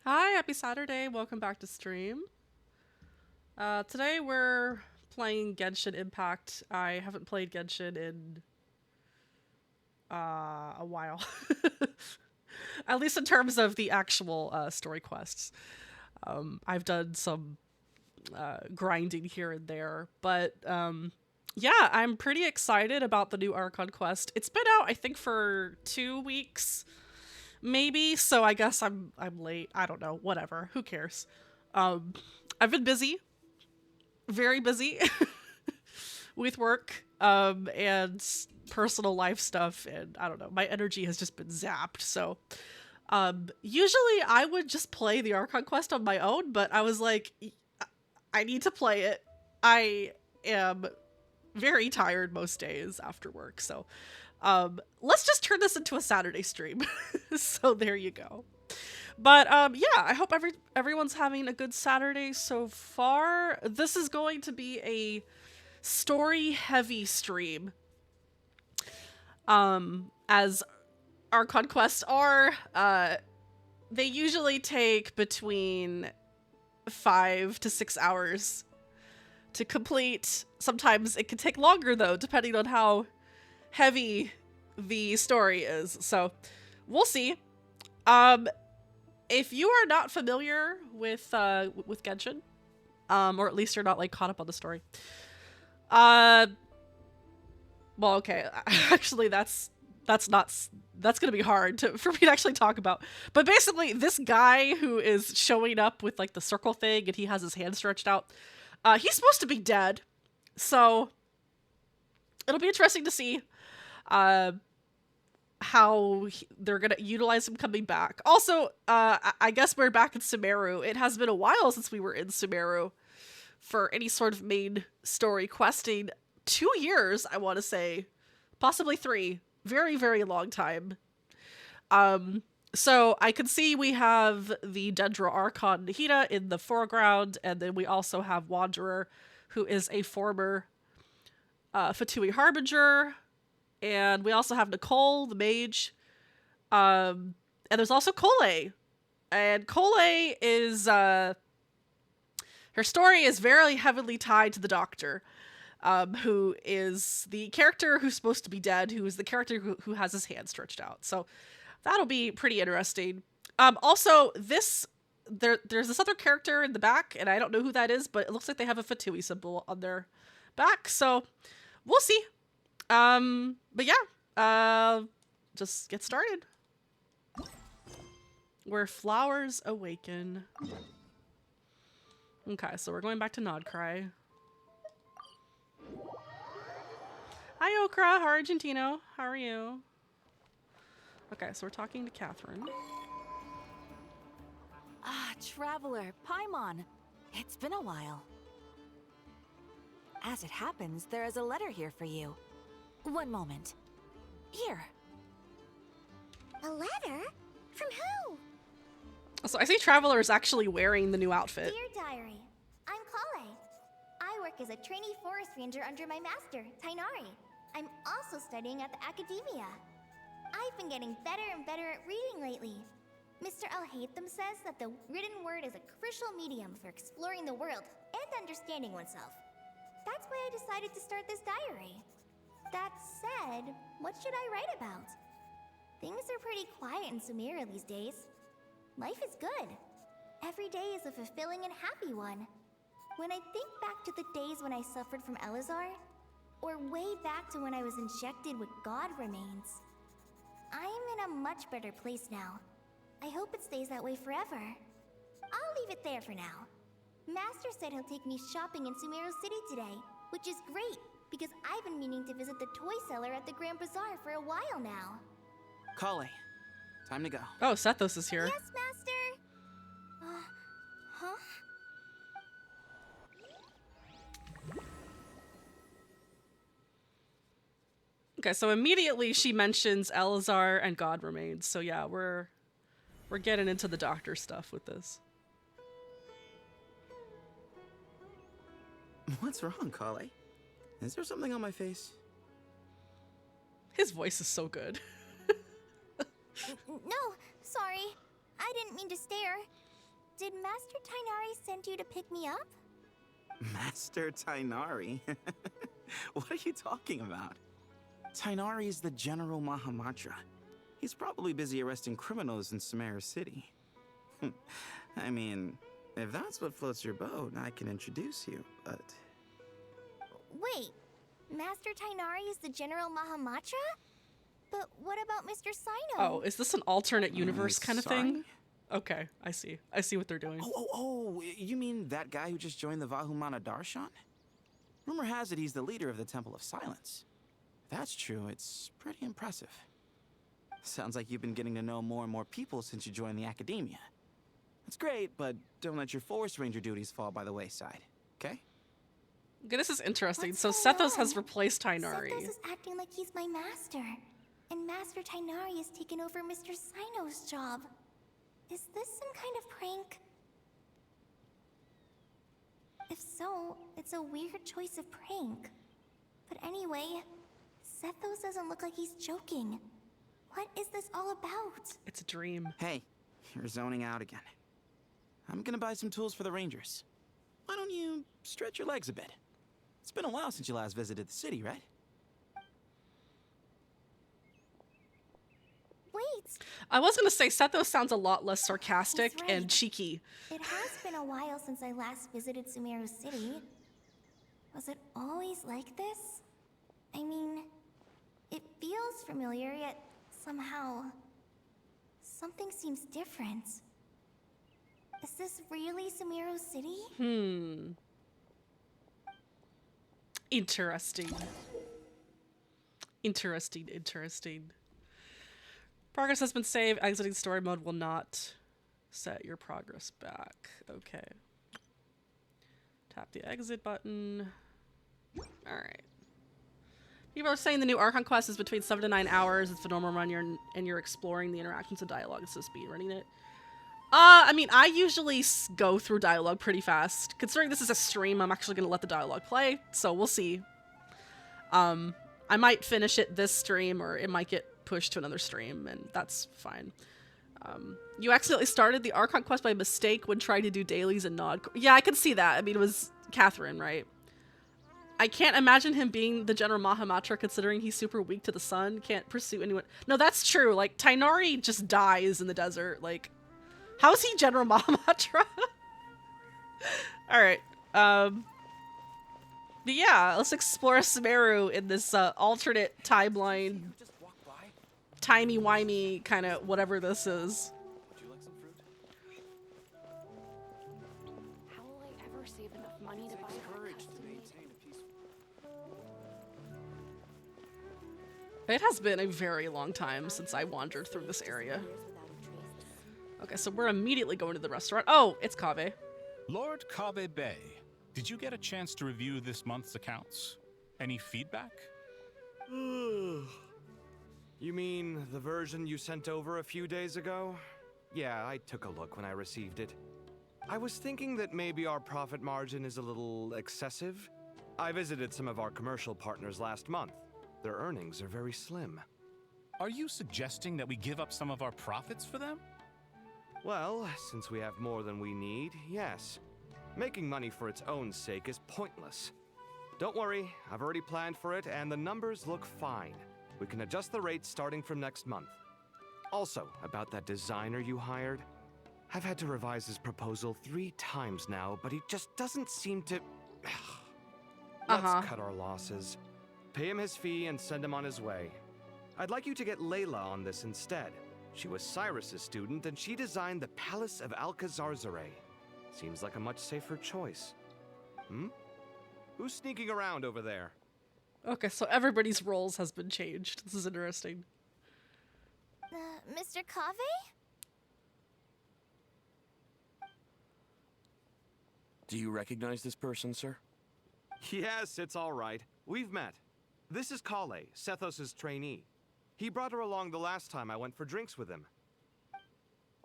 Hi, happy Saturday. Welcome back to stream. Today we're playing Genshin Impact. I haven't played Genshin in a while. At least in terms of the actual story quests. I've done some grinding here and there, but yeah, I'm pretty excited about the new Archon Quest. It's been out, I think, for 2 weeks, maybe. So I guess I'm late. I don't know. Whatever. Who cares? I've been busy, very busy with work and personal life stuff, and I don't know. My energy has just been zapped. So usually I would just play the Archon Quest on my own, but I was like, I need to play it. I am very tired most days after work, so let's just turn this into a Saturday stream. So there you go. But yeah, I hope everyone's having a good Saturday so far. This is going to be a story heavy stream. As Archon quests are, they usually take between 5 to 6 hours to complete. Sometimes it can take longer though, depending on how heavy the story is. So we'll see. If you are not familiar with Genshin, or at least you're not like caught up on the story, well, okay, actually that's gonna be hard for me to actually talk about. But basically, this guy who is showing up with like the circle thing and he has his hand stretched out, he's supposed to be dead, so it'll be interesting to see how they're gonna utilize him coming back. Also, I guess we're back in Sumeru. It has been a while since we were in Sumeru for any sort of main story questing. 2 years, I want to say, possibly 3. Very, very long time. So I can see we have the Dendro Archon Nahida in the foreground, and then we also have Wanderer, who is a former Fatui Harbinger. And we also have Nicole, the mage. And there's also Cole. And Cole is, her story is very heavily tied to the Doctor, who is the character who's supposed to be dead, who is the character who has his hand stretched out. So that'll be pretty interesting. Also, there's this other character in the back, and I don't know who that is, but it looks like they have a Fatui symbol on their back. So we'll see. But yeah, just get started. Where flowers awaken. Okay, so we're going back to Nodcry. Hi, Okra. How are Argentino? How are you? Okay, so we're talking to Catherine. Ah, Traveler, Paimon. It's been a while. As it happens, there is a letter here for you. One moment. Here. A letter? From who? So I see Traveler is actually wearing the new outfit. Dear Diary, I'm Kale. I work as a trainee forest ranger under my master, Tainari. I'm also studying at the academia. I've been getting better and better at reading lately. Mr. Alhaitham says that the written word is a crucial medium for exploring the world and understanding oneself. That's why I decided to start this diary. That said, what should I write about? Things are pretty quiet in Sumeru these days. Life is good. Every day is a fulfilling and happy one. When I think back to the days when I suffered from Elazar, or way back to when I was injected with God remains, I am in a much better place now. I hope it stays that way forever. I'll leave it there for now. Master said he'll take me shopping in Sumeru City today, which is great, because I've been meaning to visit the toy seller at the Grand Bazaar for a while now. Kale, time to go. Oh, Sethos is here. Yes, Master? Huh? Okay, so immediately she mentions Elazar and God Remains. So yeah, we're getting into the Doctor stuff with this. What's wrong, Kale? Is there something on my face? His voice is so good. No, sorry. I didn't mean to stare. did Master Tainari send you to pick me up? Master Tainari? What are you talking about? Tainari is the General Mahamatra. He's probably busy arresting criminals in Sumeru City. I mean, if that's what floats your boat, I can introduce you, but... Wait, Master Tainari is the General Mahamatra? But what about Mr. Sino? Oh, is this an alternate universe kind of sorry? thing? Okay, I see. I see what they're doing. Oh, you mean that guy who just joined the Vahumana Darshan? Rumor has it he's the leader of the Temple of Silence. If that's true, it's pretty impressive. Sounds like you've been getting to know more and more people since you joined the academia. That's great, but don't let your Forest Ranger duties fall by the wayside, okay? Okay, this is interesting. What's So going Sethos has on? replaced Tainari. Sethos is acting like he's my master. And Master Tainari has taken over Mr. Sino's job. Is this some kind of prank? If so, it's a weird choice of prank. But anyway, Sethos doesn't look like he's joking. What is this all about? It's a dream. Hey, you're zoning out again. I'm gonna buy some tools for the Rangers. Why don't you stretch your legs a bit? It's been a while since you last visited the city, right? Wait, I was gonna say Sethos sounds a lot less sarcastic He's right. and cheeky. it has been a while since I last visited Sumeru City. Was it always like this? I mean, it feels familiar, yet somehow... something seems different. Is this really Sumeru City? Interesting. Interesting. Progress has been saved. Exiting story mode will not set your progress back. Okay. Tap the exit button. Alright. People are saying the new Archon Quest is between 7 to 9 hours. It's the normal run, and you're exploring the interactions and dialogue. It's just speedrunning it. I mean, I usually go through dialogue pretty fast. Considering this is a stream, I'm actually going to let the dialogue play, so we'll see. I might finish it this stream, or it might get pushed to another stream, and that's fine. You accidentally started the Archon Quest by mistake when trying to do dailies and Nod. Yeah, I could see that. I mean, it was Catherine, right? I can't imagine him being the General Mahamatra, considering he's super weak to the sun. Can't pursue anyone. No, that's true. Like, Tainari just dies in the desert. Like, how is he General Mahamatra? Alright. But yeah, let's explore Sumeru in this alternate timeline, timey-wimey kind of whatever this is. Would you like some fruit? How will I ever save enough money to buy Courage to maintain a peaceful... It has been a very long time since I wandered through this area. Okay, so we're immediately going to the restaurant. Oh, it's Kaveh. Lord Kaveh Bey, did you get a chance to review this month's accounts? Any feedback? You mean the version you sent over a few days ago? Yeah, I took a look when I received it. I was thinking that maybe our profit margin is a little excessive. I visited some of our commercial partners last month. Their earnings are very slim. Are you suggesting that we give up some of our profits for them? Well, since we have more than we need, yes. Making money for its own sake is pointless. Don't worry, I've already planned for it, and the numbers look fine. We can adjust the rates starting from next month. Also, about that designer you hired, I've had to revise his proposal 3 times now, but he just doesn't seem to... Let's cut our losses. Pay him his fee and send him on his way. I'd like you to get Layla on this instead. She was Cyrus's student, and she designed the Palace of Alcazarzare. Seems like a much safer choice. Who's sneaking around over there? Okay, so everybody's roles has been changed. This is interesting. Mr. Kaveh? Do you recognize this person, sir? Yes, it's all right. We've met. This is Kale, Sethos' trainee. He brought her along the last time I went for drinks with him.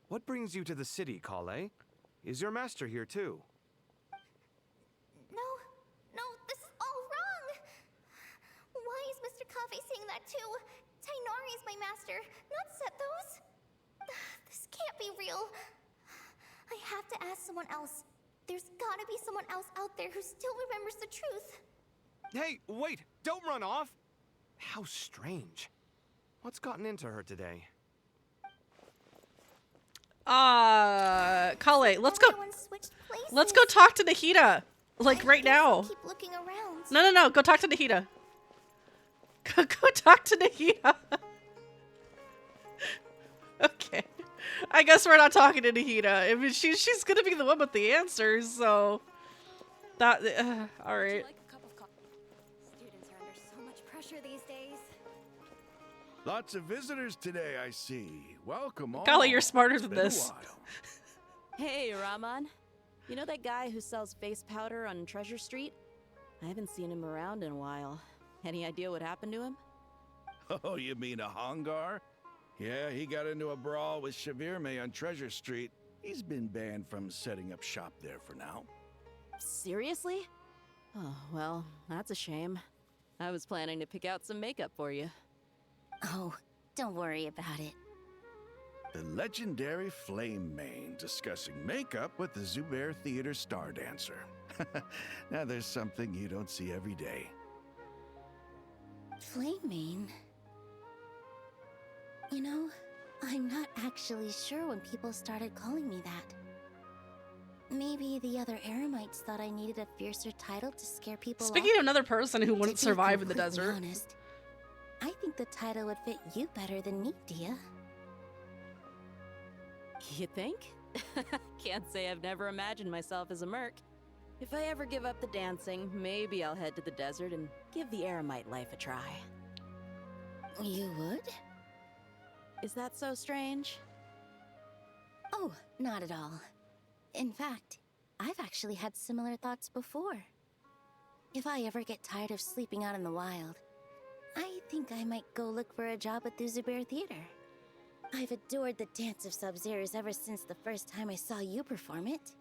What brings you to the city, Kale? Is your master here too? No, this is all wrong! Why is Mr. Kaveh saying that too? Tainari is my master, not Sethos. This can't be real. I have to ask someone else. There's gotta be someone else out there who still remembers the truth. Hey, wait! Don't run off! How strange. What's gotten into her today? Kale, let's go. Everyone switched places. Let's go talk to Nahida. Like, I right guess I'll now. keep looking around. No. Go talk to Nahida. Go talk to Nahida. Okay. I guess we're not talking to Nahida. I mean, she's gonna be the one with the answers, so... That... Alright. Students are under so much pressure these days. Lots of visitors today, I see. Welcome all. Kale, you're smarter It's than been a this. while. Hey, Rahman. You know that guy who sells face powder on Treasure Street? I haven't seen him around in a while. Any idea what happened to him? Oh, you mean a Hongar? Yeah, he got into a brawl with Shavirme on Treasure Street. He's been banned from setting up shop there for now. Seriously? Oh, well, that's a shame. I was planning to pick out some makeup for you. Oh, don't worry about it. The legendary Flame Mane discussing makeup with the Zubair Theater star dancer. Now there's something you don't see every day. Flaming? You know, I'm not actually sure when people started calling me that. Maybe the other Eremites thought I needed a fiercer title to scare people Speaking off. of another person who wouldn't To be survive in the completely desert. honest, I think the title would fit you better than me, Dia. You think? Can't say I've never imagined myself as a merc. If I ever give up the dancing, maybe I'll head to the desert and give the Eremite life a try. You would? Is that so strange? Oh, not at all. In fact, I've actually had similar thoughts before. If I ever get tired of sleeping out in the wild, I think I might go look for a job at the Zubair Theater. I've adored the dance of Sub-Zeros ever since the first time I saw you perform it.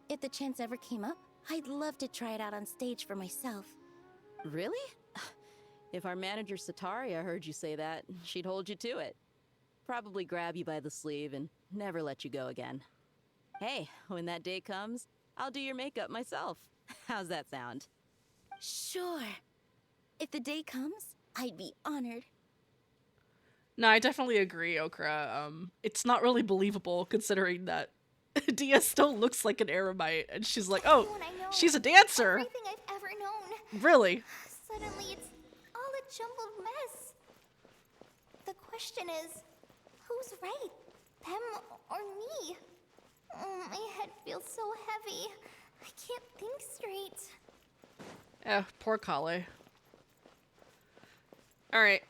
If the chance ever came up, I'd love to try it out on stage for myself. Really? If our manager Sataria heard you say that, she'd hold you to it. Probably grab you by the sleeve and never let you go again. Hey, when that day comes, I'll do your makeup myself. How's that sound? Sure. If the day comes, I'd be honored. No, I definitely agree, Okra. It's not really believable considering that Dia still looks like an Eremite, and she's like, oh, Everyone I know, she's a dancer. Everything I've ever known. Really? Suddenly, it's all a jumbled mess. The question is, who's right? Them or me? Oh, my head feels so heavy. I can't think straight. Poor Kale. Alright.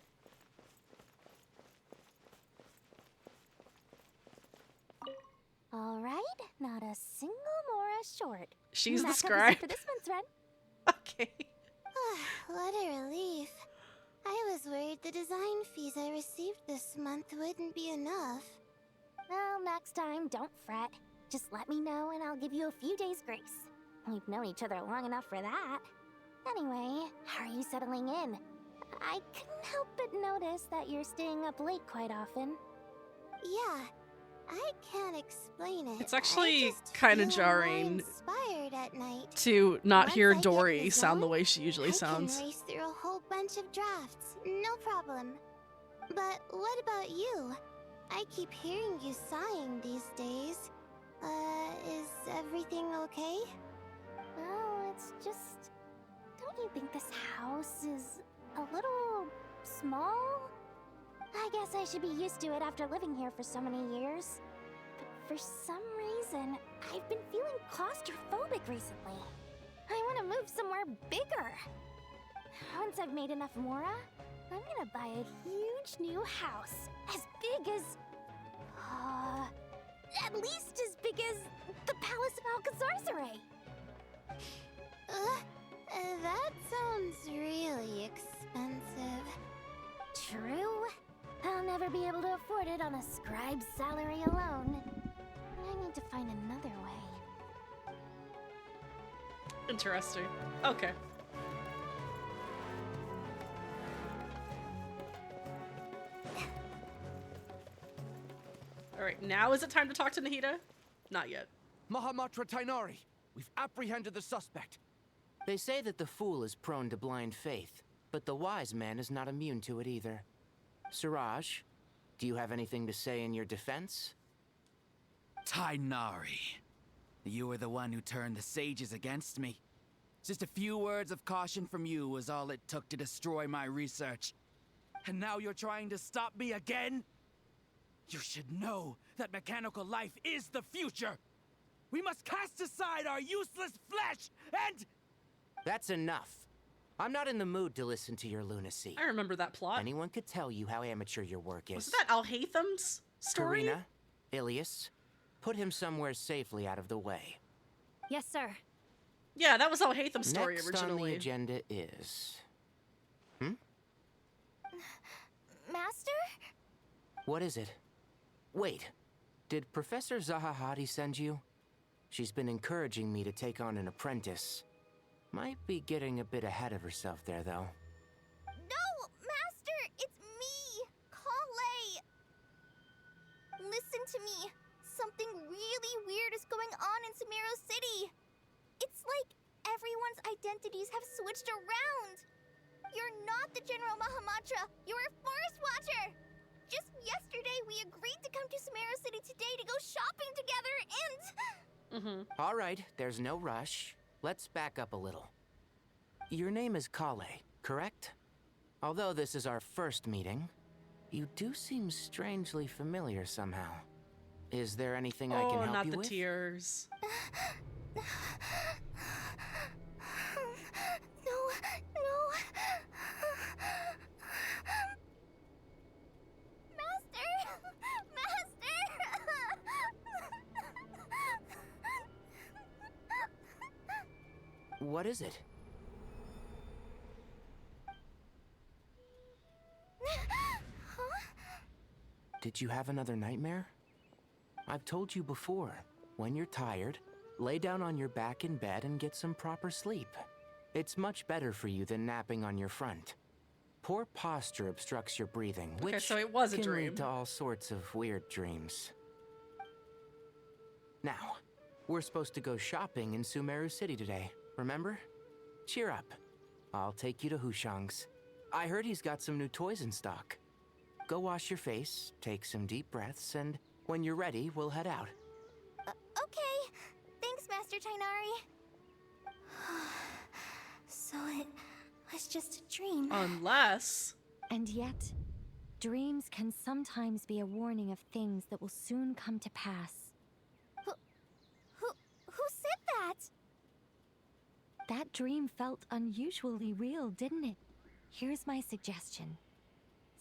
All right, not a single Mora short. She's the That covers it scribe. for this month's run. Okay. What a relief. I was worried the design fees I received this month wouldn't be enough. Well, next time, don't fret. Just let me know and I'll give you a few days' grace. We've known each other long enough for that. Anyway, how are you settling in? I couldn't help but notice that you're staying up late quite often. Yeah, I can't explain it. It's actually kind of jarring inspired at night. to not Once hear I get in the Dory sound the zone, way she usually I sounds. can race through a whole bunch of drafts, no problem. But what about you? I keep hearing you sighing these days. Is everything okay? Well, it's just... Don't you think this house is a little small? I guess I should be used to it after living here for so many years. But for some reason, I've been feeling claustrophobic recently. I want to move somewhere bigger. Once I've made enough Mora, I'm gonna buy a huge new house. As big as... at least as big as the Palace of Alcazarzaray. That sounds really expensive. True. I'll never be able to afford it on a scribe's salary alone. I need to find another way. Interesting. Okay. Alright, now is it time to talk to Nahida? not yet. Mahamatra Tainari, we've apprehended the suspect. They say that the fool is prone to blind faith, but the wise man is not immune to it either. Siraj, do you have anything to say in your defense? Tainari, you were the one who turned the sages against me. Just a few words of caution from you was all it took to destroy my research. And now you're trying to stop me again? You should know that mechanical life is the future. We must cast aside our useless flesh and... That's enough. I'm not in the mood to listen to your lunacy. I remember that plot. Anyone could tell you how amateur your work is. Was that Al-Haytham's story? Karina, Ilias, put him somewhere safely out of the way. Yes, sir. Yeah, that was Al-Haytham's story Next originally. on the agenda is... Master? What is it? Wait, did Professor Zahahati send you? She's been encouraging me to take on an apprentice. Might be getting a bit ahead of herself there, though. No, Master! It's me! Kale! Listen to me. Something really weird is going on in Sumeru City. It's like everyone's identities have switched around. You're not the General Mahamatra. You're a Forest Watcher. Just yesterday, we agreed to come to Sumeru City today to go shopping together and... All right, there's no rush. Let's back up a little. Your name is Kale, correct? Although this is our first meeting, you do seem strangely familiar somehow. Is there anything I can help you with? Oh, not the tears. No. What is it? Did you have another nightmare? I've told you before, when you're tired, lay down on your back in bed and get some proper sleep. It's much better for you than napping on your front. Poor posture obstructs your breathing, Okay, which so it was a can dream. lead to all sorts of weird dreams. Now, we're supposed to go shopping in Sumeru City today, remember? Cheer up. I'll take you to Hushang's. I heard he's got some new toys in stock. Go wash your face, take some deep breaths, and when you're ready, we'll head out. Okay. Thanks, Master Tainari. So it was just a dream. Unless... And yet, dreams can sometimes be a warning of things that will soon come to pass. Who said that? That dream felt unusually real, didn't it? Here's my suggestion.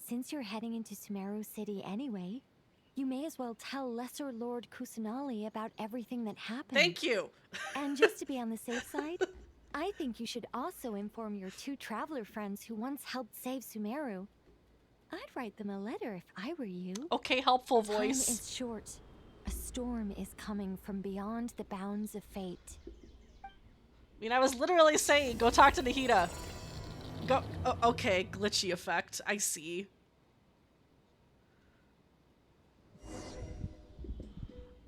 Since you're heading into Sumeru City anyway, you may as well tell Lesser Lord Kusanali about everything that happened. Thank you! And just to be on the safe side, I think you should also inform your 2 traveler friends who once helped save Sumeru. I'd write them a letter if I were you. Okay, helpful Time voice. is short. A storm is coming from beyond the bounds of fate. I mean, I was literally saying, go talk to Nahida. Go. Oh, okay, glitchy effect. I see.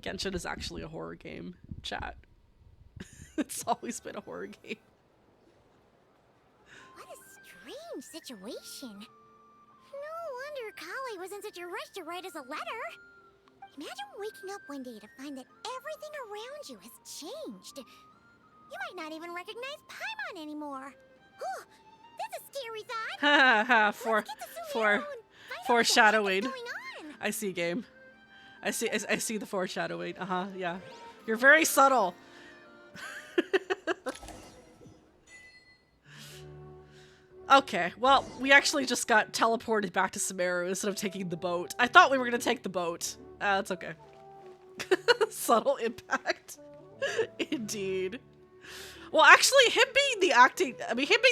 Genshin is actually a horror game, chat. It's always been a horror game. What a strange situation. No wonder Kale was in such a rush to write us a letter. Imagine waking up one day to find that everything around you has changed. You might not even recognize Paimon anymore. Oh, that's a scary thought. Ha ha, Sumeru and find foreshadowing. out what's going on. I see, game. I see the foreshadowing. Uh-huh, yeah. You're very subtle. Okay, well, we actually just got teleported back to Sumeru instead of taking the boat. I thought we were gonna take the boat. That's okay. Subtle impact. Indeed. Well, actually, him being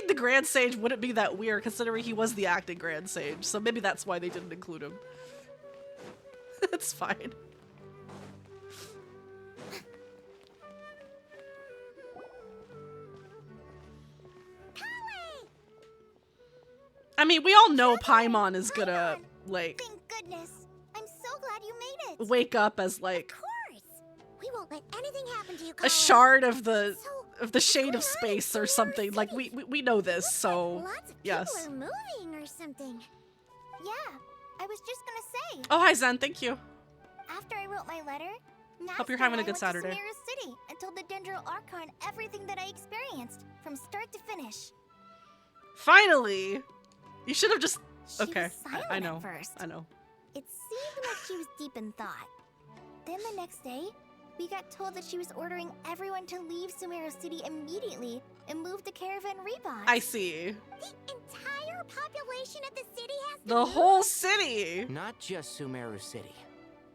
the Grand Sage wouldn't be that weird, considering he was the acting Grand Sage, so maybe that's why they didn't include him. It's fine. I mean, we all know Paimon is gonna, like... Thank goodness. I'm so glad you made it. Wake up as, like... Of course. We won't Let anything happen to you, a Colin. shard of the So, shade of space or something. Like we know this, so lots of yes. people are moving or something. Yeah, I was just gonna say. Oh, hi Zen, thank you. After I wrote my letter, Hope you're Nasty having a and I good went Saturday. to Sumeru City and told the Dendro Archon everything that I experienced, from start to finish. Finally, you should have just. She Okay, was silent I know. at first. I know. It seemed like she was deep in thought. Then the next day, we got told that she was ordering everyone to leave Sumeru City immediately and move to Caravan Rebond. I see. The entire population of the city has to The move? whole city. Not just Sumeru City.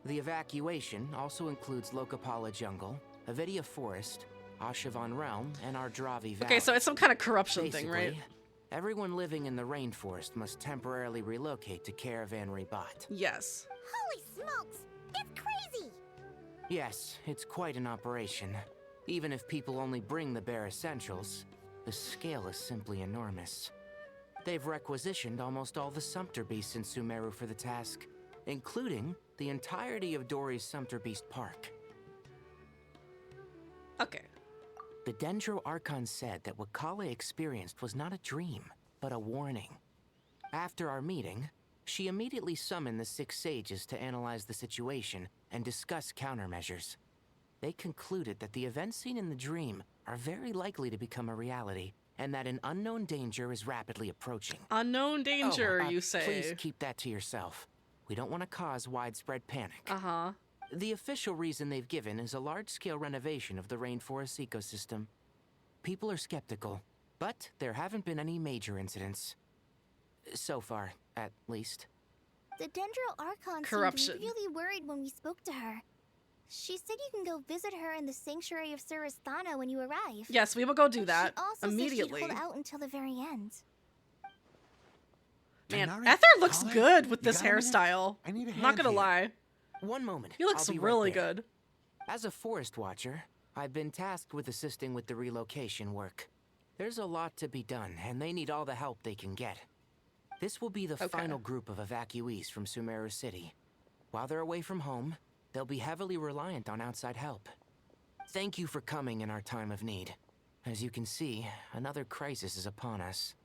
The evacuation also includes Lokapala Jungle, Avidia Forest, Ashavan Realm, and Ardravi Valley. Okay, so it's some kind of corruption thing, right? Basically, everyone living in the rainforest must temporarily relocate to Caravan Rebot. Yes. Holy smokes! It's crazy! Yes, it's quite an operation. Even if people only bring the bare essentials, the scale is simply enormous. They've requisitioned almost all the Sumpter Beasts in Sumeru for the task, including the entirety of Dory's Sumpter Beast Park. Okay. The Dendro Archon said that what Kale experienced was not a dream, but a warning. After our meeting, she immediately summoned the 6 sages to analyze the situation and discuss countermeasures. They concluded that the events seen in the dream are very likely to become a reality, and that an unknown danger is rapidly approaching. Unknown danger, Oh, you say? Please keep that to yourself. We don't want to cause widespread panic. Uh-huh. The official reason they've given is a large-scale renovation of the rainforest ecosystem. People are skeptical, but there haven't been any major incidents. So far, at least. The Dendro Archon Corruption. seemed really worried when we spoke to her. She said you can go visit her in the Sanctuary of Surasthana when you arrive. Yes, we will go do But that she also immediately. said she'd hold out until the very end. Man, Tainari, Ether looks Kale, good with you this got a minute? hairstyle. I need a I'm not hand gonna here. lie. One moment. He looks I'll be really right there. good. As a forest watcher, I've been tasked with assisting with the relocation work. There's a lot to be done, and they need all the help they can get. This will be the Okay. final group of evacuees from Sumeru City. While they're away from home, they'll be heavily reliant on outside help. Thank you for coming in our time of need. As you can see, another crisis is upon us.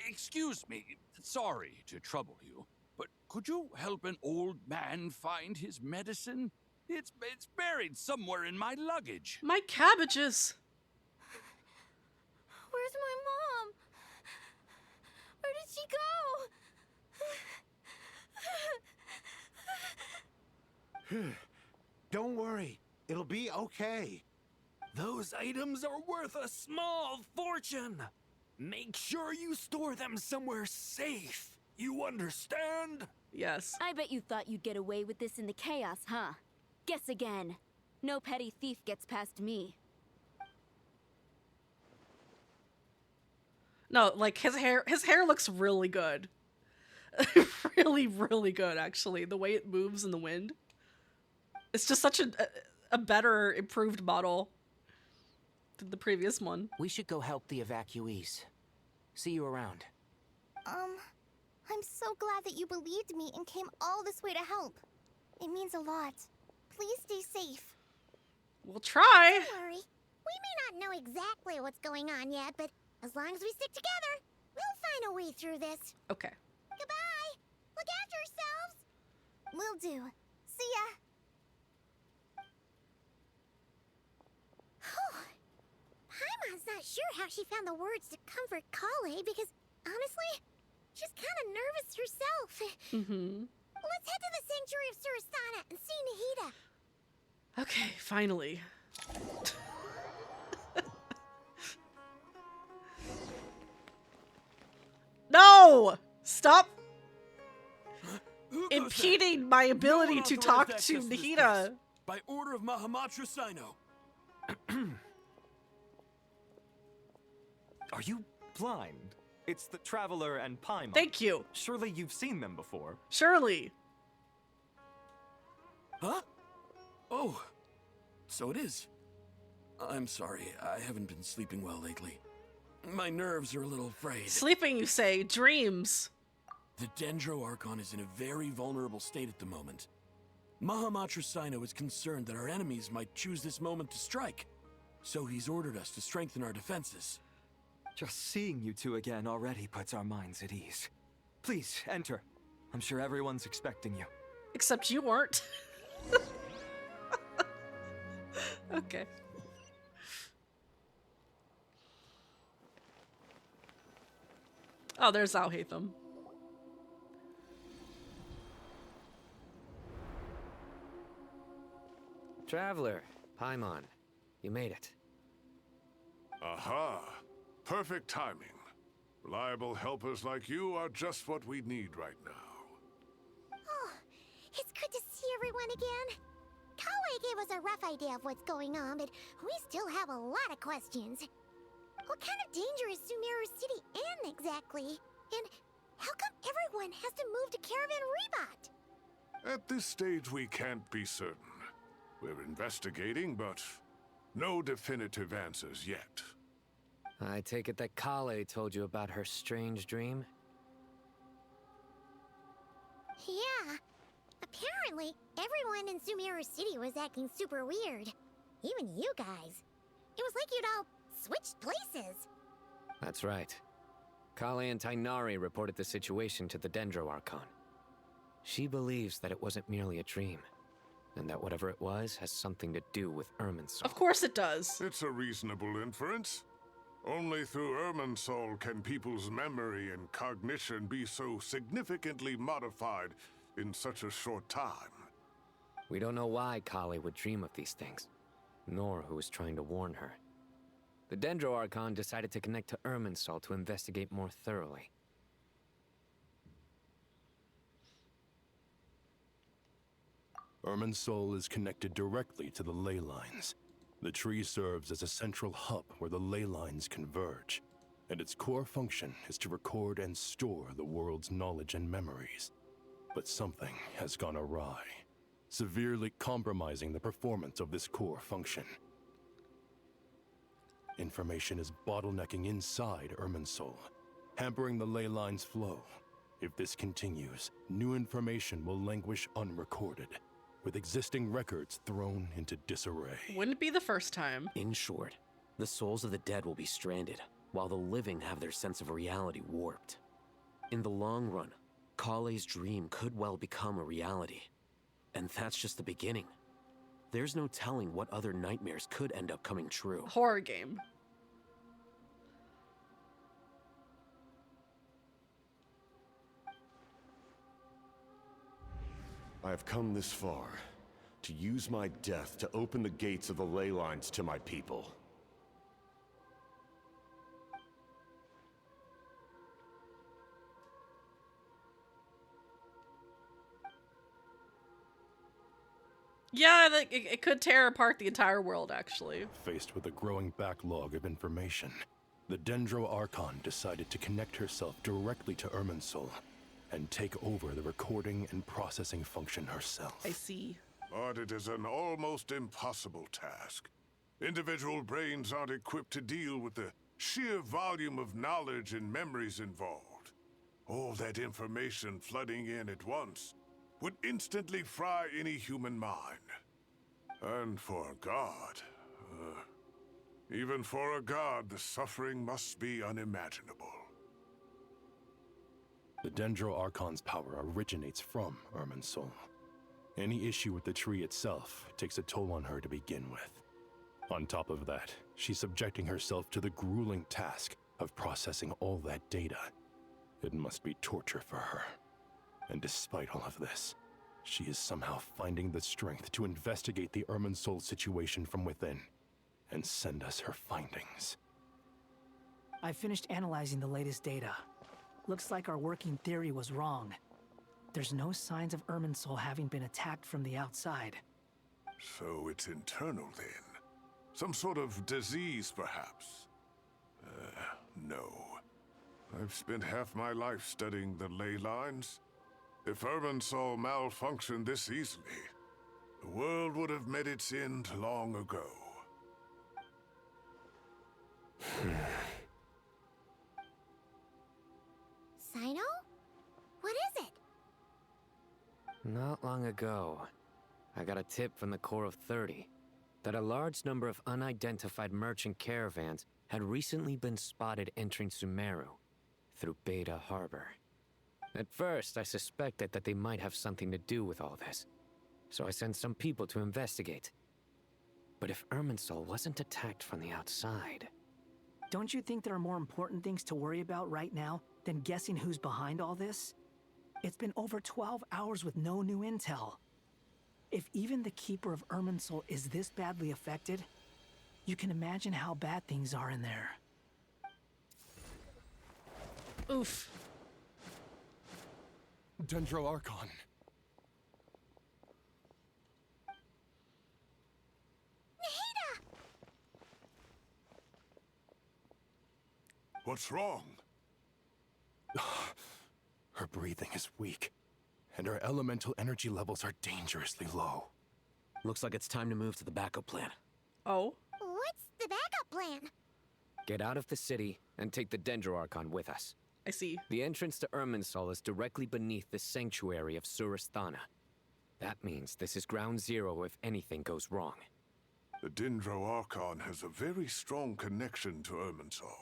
Excuse me, sorry to trouble you, but could you help an old man find his medicine? It's buried somewhere in my luggage. My cabbages. Where's my mom? Where did she go? Don't worry, it'll be okay. Those items are worth a small fortune. Make sure you store them somewhere safe. You understand? Yes. I bet you thought you'd get away with this in the chaos, huh? Guess again. No petty thief gets past me. No, like his hair looks really good. really, really good, actually. The way it moves in the wind. It's just such a better, improved model than the previous one. We should go help the evacuees. See you around. I'm so glad that you believed me and came all this way to help. It means a lot. Please stay safe. We'll try. Don't worry. We may not know exactly what's going on yet, but as long as we stick together, we'll find a way through this. Okay. Goodbye! Look after yourselves! Will do. See ya. Paimon's not sure how she found the words to comfort Kale because, honestly, she's kind of nervous herself. Mm-hmm. Let's head to the Sanctuary of Surasthana and see Nahida. Okay, finally. No! Stop impeding my ability to talk to Nahida. By order of Mahamatra Sino. Are you blind? It's the Traveler and Paimon. Thank you. Surely you've seen them before. Surely. Huh? Oh, so it is. I'm sorry, I haven't been sleeping well lately. My nerves are a little frayed. Sleeping, you say? Dreams. The Dendro Archon is in a very vulnerable state at the moment. Mahamatra Sino is concerned that our enemies might choose this moment to strike, so he's ordered us to strengthen our defenses. Just seeing you two again already puts our minds at ease. Please, enter. I'm sure everyone's expecting you. Except you weren't. Okay. Oh, there's Alhaitham. Traveler, Paimon, you made it. Aha! Perfect timing. Reliable helpers like you are just what we need right now. Oh, it's good to see everyone again. Kale gave us a rough idea of what's going on, but we still have a lot of questions. What kind of danger is Sumeru City in exactly? And how come everyone has to move to Caravan Rebot? At this stage, we can't be certain. We're investigating, but no definitive answers yet. I take it that Kale told you about her strange dream? Yeah. Apparently, everyone in Sumeru City was acting super weird. Even you guys. It was like you'd all switched places. That's right. Kale and Tainari reported the situation to the Dendro Archon. She believes that it wasn't merely a dream, and that whatever it was has something to do with Irminsul. Of course it does. It's a reasonable inference. Only through Irminsul can people's memory and cognition be so significantly modified in such a short time. We don't know why Kale would dream of these things, nor who was trying to warn her. The Dendro Archon decided to connect to Irminsul to investigate more thoroughly. Irminsul is connected directly to the ley lines. The tree serves as a central hub where the ley lines converge, and its core function is to record and store the world's knowledge and memories. But something has gone awry, severely compromising the performance of this core function. Information is bottlenecking inside Irminsul, hampering the ley line's flow. If this continues, new information will languish unrecorded, with existing records thrown into disarray. Wouldn't be the first time. In short, the souls of the dead will be stranded, while the living have their sense of reality warped. In the long run, Kale's dream could well become a reality. And that's just the beginning. There's no telling what other nightmares could end up coming true. Horror game. I have come this far to use my death to open the gates of the ley lines to my people. Yeah, it could tear apart the entire world, actually. Faced with a growing backlog of information, the Dendro Archon decided to connect herself directly to Irminsul and take over the recording and processing function herself. I see. But it is an almost impossible task. Individual brains aren't equipped to deal with the sheer volume of knowledge and memories involved. All that information flooding in at once would instantly fry any human mind. And for a god, even for a god, the suffering must be unimaginable. The Dendro Archon's power originates from Irminsul. Any issue with the tree itself takes a toll on her to begin with. On top of that, she's subjecting herself to the grueling task of processing all that data. It must be torture for her. And despite all of this, she is somehow finding the strength to investigate the Irminsul situation from within and send us her findings. I finished analyzing the latest data. Looks like our working theory was wrong. There's no signs of Irminsul having been attacked from the outside. So it's internal then? Some sort of disease, perhaps? No. I've spent half my life studying the ley lines. If Irminsul malfunctioned this easily, the world would have met its end long ago. Sino? What is it? Not long ago, I got a tip from the Core of 30 that a large number of unidentified merchant caravans had recently been spotted entering Sumeru through Beta Harbor. At first, I suspected that they might have something to do with all this, so I sent some people to investigate. But if Irminsul wasn't attacked from the outside... Don't you think there are more important things to worry about right now than guessing who's behind all this? It's been over 12 hours with no new intel. If even the Keeper of Irminsul is this badly affected, you can imagine how bad things are in there. Oof. Dendro Archon. What's wrong? Her breathing is weak, and her elemental energy levels are dangerously low. Looks like it's time to move to the backup plan. Oh? What's the backup plan? Get out of the city and take the Dendro Archon with us. I see. The entrance to Irminsul is directly beneath the sanctuary of Surasthana. That means this is ground zero if anything goes wrong. The Dendro Archon has a very strong connection to Irminsul.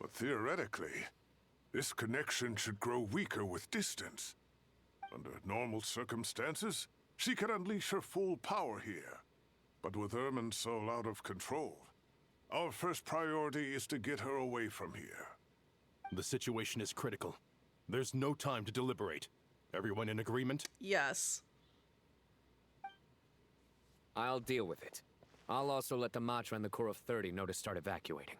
But theoretically, this connection should grow weaker with distance. Under normal circumstances, she can unleash her full power here. But with Irminsul out of control, our first priority is to get her away from here. The situation is critical. There's no time to deliberate. Everyone in agreement? Yes. I'll deal with it. I'll also let the Matra and the Core of 30 know to start evacuating.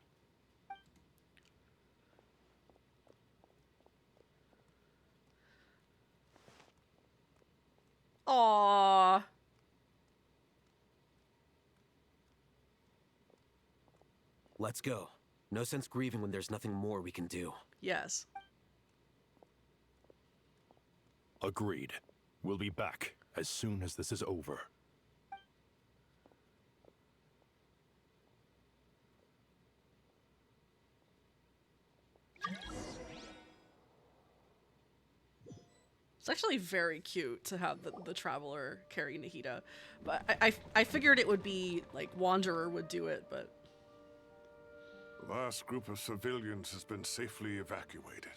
Aww. Let's go. No sense grieving when there's nothing more we can do. Yes. Agreed. We'll be back as soon as this is over. It's actually very cute to have the Traveler carry Nahida. But I figured it would be, like, Wanderer would do it, but... The last group of civilians has been safely evacuated.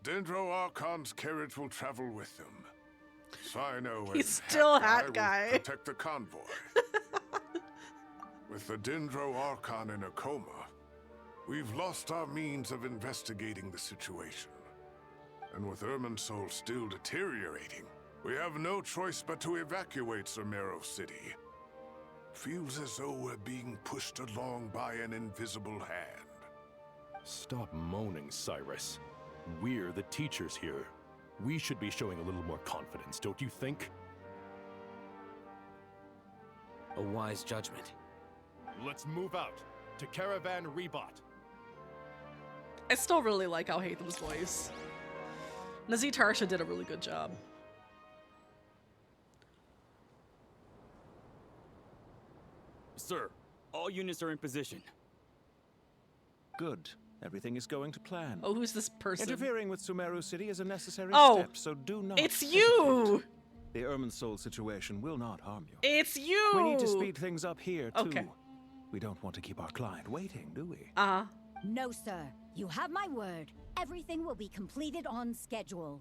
Dendro Archon's carriage will travel with them. Sino and He's still Hat Hat Guy. will protect the convoy. With the Dendro Archon in a coma, we've lost our means of investigating the situation. And with Irminsul still deteriorating, we have no choice but to evacuate Sumeru City. Feels as though we're being pushed along by an invisible hand. Stop moaning, Cyrus. We're the teachers here. We should be showing a little more confidence, don't you think? A wise judgment. Let's move out to Caravan Rebot. I still really like Al Haytham's voice. Nazir Tarsha did a really good job. Sir, all units are in position. Good. Everything is going to plan. Oh, who's this person? Interfering with Sumeru City is a necessary Oh, step, so do not. it's you! hesitate. The Irminsul situation will not harm you. It's you! We need to speed things up here, too. Okay. We don't want to keep our client waiting, do we? Uh-huh. No, sir. You have my word. Everything will be completed on schedule.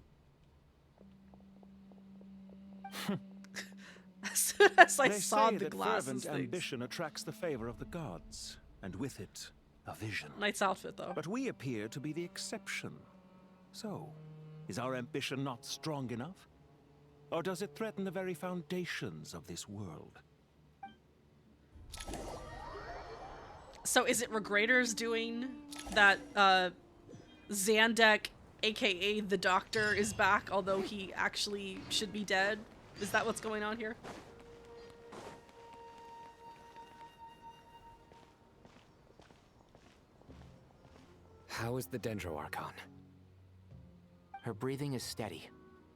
As soon as I They saw say the that glasses fervent things. ambition attracts the favor of the gods, and with it, a vision. Nice outfit, though. But we appear to be the exception. So, is our ambition not strong enough? Or does it threaten the very foundations of this world? So is it Regraders doing that, Zandek, aka the Doctor, is back, although he actually should be dead? Is that what's going on here? How is the Dendro Archon? Her breathing is steady.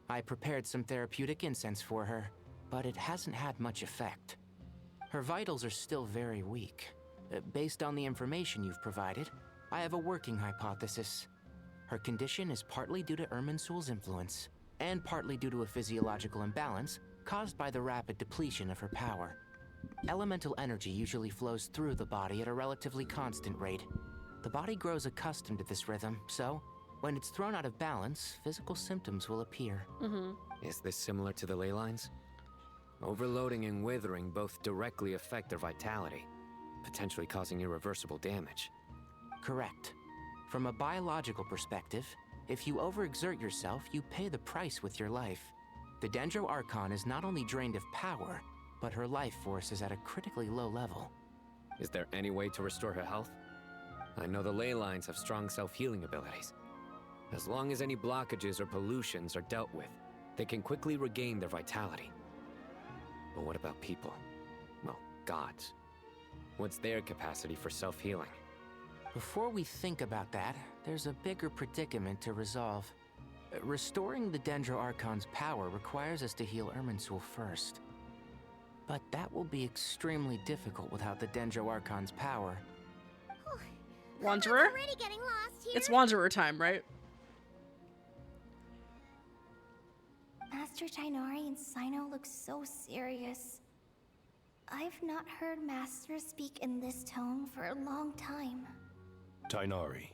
I prepared some therapeutic incense for her, but it hasn't had much effect. Her vitals are still very weak. Based on the information you've provided, I have a working hypothesis. Her condition is partly due to Irminsul's influence, and partly due to a physiological imbalance caused by the rapid depletion of her power. Elemental energy usually flows through the body at a relatively constant rate. The body grows accustomed to this rhythm, so when it's thrown out of balance, physical symptoms will appear. Is this similar to the ley lines? Overloading and withering both directly affect their vitality, potentially causing irreversible damage. Correct. From a biological perspective, if you overexert yourself, you pay the price with your life. The Dendro Archon is not only drained of power, but her life force is at a critically low level. Is there any way to restore her health? I know the ley lines have strong self-healing abilities. As long as any blockages or pollutions are dealt with, they can quickly regain their vitality. But what about people? Well, gods. What's their capacity for self-healing? Before we think about that, there's a bigger predicament to resolve. Restoring the Dendro Archon's power requires us to heal Irminsul first. But that will be extremely difficult without the Dendro Archon's power. Wanderer? Already getting lost here. It's Wanderer time, right? Master Tainari and Sino look so serious. I've not heard Master speak in this tone for a long time. Tainari.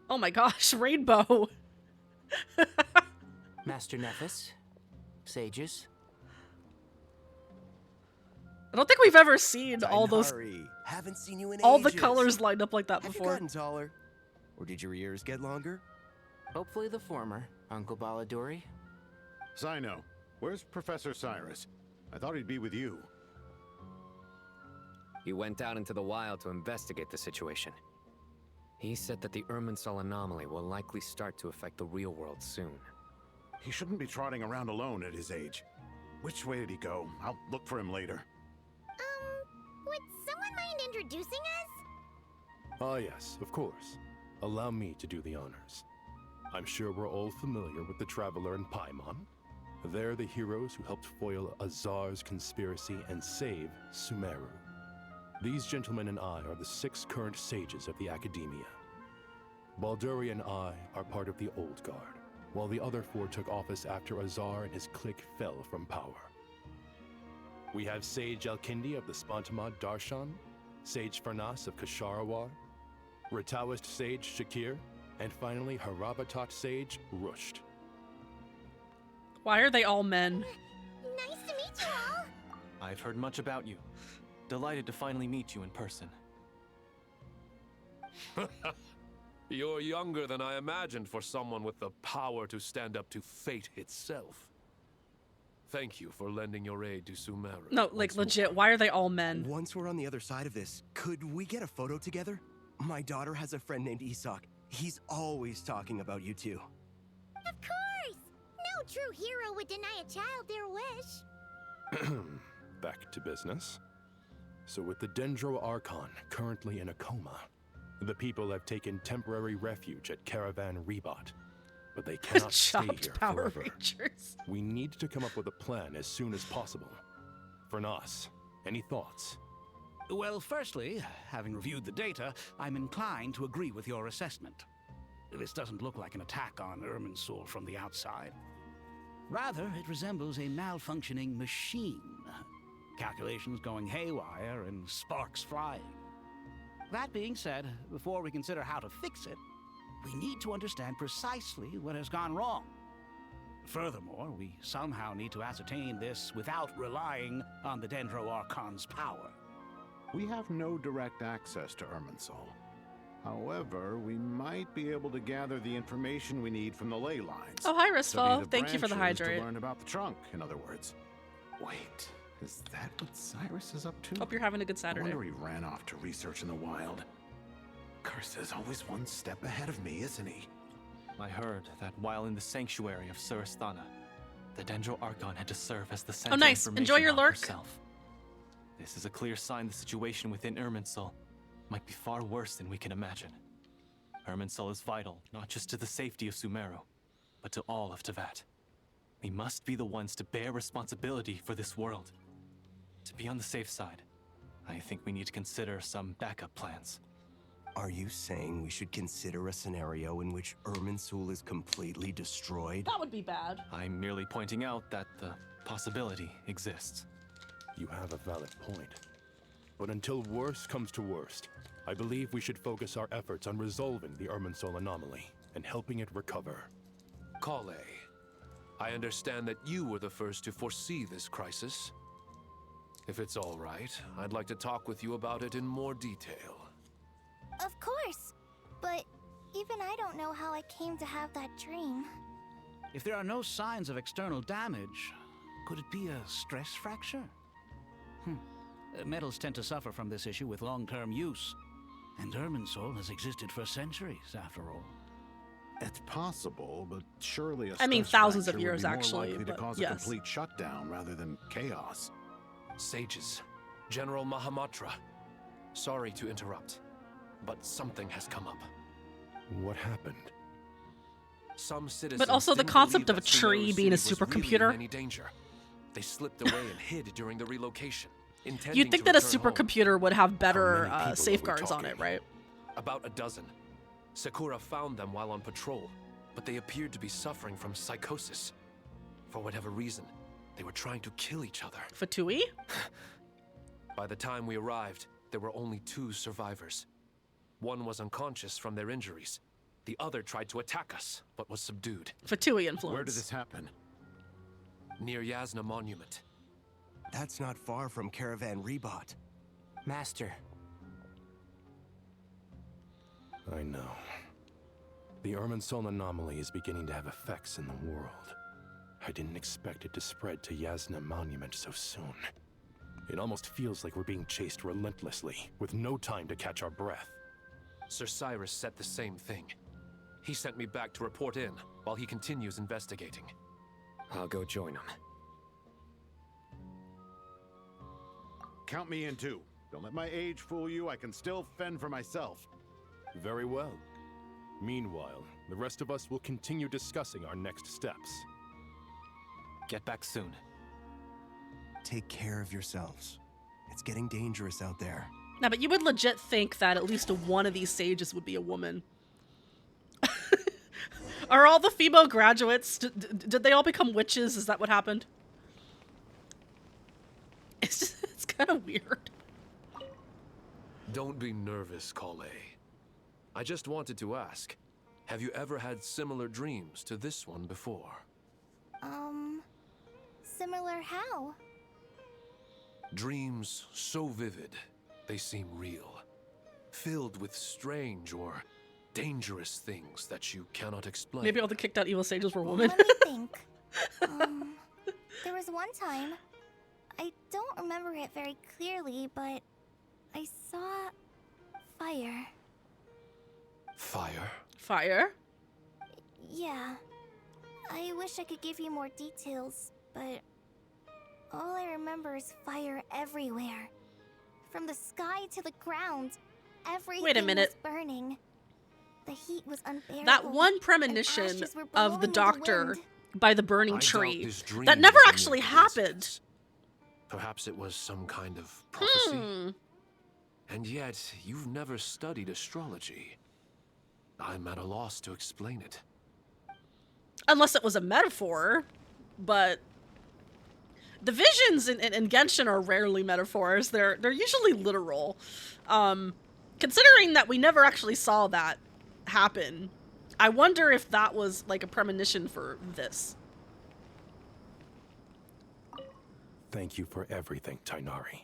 Oh my gosh, Rainbow! Master Nephis, sages. I don't think we've ever seen all those... Haven't seen you in all ages. the colors lined up like that Have before. you gotten taller? Or did your ears get longer? Hopefully the former, Uncle Baladuri. Sino, where's Professor Cyrus? I thought he'd be with you. He went out into the wild to investigate the situation. He said that the Irminsul anomaly will likely start to affect the real world soon. He shouldn't be trotting around alone at his age. Which way did he go? I'll look for him later. Would someone mind introducing us? Ah yes, of course. Allow me to do the honors. I'm sure we're all familiar with the Traveler and Paimon. They're the heroes who helped foil Azar's conspiracy and save Sumeru. These gentlemen and I are the 6 current sages of the Academia. Balduri and I are part of the Old Guard, while the other 4 took office after Azar and his clique fell from power. We have Sage Alkindi of the Spontamad Darshan, Sage Farnas of Kasharawar, Rataoist Sage Shakir, and finally Harabatot Sage Rusht. Why are they all men? Nice to meet you all. I've heard much about you. Delighted to finally meet you in person. You're younger than I imagined for someone with the power to stand up to fate itself. Thank you for lending your aid to Sumeru. No, like legit, why are they all men? Once we're on the other side of this, could we get a photo together? My daughter has a friend named Isak. He's always talking about you two. Of course! No true hero would deny a child their wish. Back to business. So with the Dendro Archon currently in a coma, the people have taken temporary refuge at Caravan Rebot. But they cannot stay here Power forever. Rangers. We need to come up with a plan as soon as possible. Fernas, any thoughts? Well, firstly, having reviewed the data, I'm inclined to agree with your assessment. This doesn't look like an attack on Irminsul from the outside. Rather, it resembles a malfunctioning machine. Calculations going haywire and sparks flying. That being said, before we consider how to fix it, we need to understand precisely what has gone wrong. Furthermore, we somehow need to ascertain this without relying on the Dendro Archon's power. We have no direct access to Irminsul. However, we might be able to gather the information we need from the ley lines. Oh, hi, Study Ristfall. the Thank you for the branches hydrate. To learn about the trunk, in other words. Wait, is that what Cyrus is up to? Hope you're having a good Saturday. I wonder he ran off to research in the wild. Curse is always one step ahead of me, isn't he? I heard that while in the sanctuary of Surasthana, the Dendro Archon had to serve as the center Oh, nice. information Enjoy your on lurk. herself. This is a clear sign the situation within Irminsul might be far worse than we can imagine. Irminsul is vital, not just to the safety of Sumeru, but to all of Teyvat. We must be the ones to bear responsibility for this world. To be on the safe side, I think we need to consider some backup plans. Are you saying we should consider a scenario in which Irminsul is completely destroyed? That would be bad. I'm merely pointing out that the possibility exists. You have a valid point. But until worst comes to worst, I believe we should focus our efforts on resolving the Irminsul anomaly and helping it recover. Kale, I understand that you were the first to foresee this crisis. If it's all right, I'd like to talk with you about it in more detail. Of course. But even I don't know how I came to have that dream. If there are no signs of external damage, could it be a stress fracture? Metals tend to suffer from this issue with long-term use. And Irminsul has existed for centuries, after all. It's possible, but surely a I mean, stress thousands of fracture years, would be more actually, likely to but cause yes. a complete shutdown rather than chaos. Sages, General Mahamatra, sorry to interrupt, but something has come up. What happened? Some citizens But also the didn't concept believe of a that Sumeru tree being a City was really supercomputer. in any danger. They slipped away and hid during the relocation, intending You'd think to that a return home. supercomputer would have better people are we safeguards on it, talking? right? About a dozen. Sakura found them while on patrol, but they appeared to be suffering from psychosis. For whatever reason, they were trying to kill each other. Fatui? By the time we arrived, there were only 2 survivors. One was unconscious from their injuries. The other tried to attack us, but was subdued. Fatui influence. Where did this happen? Near Yasna Monument. That's not far from Caravan Rebot. Master. I know. The Irminsul anomaly is beginning to have effects in the world. I didn't expect it to spread to Yasna Monument so soon. It almost feels like we're being chased relentlessly, with no time to catch our breath. Sir Cyrus said the same thing. He sent me back to report in, while he continues investigating. I'll go join him. Count me in too. Don't let my age fool you. I can still fend for myself. Very well. Meanwhile, the rest of us will continue discussing our next steps. Get back soon. Take care of yourselves. It's getting dangerous out there. No, but you would legit think that at least one of these sages would be a woman. Are all the female graduates, did they all become witches? Is that what happened? It's kind of weird. Don't be nervous, Kale. I just wanted to ask, have you ever had similar dreams to this one before? Similar how? Dreams so vivid, they seem real. Filled with strange or dangerous things that you cannot explain. Maybe all the kicked out evil sages were women. Let me think. There was one time, I don't remember it very clearly, but I saw fire. Fire? Fire? Yeah. I wish I could give you more details, but all I remember is fire everywhere. From the sky to the ground, everything minute. was burning. The heat was unbearable. That one and premonition ashes were of the blowing in doctor wind. by the burning I doubt tree, this dream that never was a mere actually happened. Perhaps it was some kind of prophecy? And yet, you've never studied astrology. I'm at a loss to explain it. Unless it was a metaphor, but the visions in Genshin are rarely metaphors. They're usually literal. Considering that we never actually saw that happen, I wonder if that was like a premonition for this. Thank you for everything, Tainari.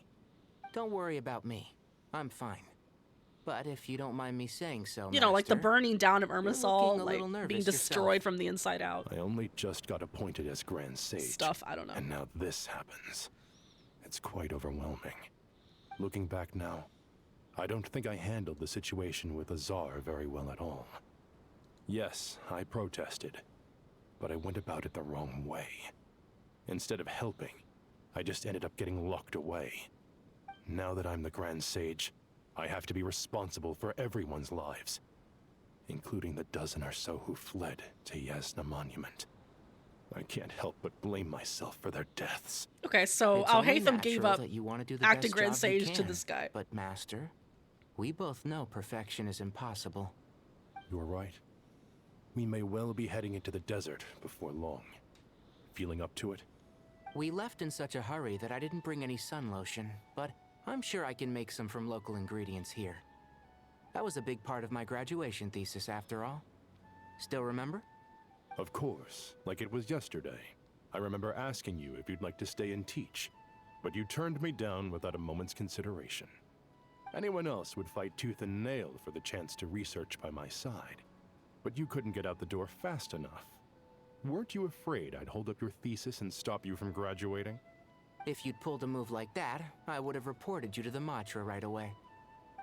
Don't worry about me. I'm fine. But if you don't mind me saying so, You know, like the Master, burning down of looking Irminsul, a like little nervous being destroyed yourself. from the inside out. I only just got appointed as Grand Sage. Stuff, I don't know. And now this happens. It's quite overwhelming. Looking back now, I don't think I handled the situation with Azar very well at all. Yes, I protested, but I went about it the wrong way. Instead of helping, I just ended up getting locked away. Now that I'm the Grand Sage, I have to be responsible for everyone's lives, including the dozen or so who fled to Yasna Monument. I can't help but blame myself for their deaths. Okay, so It's only Al-Haytham gave natural up that you want to do the acting best Grand job you Sage to can. this guy. But Master, We both know perfection is impossible. You're right. We may well be heading into the desert before long. Feeling up to it? We left in such a hurry that I didn't bring any sun lotion, but I'm sure I can make some from local ingredients here. That was a big part of my graduation thesis, after all. Still remember? Of course, like it was yesterday. I remember asking you if you'd like to stay and teach, but you turned me down without a moment's consideration. Anyone else would fight tooth and nail for the chance to research by my side, but you couldn't get out the door fast enough. Weren't you afraid I'd hold up your thesis and stop you from graduating? If you'd pulled a move like that, I would have reported you to the Matra right away.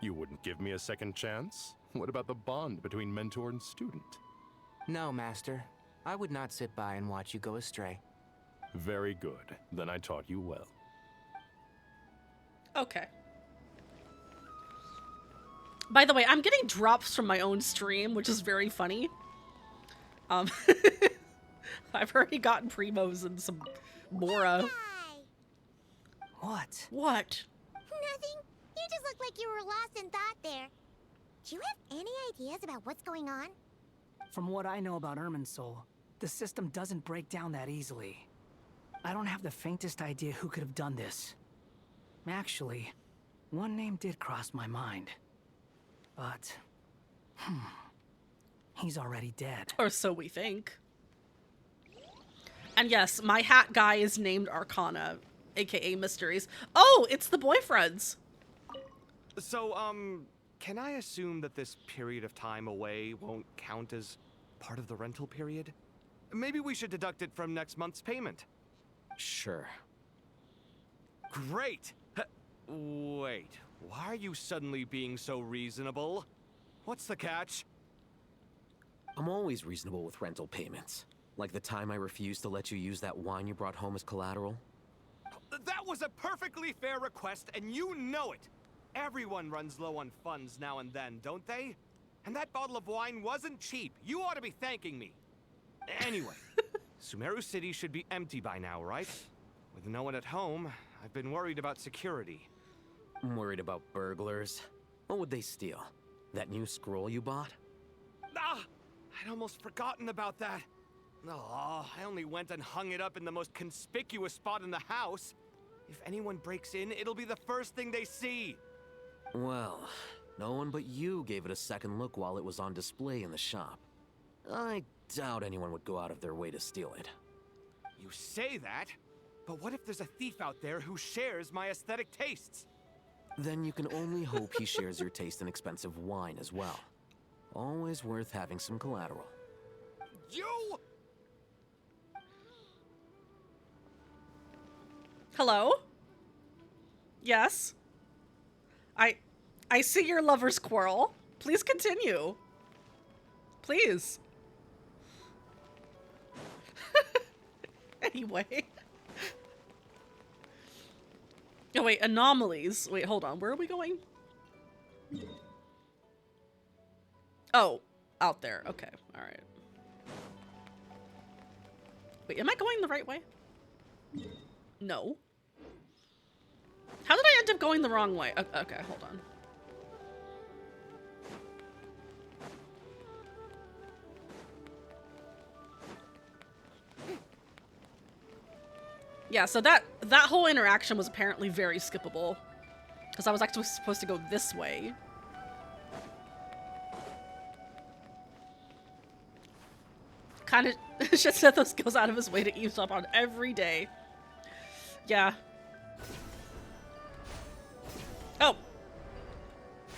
You wouldn't give me a second chance? What about the bond between mentor and student? No, Master. I would not sit by and watch you go astray. Very good. Then I taught you well. Okay. By the way, I'm getting drops from my own stream, which is very funny. I've already gotten Primos and some Mora. What? What? Nothing. You just look like you were lost in thought there. Do you have any ideas about what's going on? From what I know about Irminsul, the system doesn't break down that easily. I don't have the faintest idea who could have done this. Actually, one name did cross my mind. But, he's already dead. Or so we think. And yes, my hat guy is named Arcana, aka Mysteries. Oh, it's the boyfriends. So, can I assume that this period of time away won't count as part of the rental period? Maybe we should deduct it from next month's payment. Sure. Great! Wait, why are you suddenly being so reasonable? What's the catch? I'm always reasonable with rental payments. Like the time I refused to let you use that wine you brought home as collateral. That was a perfectly fair request, and you know it! Everyone runs low on funds now and then, don't they? And that bottle of wine wasn't cheap. You ought to be thanking me. Anyway, Sumeru City should be empty by now, right? With no one at home, I've been worried about security. I'm worried about burglars. What would they steal? That new scroll you bought? Ah! I'd almost forgotten about that. Oh, I only went and hung it up in the most conspicuous spot in the house. If anyone breaks in, it'll be the first thing they see. Well, no one but you gave it a second look while it was on display in the shop. I doubt anyone would go out of their way to steal it. You say that, but what if there's a thief out there who shares my aesthetic tastes? Then you can only hope he shares your taste in expensive wine as well. Always worth having some collateral. You! Hello? Yes? I see your lover's quarrel. Please continue. Please. Anyway. Oh wait, anomalies. Wait, hold on. Where are we going? Oh, out there. Okay, alright. Wait, am I going the right way? No. How did I end up going the wrong way? Okay, hold on. Yeah, so that whole interaction was apparently very skippable. Because I was actually supposed to go this way. Kind of Shitsethos goes out of his way to eavesdrop on every day. Yeah. Oh.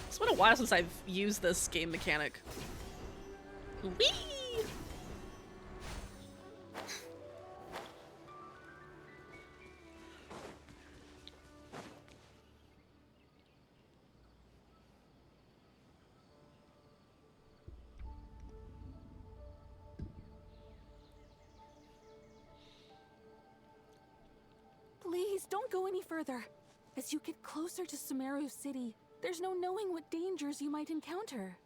It's been a while since I've used this game mechanic. Whee! Please, don't go any further. As you get closer to Sumeru City, there's no knowing what dangers you might encounter.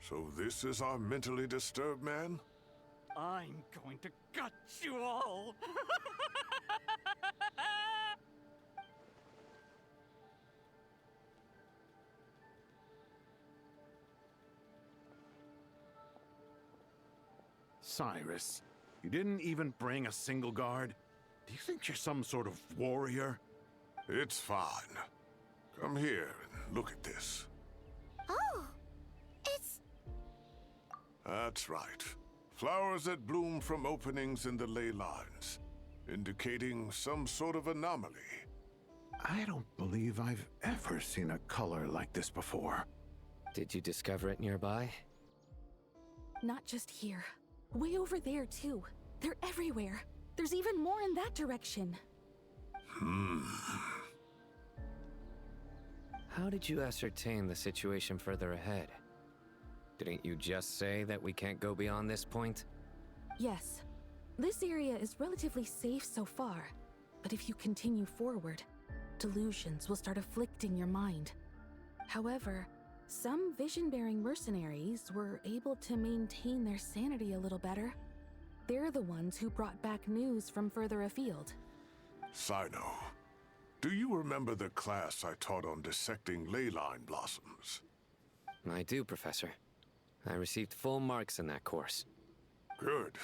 So this is our mentally disturbed man? I'm going to gut you all! Cyrus, you didn't even bring a single guard? Do you think you're some sort of warrior? It's fine. Come here and look at this. Oh, it's... That's right. Flowers that bloom from openings in the ley lines, indicating some sort of anomaly. I don't believe I've ever seen a color like this before. Did you discover it nearby? Not just here. Way over there, too. They're everywhere. There's even more in that direction. How did you ascertain the situation further ahead? Didn't you just say that we can't go beyond this point? Yes. This area is relatively safe so far. But if you continue forward, delusions will start afflicting your mind. However, some vision-bearing mercenaries were able to maintain their sanity a little better. They're the ones who brought back news from further afield. Sino, do you remember the class I taught on dissecting ley line blossoms? I do, Professor. I received full marks in that course. Good.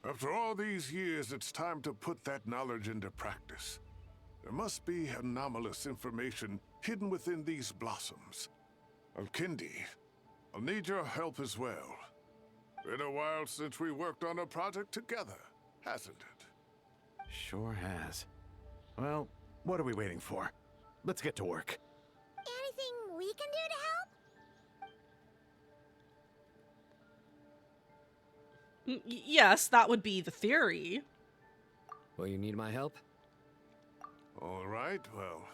After all these years, it's time to put that knowledge into practice. There must be anomalous information hidden within these blossoms. Alkindi, I'll need your help as well. Been a while since we worked on a project together, hasn't it? Sure has. Well, what are we waiting for? Let's get to work. Anything we can do to help? Yes, that would be the theory. Will you need my help? All right, well,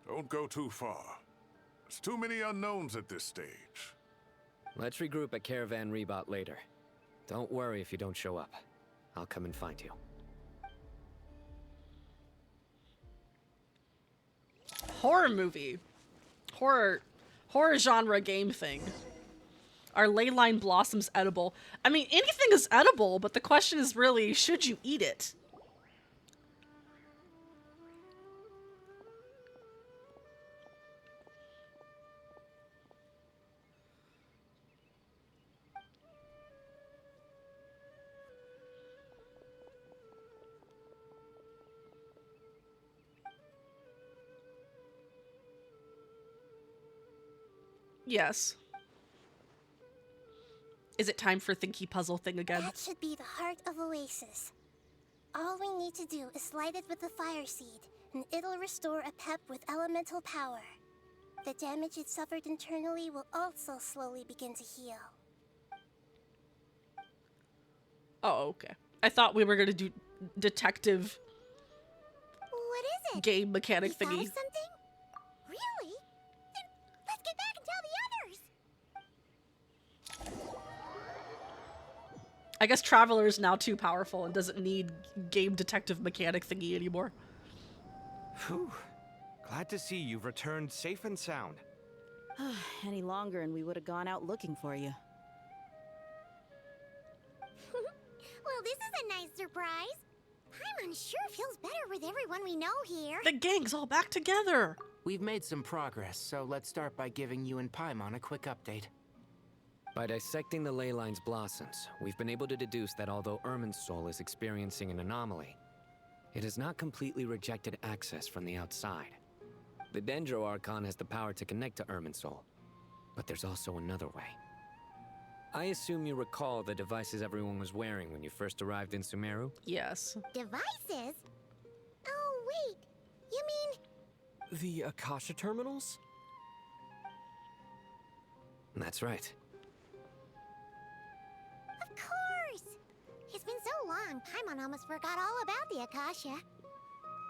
don't go too far. There's too many unknowns at this stage. Let's regroup at Caravan Rebot later. Don't worry if you don't show up. I'll come and find you. Horror movie. Horror genre game thing. Are ley line blossoms edible? I mean, anything is edible, but the question is really, should you eat it? Yes. Is it time for thinky puzzle thing again? That should be the heart of Oasis. All we need to do is light it with the fire seed, and it'll restore a pep with elemental power. The damage it suffered internally will also slowly begin to heal. Oh, okay. I thought we were gonna do detective What is it? game mechanic You thought thingy. of something? Really? Then let's get back and tell the others! I guess Traveler is now too powerful and doesn't need game detective mechanic thingy anymore. Whew. Glad to see you've returned safe and sound. Any longer and we would have gone out looking for you. Well, this is a nice surprise. Paimon sure feels better with everyone we know here. The gang's all back together. We've made some progress, so let's start by giving you and Paimon a quick update. By dissecting the ley line's blossoms, we've been able to deduce that although Irminsul is experiencing an anomaly, it has not completely rejected access from the outside. The Dendro Archon has the power to connect to Irminsul, but there's also another way. I assume you recall the devices everyone was wearing when you first arrived in Sumeru? Yes. Devices? Oh, wait. You mean... The Akasha terminals? That's right. Of course! It's been so long, Paimon almost forgot all about the Akasha.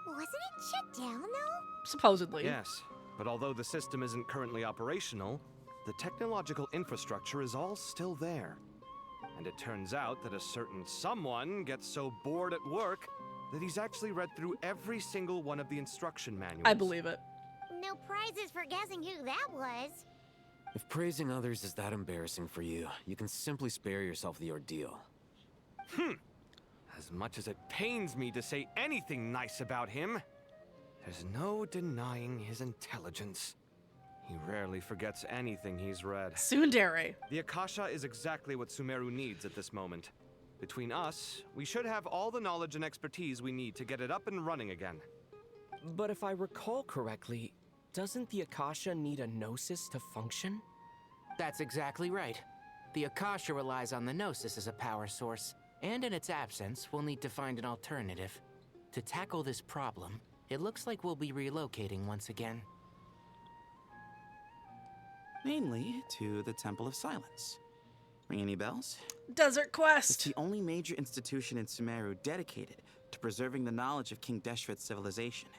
Wasn't it shut down, though? Supposedly. Yes, but although the system isn't currently operational, the technological infrastructure is all still there. And it turns out that a certain someone gets so bored at work that he's actually read through every single one of the instruction manuals. I believe it. No prizes for guessing who that was. If praising others is that embarrassing for you, you can simply spare yourself the ordeal. As much as it pains me to say anything nice about him, there's no denying his intelligence. He rarely forgets anything he's read. Tsundere. The Akasha is exactly what Sumeru needs at this moment. Between us, we should have all the knowledge and expertise we need to get it up and running again. But if I recall correctly, doesn't the Akasha need a Gnosis to function? That's exactly right. The Akasha relies on the Gnosis as a power source, and in its absence, we'll need to find an alternative. To tackle this problem, it looks like we'll be relocating once again. Namely, to the Temple of Silence. Ring any bells? Desert Quest! It's the only major institution in Sumeru dedicated to preserving the knowledge of King Deshret's civilization.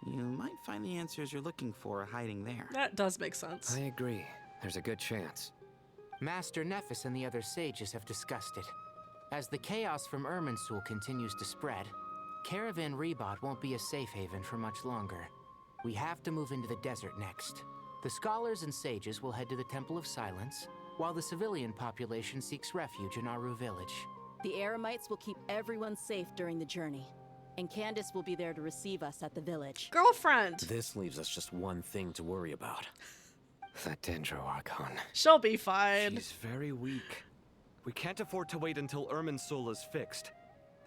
You might find the answers you're looking for hiding there. That does make sense. I agree. There's a good chance. Master Nephis and the other sages have discussed it. As the chaos from Irminsul continues to spread, Caravan Rebot won't be a safe haven for much longer. We have to move into the desert next. The scholars and sages will head to the Temple of Silence, while the civilian population seeks refuge in Aru village. The Eremites will keep everyone safe during the journey, and Candace will be there to receive us at the village. Girlfriend! This leaves us just one thing to worry about. That Dendro Archon. She'll be fine. She's very weak. We can't afford to wait until Irminsul is fixed.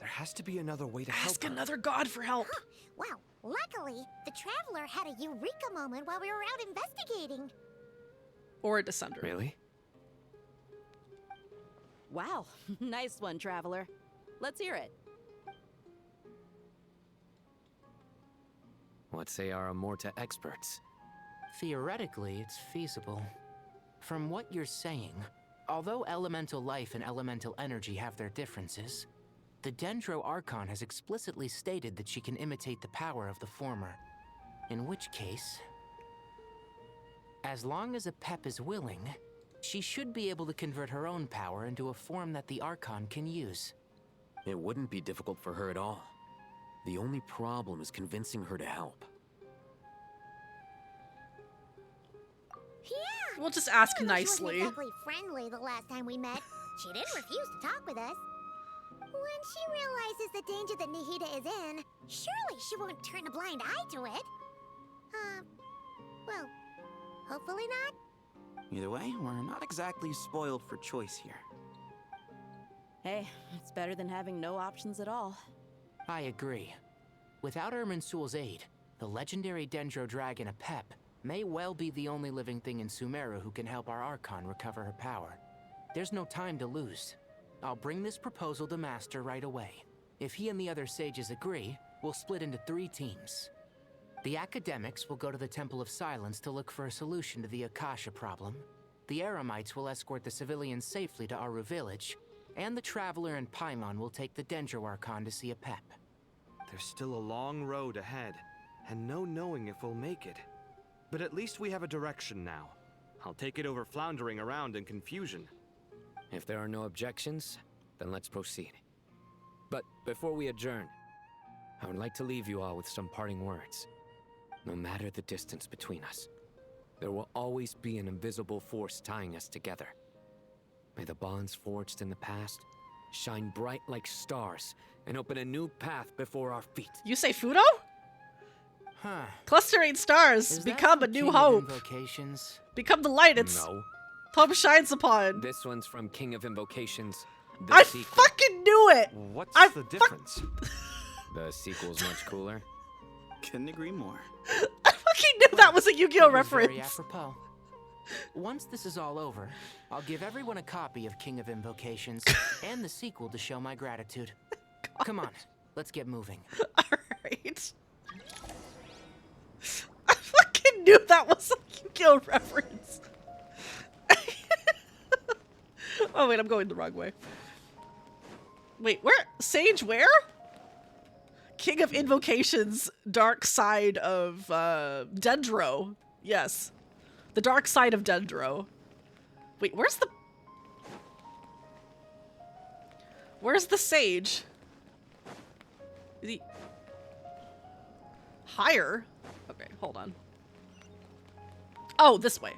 There has to be another way to help Ask her. another god for help. Wow, luckily, the Traveler had a eureka moment while we were out investigating. Or a Descender. Really? Wow, nice one, Traveler. Let's hear it. What say our Amorta experts? Theoretically, it's feasible. From what you're saying, although elemental life and elemental energy have their differences, the Dendro Archon has explicitly stated that she can imitate the power of the former. In which case, as long as a Pep is willing, she should be able to convert her own power into a form that the Archon can use. It wouldn't be difficult for her at all. The only problem is convincing her to help. Yeah! We'll just ask Even though She nicely. wasn't exactly friendly the last time we met. She didn't refuse to talk with us. When she realizes the danger that Nahida is in, surely she won't turn a blind eye to it. Well, hopefully not. Either way, we're not exactly spoiled for choice here. Hey, it's better than having no options at all. I agree. Without Irminsul's aid, the legendary Dendro Dragon Apep may well be the only living thing in Sumeru who can help our Archon recover her power. There's no time to lose. I'll bring this proposal to Master right away. If he and the other sages agree, we'll split into 3 teams. The academics will go to the Temple of Silence to look for a solution to the Akasha problem. The Eremites will escort the civilians safely to Aru village, and the Traveler and Paimon will take the Dendro Archon to see Apep. There's still a long road ahead, and no knowing if we'll make it. But at least we have a direction now. I'll take it over floundering around in confusion. If there are no objections, then let's proceed. But before we adjourn, I would like to leave you all with some parting words. No matter the distance between us, there will always be an invisible force tying us together. May the bonds forged in the past shine bright like stars and open a new path before our feet. You say Fudo? Huh. Clustering stars, Is that become a from new King of hope. Invocations? Become the light it's No. hope shines upon. This one's from King of Invocations. I fucking knew it! What's I the difference? The sequel's much cooler. Couldn't agree more. I fucking knew that was a Yu-Gi-Oh It was very reference. apropos. Once this is all over, I'll give everyone a copy of King of Invocations and the sequel to show my gratitude. Come on, let's get moving. Alright. I fucking knew that was a Yu-Gi-Oh reference. Oh wait, I'm going the wrong way. Wait, where? Sage where? King of Invocations, dark side of Dendro. Yes. The dark side of Dendro. Wait, where's the sage? Is he higher? Okay, hold on. Oh, this way.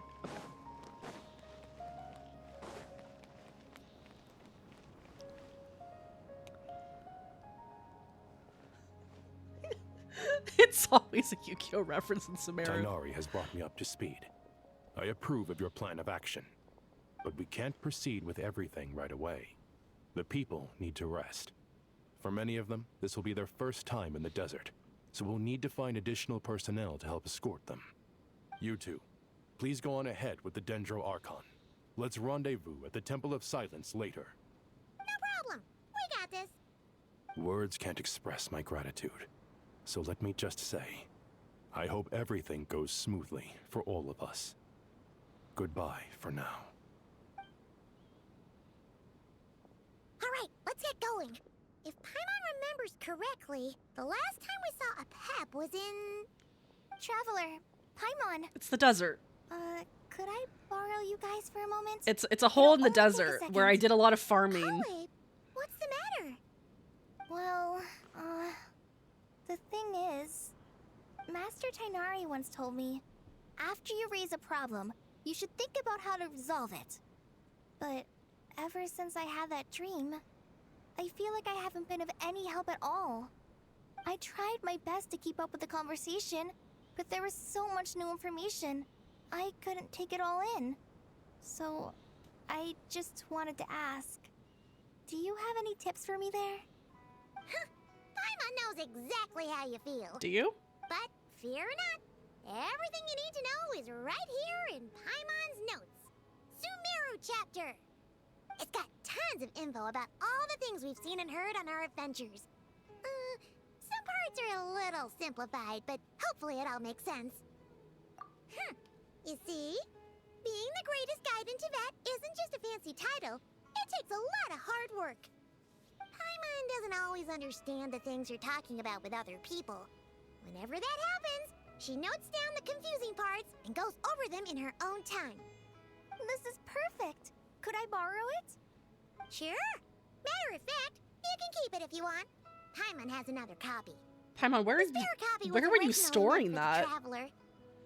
It's always a Yu-Gi-Oh reference in Sumeru. Tighnari has brought me up to speed. I approve of your plan of action, but we can't proceed with everything right away. The people need to rest. For many of them, this will be their first time in the desert, so we'll need to find additional personnel to help escort them. You two, please go on ahead with the Dendro Archon. Let's rendezvous at the Temple of Silence later. No problem. We got this. Words can't express my gratitude, so let me just say, I hope everything goes smoothly for all of us. Goodbye for now. All right, let's get going. If Paimon remembers correctly, the last time we saw a Pep was in... Traveler, Paimon. It's the desert. Could I borrow you guys for a moment? It's a hole in the desert where I did a lot of farming. Kale, what's the matter? Well, the thing is, Master Tainari once told me, after you raise a problem, you should think about how to resolve it. But ever since I had that dream, I feel like I haven't been of any help at all. I tried my best to keep up with the conversation, but there was so much new information, I couldn't take it all in. So, I just wanted to ask, do you have any tips for me there? Paimon knows exactly how you feel. Do you? But fear not, everything you need to know is right here in Paimon's notes. Sumeru chapter. It's got tons of info about all the things we've seen and heard on our adventures. Some parts are a little simplified, but hopefully it all makes sense. You see? Being the greatest guide in Tibet isn't just a fancy title. It takes a lot of hard work. Paimon doesn't always understand the things you're talking about with other people. Whenever that happens, she notes down the confusing parts and goes over them in her own time. This is perfect. Could I borrow it? Sure. Matter of fact, you can keep it if you want. Paimon has another copy. Paimon, where were you storing that? Traveler.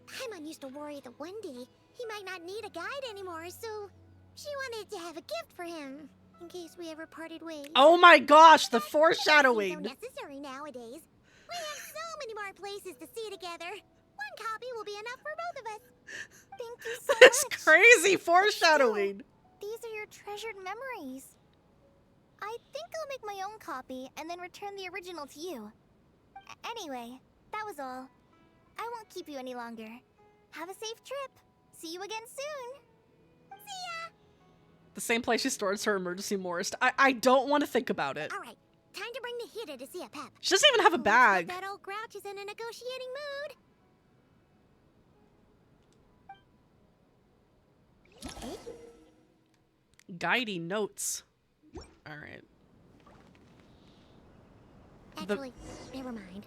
Paimon used to worry that one day he might not need a guide anymore, so she wanted to have a gift for him in case we ever parted ways. Oh my gosh, the So foreshadowing. necessary nowadays. We have so many more places to see together. One copy will be enough for both of us. Thank you so It's much. crazy foreshadowing. These are your treasured memories. I think I'll make my own copy and then return the original to you. Anyway, that was all. I won't keep you any longer. Have a safe trip. See you again soon. See ya! The same place she stores her emergency Morris. I don't want to think about it. All right, time to bring the Hida to see a Pep. She doesn't even have a bag. That old grouch is in a negotiating mood. Guiding notes. All right. Actually, never mind.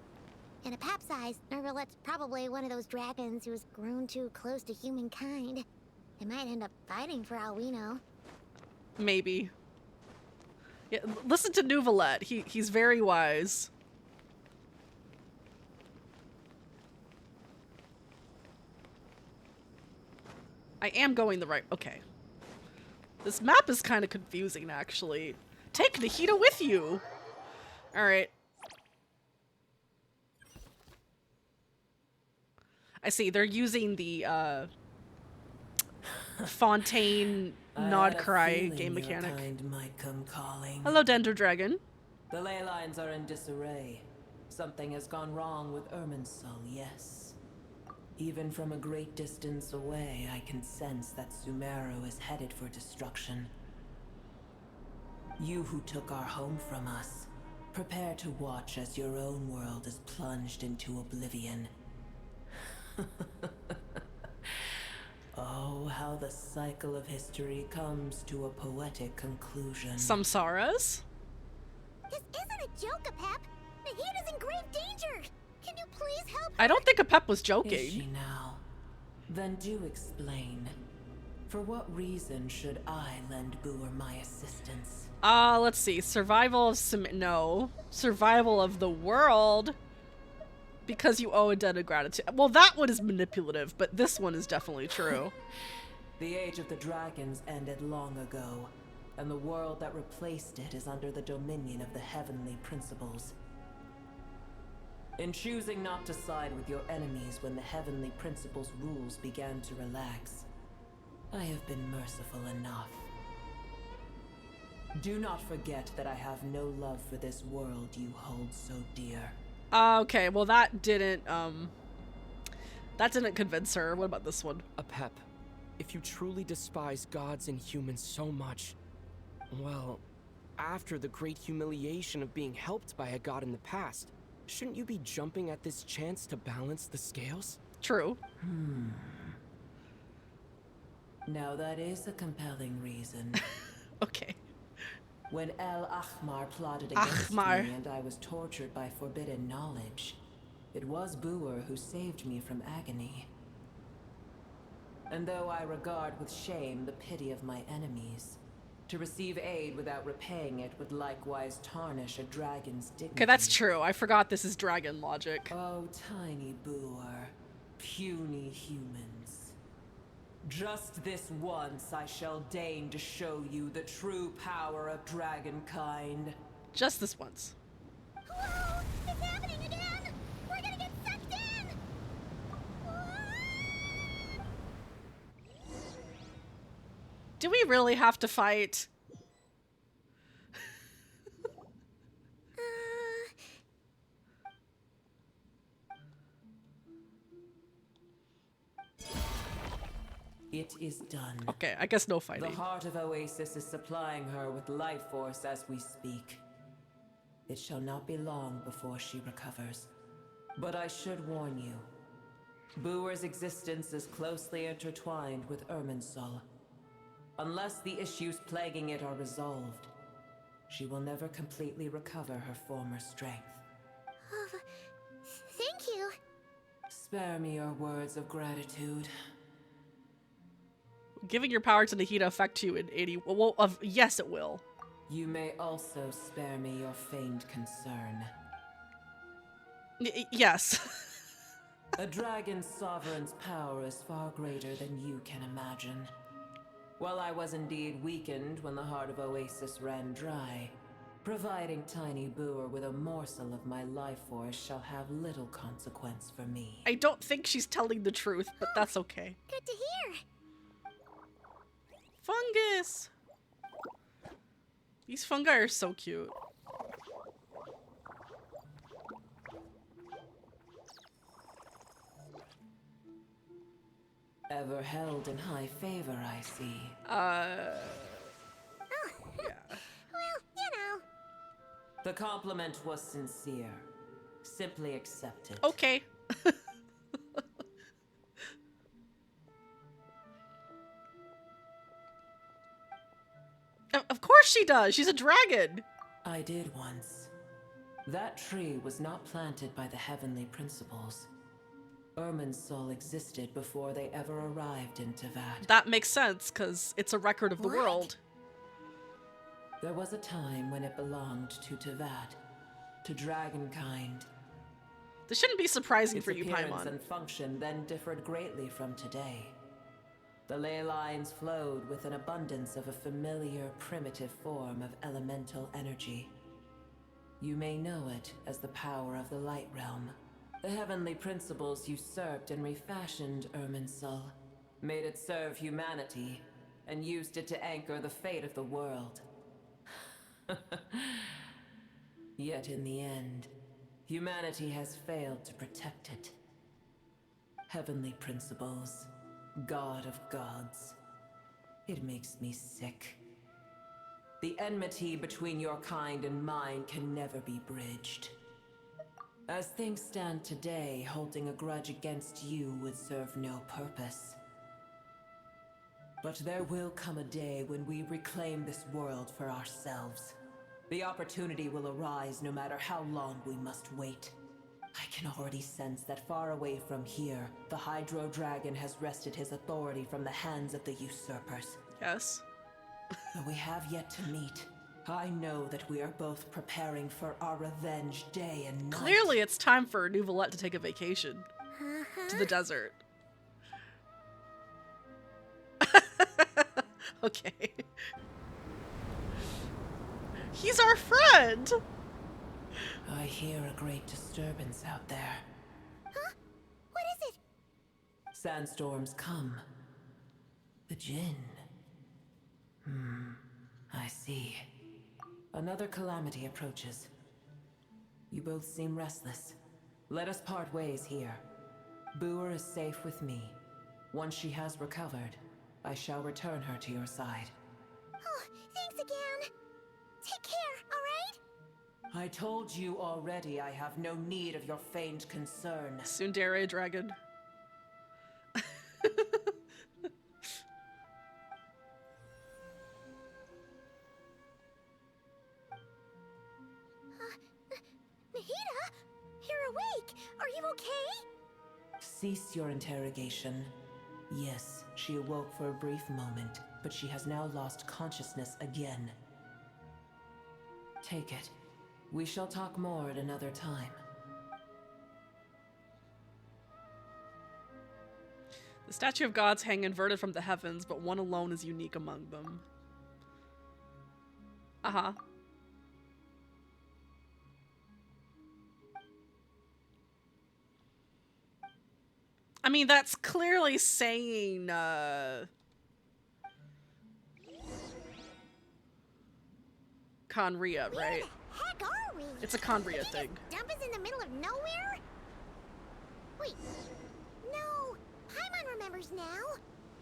In a Pep size, Nervalet's probably one of those dragons who's grown too close to humankind. They might end up fighting for all we know. Maybe. Yeah, listen to Nuvalet. He's very wise. I am going the right... Okay. This map is kind of confusing, actually. Take Nahida with you! Alright. I see, they're using the, Fontaine Nod Cry game mechanic. Kind might come calling. Hello, Dendro Dragon. The ley lines are in disarray. Something has gone wrong with Irminsul, yes. Even from a great distance away, I can sense that Sumeru is headed for destruction. You who took our home from us, prepare to watch as your own world is plunged into oblivion. Oh, how the cycle of history comes to a poetic conclusion. Samsaras? This isn't a joke, Apep. Nahida's in grave danger. Can you please help her? I don't think Apep was joking. Is she now? Then do explain. For what reason should I lend Boor my assistance? Let's see. Survival of no. Survival of the world. Because you owe a debt of gratitude. Well, that one is manipulative, but this one is definitely true. The age of the dragons ended long ago, and the world that replaced it is under the dominion of the heavenly principles. In choosing not to side with your enemies when the heavenly principles' rules began to relax, I have been merciful enough. Do not forget that I have no love for this world you hold so dear. Okay, well that didn't convince her. What about this one? Apep, if you truly despise gods and humans so much, well, after the great humiliation of being helped by a god in the past, shouldn't you be jumping at this chance to balance the scales? True. Now that is a compelling reason. Okay. When El Ahmar plotted against me and I was tortured by forbidden knowledge, it was Booer who saved me from agony. And though I regard with shame the pity of my enemies, to receive aid without repaying it would likewise tarnish a dragon's dignity. Okay, that's true. I forgot this is dragon logic. Oh, tiny Booer, puny humans. Just this once I shall deign to show you the true power of dragonkind. Just this once. Whoa! It's happening again! We're gonna get sucked in! Do we really have to fight? It is done. Okay, I guess no fighting. The heart of Oasis is supplying her with life force as we speak. It shall not be long before she recovers. But I should warn you. Booer's existence is closely intertwined with Irminsul. Unless the issues plaguing it are resolved, she will never completely recover her former strength. Thank you. Spare me your words of gratitude. Giving your power to Nahida affect you in 80... Well, yes, it will. You may also spare me your feigned concern. Yes. A dragon's sovereign's power is far greater than you can imagine. While I was indeed weakened when the heart of Oasis ran dry, providing Tiny Booer with a morsel of my life force shall have little consequence for me. I don't think she's telling the truth, but that's okay. Good to hear. Fungus! These fungi are so cute. Ever held in high favor, I see. Yeah. Well, you know. The compliment was sincere. Simply accept it. Okay. Of course she does. She's a dragon. I did once. That tree was not planted by the heavenly principles. Irminsul existed before they ever arrived in Tevat. That makes sense, because it's a record of the world. There was a time when it belonged to Tevat, to dragonkind. This shouldn't be surprising for you, Its appearance Paimon. and function then differed greatly from today. The ley lines flowed with an abundance of a familiar, primitive form of elemental energy. You may know it as the power of the Light Realm. The heavenly principles usurped and refashioned Irminsul, made it serve humanity, and used it to anchor the fate of the world. Yet in the end, humanity has failed to protect it. Heavenly principles, God of gods. It makes me sick. The enmity between your kind and mine can never be bridged. As things stand today, holding a grudge against you would serve no purpose. But there will come a day when we reclaim this world for ourselves. The opportunity will arise no matter how long we must wait. I can already sense that far away from here, the Hydro Dragon has wrested his authority from the hands of the usurpers. Yes. Though we have yet to meet, I know that we are both preparing for our revenge day and night. Clearly it's time for Nouvelette to take a vacation to the desert. Okay. He's our friend! I hear a great disturbance out there. Huh? What is it? Sandstorms come. The Jinn. I see. Another calamity approaches. You both seem restless. Let us part ways here. Boer is safe with me. Once she has recovered, I shall return her to your side. Oh, thanks again. Take care, alright? I told you already I have no need of your feigned concern. Tsundere dragon. Nahida? You're awake! Are you okay? Cease your interrogation. Yes, she awoke for a brief moment, but she has now lost consciousness again. Take it. We shall talk more at another time. The statue of gods hang inverted from the heavens, but one alone is unique among them. Uh-huh. I mean, that's clearly saying, Conria, right? Where the heck are we? It's a Conria thing. Dump us in the middle of nowhere? Wait. No. Paimon remembers now.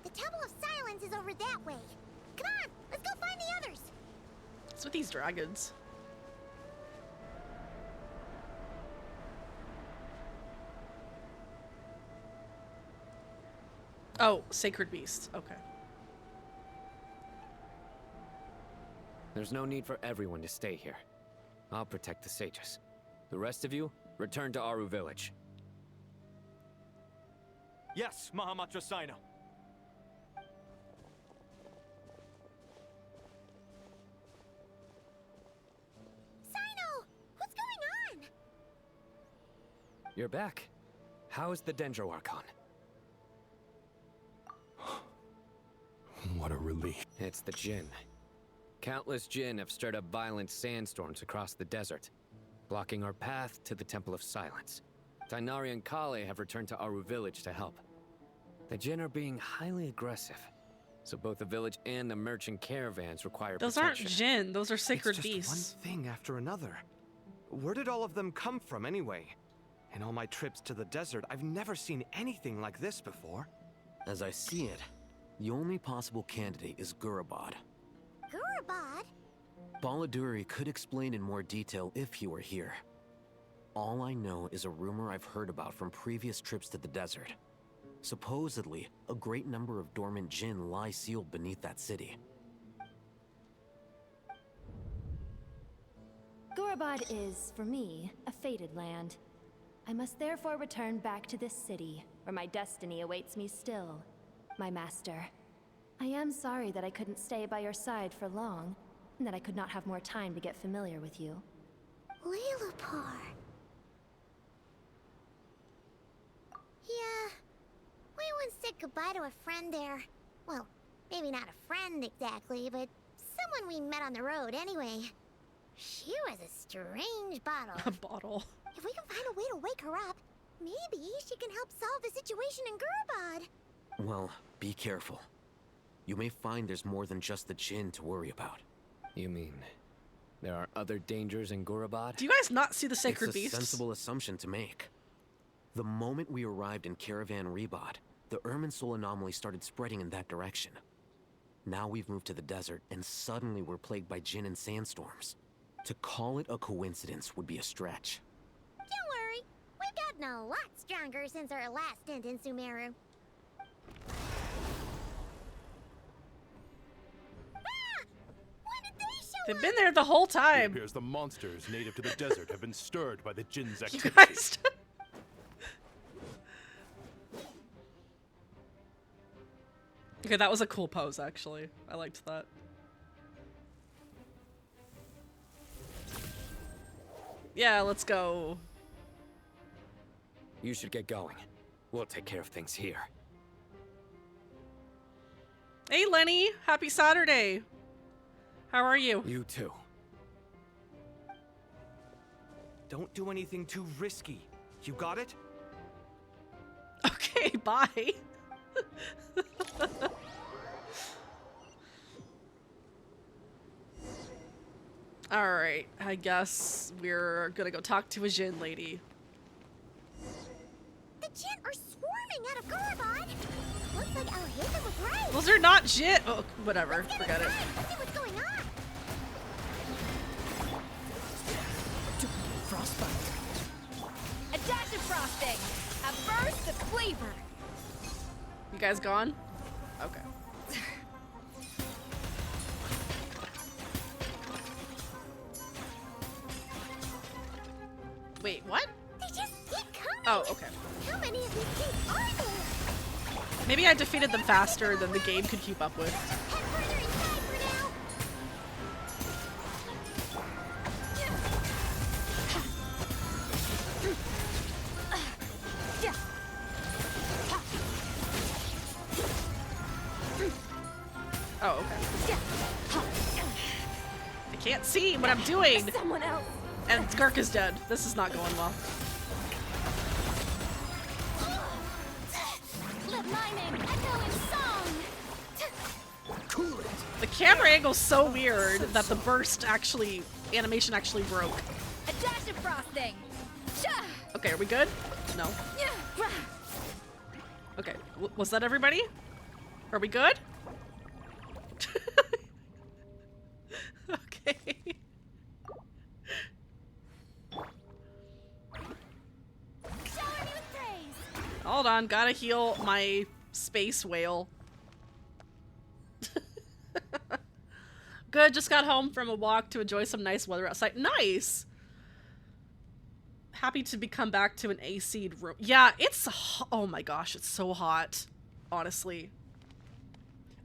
The Temple of Silence is over that way. Come on, let's go find the others. What's with these dragons? Oh, sacred beasts. Okay. There's no need for everyone to stay here. I'll protect the sages. The rest of you, return to Aru village. Yes, Mahamatra Sino. Sino! What's going on? You're back. How is the Dendro Archon? What a relief. It's the Jinn. Countless Jinn have stirred up violent sandstorms across the desert, blocking our path to the Temple of Silence. Tighnari and Kale have returned to Aru village to help. The Jinn are being highly aggressive, so both the village and the merchant caravans require Those protection. aren't Jinn, those are sacred It's just beasts. one thing after another. Where did all of them come from anyway? In all my trips to the desert, I've never seen anything like this before. As I see it, the only possible candidate is Gurabad. Gurabad? Baladuri could explain in more detail if he were here. All I know is a rumor I've heard about from previous trips to the desert. Supposedly, a great number of dormant Jinn lie sealed beneath that city. Gurabad is, for me, a fated land. I must therefore return back to this city, where my destiny awaits me still. My master. I am sorry that I couldn't stay by your side for long, and that I could not have more time to get familiar with you. Lilapar. Yeah. We once said goodbye to a friend there. Well, maybe not a friend exactly, but someone we met on the road anyway. She was a strange bottle. A bottle. If we can find a way to wake her up, maybe she can help solve the situation in Gurabad. Well, be careful. You may find there's more than just the Jinn to worry about. You mean there are other dangers in Gurabad? Do you guys not see the sacred It's a beasts? sensible assumption to make. The moment we arrived in Caravan Rebad, the Irminsul anomaly started spreading in that direction. Now we've moved to the desert, and suddenly we're plagued by Jinn and sandstorms. To call it a coincidence would be a stretch. Don't worry, we've gotten a lot stronger since our last stint in Sumeru. They've been there the whole It time. appears the monsters native to the desert have been stirred by the Jinn's You activity. guys. Okay, that was a cool pose, actually. I liked that. Yeah, let's go. You should get going. We'll take care of things here. Hey, Lenny. Happy Saturday. How are you? You too. Don't do anything too risky. You got it? Okay, bye. Alright, I guess we're gonna go talk to a Jin lady. The Jin are swarming out of Gurabad. Looks like I'll hit them with right. Those are not Jin. Oh, whatever. Forget it. Let's see what's going on. Frostbite. A dash of frosting. A burst of flavor. You guys gone? Okay. Wait, what? They just keep coming. Oh, okay. How many of these things are there? Maybe I defeated them faster than the game could keep up with. Head further inside for now. Oh, okay. I can't see what I'm doing. Someone else. And Skirk is dead. This is not going well. Let my name echo in song. Cool. The camera angle's so weird that the burst animation actually broke. A dash of frosting. Okay, are we good? No. Okay, was that everybody? Are we good? Okay. Hold on, gotta heal my space whale. Good, just got home from a walk to enjoy some nice weather outside. Nice! Happy to come back to an AC'd room. Yeah, it's oh my gosh, it's so hot. Honestly.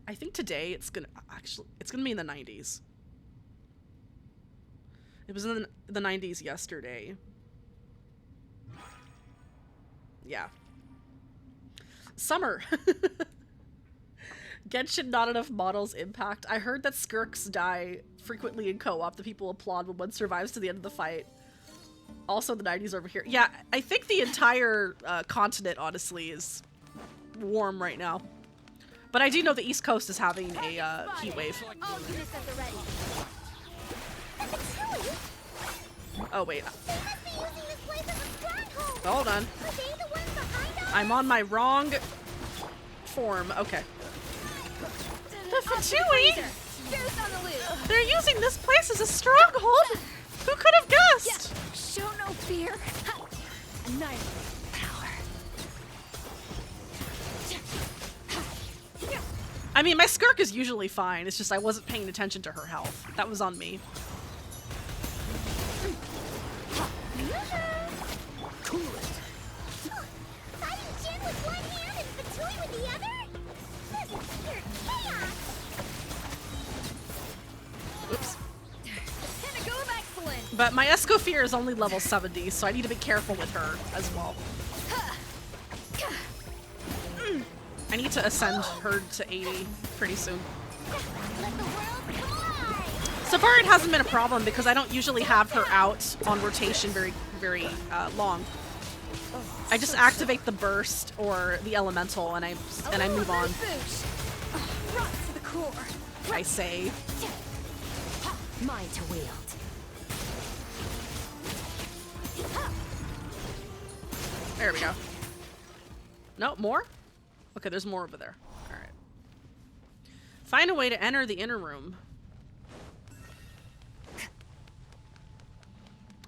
I think today it's gonna be in the 90s. It was in the 90s yesterday. Yeah. Summer. Genshin not enough models impact. I heard that Skirks die frequently in co-op. The people applaud when one survives to the end of the fight. Also the 90s over here. Yeah, I think the entire continent, honestly, is warm right now. But I do know the East Coast is having a heat wave. All units at the ready. Oh, wait. They must be using this place as a stronghold. Hold on. Are they the ones behind us? I'm on my wrong form. Okay. The Fatui! They're using this place as a stronghold! Who could have guessed? Show no fear. Annihilate power. I mean, my Skirk is usually fine. It's just I wasn't paying attention to her health. That was on me. Cool it. Fighting Jin with one hand and Fatui with the other? This is pure chaos. Oops. Pinnacle of excellence. But my Escofear is only level 70, so I need to be careful with her as well. I need to ascend her to 80 pretty soon. So far it hasn't been a problem because I don't usually have her out on rotation very long. I just activate the burst or the elemental and I move on. Rock to the core. I say. Mine to wield. There we go. No, more? Okay, there's more over there. Alright. Find a way to enter the inner room.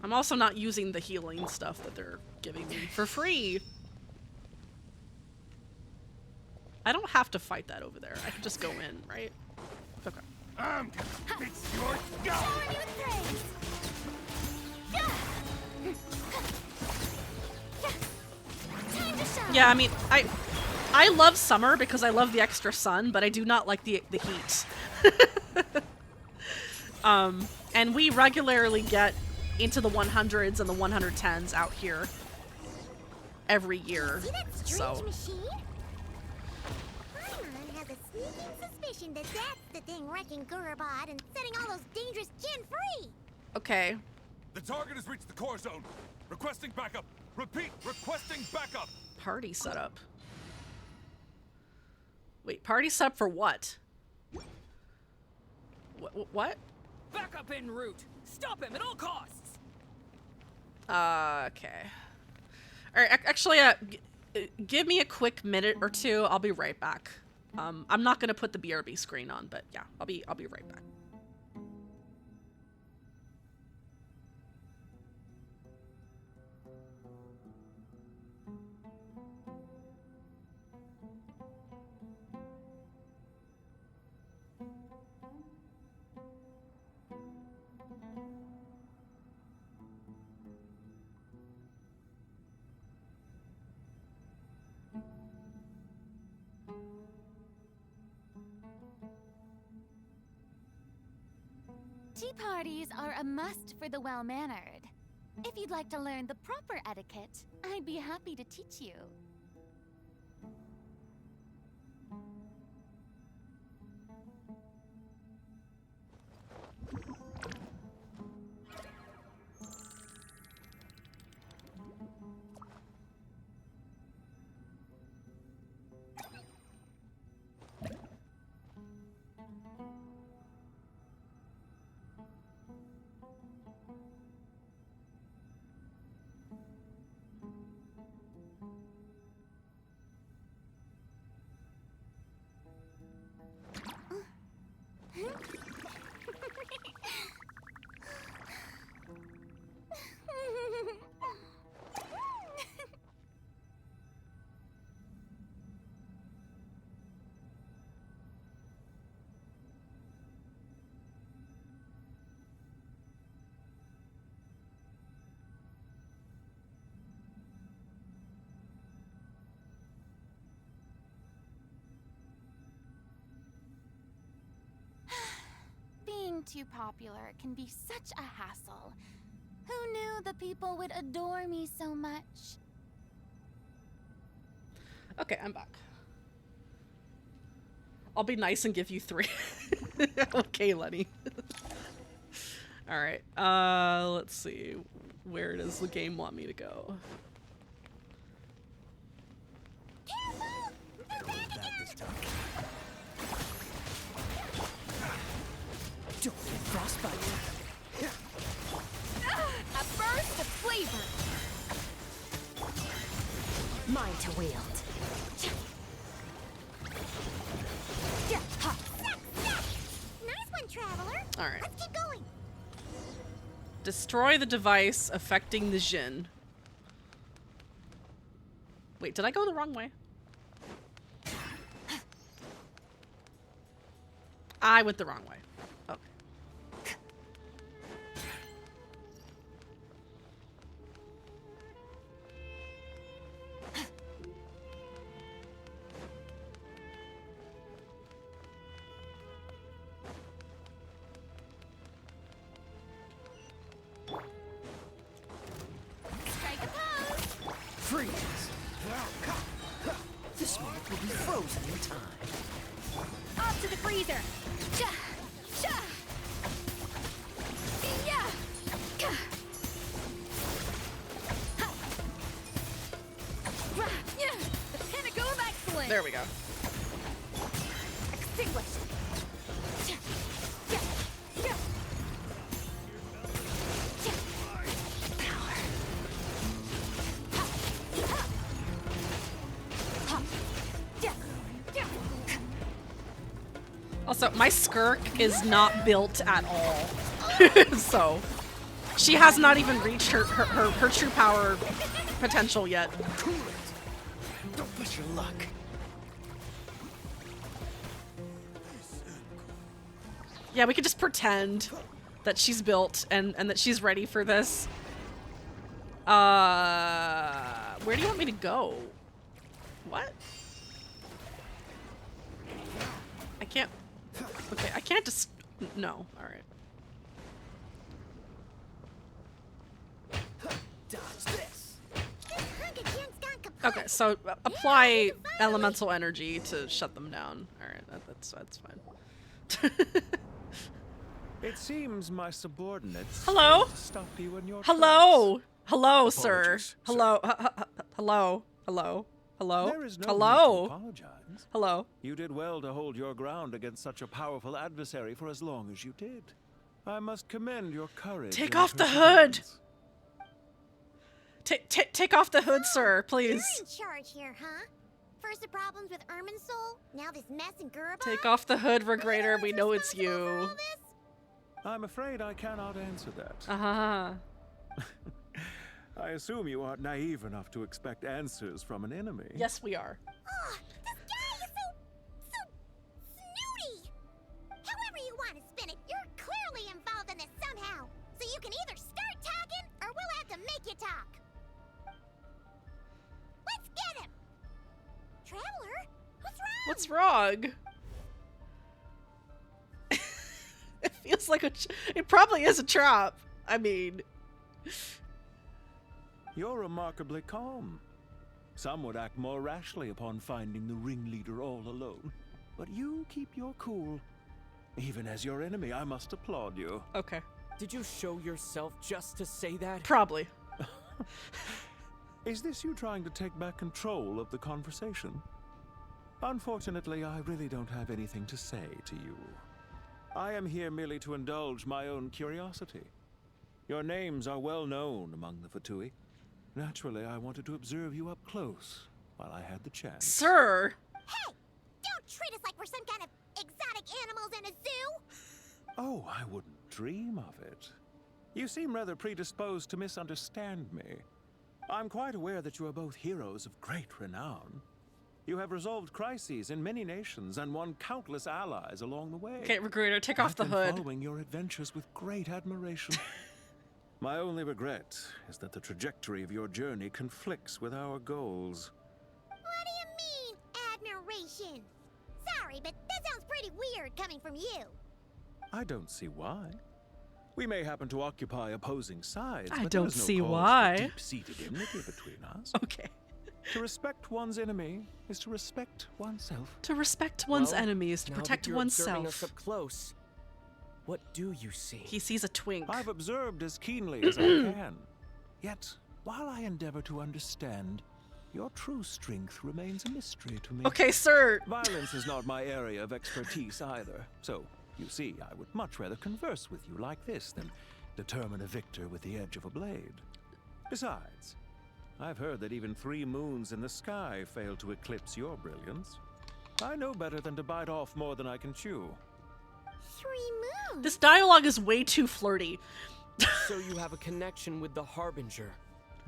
I'm also not using the healing stuff that they're giving me for free. I don't have to fight that over there. I can just go in, right? Okay. I'm gonna fix your Yeah, I mean, I love summer because I love the extra sun, but I do not like the heat. And we regularly get into the 100s and the 110s out here every year. See that strange So machine? Paimon has a sneaking suspicion that that's the thing wrecking Gurabad and setting all those dangerous Jin free. okay. The target has reached the core zone. Requesting backup. Repeat, requesting backup. Party setup. Wait, party setup for what? What? Backup en route! Stop him at all costs! Okay. Alright, actually, give me a quick minute or two. I'll be right back. I'm not gonna put the BRB screen on, but yeah, I'll be right back. Tea parties are a must for the well-mannered. If you'd like to learn the proper etiquette, I'd be happy to teach you. Being too popular can be such a hassle. Who knew the people would adore me so much? Okay, I'm back. I'll be nice and give you 3. Okay, Lenny. Alright, let's see. Where does the game want me to go? Don't get frostbite. A burst of flavor. Mine to wield. Nice one, traveler. All right. Let's keep going. Destroy the device affecting the Jinn. Wait, did I go the wrong way? I went the wrong way. Okay. Strike a pose. Freeze! This moment will be frozen in time. Off to the freezer. Cha, cha. Yeah. Ka. Ha. Rah. Yeah. The pinnacle of excellence. There we go. Extinguished. Cha. Yeah. Yeah. Cha. Power. Ha. Ha. Ha. Yeah. Yeah. Also, my Skirk is not built at all. So, she has not even reached her true power potential yet. Don't push your luck. Yeah, we could just pretend that she's built and that she's ready for this. Where do you want me to go? What? I can't. Okay, I can't just. No. All right. Dodge this. Okay, so apply elemental energy to shut them down. All right, that's fine. It seems my subordinates Hello? to stop you in your Hello, hello, sir. Apologies, Hello, hello, hello, hello, There is no hello, need to apologize. hello. You did well to hold your ground against such a powerful adversary for as long as you did. I must commend your courage. Take and off the hood! perseverance. Take off the hood, sir, please. You're in charge here, huh? First the problems with Irminsul, now this mess in Gurba? Take off the hood, Regrator. We know it's you. I'm afraid I cannot answer that. Uh-huh. I assume you aren't naive enough to expect answers from an enemy. Yes, we are. Oh, this guy is so snooty! However you want to spin it, you're clearly involved in this somehow. So you can either start talking, or we'll have to make you talk. Let's get him! Traveler, what's wrong? What's wrong? It feels like it probably is a trap. I mean... You're remarkably calm. Some would act more rashly upon finding the ringleader all alone. But you keep your cool. Even as your enemy, I must applaud you. Okay. Did you show yourself just to say that? Probably. Is this you trying to take back control of the conversation? Unfortunately, I really don't have anything to say to you. I am here merely to indulge my own curiosity. Your names are well known among the Fatui. Naturally, I wanted to observe you up close while I had the chance. Sir! Hey! Don't treat us like we're some kind of exotic animals in a zoo! Oh, I wouldn't dream of it. You seem rather predisposed to misunderstand me. I'm quite aware that you are both heroes of great renown. You have resolved crises in many nations and won countless allies along the way. Okay, Regrator, take off the I've hood. been following your adventures with great admiration. My only regret is that the trajectory of your journey conflicts with our goals. What do you mean, admiration? Sorry, but that sounds pretty weird coming from you. I don't see why. We may happen to occupy opposing sides, I but don't there's no see cause for why. deep-seated enmity between us. Okay. To respect one's enemy is to respect oneself. To respect one's Well, enemies, to now that protect you're observing oneself. us up close, what do you see? He sees a twink. I've observed as keenly as I can. Yet, while I endeavor to understand, your true strength remains a mystery to me. Okay, sir. Violence is not my area of expertise either. So, you see, I would much rather converse with you like this than determine a victor with the edge of a blade. Besides, I've heard that even 3 moons in the sky fail to eclipse your brilliance. I know better than to bite off more than I can chew. 3 moons? This dialogue is way too flirty. So you have a connection with the Harbinger,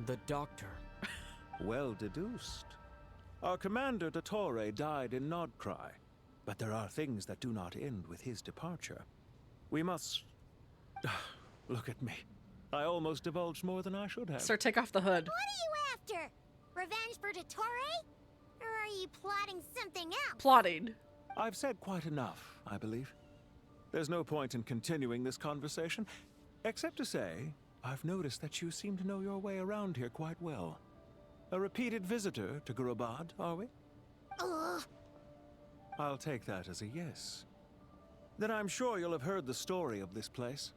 the Doctor. Well deduced. Our commander, Dottore, died in Nodcry, but there are things that do not end with his departure. We must... Look at me. I almost divulged more than I should have. Sir, take off the hood. What are you after? Revenge for Dottore? Or are you plotting something else? Plotting. I've said quite enough, I believe. There's no point in continuing this conversation, except to say, I've noticed that you seem to know your way around here quite well. A repeated visitor to Gurabad, are we? Ugh. I'll take that as a yes. Then I'm sure you'll have heard the story of this place.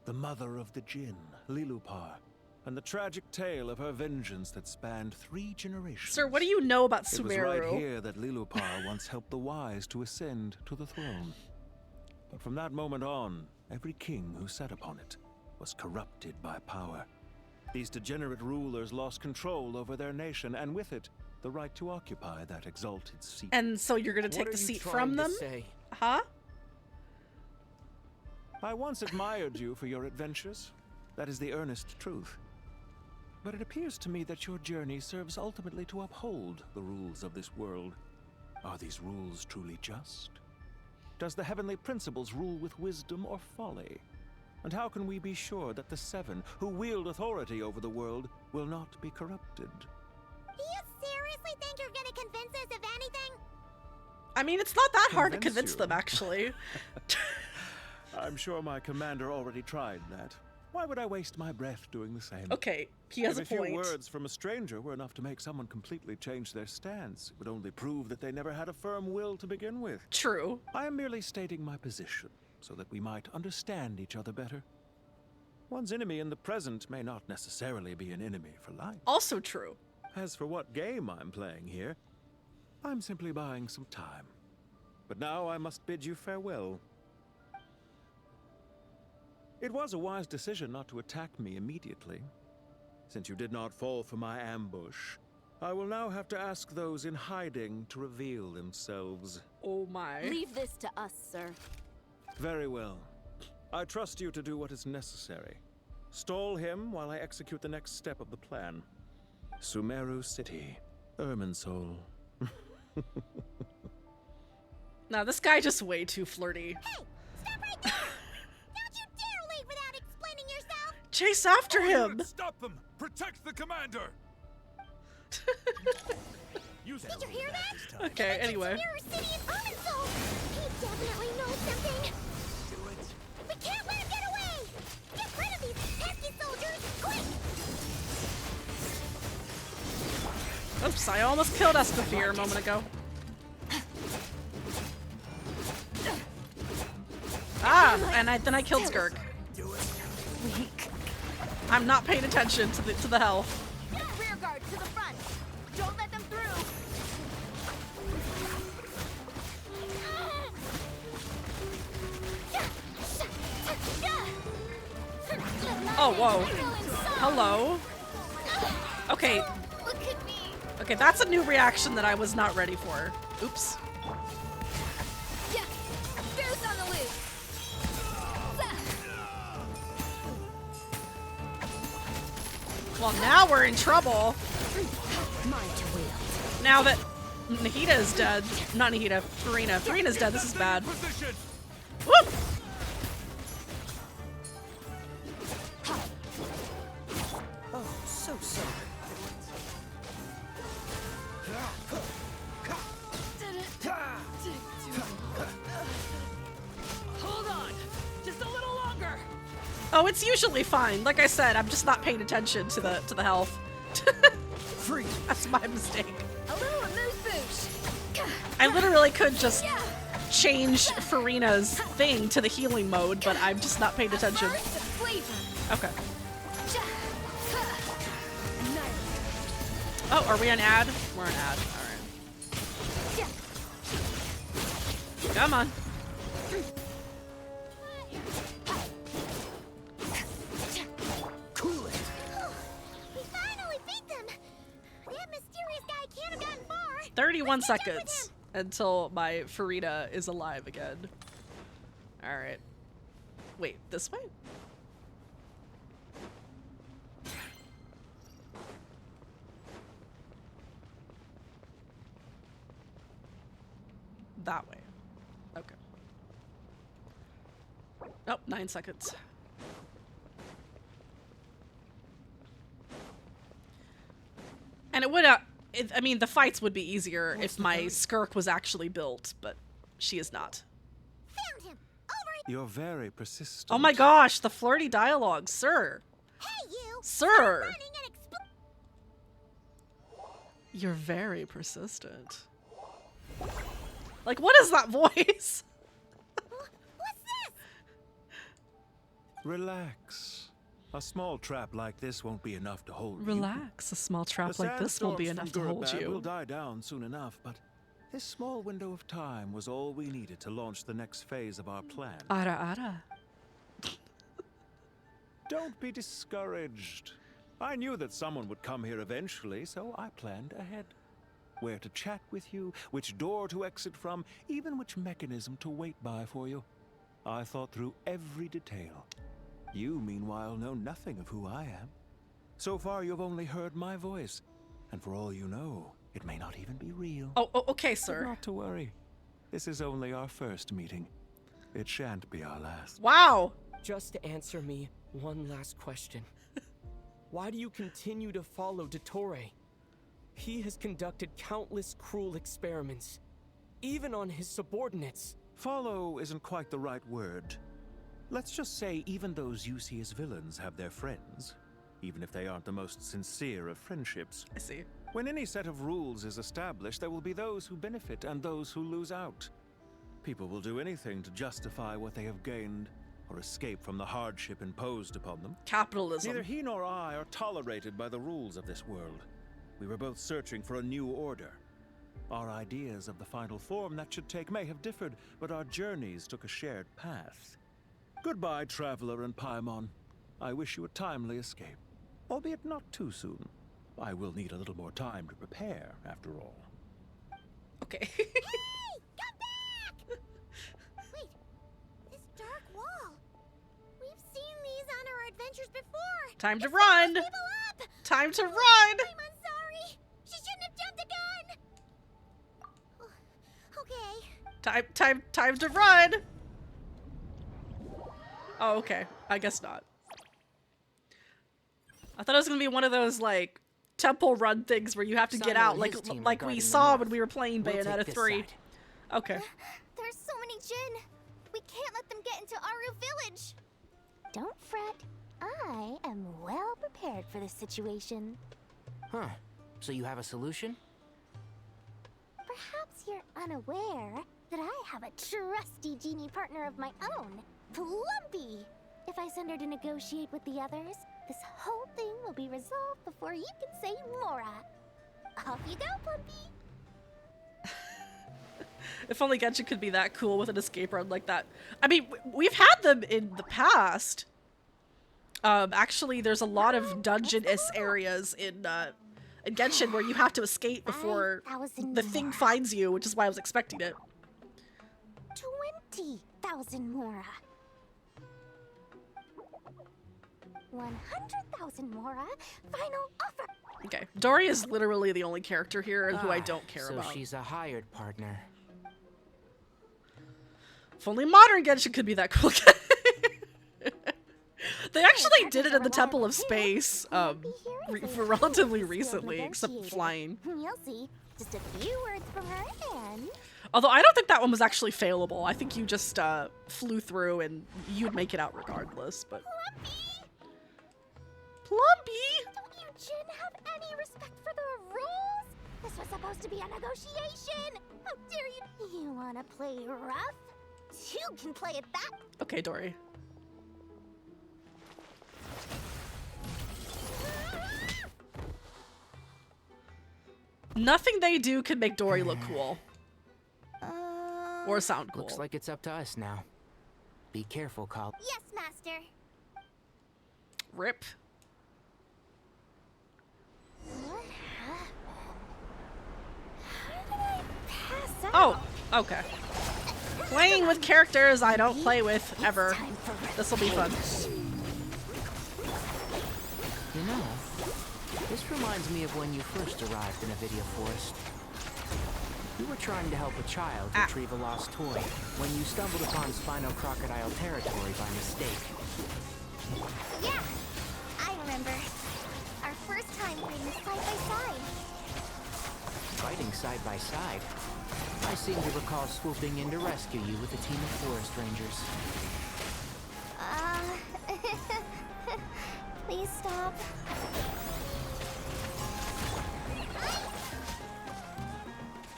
The mother of the Jinn, Lilupar, and the tragic tale of her vengeance that spanned 3 generations. Sir, what do you know about It was Sumeru? right here that Lilupar once helped the wise to ascend to the throne. But from that moment on, every king who sat upon it was corrupted by power. These degenerate rulers lost control over their nation, and with it, the right to occupy that exalted seat. And so you're gonna take the seat from them? Huh? I once admired you for your adventures. That is the earnest truth. But it appears to me that your journey serves ultimately to uphold the rules of this world. Are these rules truly just? Does the heavenly principles rule with wisdom or folly? And how can we be sure that the 7 who wield authority over the world will not be corrupted? Do you seriously think you're gonna convince us of anything? I mean, it's not that hard to Convince convince you? them, actually. I'm sure my commander already tried that. Why would I waste my breath doing the same? Okay, he has If a a point. few words from a stranger were enough to make someone completely change their stance, it would only prove that they never had a firm will to begin with. True. I am merely stating my position, so that we might understand each other better. One's enemy in the present may not necessarily be an enemy for life. Also true. As for what game I'm playing here, I'm simply buying some time. But now I must bid you farewell. It was a wise decision not to attack me immediately. Since you did not fall for my ambush, I will now have to ask those in hiding to reveal themselves. Oh my. Leave this to us, sir. Very well. I trust you to do what is necessary. Stall him while I execute the next step of the plan. Sumeru City, Irminsul. Now, this guy just way too flirty. Hey, stop right there! Don't you dare leave without explaining yourself! Chase after him! Stop them! Protect the commander! Did you hear that? Okay, anyway. Sumeru City is Irminsul! He definitely knows something! Do it! We can't let him get away! Get rid of these pesky soldiers, quick! Oops, I almost killed Espafir a moment ago. Ah, and then I killed Skirk. Weak. I'm not paying attention to the health. Rear guard to the front! Don't let them through! Oh, whoa. Hello. Okay. Look at me! Okay, that's a new reaction that I was not ready for. Oops. Yeah! Boost on the loose! Well, now we're in trouble. Now that Nahida is dead. Not Nahida, Farina. Farina's dead. This is bad. Woo! Oh, so sorry. Hold on! Just a little longer! Oh, it's usually fine. Like I said, I'm just not paying attention to the health. Free. That's my mistake. A little amuse-bouche! I literally could just change Farina's thing to the healing mode, but I'm just not paying attention. Okay. Oh, are we an ad? We're an ad. Alright. Come on. Cool it! We finally beat them! That mysterious guy can't have gotten far! 31 seconds until my Farina is alive again. Alright. Wait, this way? That way. Okay. Oh, 9 seconds. And it would, I mean, the fights would be easier if my Skirk was actually built, but she is not. Found him! Over! You're very persistent. Oh my gosh, the flirty dialogue, sir. Hey, you! Sir! You're very persistent. Like, what is that voice? What's this? Relax. A small trap like this won't be enough to hold you. Relax, a small trap The like this won't be sandstorms enough from to hold Gurbad will you. die down soon enough, but this small window of time was all we needed to launch the next phase of our plan. Ara ara. Don't be discouraged. I knew that someone would come here eventually, so I planned ahead. Where to chat with you, which door to exit from, even which mechanism to wait by for you. I thought through every detail. You, meanwhile, know nothing of who I am. So far, you've only heard my voice, and for all you know, it may not even be real. Oh, okay, sir. But not to worry. This is only our first meeting. It shan't be our last. Wow! Just answer me one last question. Why do you continue to follow Dottore? He has conducted countless cruel experiments, even on his subordinates. Follow isn't quite the right word. Let's just say even those you see as villains have their friends, even if they aren't the most sincere of friendships. I see. When any set of rules is established, there will be those who benefit and those who lose out. People will do anything to justify what they have gained or escape from the hardship imposed upon them. Capitalism. Neither he nor I are tolerated by the rules of this world. We were both searching for a new order. Our ideas of the final form that should take may have differed, but our journeys took a shared path. Goodbye, Traveler and Paimon. I wish you a timely escape, albeit not too soon. I will need a little more time to prepare, after all. Okay. Hey! Come back! Wait, this dark wall. We've seen these on our adventures before. Time to run! Time to run! I'm sorry. She shouldn't have jumped the gun. Okay. Time to run! Oh, okay. I guess not. I thought it was gonna be one of those, like, temple run things where you have to get Samuel out, and like his team are like we guarding the saw north. when we were playing We'll Bayonetta take this 3. side. Okay. There's so many Jin. We can't let them get into Aru Village. Don't fret. I am well prepared for this situation. Huh. So you have a solution? Perhaps you're unaware that I have a trusty genie partner of my own, Plumpy. If I send her to negotiate with the others, this whole thing will be resolved before you can say Mora. Off you go, Plumpy. If only Genshin could be that cool with an escape run like that. I mean, we've had them in the past. Actually, there's a lot of dungeon-ish areas in Genshin where you have to escape before the thing finds you, which is why I was expecting it. 20,000 Mora. 100,000 Mora. Final offer. Okay, Dory is literally the only character here who I don't care so about. she's a hired partner. If only modern Genshin could be that cool. They actually did it in the Temple of Space for relatively recently, except flying. You'll see. Just a few words from her and... Although I don't think that one was actually failable. I think you just flew through and you'd make it out regardless. But Plumpy! Don't you Jin have any respect for the rules? This was supposed to be a negotiation. How dare you? You wanna play rough? You can play it that. Okay, Dory. Nothing they do can make Dory look cool. Or sound cool. Looks like it's up to us now. Be careful, Col. Yes, Master. Rip. What happened? How did I pass out? Oh, okay. Playing with characters I don't play with ever. This will be fun. You know, this reminds me of when you first arrived in Avidia Forest. You were trying to help a child retrieve a lost toy when you stumbled upon Spino Crocodile territory by mistake. Yeah, I remember. Our first time fighting side by side. Fighting side by side? I seem to recall swooping in to rescue you with a team of forest rangers. Please stop.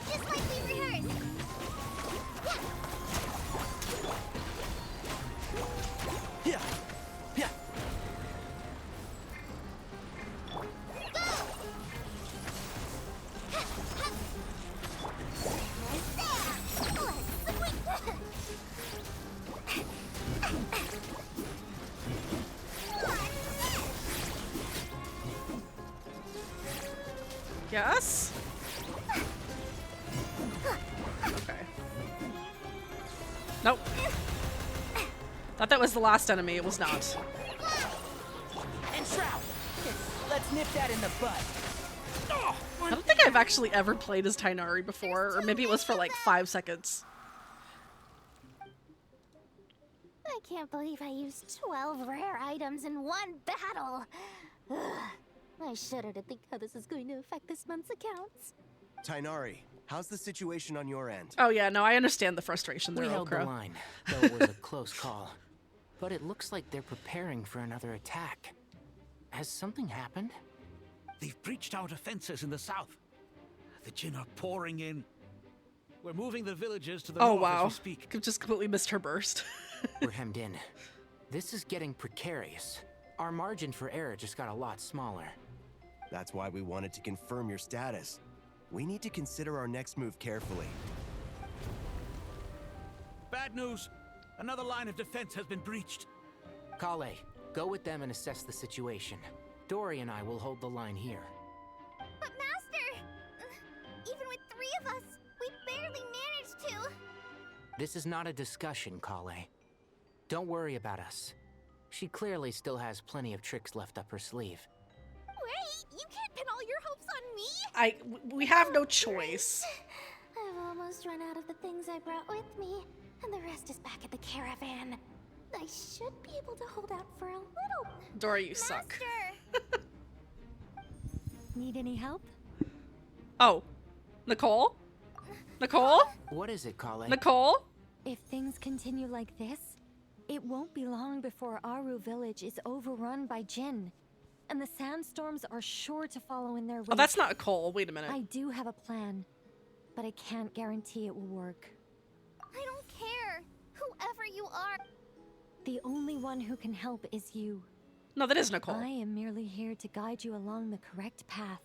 Just like we rehearsed. Yeah. Yeah. Yes? Okay. Nope. Thought that was the last enemy. It was not. And Shroud! Let's nip that in the bud. I don't think I've actually ever played as Tainari before, or maybe it was for like 5 seconds. I can't believe I used 12 rare items in one battle. Ugh. I shudder to think how this is going to affect this month's accounts. Tainari, how's the situation on your end? Oh yeah, no, I understand the frustration there, We held the Okra. line, though it was a close call. But it looks like they're preparing for another attack. Has something happened? They've breached our defenses in the south. The Jin are pouring in. We're moving the villagers to the Oh north wow, as we speak. just completely missed her burst. We're hemmed in. This is getting precarious. Our margin for error just got a lot smaller. That's why we wanted to confirm your status. We need to consider our next move carefully. Bad news. Another line of defense has been breached. Kale, go with them and assess the situation. Dory and I will hold the line here. But Master! Even with 3 of us, we barely managed to. This is not a discussion, Kale. Don't worry about us. She clearly still has plenty of tricks left up her sleeve. Wait, you can't pin all your hopes on me! We have no choice. I've almost run out of the things I brought with me, and the rest is back at the caravan. I should be able to hold out for a little. Dory, you suck. Need any help? Oh, Nicole? Nicole? What is it, Kale? Nicole? If things continue like this, it won't be long before Aru village is overrun by Jinn. And the sandstorms are sure to follow in their wake. Oh, that's not Nicole. Wait a minute. I do have a plan, but I can't guarantee it will work. I don't care. Whoever you are. The only one who can help is you. No, that is Nicole. I am merely here to guide you along the correct path.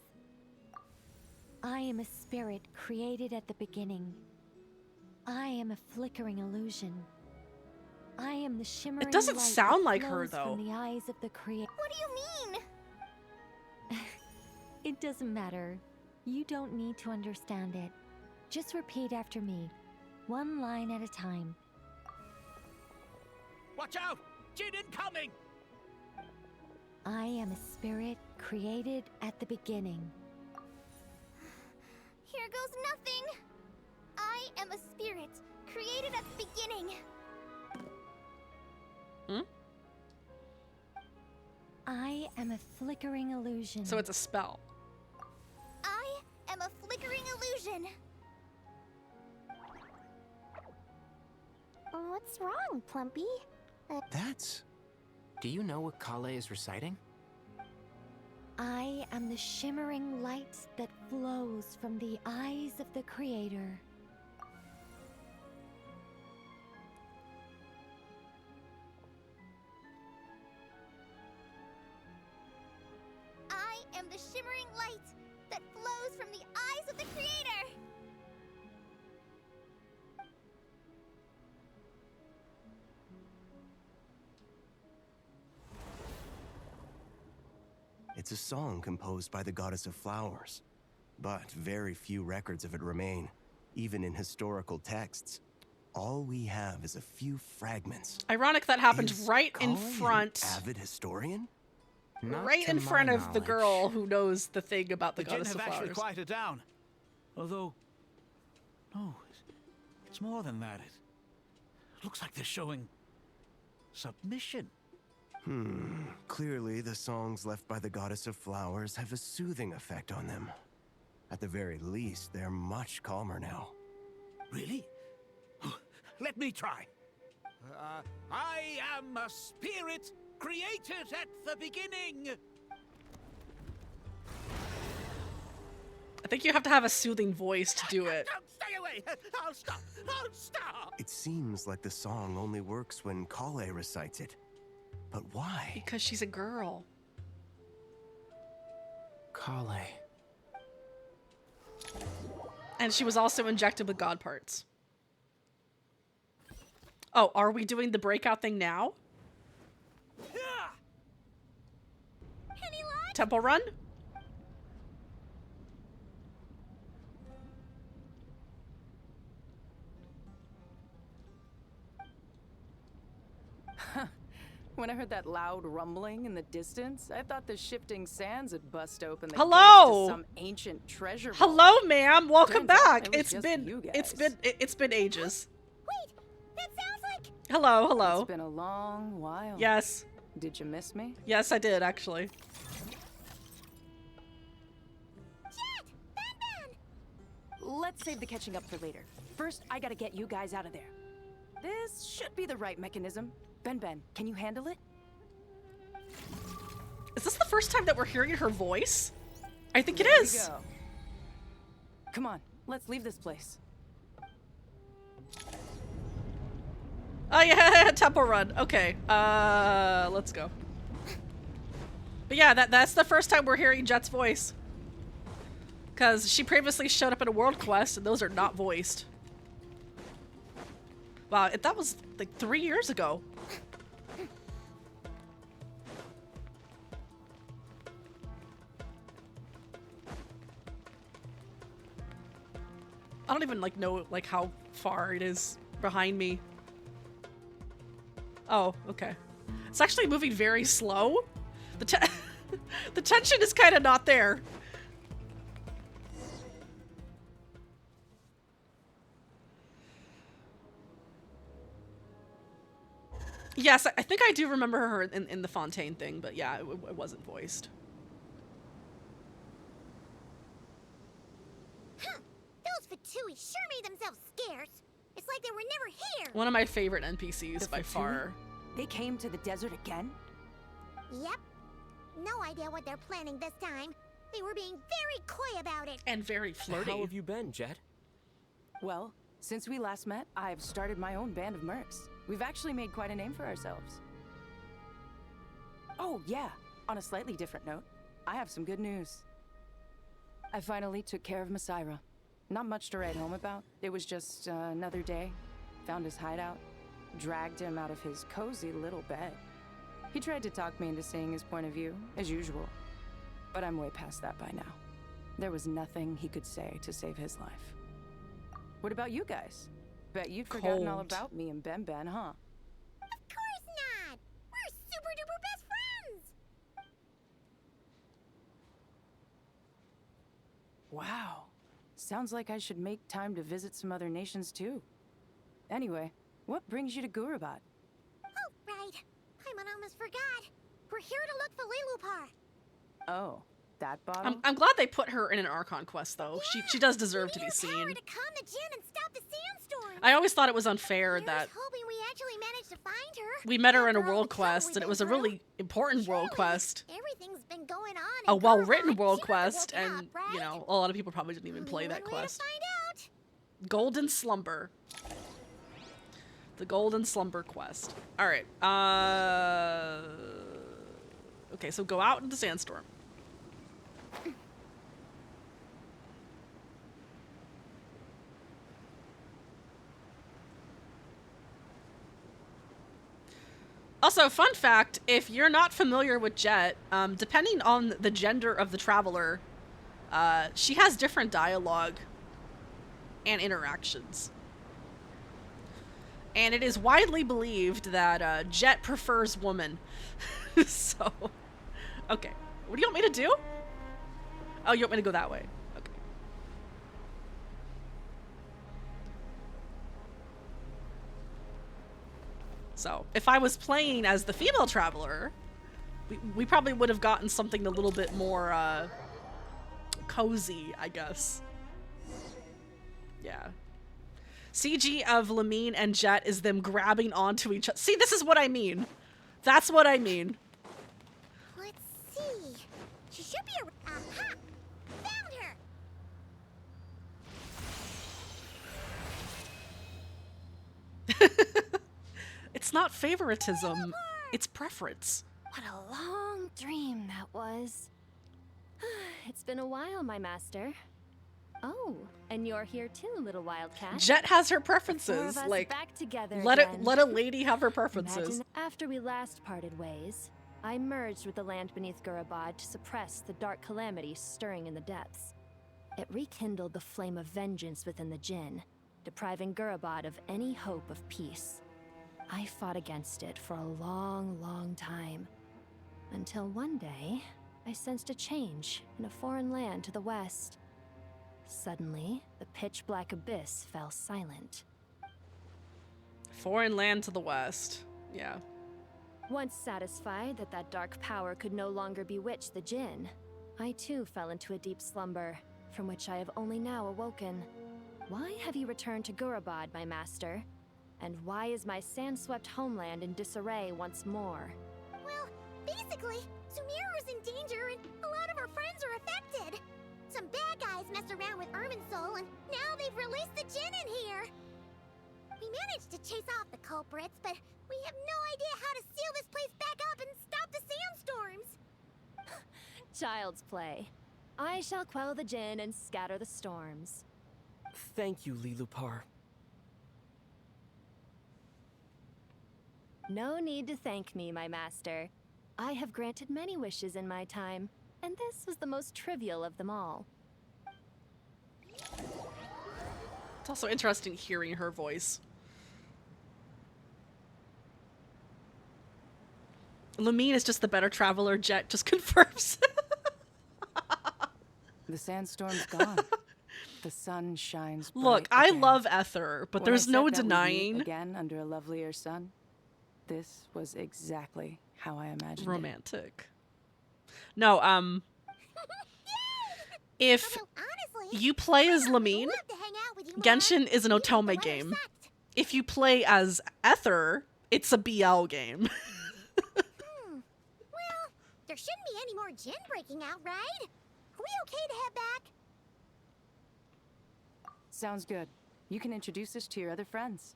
I am a spirit created at the beginning. I am a flickering illusion. I am the shimmering It doesn't light sound that like her, flows though. From the eyes of the creator. What do you mean? It doesn't matter. You don't need to understand it. Just repeat after me, one line at a time. Watch out! Jinn incoming! I am a spirit created at the beginning. Here goes nothing. I am a spirit created at the beginning. Hmm? I am a flickering illusion. So it's a spell. I am a flickering illusion. What's wrong, Plumpy? That's... Do you know what Kale is reciting? I am the shimmering light that flows from the eyes of the creator. I am the shimmering light that flows from the eyes of the creator. It's a song composed by the goddess of flowers, but very few records of it remain, even in historical texts. All we have is a few fragments. Ironic that happened right in Kale front. an avid historian? Right in front of the girl who knows the thing about the Jinn goddess have of actually flowers. quieted down. Although, no, it's more than that. It looks like they're showing submission. Clearly the songs left by the goddess of flowers have a soothing effect on them. At the very least, they're much calmer now. Really? Let me try. I am a spirit created at the beginning. I think you have to have a soothing voice to do it. Don't stay away! I'll stop! I'll stop! It seems like the song only works when Kale recites it. But why? Because she's a girl. Kale. And she was also injected with god parts. Oh, are we doing the breakout thing now? Any luck? Temple run? When I heard that loud rumbling in the distance, I thought the shifting sands had bust open the Hello! gates to some ancient treasure vault. Hello, ma'am. Welcome Turns out back. it was just you guys. It's been ages. Wait, that sounds like... Hello, hello. It's been a long while. Yes. Did you miss me? Yes, I did actually. Let's save the catching up for later. First, I gotta get you guys out of there. This should be the right mechanism. Ben, can you handle it? Is this the first time that we're hearing her voice? I think it There we is. go. Come on, let's leave this place. Oh yeah, temple run. Okay, let's go. But yeah, that's the first time we're hearing Jet's voice. Because she previously showed up in a world quest, and those are not voiced. Wow, that was like 3 years ago. I don't even like know like how far it is behind me. Oh, okay. It's actually moving very slow. The tension is kind of not there. Yes, I think I do remember her in the Fontaine thing, but yeah, it wasn't voiced. Huh. Those Fatui sure made themselves scarce. It's like they were never here. One of my favorite NPCs by far. They came to the desert again? Yep. No idea what they're planning this time. They were being very coy about it. And very flirty. How have you been, Jet? Well, since we last met, I've started my own band of mercs. We've actually made quite a name for ourselves. Oh, yeah. On a slightly different note, I have some good news. I finally took care of Masaira. Not much to write home about. It was just another day. Found his hideout. Dragged him out of his cozy little bed. He tried to talk me into seeing his point of view, as usual. But I'm way past that by now. There was nothing he could say to save his life. What about you guys? Bet you'd forgotten all about me and Ben, huh? Of course not! We're super duper best friends! Wow. Sounds like I should make time to visit some other nations too. Anyway, what brings you to Gurabad? Oh, right. I almost forgot. We're here to look for Lilupar. Oh, that bottle? I'm glad they put her in an Archon Quest though. Yeah, she does deserve to be seen. To calm the djinn and stop the sandstorm. I always thought it was unfair that hoping we actually managed to find her. We met her in a world quest, and it was a really important world quest. Everything's been going on. A well-written world quest, and you know, a lot of people probably didn't even play that quest. Golden Slumber. The Golden Slumber quest. All right. Okay, so go out into the sandstorm. Also, fun fact, if you're not familiar with Jet, depending on the gender of the traveler, she has different dialogue and interactions. And it is widely believed that Jet prefers woman. So, okay. What do you want me to do? Oh, you want me to go that way? Okay. So, if I was playing as the female traveler, we probably would have gotten something a little bit more cozy, I guess. Yeah. CG of Lamine and Jet is them grabbing onto each other. See, this is what I mean. That's what I mean. Let's see. She should be aha! Found her. It's not favoritism. It's preference. What a long dream that was. It's been a while, my master. Oh, and you're here too, little wildcat. Jet has her preferences. Like, back together let again. a lady have her preferences. Imagine after we last parted ways, I merged with the land beneath Gurabad to suppress the dark calamity stirring in the depths. It rekindled the flame of vengeance within the djinn, depriving Gurabad of any hope of peace. I fought against it for a long, long time, until one day I sensed a change in a foreign land to the west. Suddenly, the pitch-black abyss fell silent. Foreign land to the west. Yeah. Once satisfied that that dark power could no longer bewitch the djinn, I too fell into a deep slumber, from which I have only now awoken. Why have you returned to Gurabad, my master? And why is my sand-swept homeland in disarray once more? Well, basically, Sumeru's in danger and a lot of our friends are affected. Some bad guys messed around with Irminsul, and now they've released the djinn in here. We managed to chase off the culprits, but we have no idea how to seal this place back up and stop the sandstorms. Child's play. I shall quell the djinn and scatter the storms. Thank you, Lilupar. No need to thank me, my master. I have granted many wishes in my time, and this was the most trivial of them all. It's also interesting hearing her voice. Lamine is just the better traveler, Jet just confirms. The sandstorm's gone. The sun shines bright Look, I again. love Ether, but When I there's said no that we'd meet denying again under a lovelier sun, this was exactly how I imagined romantic. No, if you play as Lamine, Genshin is an Otome game. If you play as Ether, it's a BL game. Well, there shouldn't be any more gin breaking out, right? Are we okay to head back? Sounds good. You can introduce us to your other friends.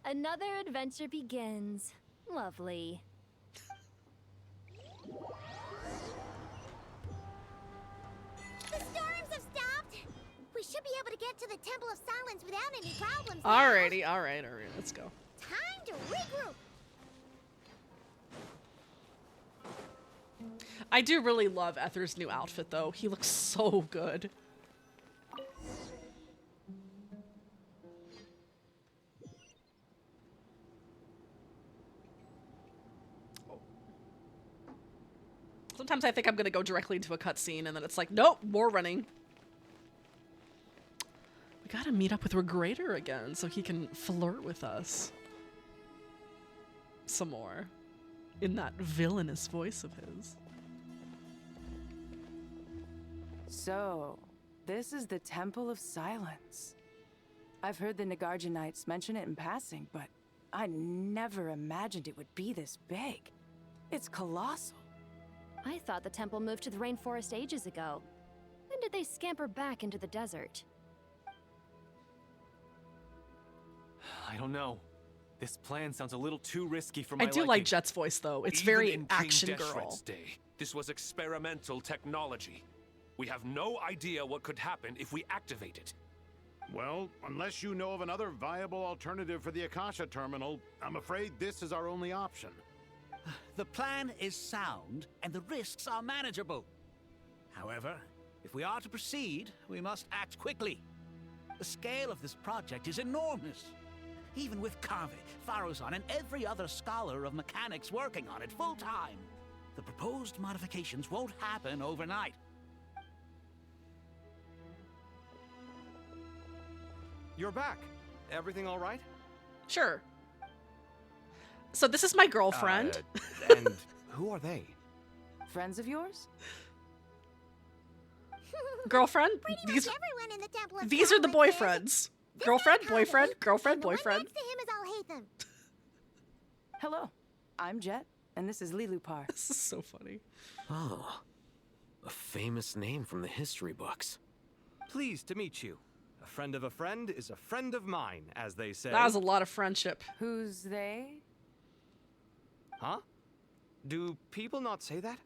Another adventure begins. Lovely. The storms have stopped. We should be able to get to the Temple of Silence without any problems. Alrighty, alright, let's go. Time to regroup. I do really love Ether's new outfit, though. He looks so good. Sometimes I think I'm gonna go directly into a cutscene, and then it's like, nope, more running. We gotta meet up with Regrator again so he can flirt with us. Some more. In that villainous voice of his. So, this is the Temple of Silence. I've heard the Nagarjanites mention it in passing, but I never imagined it would be this big. It's colossal. I thought the temple moved to the rainforest ages ago. When did they scamper back into the desert? I don't know. This plan sounds a little too risky for my I do liking. like Jet's voice, though. It's Even very in action King girl. Deshret's day, this was experimental technology. We have no idea what could happen if we activate it. Well, unless you know of another viable alternative for the Akasha terminal, I'm afraid this is our only option. The plan is sound, and the risks are manageable. However, if we are to proceed, we must act quickly. The scale of this project is enormous. Even with Kave, Faruzan, and every other scholar of mechanics working on it full-time, the proposed modifications won't happen overnight. You're back. Everything all right? Sure. So this is my girlfriend. And who are they? Friends of yours? Girlfriend? These, Everyone in the Temple of these are the Silence is. boyfriends. Girlfriend, boyfriend, girlfriend, The one boyfriend. next to him is I'll hate them. Hello, I'm Jet, and this is Lilupar. This is so funny. Oh, a famous name from the history books. Pleased to meet you. A friend of a friend is a friend of mine, as they say. That was a lot of friendship. Who's they? Huh? Do people not say that?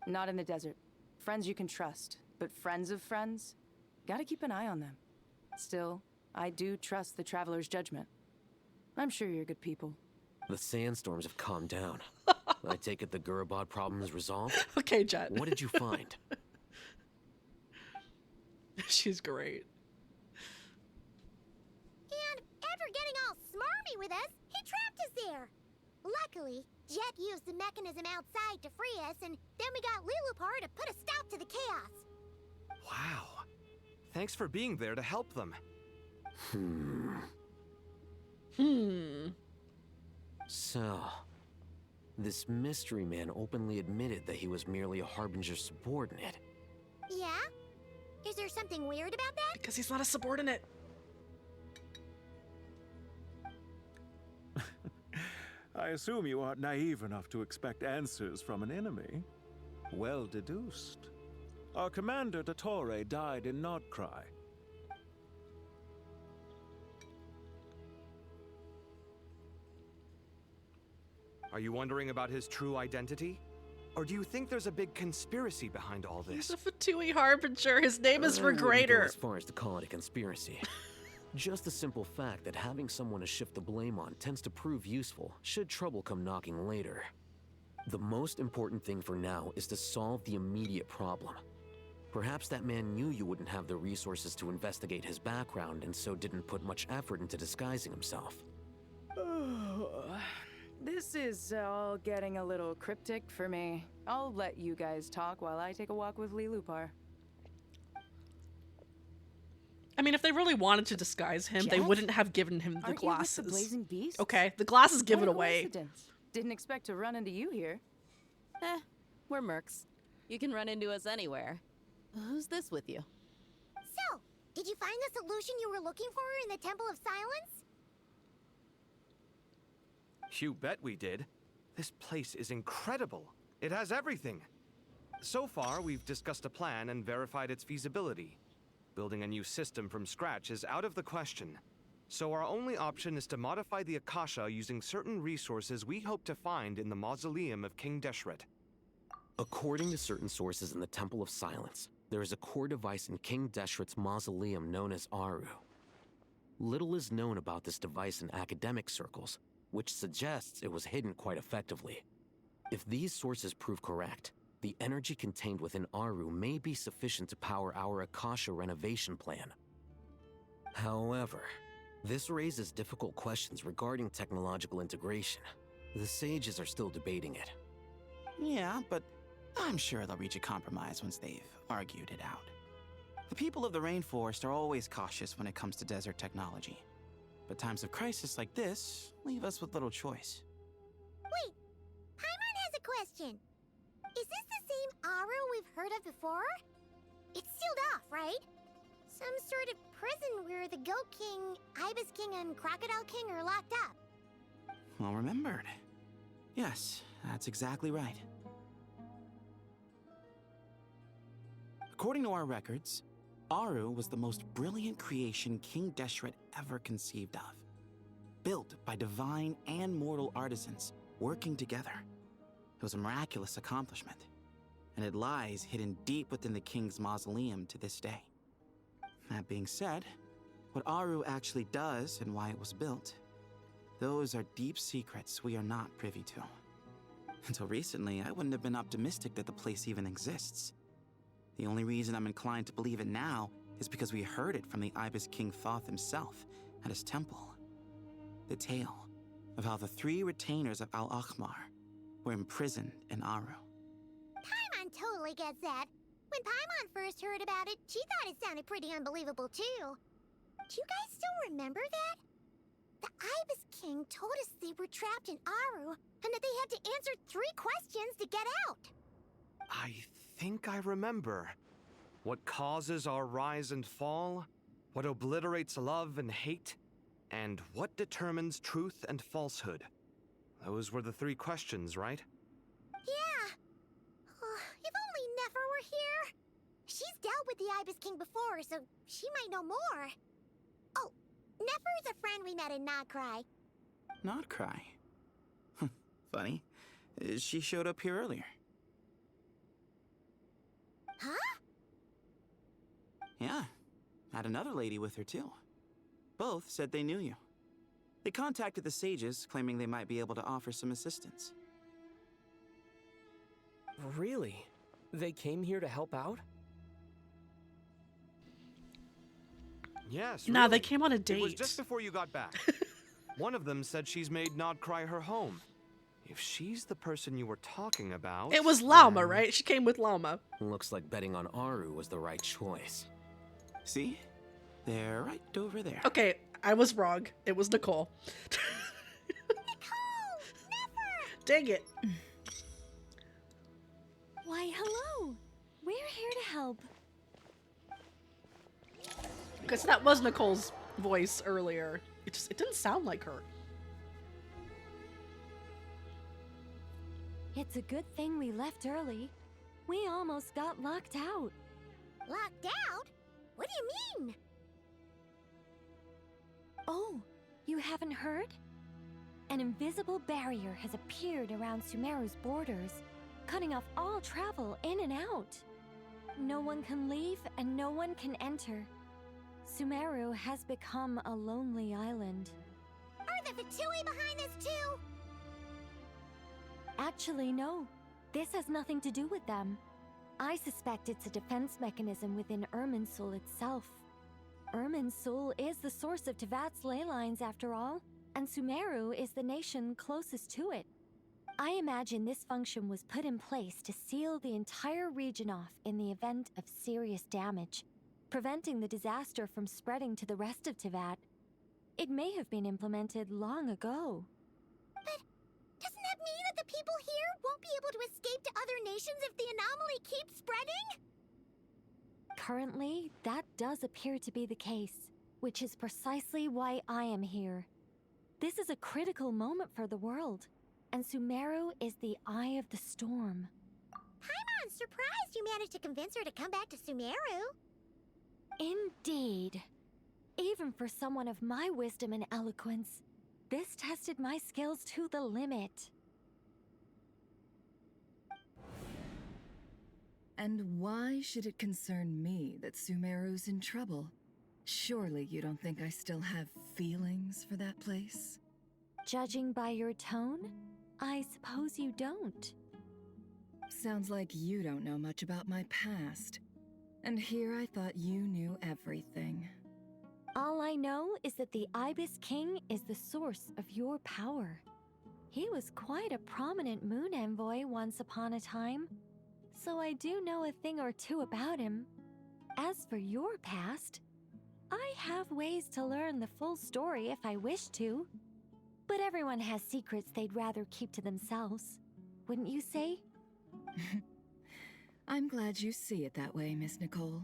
Not in the desert. Friends you can trust, but friends of friends? Gotta keep an eye on them. Still, I do trust the Traveler's judgment. I'm sure you're good people. The sandstorms have calmed down. I take it the Gurabod problem is resolved? Okay, Jet. What did you find? She's great. And after getting all smarmy with us, he trapped us there. Luckily, Jet used the mechanism outside to free us, and then we got Lilupar to put a stop to the chaos. Wow. Thanks for being there to help them. So, this mystery man openly admitted that he was merely a Harbinger subordinate. Yeah? Is there something weird about that? Because he's not a subordinate. I assume you aren't naive enough to expect answers from an enemy. Well deduced. Our commander, Dottore, died in Nordcry. Are you wondering about his true identity? Or do you think there's a big conspiracy behind all He's this? a Fatui Harbinger. His name is I wouldn't go Regrator. as far as to call it a conspiracy. Just the simple fact that having someone to shift the blame on tends to prove useful should trouble come knocking later. The most important thing for now is to solve the immediate problem. Perhaps that man knew you wouldn't have the resources to investigate his background and so didn't put much effort into disguising himself. This is all getting a little cryptic for me. I'll let you guys talk while I take a walk with Lee Lupar. I mean, if they really wanted to disguise him, they Jet? wouldn't have given him the Aren't you with glasses. the Blazing Beast? Okay, the glasses give What it a away. coincidence. Didn't expect to run into you here. We're mercs. You can run into us anywhere. Who's this with you? So, did you find the solution you were looking for in the Temple of Silence? You bet we did. This place is incredible. It has everything. So far, we've discussed a plan and verified its feasibility. Building a new system from scratch is out of the question. So our only option is to modify the Akasha using certain resources we hope to find in the mausoleum of King Deshret. According to certain sources in the Temple of Silence, there is a core device in King Deshret's mausoleum known as Aru. Little is known about this device in academic circles, which suggests it was hidden quite effectively. If these sources prove correct, the energy contained within Aru may be sufficient to power our Akasha renovation plan. However, this raises difficult questions regarding technological integration. The sages are still debating it. Yeah, but I'm sure they'll reach a compromise once they've argued it out. The people of the rainforest are always cautious when it comes to desert technology. But times of crisis like this leave us with little choice. Wait, Paimon has a question. Is this the same Aru we've heard of before? It's sealed off, right? Some sort of prison where the Goat King, Ibis King, and Crocodile King are locked up. Well remembered. Yes, that's exactly right. According to our records, Aru was the most brilliant creation King Deshret ever conceived of. Built by divine and mortal artisans working together. It was a miraculous accomplishment, and it lies hidden deep within the king's mausoleum to this day. That being said, what Aru actually does and why it was built, those are deep secrets we are not privy to. Until recently, I wouldn't have been optimistic that the place even exists. The only reason I'm inclined to believe it now is because we heard it from the Ibis King Thoth himself at his temple. The tale of how the 3 retainers of Al-Akhmar were imprisoned in Aru. Paimon totally gets that. When Paimon first heard about it, she thought it sounded pretty unbelievable too. Do you guys still remember that? The Ibis King told us they were trapped in Aru and that they had to answer 3 questions to get out. I think I remember. What causes our rise and fall? What obliterates love and hate? And what determines truth and falsehood? Those were the 3 questions, right? Yeah. If only Nefer were here. She's dealt with the Ibis King before, so she might know more. Oh, Nefer is a friend we met in Notcry. Not cry. Funny. She showed up here earlier. Huh? Yeah. Had another lady with her too. Both said they knew you. They contacted the sages, claiming they might be able to offer some assistance. Really? They came here to help out? Yes, Nah, really. they came on a It was date. just before you got back. One of them said she's made Nodcry her home. If she's the person you were talking about... It was Lauma, right? She came with Lauma. Looks like betting on Aru was the right choice. See? They're right over there. Okay, I was wrong. It was Nicole. Dang it. Why, hello. We're here to help. Because that was Nicole's voice earlier. It didn't sound like her. It's a good thing we left early. We almost got locked out. Locked out? What do you mean? Oh, you haven't heard? An invisible barrier has appeared around Sumeru's borders, cutting off all travel in and out. No one can leave and no one can enter. Sumeru has become a lonely island. Are the Fatui behind this too? Actually, no. This has nothing to do with them. I suspect it's a defense mechanism within Irminsul itself. Irminsul is the source of Tevat's ley lines, after all, and Sumeru is the nation closest to it. I imagine this function was put in place to seal the entire region off in the event of serious damage, preventing the disaster from spreading to the rest of Tevat. It may have been implemented long ago. But doesn't that mean that the people here won't be able to escape to other nations if the anomaly keeps spreading? Currently, that does appear to be the case, which is precisely why I am here. This is a critical moment for the world, and Sumeru is the eye of the storm. Paimon's surprised you managed to convince her to come back to Sumeru. Indeed. Even for someone of my wisdom and eloquence, this tested my skills to the limit. And why should it concern me that Sumeru's in trouble? Surely you don't think I still have feelings for that place? Judging by your tone, I suppose you don't. Sounds like you don't know much about my past. And here I thought you knew everything. All I know is that the Ibis King is the source of your power. He was quite a prominent moon envoy once upon a time, so I do know a thing or two about him. As for your past, I have ways to learn the full story if I wish to. But everyone has secrets they'd rather keep to themselves, wouldn't you say? I'm glad you see it that way, Miss Nicole.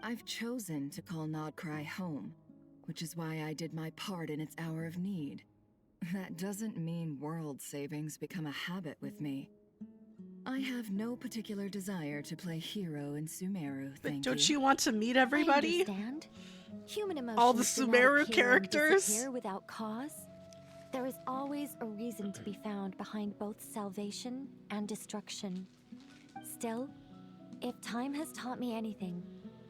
I've chosen to call Nodcry home, which is why I did my part in its hour of need. That doesn't mean world savings become a habit with me. I have no particular desire to play hero in Sumeru, thank you. Don't you want to meet everybody? I understand. Human emotions All the do not Sumeru appear and characters? disappear without cause. There is always a reason to be found behind both salvation and destruction. Still, if time has taught me anything,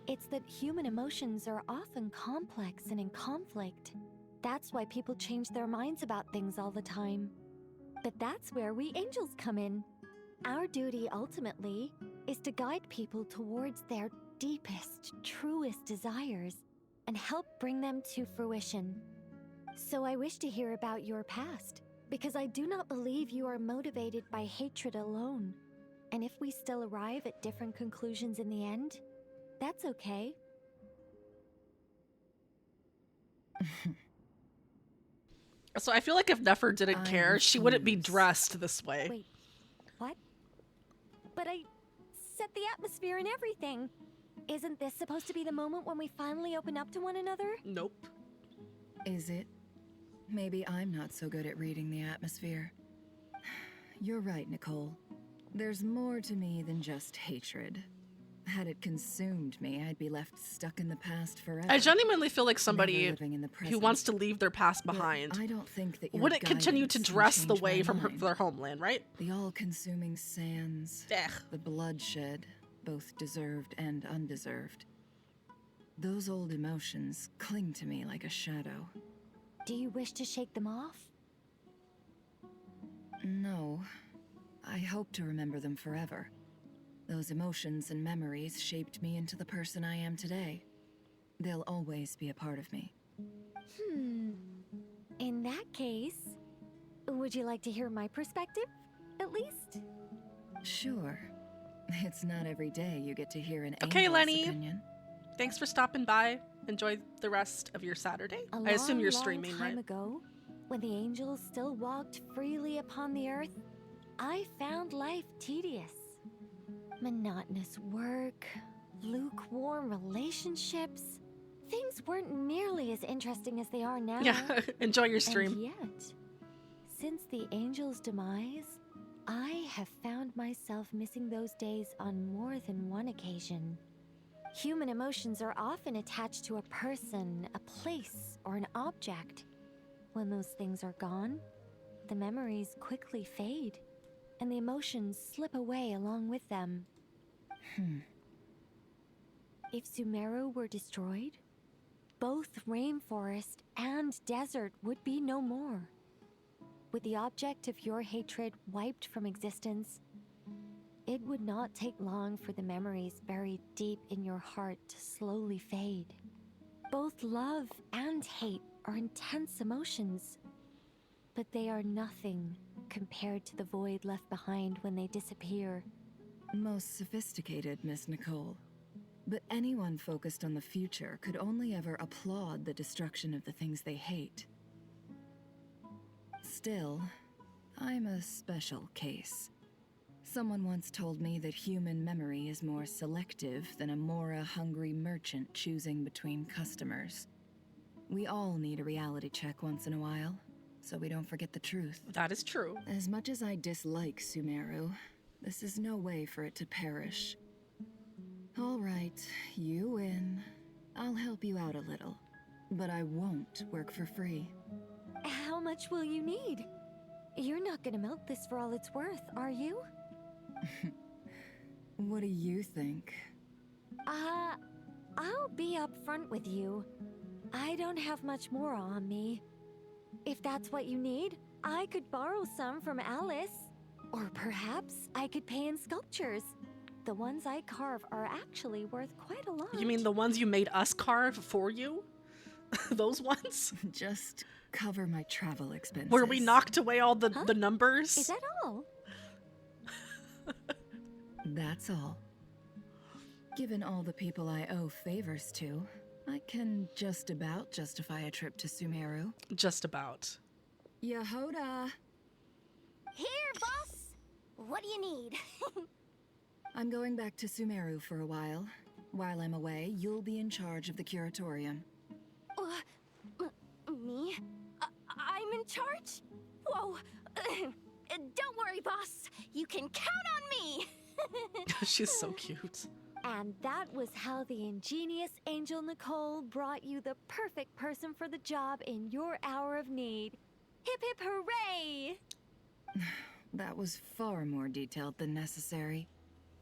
it's that human emotions are often complex and in conflict. That's why people change their minds about things all the time. But that's where we angels come in. Our duty, ultimately, is to guide people towards their deepest, truest desires and help bring them to fruition. So I wish to hear about your past, because I do not believe you are motivated by hatred alone. And if we still arrive at different conclusions in the end, that's okay. So I feel like if Nefer didn't care, she wouldn't be dressed this way. Wait, what? But I set the atmosphere and everything. Isn't this supposed to be the moment when we finally open up to one another? Nope. Is it? Maybe I'm not so good at reading the atmosphere. You're right, Nicole. There's more to me than just hatred. Had it consumed me, I'd be left stuck in the past forever. I genuinely feel like somebody who wants to leave their past behind I don't think that wouldn't continue to dress the way from their homeland, right? The all-consuming sands, the bloodshed, both deserved and undeserved. Those old emotions cling to me like a shadow. Do you wish to shake them off? No. I hope to remember them forever. Those emotions and memories shaped me into the person I am today. They'll always be a part of me. In that case, would you like to hear my perspective, at least? Sure. It's not every day you get to hear an Okay, angel's Lenny. opinion. Thanks for stopping by. Enjoy the rest of your Saturday. I assume you're streaming, long time right? ago, when the angels still walked freely upon the earth, I found life tedious. Monotonous work, lukewarm relationships. Things weren't nearly as interesting as they are now. Yeah, enjoy your stream. And yet, since the angel's demise, I have found myself missing those days on more than one occasion. Human emotions are often attached to a person, a place, or an object. When those things are gone, the memories quickly fade, and the emotions slip away along with them. If Sumeru were destroyed, both rainforest and desert would be no more. With the object of your hatred wiped from existence, it would not take long for the memories buried deep in your heart to slowly fade. Both love and hate are intense emotions, but they are nothing compared to the void left behind when they disappear. Most sophisticated, Miss Nicole. But anyone focused on the future could only ever applaud the destruction of the things they hate. Still, I'm a special case. Someone once told me that human memory is more selective than a Mora-hungry merchant choosing between customers. We all need a reality check once in a while, so we don't forget the truth. That is true. As much as I dislike Sumeru, this is no way for it to perish. All right, you win. I'll help you out a little, but I won't work for free. How much will you need? You're not gonna milk this for all it's worth, are you? What do you think? I'll be upfront with you. I don't have much more on me. If that's what you need, I could borrow some from Alice. Or perhaps I could pay in sculptures. The ones I carve are actually worth quite a lot. You mean the ones you made us carve for you? Those ones? Just cover my travel expenses. Where we knocked away all the numbers? Is that all? That's all. Given all the people I owe favors to, I can just about justify a trip to Sumeru. Just about. Yehoda! Here, boss! What do you need? I'm going back to Sumeru for a while. While I'm away, you'll be in charge of the curatorium. Me? I'm in charge? Whoa! Don't worry, boss. You can count on me! She's so cute. And that was how the ingenious Angel Nicole brought you the perfect person for the job in your hour of need. Hip hip hooray! That was far more detailed than necessary.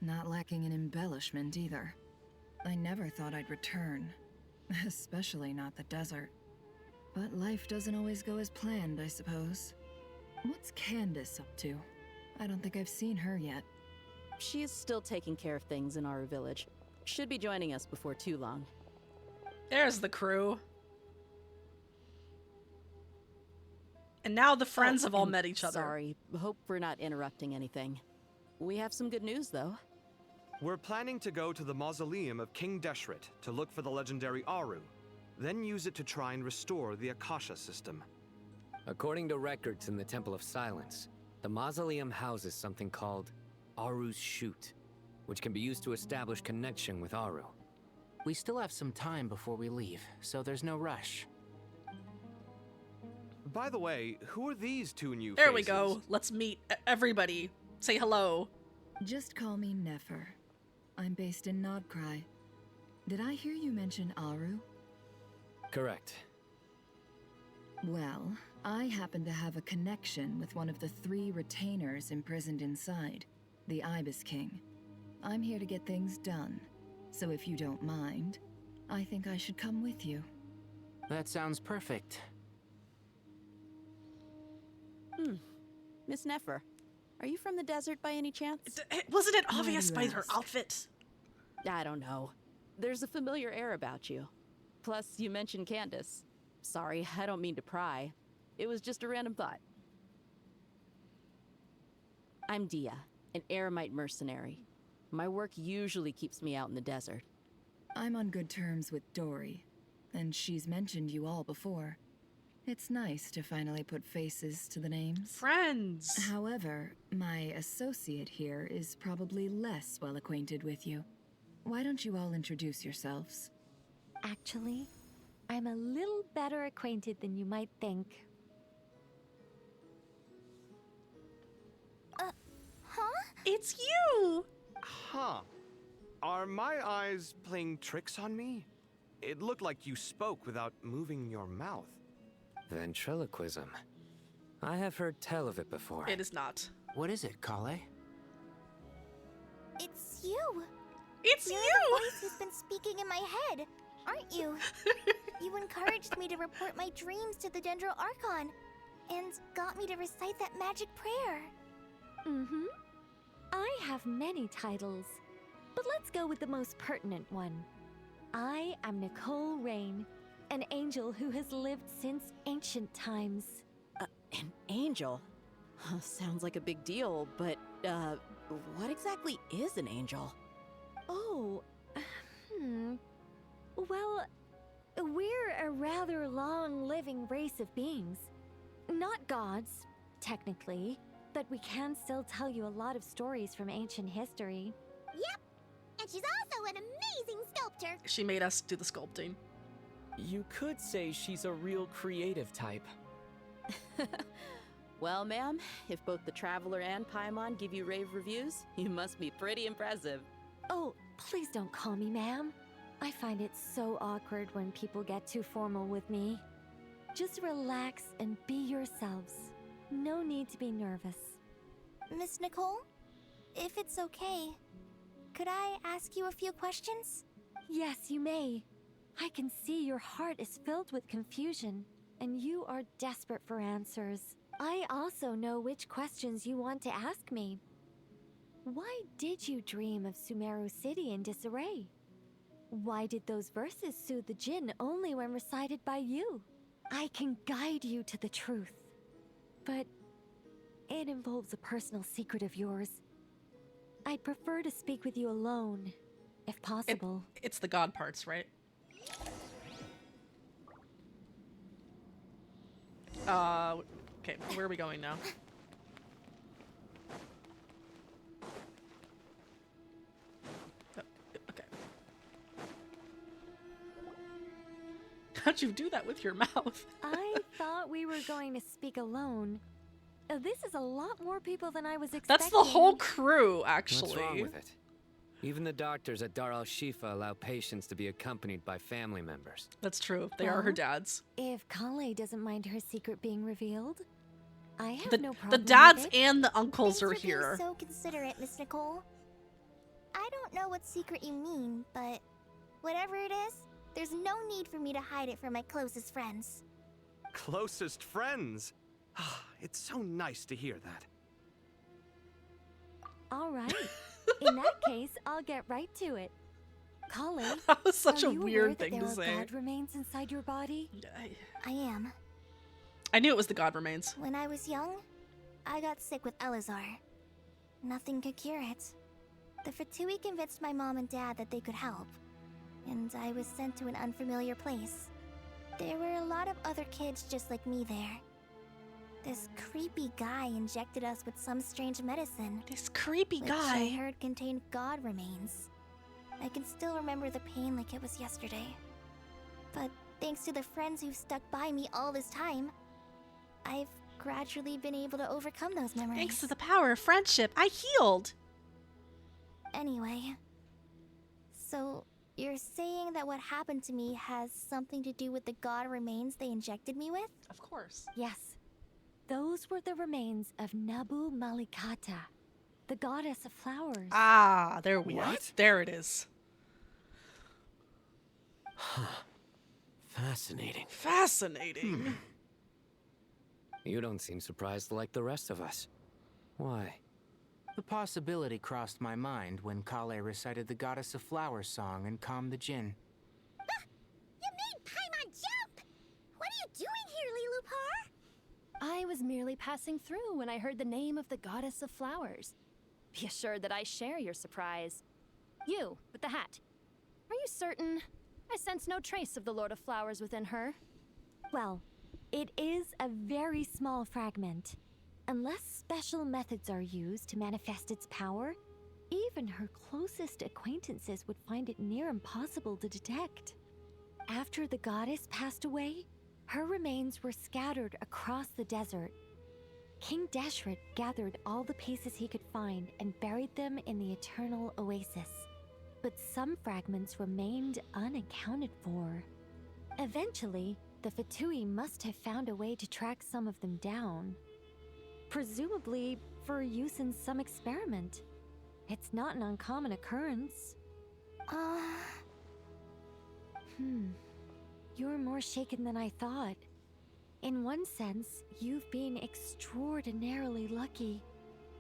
Not lacking in embellishment either. I never thought I'd return. Especially not the desert. But life doesn't always go as planned, I suppose. What's Candace up to? I don't think I've seen her yet. She is still taking care of things in our village. Should be joining us before too long. There's the crew. And now the friends have all met each other. Sorry, hope we're not interrupting anything. We have some good news, though. We're planning to go to the mausoleum of King Deshret to look for the legendary Aru, then use it to try and restore the Akasha system. According to records in the Temple of Silence, the mausoleum houses something called Aru's Chute, which can be used to establish connection with Aru. We still have some time before we leave, so there's no rush. By the way, who are these two new There faces? we go. Let's meet everybody. Say hello. Just call me Nefer. I'm based in Nodcry. Did I hear you mention Aru? Correct. Well, I happen to have a connection with one of the 3 retainers imprisoned inside, the Ibis King. I'm here to get things done, so if you don't mind, I think I should come with you. That sounds perfect. Miss Nefer, are you from the desert by any chance? Wasn't it obvious by her outfit? I don't know. There's a familiar air about you. Plus, you mentioned Candace. Sorry, I don't mean to pry. It was just a random thought. I'm Dia, an eremite mercenary. My work usually keeps me out in the desert. I'm on good terms with Dory, and she's mentioned you all before. It's nice to finally put faces to the names. Friends! However, my associate here is probably less well acquainted with you. Why don't you all introduce yourselves? Actually, I'm a little better acquainted than you might think. It's you! Huh. Are my eyes playing tricks on me? It looked like you spoke without moving your mouth. Ventriloquism. I have heard tell of it before. It is not. What is it, Kale? It's you. It's You're you! the voice who's been speaking in my head, aren't you? You encouraged me to report my dreams to the Dendro Archon, and got me to recite that magic prayer. Mm-hmm. I have many titles, but let's go with the most pertinent one. I am Nicole Rain, an angel who has lived since ancient times. An angel? Sounds like a big deal, but, what exactly is an angel? Oh, Well, we're a rather long-living race of beings. Not gods, technically, but we can still tell you a lot of stories from ancient history. Yep, and she's also an amazing sculptor. She made us do the sculpting. You could say she's a real creative type. Well, ma'am, if both the Traveler and Paimon give you rave reviews, you must be pretty impressive. Oh, please don't call me ma'am. I find it so awkward when people get too formal with me. Just relax and be yourselves. No need to be nervous. Miss Nicole, if it's okay, could I ask you a few questions? Yes, you may. I can see your heart is filled with confusion, and you are desperate for answers. I also know which questions you want to ask me. Why did you dream of Sumeru City in disarray? Why did those verses soothe the djinn only when recited by you? I can guide you to the truth, but it involves a personal secret of yours. I'd prefer to speak with you alone, if possible. It's the god parts, right? Okay, where are we going now? Okay. How'd you do that with your mouth? I thought we were going to speak alone. This is a lot more people than I was expecting. That's the whole crew, actually. What's wrong with it? Even the doctors at Dar al-Shifa allow patients to be accompanied by family members. That's true. They are her dads. If Kale doesn't mind her secret being revealed, I have The no problem the with dads it. and the uncles are Thanks for being here. so considerate, Miss Nicole. I don't know what secret you mean, but whatever it is, there's no need for me to hide it from my closest friends. Closest friends? It's so nice to hear that. All right. In that case, I'll get right to it. Kale, That was such are a you weird aware thing that to there say. are god remains inside your body? I am. I knew it was the god remains. When I was young, I got sick with Elazar. Nothing could cure it. The Fatui convinced my mom and dad that they could help, and I was sent to an unfamiliar place. There were a lot of other kids just like me there. This creepy guy injected us with some strange medicine. This creepy which guy? I heard contained god remains. I can still remember the pain like it was yesterday. But thanks to the friends who've stuck by me all this time, I've gradually been able to overcome those memories. Thanks to the power of friendship, I healed. Anyway, so you're saying that what happened to me has something to do with the god remains they injected me with? Of course. Yes. Those were the remains of Nabu Malikata, the goddess of flowers. Ah, there we are. There it is. Fascinating. Fascinating. You don't seem surprised like the rest of us. Why? The possibility crossed my mind when Kale recited the Goddess of Flowers song and calmed the djinn. You made Paimon jump! What are you doing here, Lilupar? I was merely passing through when I heard the name of the Goddess of Flowers. Be assured that I share your surprise. You, with the hat. Are you certain? I sense no trace of the Lord of Flowers within her. Well, it is a very small fragment. Unless special methods are used to manifest its power, even her closest acquaintances would find it near impossible to detect. After the goddess passed away, her remains were scattered across the desert. King Deshret gathered all the pieces he could find and buried them in the Eternal Oasis. But some fragments remained unaccounted for. Eventually, the Fatui must have found a way to track some of them down. Presumably for use in some experiment. It's not an You're more shaken than I thought. In one sense, you've been extraordinarily lucky.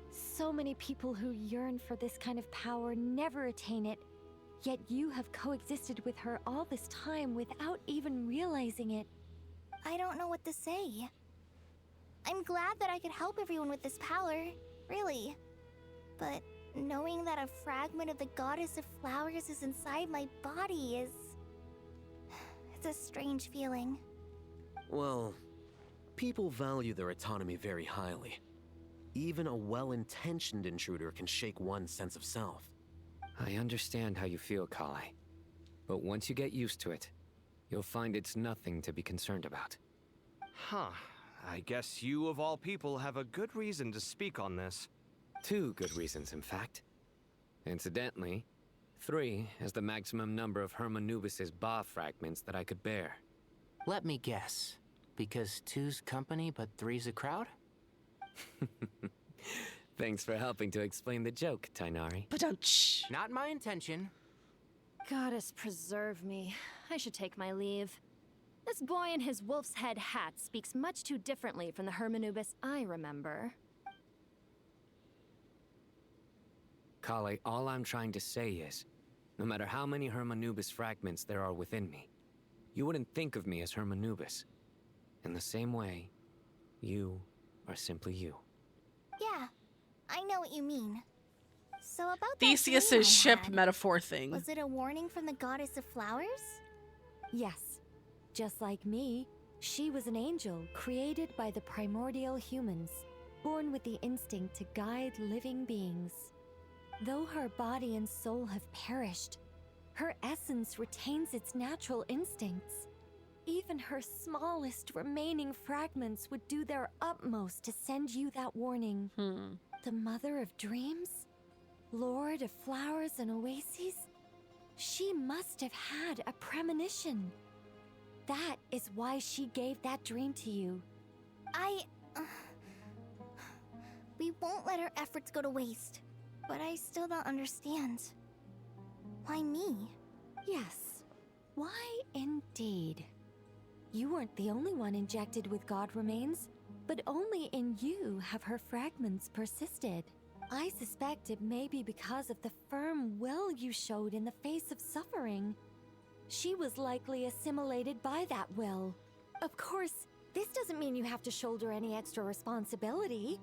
So many people who yearn for this kind of power never attain it, yet you have coexisted with her all this time without even realizing it. I don't know what to say. I'm glad that I could help everyone with this power, really. But knowing that a fragment of the Goddess of Flowers is inside my body is... it's a strange feeling. Well, people value their autonomy very highly. Even a well-intentioned intruder can shake one's sense of self. I understand how you feel, Kale. But once you get used to it, you'll find it's nothing to be concerned about. Huh. I guess you, of all people, have a good reason to speak on this. 2 good reasons, in fact. Incidentally, 3 is the maximum number of Hermanubis's Ba fragments that I could bear. Let me guess. Because 2's company, but 3's a crowd? Thanks for helping to explain the joke, Tainari. Ba-dum-tsh. Not my intention. Goddess preserve me. I should take my leave. This boy in his wolf's head hat speaks much too differently from the Hermanubis I remember. Kale, all I'm trying to say is, no matter how many Hermanubis fragments there are within me, you wouldn't think of me as Hermanubis. In the same way, you are simply you. Yeah, I know what you mean. So about that Theseus's dream I ship had, metaphor thing. was it a warning from the Goddess of Flowers? Yes. Just like me, she was an angel created by the primordial humans, born with the instinct to guide living beings. Though her body and soul have perished, her essence retains its natural instincts. Even her smallest remaining fragments would do their utmost to send you that warning. The Mother of Dreams? Lord of Flowers and Oases? She must have had a premonition. That is why she gave that dream to you. We won't let her efforts go to waste. But I still don't understand. Why me? Yes. Why indeed? You weren't the only one injected with God remains, but only in you have her fragments persisted. I suspect it may be because of the firm will you showed in the face of suffering. She was likely assimilated by that will. Of course, this doesn't mean you have to shoulder any extra responsibility.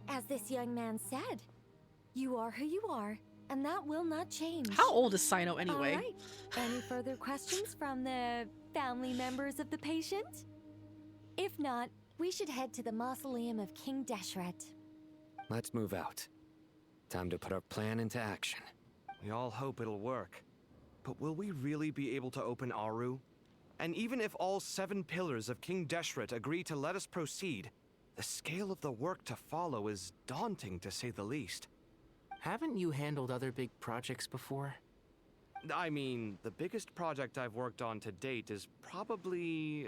As this young man said, you are who you are, and that will not change. How old is Sino anyway? All right. Any further questions from the family members of the patient? If not, we should head to the mausoleum of King Deshret. Let's move out. Time to put our plan into action. We all hope it'll work. But will we really be able to open Aru? And even if all 7 pillars of King Deshret agree to let us proceed, the scale of the work to follow is daunting to say the least. Haven't you handled other big projects before? I mean, the biggest project I've worked on to date is probably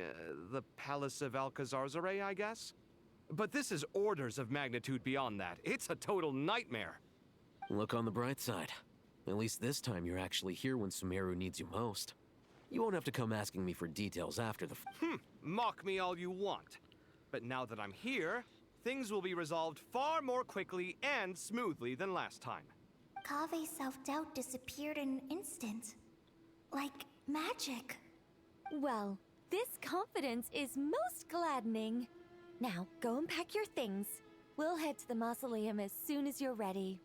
the Palace of Alcazarzaray, I guess? But this is orders of magnitude beyond that. It's a total nightmare. Look on the bright side. At least this time you're actually here when Sumeru needs you most. You won't have to come asking me for details after the Mock me all you want. But now that I'm here, things will be resolved far more quickly and smoothly than last time. Kave's self-doubt disappeared in an instant. Like magic. Well, this confidence is most gladdening. Now, go and pack your things. We'll head to the mausoleum as soon as you're ready.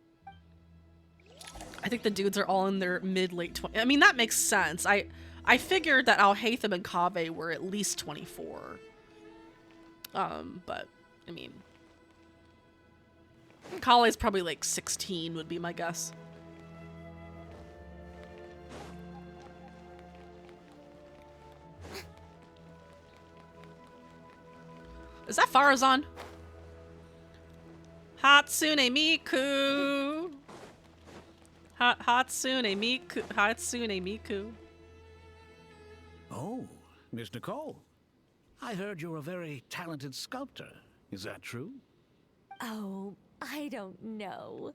I think the dudes are all in their mid-late 20s. I mean, that makes sense. I figured that Al-Haytham and Kaveh were at least 24. But, I mean... Kale's probably like 16 would be my guess. Is that Farazan? Hatsune Miku! Hatsune Miku. Hatsune Miku. Oh, Miss Nicole. I heard you're a very talented sculptor. Is that true? Oh, I don't know.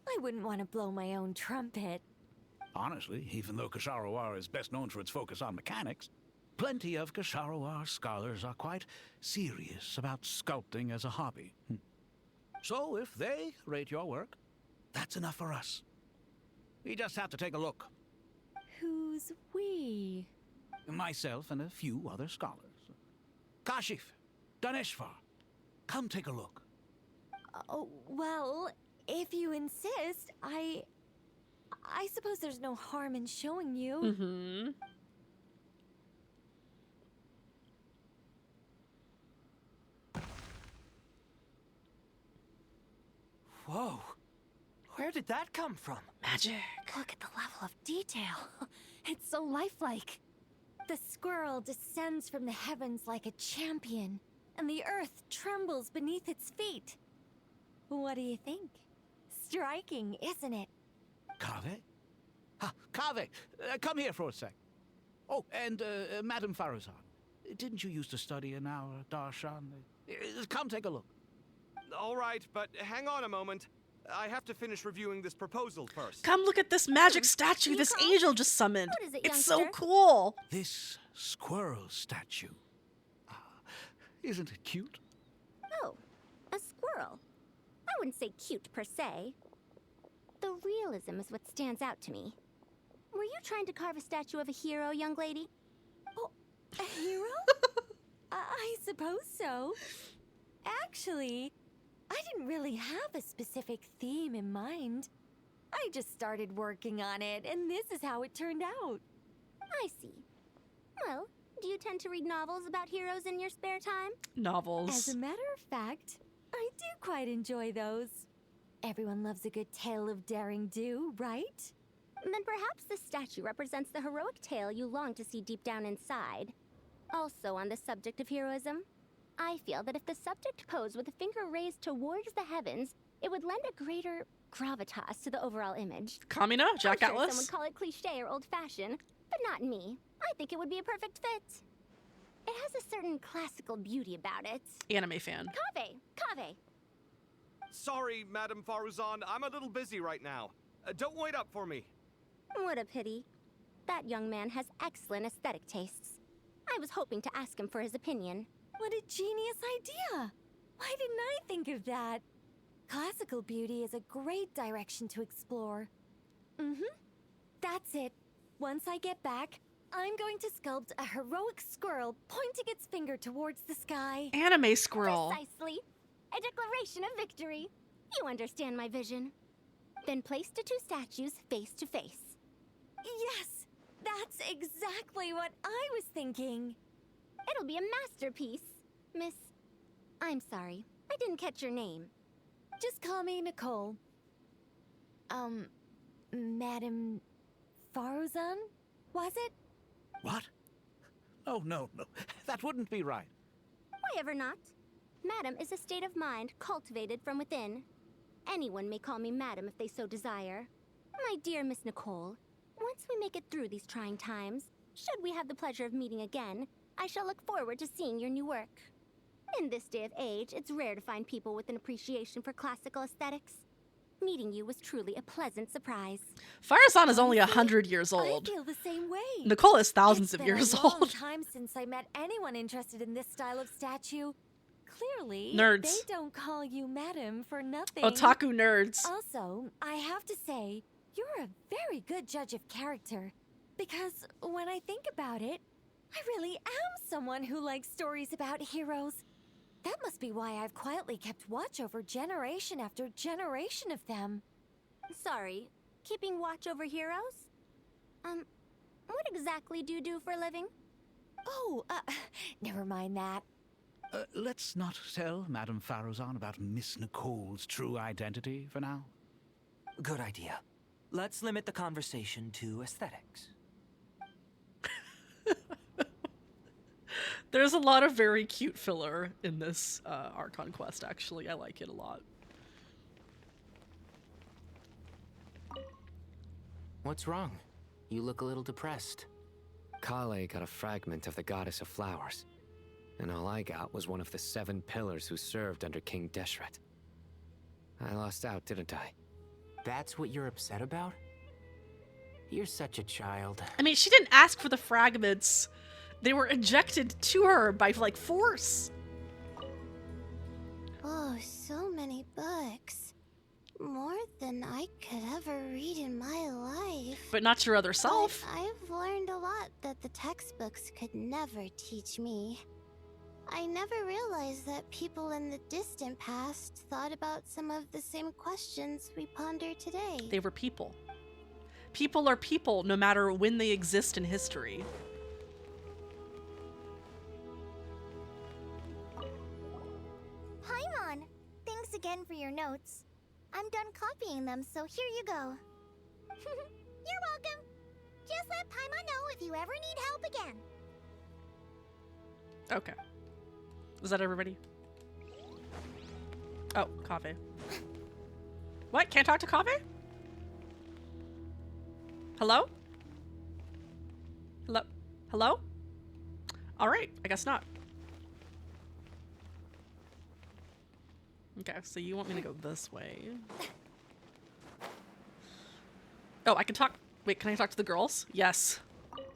I wouldn't want to blow my own trumpet. Honestly, even though Kasharawara is best known for its focus on mechanics, Plenty of Kasharawar scholars are quite serious about sculpting as a hobby. So if they rate your work, that's enough for us. We just have to take a look. Who's we? Myself and a few other scholars. Kashif, Daneshvar, come take a look. Oh, well, if you insist, I suppose there's no harm in showing you. Mm-hmm. Whoa. Where did that come from? Magic. Look at the level of detail. It's so lifelike. The squirrel descends from the heavens like a champion, and the earth trembles beneath its feet. What do you think? Striking, isn't it? Kaveh? Kaveh, come here for a sec. Oh, and Madame Faruzan, didn't you used to study in our darshan? Come take a look. All right, but hang on a moment. I have to finish reviewing this proposal first. Come look at this magic statue this angel just summoned. What is it, It's youngster? so cool. This squirrel statue. Isn't it cute? Oh, a squirrel. I wouldn't say cute per se. The realism is what stands out to me. Were you trying to carve a statue of a hero, young lady? Oh, a hero? I suppose so. Actually, I didn't really have a specific theme in mind. I just started working on it, and this is how it turned out. I see. Well, do you tend to read novels about heroes in your spare time? Novels. As a matter of fact, I do quite enjoy those. Everyone loves a good tale of daring do, right? Then perhaps this statue represents the heroic tale you long to see deep down inside. Also on the subject of heroism, I feel that if the subject posed with a finger raised towards the heavens, it would lend a greater gravitas to the overall image. Kamina? Jack I'm sure Atlas? some would call it cliche or old-fashioned, but not me. I think it would be a perfect fit. It has a certain classical beauty about it. Anime fan. Kaveh! Sorry, Madame Faruzan, I'm a little busy right now. Don't wait up for me. What a pity. That young man has excellent aesthetic tastes. I was hoping to ask him for his opinion. What a genius idea! Why didn't I think of that? Classical beauty is a great direction to explore. That's it. Once I get back, I'm going to sculpt a heroic squirrel pointing its finger towards the sky. Anime squirrel. Precisely. A declaration of victory. You understand my vision. Then place the two statues face to face. Yes! That's exactly what I was thinking. It'll be a masterpiece. Miss... I'm sorry. I didn't catch your name. Just call me Nicole. Madame Faruzan? Was it? What? Oh, no. That wouldn't be right. Why ever not? Madam is a state of mind cultivated from within. Anyone may call me Madam if they so desire. My dear Miss Nicole, once we make it through these trying times, should we have the pleasure of meeting again, I shall look forward to seeing your new work. In this day of age, it's rare to find people with an appreciation for classical aesthetics. Meeting you was truly a pleasant surprise. Faruzan is only 100 years old. I feel the same way. Nicole is thousands It's of been years a long old. time since I met anyone interested in this style of statue. Clearly, Nerds. they don't call you Madam for nothing. Otaku nerds. Also, I have to say, you're a very good judge of character. Because when I think about it, I really am someone who likes stories about heroes. That must be why I've quietly kept watch over generation after generation of them. Sorry, keeping watch over heroes? What exactly do you do for a living? Oh, never mind that. Let's not tell Madame Faruzan about Miss Nicole's true identity for now. Good idea. Let's limit the conversation to aesthetics. There's a lot of very cute filler in this Archon Quest, actually. I like it a lot. What's wrong? You look a little depressed. Kale got a fragment of the Goddess of Flowers, and all I got was one of the 7 pillars who served under King Deshret. I lost out, didn't I? That's what you're upset about? You're such a child. I mean, she didn't ask for the fragments. They were ejected to her by, like, force. Oh, so many books. More than I could ever read in my life. But not your other self. But I've learned a lot that the textbooks could never teach me. I never realized that people in the distant past thought about some of the same questions we ponder today. They were people. People are people no matter when they exist in history. Paimon, thanks again for your notes. I'm done copying them, so here you go. You're welcome. Just let Paimon know if you ever need help again. Okay. Is that everybody? Oh, Kaveh. What? Can't talk to Kaveh? Hello? Hello? Hello? Alright, I guess not. Okay, so you want me to go this way. Oh, I can talk. Wait, can I talk to the girls? Yes.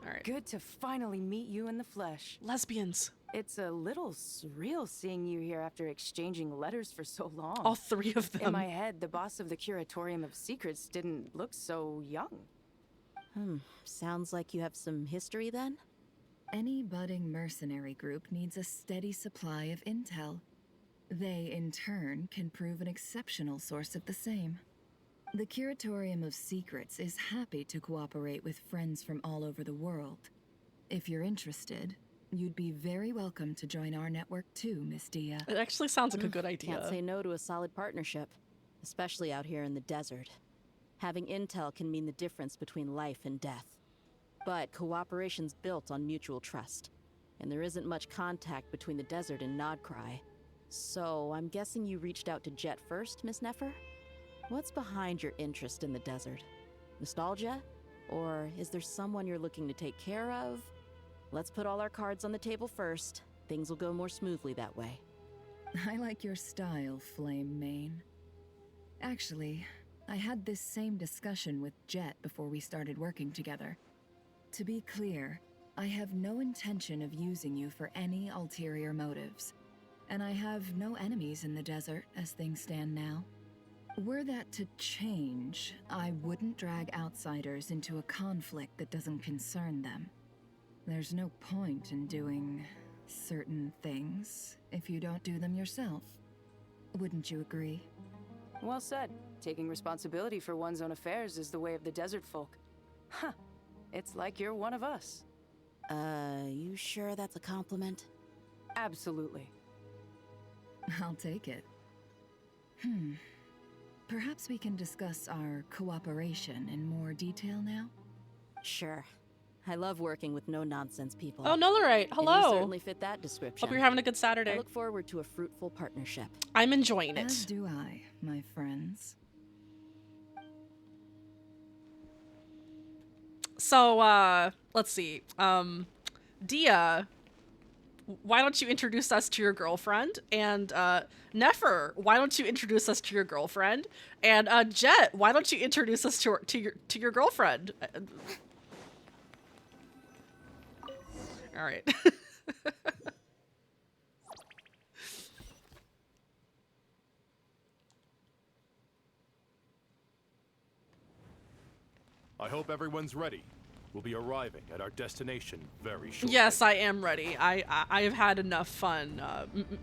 Alright. Good to finally meet you in the flesh. Lesbians. It's a little surreal seeing you here after exchanging letters for so long. All three of them. In my head, the boss of the Curatorium of Secrets didn't look so young. Sounds like you have some history then? Any budding mercenary group needs a steady supply of intel. They, in turn, can prove an exceptional source of the same. The Curatorium of Secrets is happy to cooperate with friends from all over the world. If you're interested, you'd be very welcome to join our network too, Miss Dia. It actually sounds like a good idea. Can't say no to a solid partnership, especially out here in the desert. Having intel can mean the difference between life and death. But cooperation's built on mutual trust, and there isn't much contact between the desert and Nodcry. So I'm guessing you reached out to Jet first, Miss Nefer? What's behind your interest in the desert? Nostalgia? Or is there someone you're looking to take care of? Let's put all our cards on the table first. Things will go more smoothly that way. I like your style, Flame Mane. Actually, I had this same discussion with Jet before we started working together. To be clear, I have no intention of using you for any ulterior motives. And I have no enemies in the desert as things stand now. Were that to change, I wouldn't drag outsiders into a conflict that doesn't concern them. There's no point in doing certain things if you don't do them yourself. Wouldn't you agree? Well said. Taking responsibility for one's own affairs is the way of the desert folk. Huh. It's like you're one of us. You sure that's a compliment? Absolutely. I'll take it. Perhaps we can discuss our cooperation in more detail now? Sure. I love working with no-nonsense people. Oh, Nullerite, hello. And you certainly fit that description. Hope you're having a good Saturday. I look forward to a fruitful partnership. I'm enjoying it. As do I, my friends. So, let's see. Dia, why don't you introduce us to your girlfriend? And, Nefer, why don't you introduce us to your girlfriend? And, Jet, why don't you introduce us to your girlfriend? All right. I hope everyone's ready. We'll be arriving at our destination very shortly. Yes, I am ready. I have had enough fun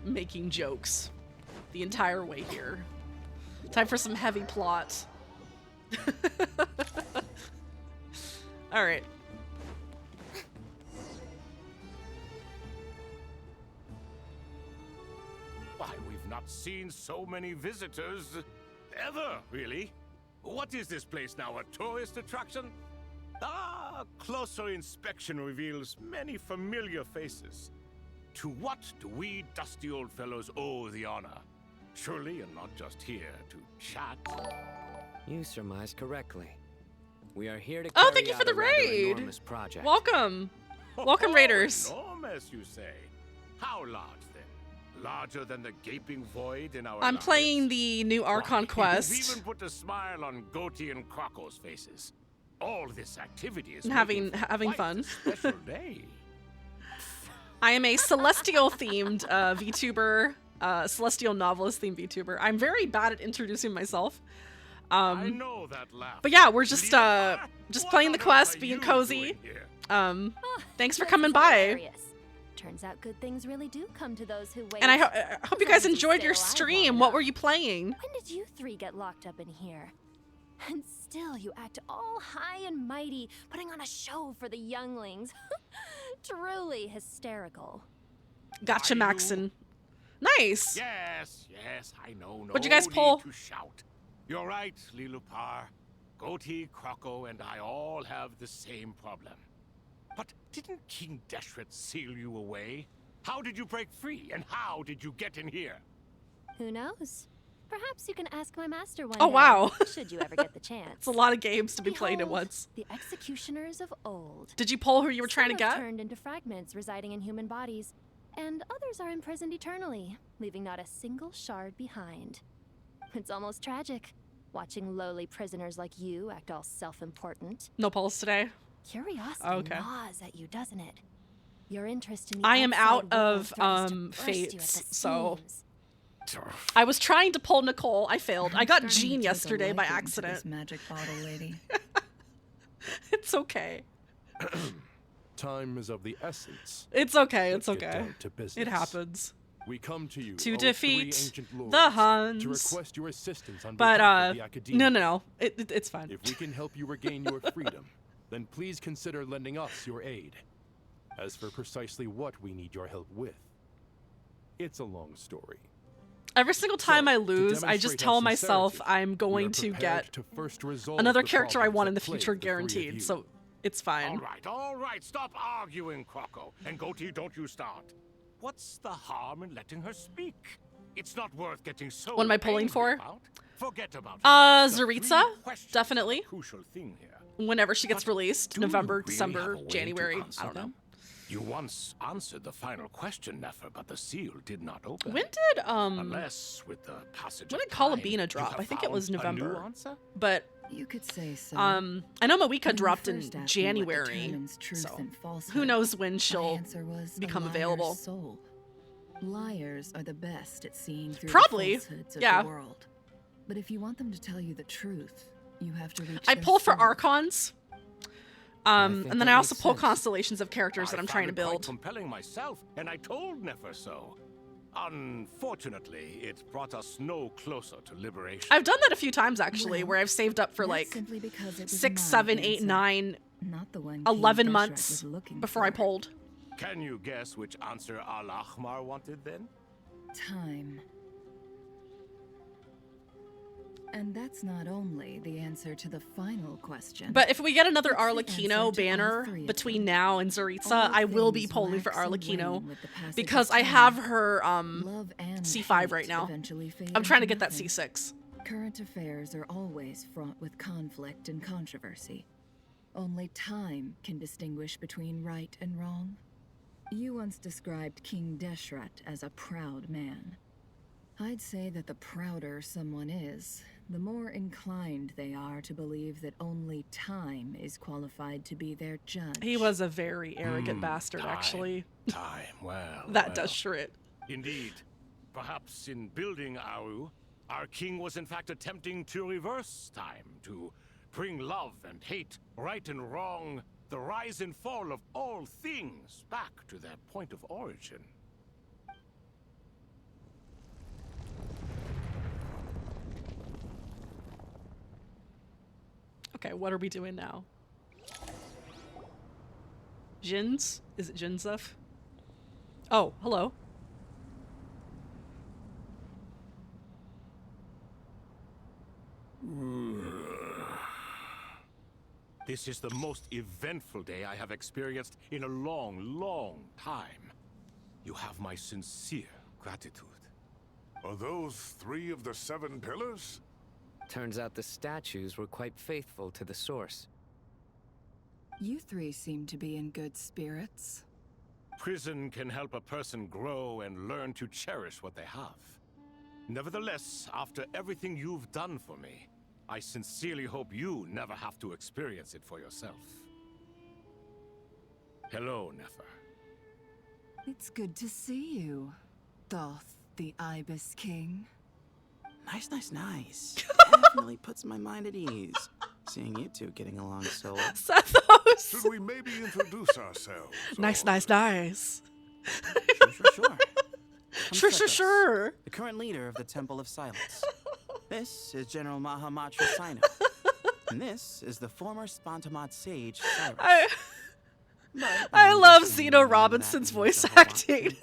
making jokes the entire way here. Time for some heavy plot. All right. Why, we've not seen so many visitors ever, really. What is this place now, a tourist attraction? Ah, closer inspection reveals many familiar faces. To what do we dusty old fellows owe the honor? Surely you're not just here to chat. You surmised correctly. We are here to Oh, carry thank you for out the a rather raid. enormous project. Welcome. Welcome, Raiders. Enormous, you say? How large, then? Larger than the gaping void in our I'm lives? playing the new Archon Quest. You've even put a smile on Goatee and Krako's faces. All this activity is Having making having quite fun. a special day. I am a celestial themed VTuber, celestial novelist themed VTuber. I'm very bad at introducing myself. I know that laugh. But yeah, we're just playing the quest, being cozy. Thanks for coming by. Hilarious. Turns out good things really do come to those who wait. And I hope you guys enjoyed your stream. What were you playing? When did you three get locked up in here? And still you act all high and mighty, putting on a show for the younglings. Truly hysterical. Gotcha, Maxon. Nice. Yes, I know. What'd you guys pull? Need to shout. You're right, Lilupar. Goatee, Croco, and I all have the same problem. But didn't King Deshret seal you away? How did you break free, and how did you get in here? Who knows? Perhaps you can ask my master one Oh, day, wow. should you ever get the chance. It's a lot of games to be played at once. The executioners of old. Did you pull who you were trying to Some get? have turned into fragments residing in human bodies, and others are imprisoned eternally, leaving not a single shard behind. It's almost tragic, watching lowly prisoners like you act all self-important. No pulls today. Curiosity gnaws at you, doesn't it? Your interest in the I am out outside world of threatens to burst you at the fates, so seams. I was trying to pull Nicole. I failed. I got Starting to Jean take a yesterday by liking to accident. this magic bottle lady. It's okay. Time is of the essence. It's okay. It's Let's get okay. down to business. It happens. We come to you To O defeat three ancient lords, the Huns. to request your assistance on But behalf of the Academia. no. It's fine. If we can help you regain your freedom, then please consider lending us your aid. As for precisely what we need your help with, it's a long story. Every single time I lose, I just demonstrate tell our myself sincerity, I'm going to prepared get to first resolve another the character I problems want in that the plague future, the three of you. guaranteed. So it's fine. All right, stop arguing, Croco. And Goatee, don't you start. What's the harm in letting her speak? It's not worth getting so What am I pulling angry for? about. Forget about her. The Zaritza, three questions definitely. are the crucial thing here. Whenever she gets released, November, Do you really December, have a way to January, answer I don't know. them? You once answered the final question, Nefer, but the seal did not open. When did Unless with the passage when of did time, Kalabina drop? you have I think it was found a new November. answer? But You could say so. I know Mawika When you dropped in first asked me what January. determines truth So and falsehood, who knows when my she'll answer was a become liar's available. Soul. Liars are the best at seeing through Probably, the falsehoods of yeah. the world. But if you want them to tell you the truth, you have to reach I their pull for soul. Archons. And then that I also makes pull sense. constellations of characters that I'm trying to found it quite build. compelling myself, and I told Nefer so. Unfortunately, it brought us no closer to liberation. I've done that a few times actually, Well, were I've saved up for that's like simply because it was 6, my 7, 8, answer, 9, not the one King 11 Deshret months was looking before I for. pulled. Can you guess which answer Al-Ahmar wanted then? Time. And that's not only the answer to the final question. But if we get another It's the answer to all Arlecchino banner three of between them. now and Zaritza, All I will be things pulling for wax and Arlecchino wane with the passage because of I time. have her Love and C5 hate right now. eventually fade I'm trying to into get that nothing. C6. Current affairs are always fraught with conflict and controversy. Only time can distinguish between right and wrong. You once described King Deshret as a proud man. I'd say that the prouder someone is, the more inclined they are to believe that only time is qualified to be their judge. He was a very arrogant bastard, actually. Time, well. That does Shrit. Indeed. Perhaps in building Aru, our king was in fact attempting to reverse time, to bring love and hate, right and wrong, the rise and fall of all things back to their point of origin. Okay, what are we doing now? Jins? Is it Jinsef? Oh, hello. This is the most eventful day I have experienced in a long, long time. You have my sincere gratitude. Are those 3 of the 7 pillars? Turns out the statues were quite faithful to the source. You three seem to be in good spirits. Prison can help a person grow and learn to cherish what they have. Nevertheless, after everything you've done for me, I sincerely hope you never have to experience it for yourself. Hello, Nefer. It's good to see you, Thoth the Ibis King. Nice, nice, nice. Definitely puts my mind at ease. Seeing you two getting along so well. Sathos! Should we maybe introduce ourselves? Nice, nice, nice. Sure. Sure. The current leader of the Temple of Silence. This is General Mahamatra Sino. And this is the former Spantamad sage, Cyrus. I love Zeno Robinson's voice acting.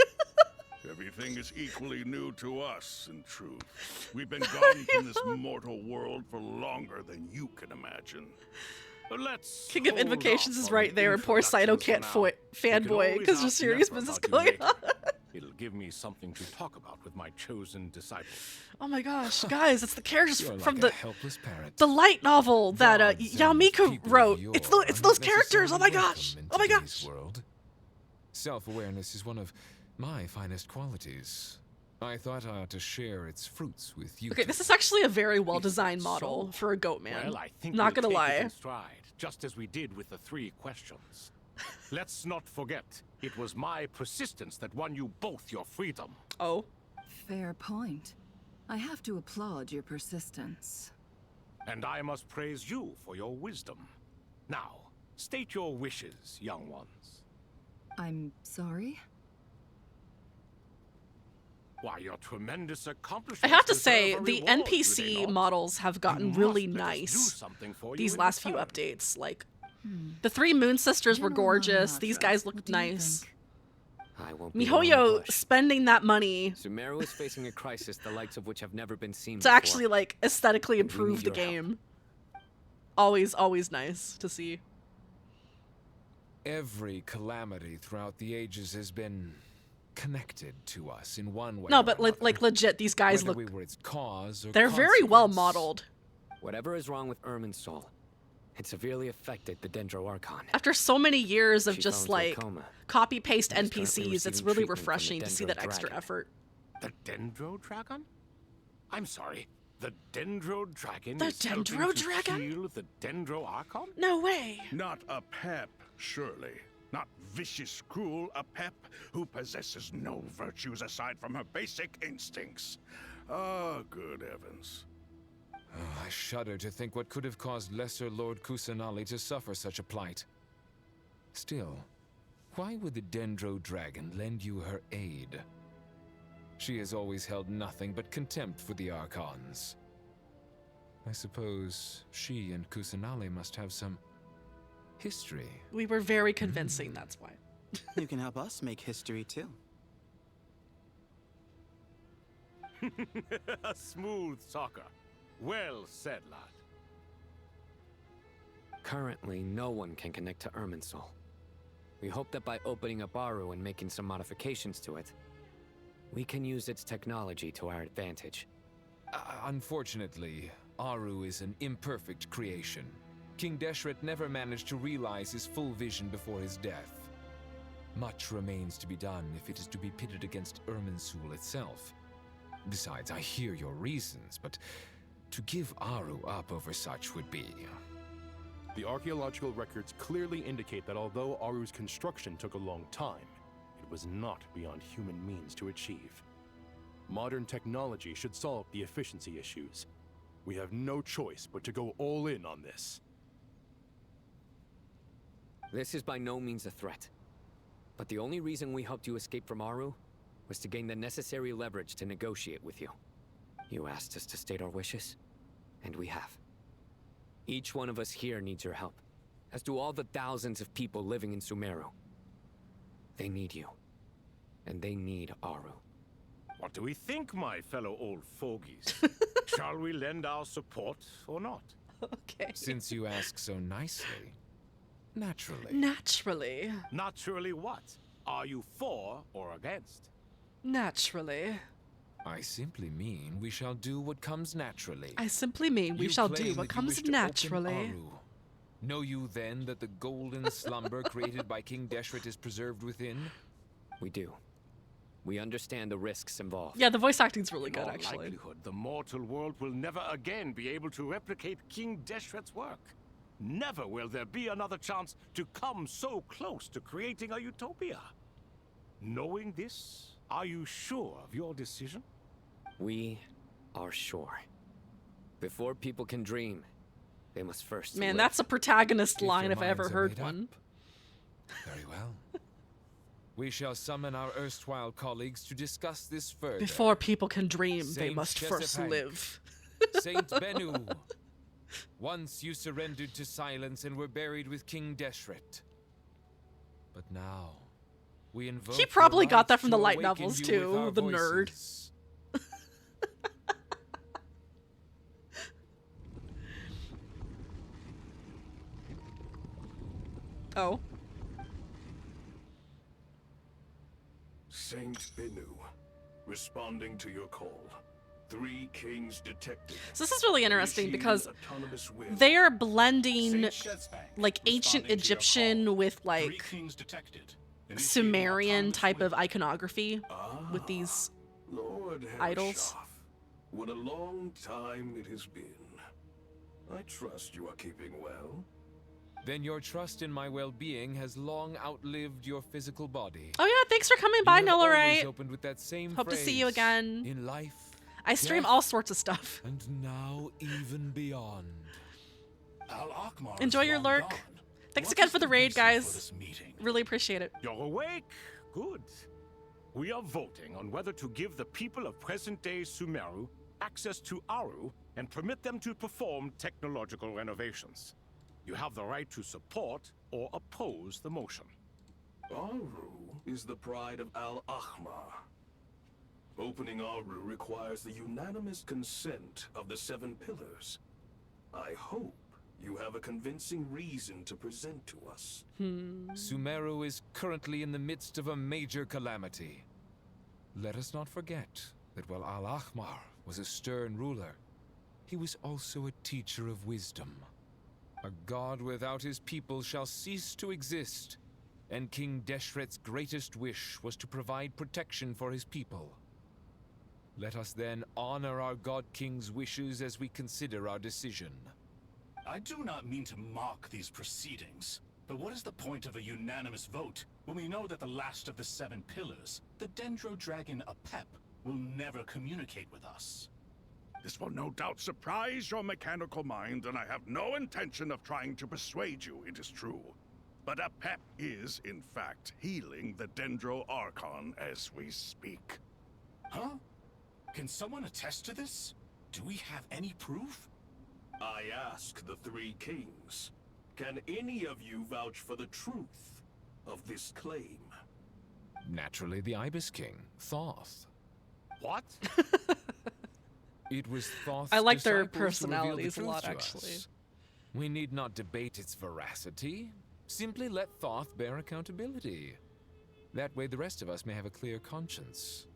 Everything is equally new to us, in truth. We've been gone from this mortal world for longer than you can imagine. Let's King of Invocations is right there, and poor Sino can't fanboy because there's serious business going on. It'll give me something to talk about with my chosen disciples. Oh my gosh, guys, it's the characters You're from like the a helpless parrot. the light novel that Gods Yao and Mika people wrote. of yore It's those are not characters. Oh my necessarily gosh. welcome in Oh my today's gosh. World. Self-awareness is one of my finest qualities. I thought I ought to share its fruits with you. Okay, two. this is actually a very well-designed model for a goat man. Well, I think Not we'll gonna take it lie. in stride, just as we did with the 3 questions. Let's not forget, it was my persistence that won you both your freedom. Oh. Fair point. I have to applaud your persistence. And I must praise you for your wisdom. Now, state your wishes, young ones. I'm sorry? Why, your tremendous I accomplishments have to deserve say, a the reward, do they NPC not? models have gotten You really must let us do nice something for you these in last few return. updates. Like, the 3 Moon Sisters were gorgeous. These guys looked nice. I won't be long in the MiHoYo bush. spending that money Sumeru is facing a crisis the likes of which have never been seen to before. actually, like, aesthetically And we improve need the your help. game. Always nice to see. Every calamity throughout the ages has been connected to us in one way. No, or but another. like legit, these guys Whether look. we were its cause or They're very well consequence. modeled. Whatever is wrong with Ermin's soul, it severely affected the Dendro Archon. After so many years of She just fell into a like coma. copy paste And is currently NPCs, it's receiving really treatment from the refreshing to see Dendro that extra Dragon. effort. The Dendro Dragon? I'm sorry, the Dendro Dragon The is helping Dendro to Dragon? heal the Dendro Archon? No way. Not a pep, surely. Not vicious, cruel, a pep who possesses no virtues aside from her basic instincts. Ah, good heavens. Oh, I shudder to think what could have caused Lesser Lord Kusanali to suffer such a plight. Still, why would the Dendro Dragon lend you her aid? She has always held nothing but contempt for the Archons. I suppose she and Kusanali must have some history. We were very convincing, that's why. You can help us make history too. A smooth talker. Well said, lad. Currently, no one can connect to Ermin's soul. We hope that by opening up Aru and making some modifications to it, we can use its technology to our advantage. Unfortunately, Aru is an imperfect creation. King Deshret never managed to realize his full vision before his death. Much remains to be done if it is to be pitted against Irminsul itself. Besides, I hear your reasons, but to give Aru up over such would be... The archaeological records clearly indicate that although Aru's construction took a long time, it was not beyond human means to achieve. Modern technology should solve the efficiency issues. We have no choice but to go all in on this. This is by no means a threat. But the only reason we helped you escape from Aru was to gain the necessary leverage to negotiate with you. You asked us to state our wishes, and we have. Each one of us here needs your help, as do all the thousands of people living in Sumeru. They need you, and they need Aru. What do we think, my fellow old fogies? Shall we lend our support or not? Okay. Since you ask so nicely, naturally. Naturally. Naturally what? Are you for or against? Naturally. I simply mean we shall do what comes naturally. I simply mean we You shall claim do what that you wish comes to open naturally. Aru. Know you then that the golden slumber created by King Deshret is preserved within? We do. We understand the risks involved. Yeah, the voice acting's really In good, all actually. likelihood, the mortal world will never again be able to replicate King Deshret's work. Never will there be another chance to come so close to creating a utopia. Knowing this, are you sure of your decision? We are sure. Before people can dream, they must first Man, live. that's a protagonist If line your if I ever minds are heard made up, one. Very well. We shall summon our erstwhile colleagues to discuss this further. Before people can dream, they Saint must first Chesapeake, live. Saint Bennu. Once you surrendered to silence and were buried with King Deshret. But now, we invoke He probably your got that light from to the light awaken novels you too, with our the nerd. voices. Oh. Saint Bennu, responding to your call. 3 kings detected. So this is really interesting Initiating because autonomous will. they are blending Saint Chesapeake, like ancient responding to your Egyptian call. with 3 like kings detected. Initiating Sumerian autonomous type will. of iconography with these Lord idols. Herreshoff, what a long time it has been. I trust you are keeping well. Then your trust in my well-being has long outlived your physical body. Oh yeah, thanks for coming by, You have always Nillerite. opened with that same Hope to see you phrase, again. In life, I stream death, all sorts of stuff. and now even beyond. Enjoy your lurk. Thanks again for the raid, guys. Really appreciate it. You're awake? Good. We are voting on whether to give the people of present-day Sumeru access to Aru and permit them to perform technological renovations. You have the right to support or oppose the motion. Aru is the pride of Al-Ahmar. Opening Aru requires the unanimous consent of the 7 pillars. I hope you have a convincing reason to present to us. Sumeru is currently in the midst of a major calamity. Let us not forget that while Al-Ahmar was a stern ruler, he was also a teacher of wisdom. A god without his people shall cease to exist, and King Deshret's greatest wish was to provide protection for his people. Let us then honor our God King's wishes as we consider our decision. I do not mean to mock these proceedings, but what is the point of a unanimous vote when we know that the last of the 7 pillars, the Dendro Dragon Apep, will never communicate with us? This will no doubt surprise your mechanical mind, and I have no intention of trying to persuade you it is true. But Apep is, in fact, healing the Dendro Archon as we speak. Huh? Can someone attest to this? Do we have any proof? I ask the 3 kings, can any of you vouch for the truth of this claim? Naturally, the Ibis King, Thoth. What? It was Thoth's I like their disciples who revealed the personalities a truth lot, to actually. us. We need not debate its veracity. Simply let Thoth bear accountability. That way the rest of us may have a clear conscience.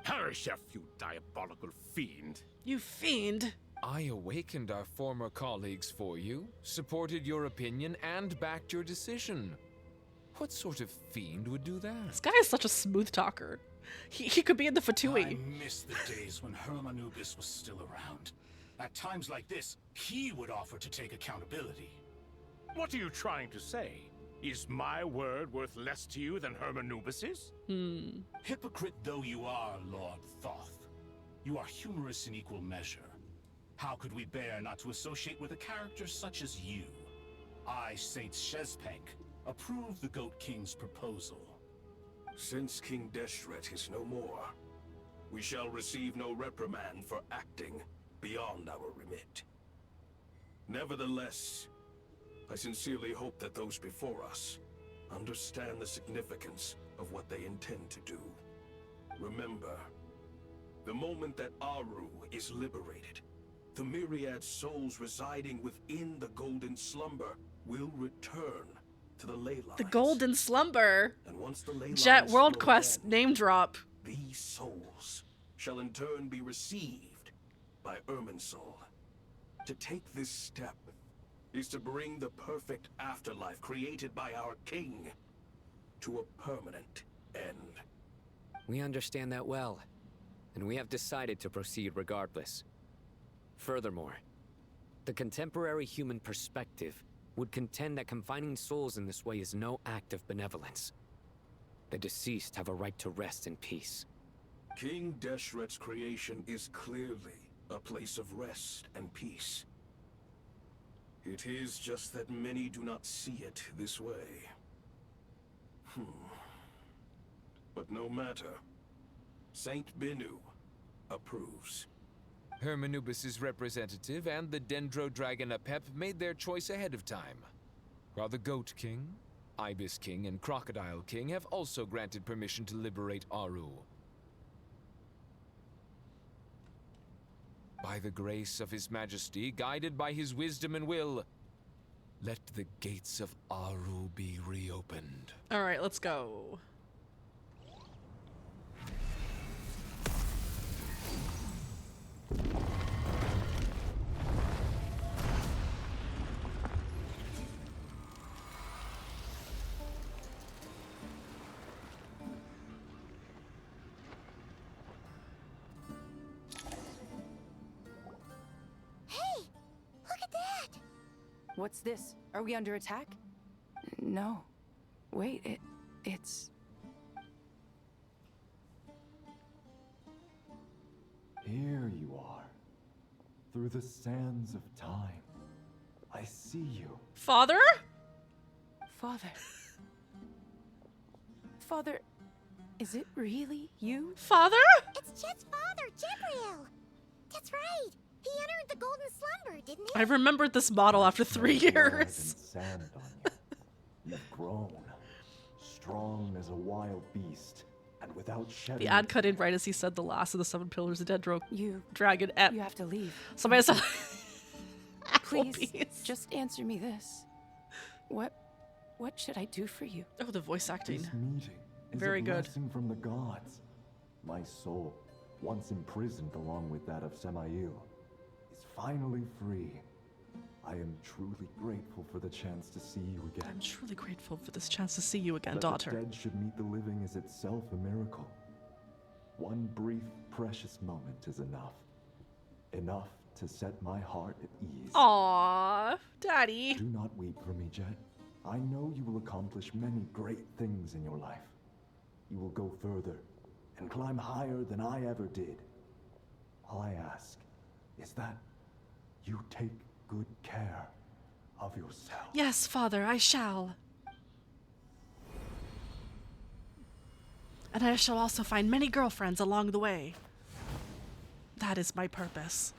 Herreshoff, you diabolical fiend. You fiend. I awakened our former colleagues for you, supported your opinion, and backed your decision. What sort of fiend would do that? This guy is such a smooth talker. He could be in the Fatui. I miss the days when Hermanubis was still around. At times like this, he would offer to take accountability. What are you trying to say? Is my word worth less to you than Hermanubis's? Hypocrite though you are, Lord Thoth, you are humorous in equal measure. How could we bear not to associate with a character such as you? I, Saint Chesapeake, approve the Goat King's proposal. Since King Deshret is no more, we shall receive no reprimand for acting beyond our remit. Nevertheless, I sincerely hope that those before us understand the significance of what they intend to do. Remember, the moment that Aru is liberated, the myriad souls residing within the Golden Slumber will return to the ley lines. The Golden Slumber. And once the ley Jet lines World flow Quest in, name drop. these souls shall in turn be received by Irminsul. To take this step is to bring the perfect afterlife created by our king to a permanent end. We understand that well, and we have decided to proceed regardless. Furthermore, the contemporary human perspective would contend that confining souls in this way is no act of benevolence. The deceased have a right to rest in peace. King Deshret's creation is clearly a place of rest and peace. It is just that many do not see it this way. But no matter. Saint Benu approves. Hermanubis' representative and the Dendro Dragon Apep made their choice ahead of time, while the Goat King, Ibis King, and Crocodile King have also granted permission to liberate Aru. By the grace of His Majesty, guided by his wisdom and will, let the gates of Aru be reopened. All right, let's go. What's this? Are we under attack? No. Wait, it's... Here you are. Through the sands of time. I see you. Father? Father. Father, is it really you? Father? It's Jet's father, Jibril. That's right. He entered the golden slumber, didn't he? I remembered this model after 3 years. Sand on you. You've grown. Strong as a wild beast. And without shedding... The ad cut in right as he said the last of the 7 pillars of Dendro Dragon at... You have to leave. Somebody said... Please, just answer me this. What should I do for you? Oh, the voice acting. This meeting is very a good. Blessing from the gods. My soul, once imprisoned along with that of Semayu, is finally free. I am truly grateful for the chance to see you again. I'm truly grateful for this chance to see you again, That daughter. the dead should meet the living is itself a miracle. One brief, precious moment is enough. Enough to set my heart at ease. Aww, Daddy. Do not weep for me, Jet. I know you will accomplish many great things in your life. You will go further and climb higher than I ever did. All I ask is that you take good care of yourself. Yes, Father, I shall. And I shall also find many girlfriends along the way. That is my purpose.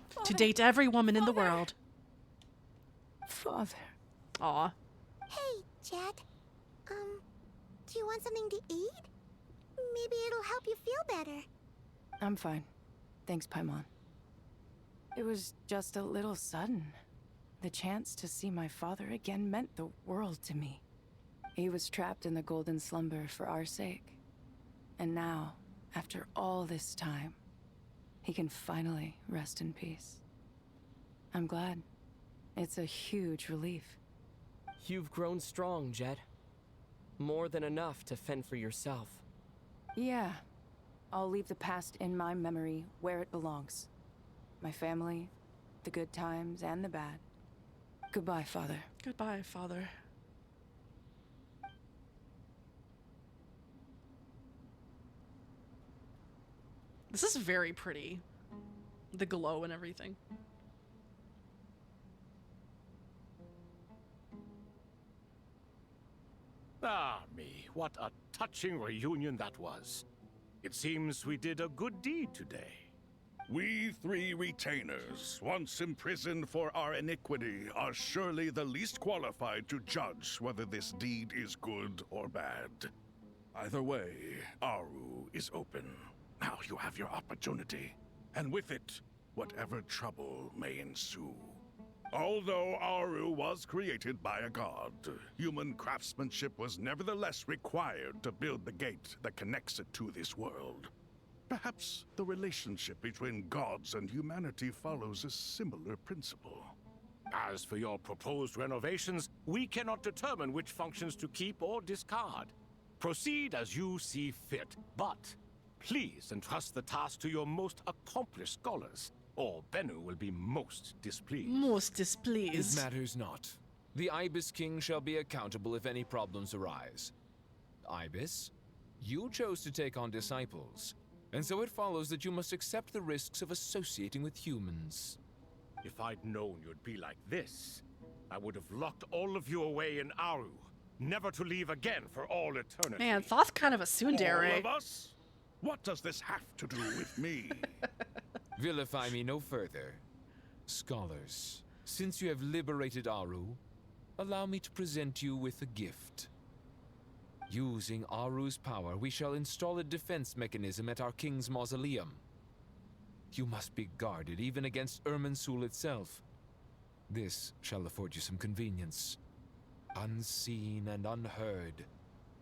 Father. To date every woman in the world. Father. Aw. Hey, Jet. Do you want something to eat? Maybe it'll help you feel better. I'm fine. Thanks, Paimon. It was just a little sudden. The chance to see my father again meant the world to me. He was trapped in the golden slumber for our sake. And now, after all this time, he can finally rest in peace. I'm glad. It's a huge relief. You've grown strong, Jet. More than enough to fend for yourself. Yeah. I'll leave the past in my memory where it belongs. My family, the good times and the bad. Goodbye, Father. Goodbye, Father. This is very pretty. The glow and everything. Ah, me, what a touching reunion that was. It seems we did a good deed today. We 3 retainers, once imprisoned for our iniquity, are surely the least qualified to judge whether this deed is good or bad. Either way, Aru is open. Now you have your opportunity, and with it, whatever trouble may ensue. Although Aru was created by a god, human craftsmanship was nevertheless required to build the gate that connects it to this world. Perhaps the relationship between gods and humanity follows a similar principle. As for your proposed renovations, we cannot determine which functions to keep or discard. Proceed as you see fit, but please entrust the task to your most accomplished scholars, or Benu will be most displeased. Most displeased. It matters not. The Ibis King shall be accountable if any problems arise. Ibis. You chose to take on disciples, and so it follows that you must accept the risks of associating with humans. If I'd known you'd be like this, I would have locked all of you away in Aru, never to leave again for all eternity. Man, Thoth's kind of a tsundere. All of us? What does this have to do with me? Vilify me no further. Scholars, since you have liberated Aru, allow me to present you with a gift. Using Aru's power, we shall install a defense mechanism at our king's mausoleum. You must be guarded even against Irminsul itself. This shall afford you some convenience. Unseen and unheard.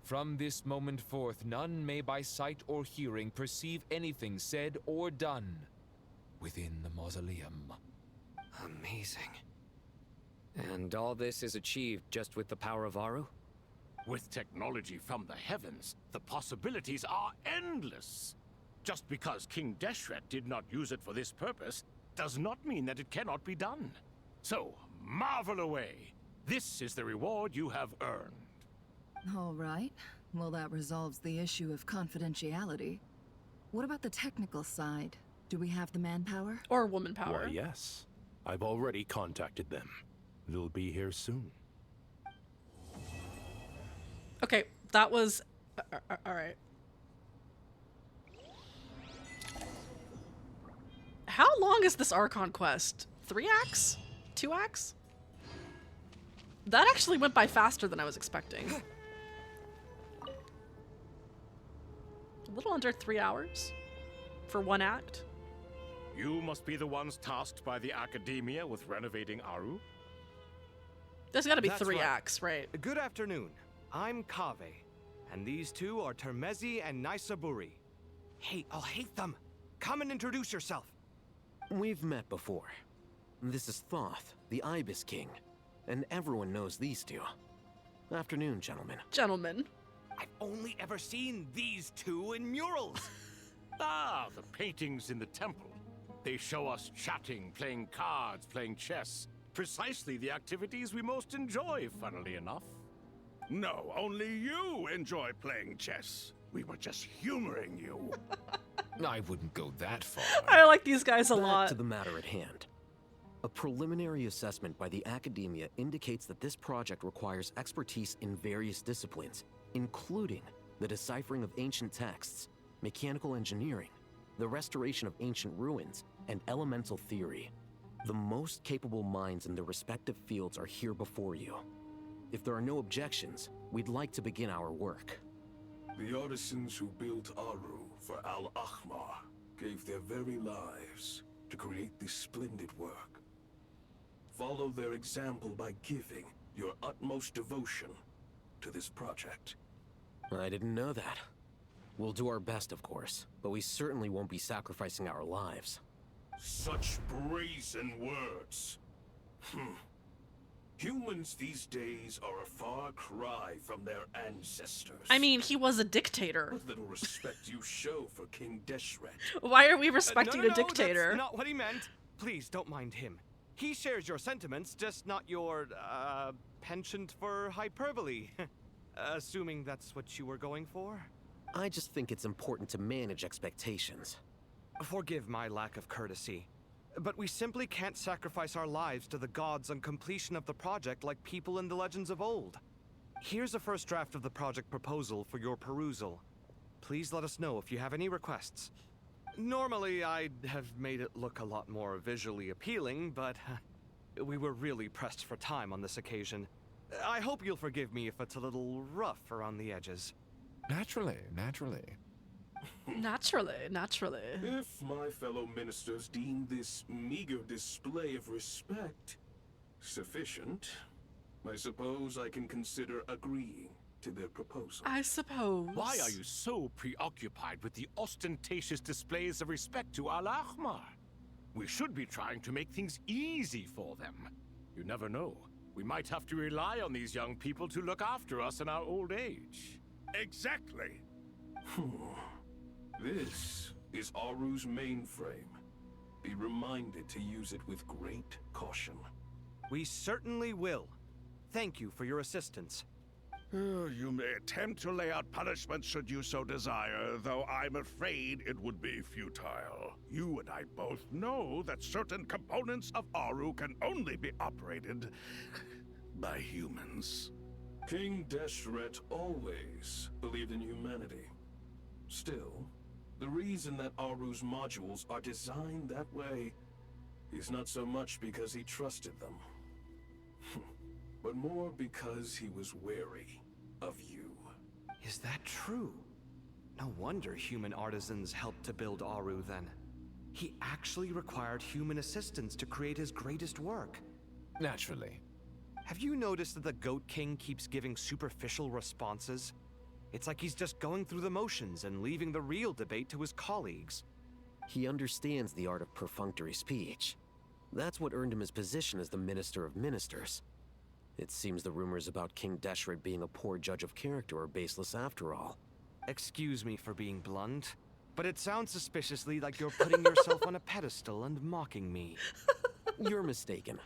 From this moment forth, none may by sight or hearing perceive anything said or done within the mausoleum. Amazing. And all this is achieved just with the power of Aru? With technology from the heavens, the possibilities are endless. Just because King Deshret did not use it for this purpose does not mean that it cannot be done. So, marvel away. This is the reward you have earned. All right. Well, that resolves the issue of confidentiality. What about the technical side? Do we have the manpower? Or woman power? Why, yes. I've already contacted them. They'll be here soon. Okay, that was... Alright. How long is this Archon Quest? 3 acts? 2 acts? That actually went by faster than I was expecting. A little under 3 hours for 1 act. You must be the ones tasked by the Academia with renovating Aru? There's gotta be That's 3 right. acts, right? Good afternoon. I'm Kaveh, and these two are Termezi and Naisaburi. Hey, I'll hate them. Come and introduce yourself. We've met before. This is Thoth, the Ibis King, and everyone knows these two. Afternoon, gentlemen. Gentlemen. I've only ever seen these two in murals. Ah, the paintings in the temple. They show us chatting, playing cards, playing chess. Precisely the activities we most enjoy, funnily enough. No, only you enjoy playing chess. We were just humoring you. I wouldn't go that far. I like these guys a Back lot. to the matter at hand. A preliminary assessment by the Academia indicates that this project requires expertise in various disciplines, including the deciphering of ancient texts, mechanical engineering, the restoration of ancient ruins, and elemental theory. The most capable minds in their respective fields are here before you. If there are no objections, we'd like to begin our work. The artisans who built Aru for Al-Ahmar gave their very lives to create this splendid work. Follow their example by giving your utmost devotion to this project. I didn't know that. We'll do our best, of course, but we certainly won't be sacrificing our lives. Such brazen words. Humans these days are a far cry from their ancestors. I mean, he was a dictator. What little respect you show for King Deshret. Why are we respecting no, a dictator? That's not what he meant. Please, don't mind him. He shares your sentiments, just not your, penchant for hyperbole. Assuming that's what you were going for? I just think it's important to manage expectations. Forgive my lack of courtesy, but we simply can't sacrifice our lives to the gods on completion of the project like people in the legends of old. Here's a first draft of the project proposal for your perusal. Please let us know if you have any requests. Normally, I'd have made it look a lot more visually appealing, but we were really pressed for time on this occasion. I hope you'll forgive me if it's a little rough around the edges. Naturally. Naturally. If my fellow ministers deem this meager display of respect sufficient, I suppose I can consider agreeing to their proposal. I suppose. Why are you so preoccupied with the ostentatious displays of respect to Al-Ahmar? We should be trying to make things easy for them. You never know. We might have to rely on these young people to look after us in our old age. Exactly. This is Aru's mainframe. Be reminded to use it with great caution. We certainly will. Thank you for your assistance. You may attempt to lay out punishment should you so desire, though I'm afraid it would be futile. You and I both know that certain components of Aru can only be operated by humans. King Deshret always believed in humanity. Still, the reason that Aru's modules are designed that way is not so much because he trusted them, but more because he was wary of you. Is that true? No wonder human artisans helped to build Aru then. He actually required human assistance to create his greatest work. Naturally. Have you noticed that the Goat King keeps giving superficial responses? It's like he's just going through the motions and leaving the real debate to his colleagues. He understands the art of perfunctory speech. That's what earned him his position as the Minister of Ministers. It seems the rumors about King Deshret being a poor judge of character are baseless after all. Excuse me for being blunt, but it sounds suspiciously like you're putting yourself on a pedestal and mocking me. You're mistaken.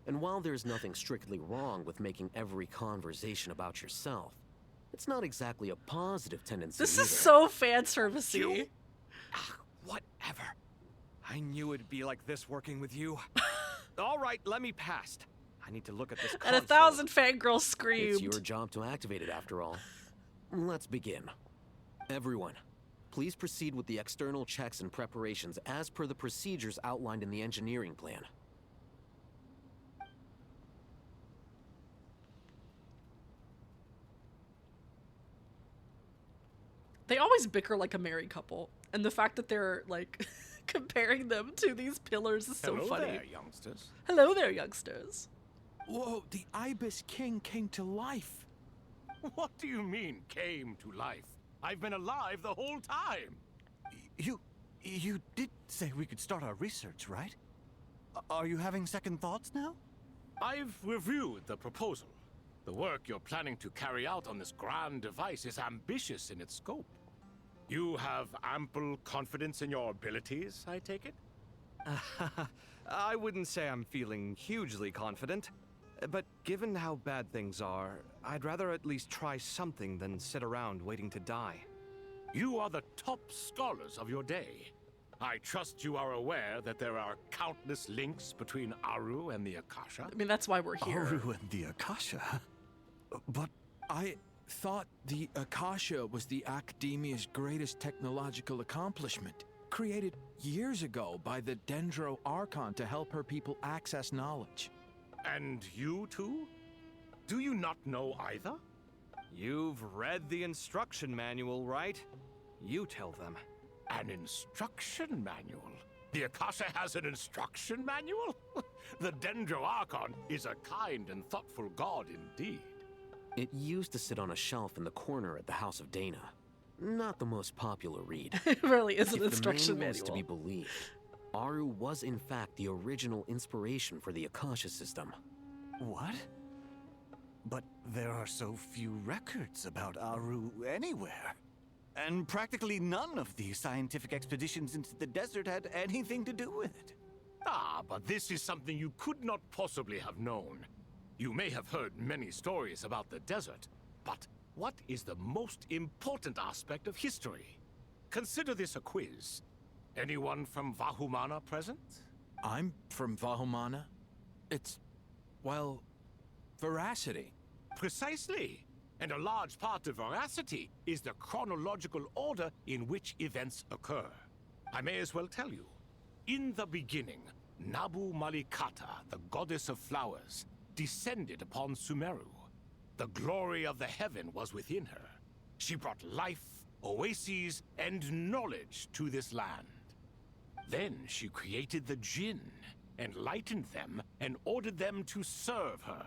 And while there's nothing strictly wrong with making every conversation about yourself, it's not exactly a positive tendency This either. is so fan servicey. Whatever. I knew it'd be like this working with you. All right, let me past. I need to look at this And 1,000 fangirls screamed. It's your job to activate it after all. Let's begin. Everyone, please proceed with the external checks and preparations as per the procedures outlined in the engineering plan. They always bicker like a married couple, and the fact that they're like comparing them to these pillars is so Hello funny. there, youngsters. Hello there, youngsters. Whoa, the Ibis King came to life. What do you mean, came to life? I've been alive the whole time. You did say we could start our research, right? Are you having second thoughts now? I've reviewed the proposal. The work you're planning to carry out on this grand device is ambitious in its scope. You have ample confidence in your abilities, I take it? I wouldn't say I'm feeling hugely confident, but given how bad things are, I'd rather at least try something than sit around waiting to die. You are the top scholars of your day. I trust you are aware that there are countless links between Aru and the Akasha. I mean, that's why we're here. Aru and the Akasha? But I thought the Akasha was the Academia's greatest technological accomplishment, created years ago by the Dendro Archon to help her people access knowledge. And you too? Do you not know either? You've read the instruction manual, right? You tell them. An instruction manual? The Akasha has an instruction manual? The Dendro Archon is a kind and thoughtful god indeed. It used to sit on a shelf in the corner at the House of Dana. Not the most popular read. It really is an If instruction the manual is manual. to be believed, Aru was in fact the original inspiration for the Akasha system. What? But there are so few records about Aru anywhere. And practically none of the scientific expeditions into the desert had anything to do with it. Ah, but this is something you could not possibly have known. You may have heard many stories about the desert, but what is the most important aspect of history? Consider this a quiz. Anyone from Vahumana present? I'm from Vahumana. It's, well, veracity. Precisely. And a large part of veracity is the chronological order in which events occur. I may as well tell you. In the beginning, Nabu Malikata, the goddess of flowers, descended upon Sumeru. The glory of the heaven was within her. She brought life, oases, and knowledge to this land. Then she created the Jinn, enlightened them, and ordered them to serve her.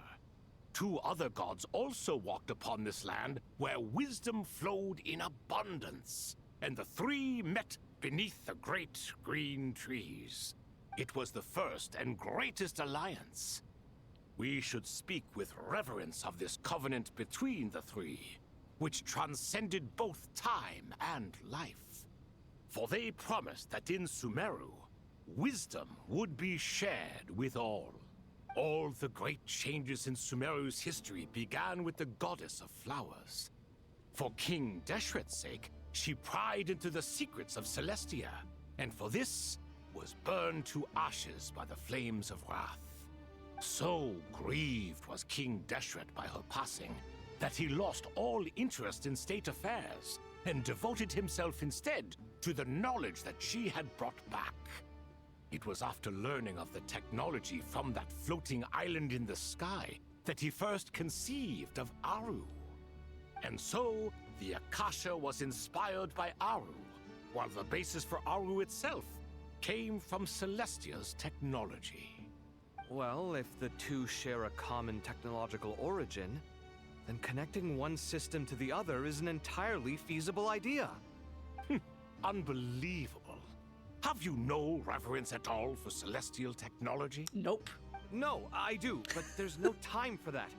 Two other gods also walked upon this land where wisdom flowed in abundance, and the three met beneath the great green trees. It was the first and greatest alliance. We should speak with reverence of this covenant between the three, which transcended both time and life. For they promised that in Sumeru, wisdom would be shared with all. All the great changes in Sumeru's history began with the goddess of flowers. For King Deshret's sake, she pried into the secrets of Celestia, and for this was burned to ashes by the flames of wrath. So grieved was King Deshret by her passing that he lost all interest in state affairs and devoted himself instead to the knowledge that she had brought back. It was after learning of the technology from that floating island in the sky that he first conceived of Aru. And so, the Akasha was inspired by Aru, while the basis for Aru itself came from Celestia's technology. Well, if the two share a common technological origin, then connecting one system to the other is an entirely feasible idea. Unbelievable. Have you no reverence at all for celestial technology? Nope. No, I do, but there's no time for that.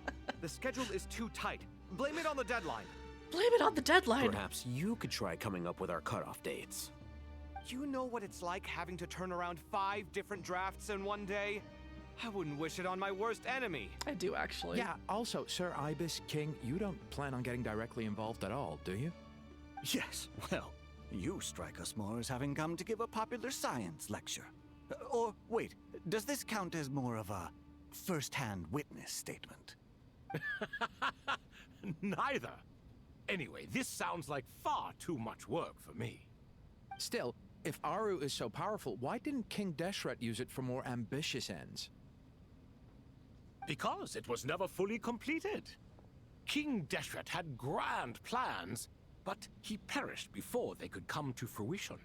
The schedule is too tight. Blame it on the deadline. Blame it on the deadline. Perhaps you could try coming up with our cutoff dates. You know what it's like having to turn around 5 different drafts in one day? I wouldn't wish it on my worst enemy. I do, actually. Yeah, also, Sir Ibis King, you don't plan on getting directly involved at all, do you? Yes, well, you strike us more as having come to give a popular science lecture. Or, wait, does this count as more of a first-hand witness statement? Neither. Anyway, this sounds like far too much work for me. Still, if Aru is so powerful, why didn't King Deshret use it for more ambitious ends? Because it was never fully completed. King Deshret had grand plans, but he perished before they could come to fruition.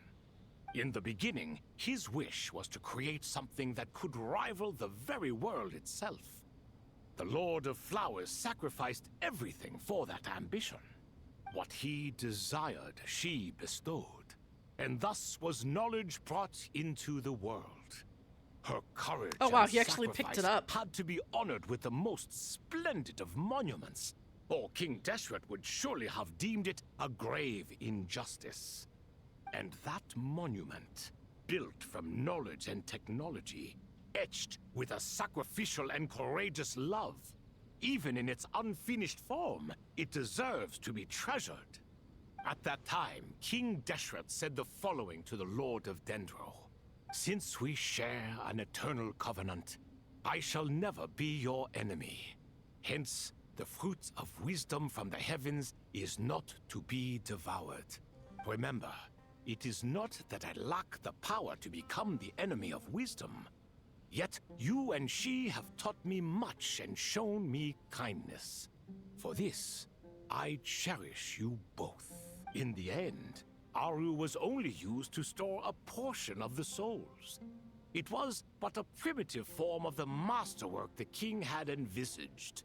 In the beginning, his wish was to create something that could rival the very world itself. The Lord of Flowers sacrificed everything for that ambition. What he desired, she bestowed, and thus was knowledge brought into the world. Her courage and he actually picked it up. had to be honored with the most splendid of monuments, or King Deshret would surely have deemed it a grave injustice. And that monument, built from knowledge and technology, etched with a sacrificial and courageous love, even in its unfinished form, it deserves to be treasured. At that time, King Deshret said the following to the Lord of Dendro. Since we share an eternal covenant, I shall never be your enemy. Hence, the fruit of wisdom from the heavens is not to be devoured. Remember, it is not that I lack the power to become the enemy of wisdom. Yet you and she have taught me much and shown me kindness. For this, I cherish you both. In the end, Aru was only used to store a portion of the souls. It was but a primitive form of the masterwork the king had envisaged.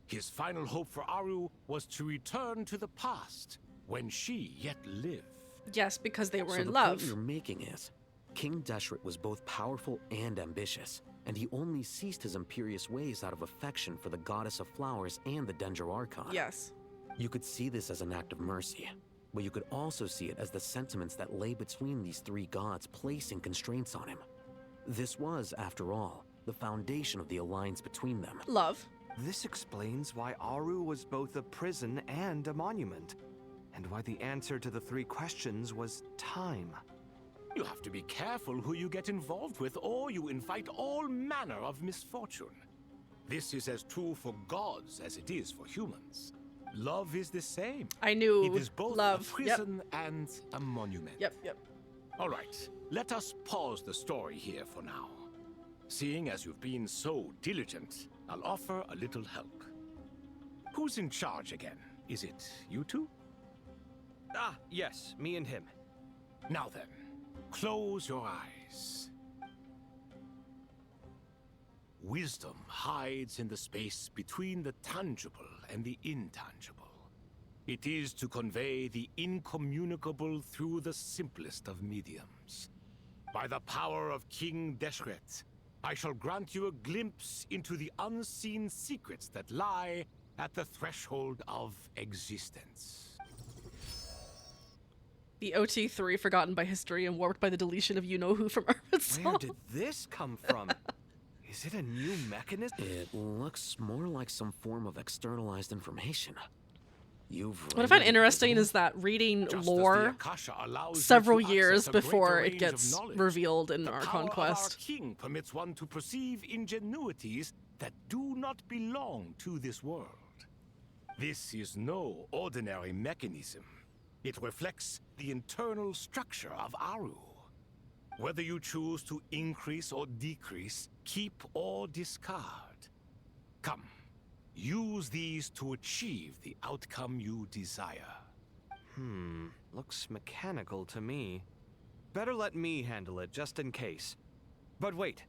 His final hope for Aru was to return to the past, when she yet lived. Yes, because they were in the love. point you're making is, King Deshret was both powerful and ambitious, and he only ceased his imperious ways out of affection for the goddess of flowers and the Dendro Archon. Yes. You could see this as an act of mercy, but you could also see it as the sentiments that lay between these three gods placing constraints on him. This was, after all, the foundation of the alliance between them. Love. This explains why Aru was both a prison and a monument, and why the answer to the 3 questions was time. You have to be careful who you get involved with, or you invite all manner of misfortune. This is as true for gods as it is for humans. Love is the same. I knew it is both love. a prison and a monument. Yep. All right, let us pause the story here for now. Seeing as you've been so diligent, I'll offer a little help. Who's in charge again? Is it you two? Ah, yes, me and him. Now then, close your eyes. Wisdom hides in the space between the tangible and the intangible. It is to convey the incommunicable through the simplest of mediums. By the power of King Deshret, I shall grant you a glimpse into the unseen secrets that lie at the threshold of existence. The OT3 forgotten by history and warped by the deletion of you-know-who from Urban Soul. Where did this come from? Is it a new mechanism? It looks more like some form of externalized information. What I find interesting is that reading lore several years before it gets revealed in Archon Quest. Our king permits one to perceive ingenuities that do not belong to this world. This is no ordinary mechanism. It reflects the internal structure of Aru. Whether you choose to increase or decrease, keep or discard. Come, use these to achieve the outcome you desire. Looks mechanical to me. Better let me handle it, just in case. But wait,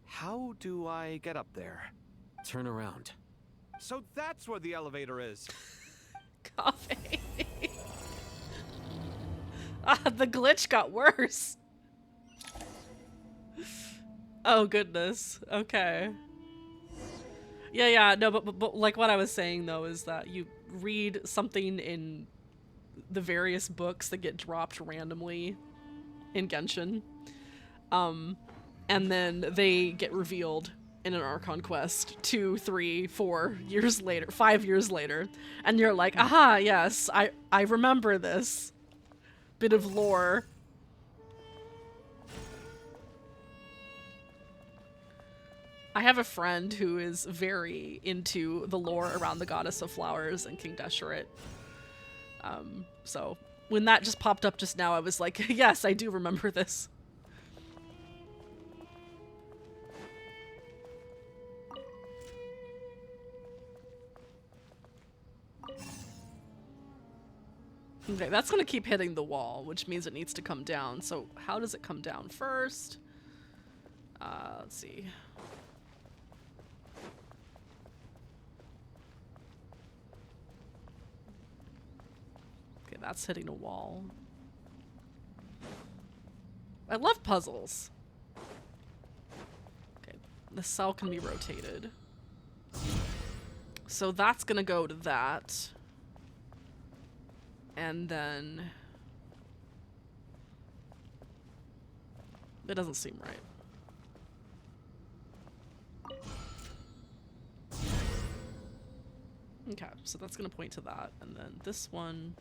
how do I get up there? Turn around. So that's where the elevator is. Coffee. The glitch got worse. Oh goodness. Okay. Yeah, no, but like what I was saying though is that you read something in the various books that get dropped randomly in Genshin, and then they get revealed in an Archon Quest 2, 3, 4 years later, 5 years later, and you're like, aha, yes, I remember this bit of lore. I have a friend who is very into the lore around the Goddess of Flowers and King Deshret. So when that just popped up just now, I was like, yes, I do remember this. Okay, that's gonna keep hitting the wall, which means it needs to come down. So how does it come down first? Let's see. Okay, that's hitting a wall. I love puzzles. Okay, the cell can be rotated. So that's gonna go to that. And then... it doesn't seem right. Okay, so that's gonna point to that, and then this one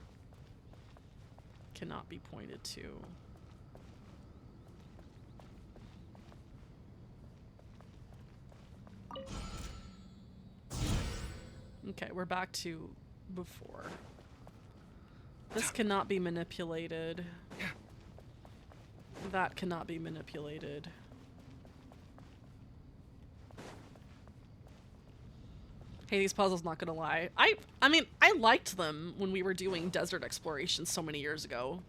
cannot be pointed to. Okay, we're back to before. This cannot be manipulated. That cannot be manipulated. Hey, these puzzles, not gonna lie. I mean, I liked them when we were doing desert exploration so many years ago.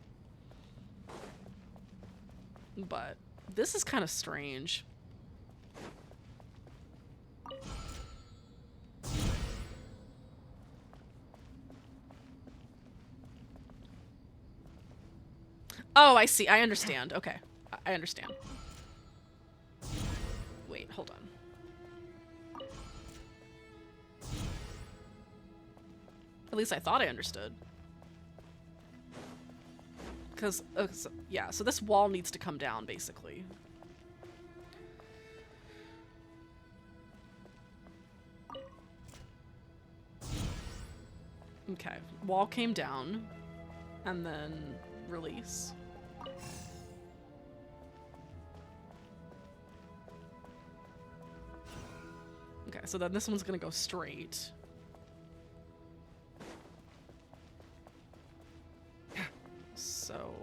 But this is kind of strange. Oh, I see. I understand. Okay. I understand. Wait, hold on. At least I thought I understood. Because, yeah, so this wall needs to come down, basically. Okay, wall came down, and then release. Okay, so then this one's gonna go straight. So...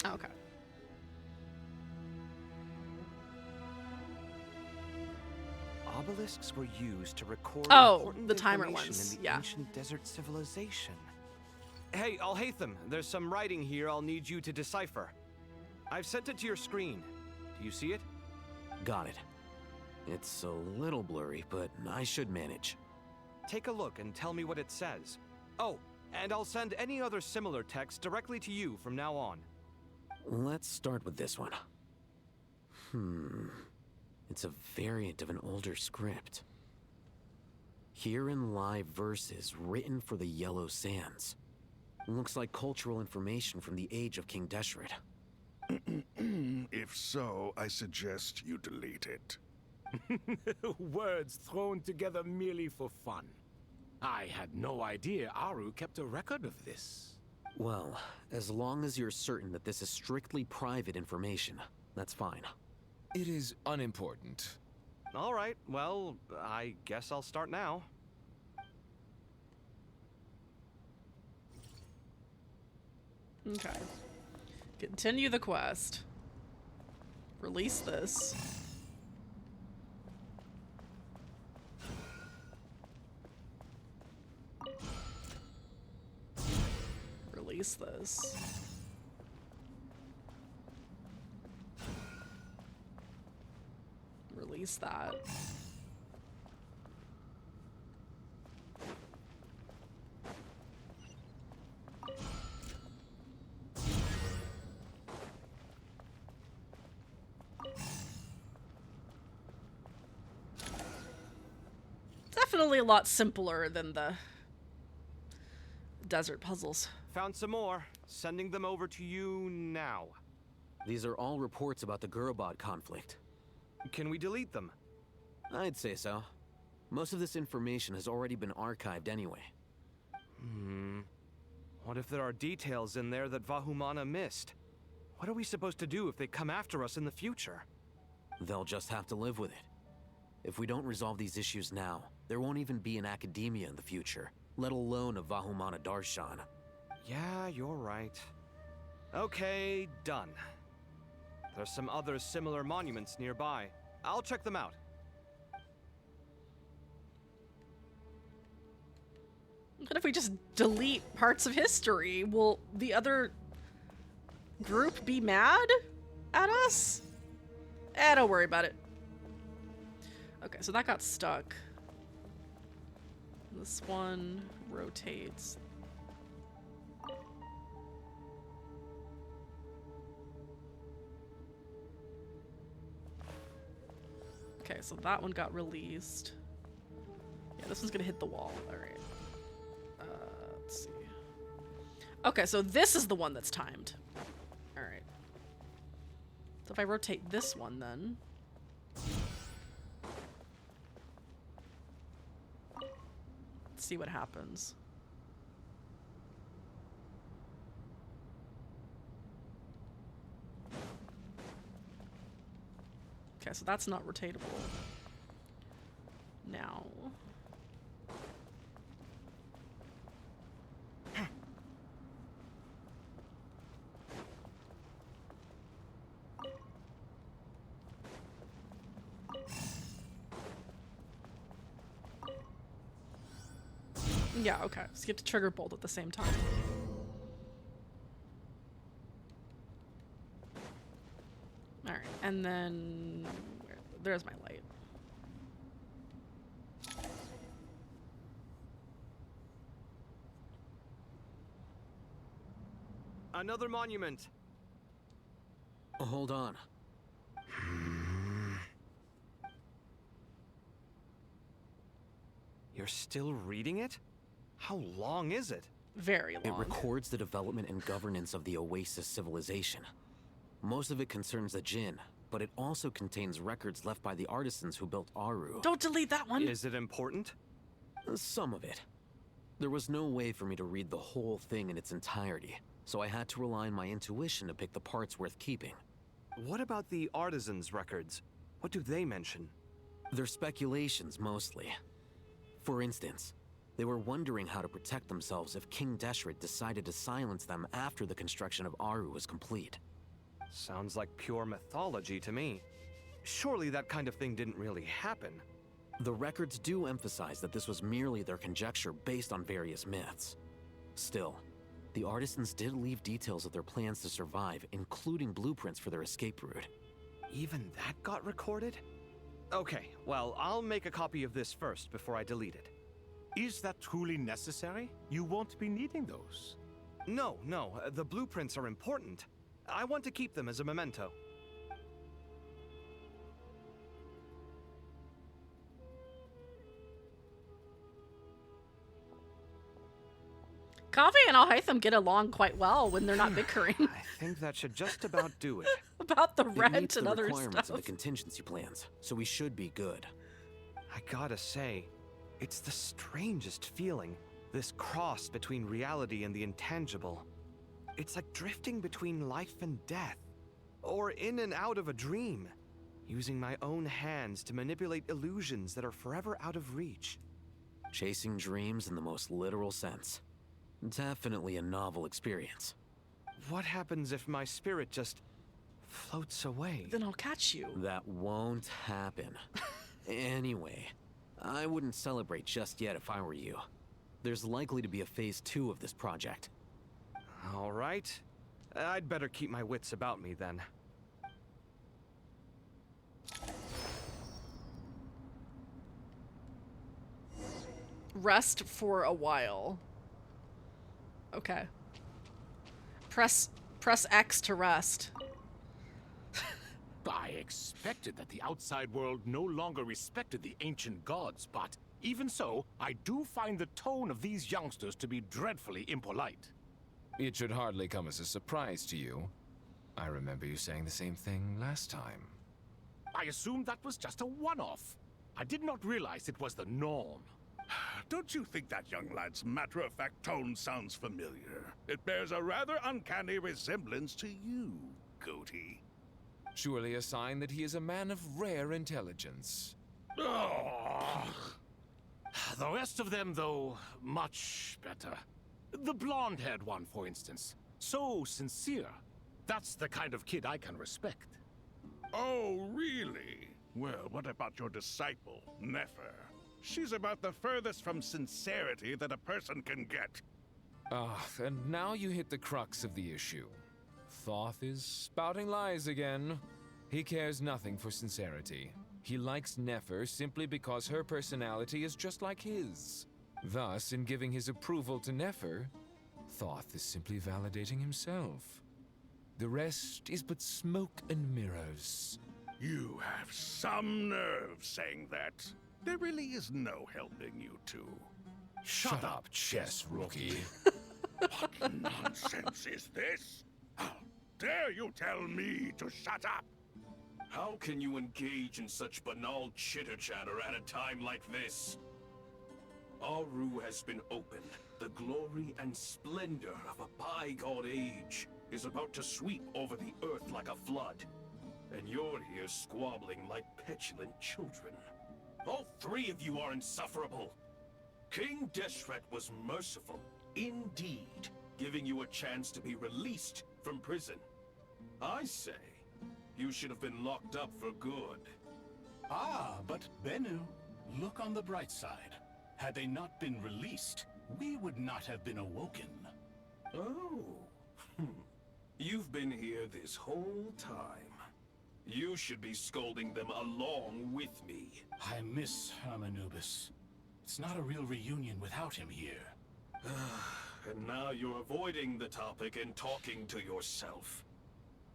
okay. Obelisks were used to record the timer ones. in the ancient desert civilization. Hey, Alhaitham, there's some writing here I'll need you to decipher. I've sent it to your screen. Do you see it? Got it. It's a little blurry, but I should manage. Take a look and tell me what it says. Oh, and I'll send any other similar text directly to you from now on. Let's start with this one. It's a variant of an older script. Here in live verses written for the Yellow Sands. Looks like cultural information from the age of King Deshret. If so, I suggest you delete it. Words thrown together merely for fun. I had no idea Aru kept a record of this. Well, as long as you're certain that this is strictly private information, that's fine. It is unimportant. All right, well, I guess I'll start now. Okay. Continue the quest. Release this. Release this. Release that. Definitely a lot simpler than the desert puzzles. Found some more. Sending them over to you now. These are all reports about the Gurubot conflict. Can we delete them? I'd say so. Most of this information has already been archived anyway. What if there are details in there that Vahumana missed? What are we supposed to do if they come after us in the future? They'll just have to live with it. If we don't resolve these issues now, there won't even be an academia in the future, let alone a Vahumana Darshan. Yeah, you're right. Okay, done. There's some other similar monuments nearby. I'll check them out. What if we just delete parts of history? Will the other group be mad at us? Don't worry about it. Okay, so that got stuck. This one rotates. Okay, so that one got released. Yeah, this one's gonna hit the wall. All right. Let's see. Okay, so this is the one that's timed. All right. So if I rotate this one, then. Let's see what happens. Okay, so that's not rotatable. Now. Yeah, okay. So you have to trigger both at the same time. Alright, and then there's my light. Another monument. Hold on. You're still reading it? How long is it? Very long. It records the development and governance of the Oasis civilization. Most of it concerns the Jinn, but it also contains records left by the artisans who built Aru. Don't delete that one! Is it important? Some of it. There was no way for me to read the whole thing in its entirety, so I had to rely on my intuition to pick the parts worth keeping. What about the artisans' records? What do they mention? They're speculations, mostly. For instance, they were wondering how to protect themselves if King Deshret decided to silence them after the construction of Aru was complete. Sounds like pure mythology to me. Surely that kind of thing didn't really happen. The records do emphasize that this was merely their conjecture based on various myths. Still, the artisans did leave details of their plans to survive, including blueprints for their escape route. Even that got recorded? Okay, well, I'll make a copy of this first before I delete it. Is that truly necessary? You won't be needing those. No, the blueprints are important. I want to keep them as a memento. Kaveh and Al-Haytham get along quite well when they're not bickering. I think that should just about do it. About the It rent meets and the other requirements stuff. of the contingency plans, so we should be good. I gotta say, it's the strangest feeling. This cross between reality and the intangible. It's like drifting between life and death. Or in and out of a dream. Using my own hands to manipulate illusions that are forever out of reach. Chasing dreams in the most literal sense. Definitely a novel experience. What happens if my spirit just floats away? Then I'll catch you. That won't happen. Anyway, I wouldn't celebrate just yet if I were you. There's likely to be a phase 2 of this project. All right. I'd better keep my wits about me then. Rest for a while. Okay. Press X to rest. I expected that the outside world no longer respected the ancient gods, but even so, I do find the tone of these youngsters to be dreadfully impolite. It should hardly come as a surprise to you. I remember you saying the same thing last time. I assumed that was just a one-off. I did not realize it was the norm. Don't you think that young lad's matter-of-fact tone sounds familiar? It bears a rather uncanny resemblance to you, Goatee. Surely a sign that he is a man of rare intelligence. Oh. The rest of them, though, much better. The blonde-haired one, for instance. So sincere. That's the kind of kid I can respect. Oh, really? Well, what about your disciple, Nefer? She's about the furthest from sincerity that a person can get. Ah, and now you hit the crux of the issue. Thoth is spouting lies again. He cares nothing for sincerity. He likes Nefer simply because her personality is just like his. Thus, in giving his approval to Nefer, Thoth is simply validating himself. The rest is but smoke and mirrors. You have some nerve saying that. There really is no helping you two. Shut up, chess rookie. What nonsense is this? How dare you tell me to shut up? How can you engage in such banal chitter-chatter at a time like this? Aru has been opened. The glory and splendor of a bygone age is about to sweep over the earth like a flood. And you're here squabbling like petulant children. All three of you are insufferable. King Deshret was merciful, indeed, giving you a chance to be released from prison. I say, you should have been locked up for good. Ah, but Bennu, look on the bright side. Had they not been released, we would not have been awoken. Oh. You've been here this whole time. You should be scolding them along with me. I miss Hermanubis. It's not a real reunion without him here. And now you're avoiding the topic and talking to yourself.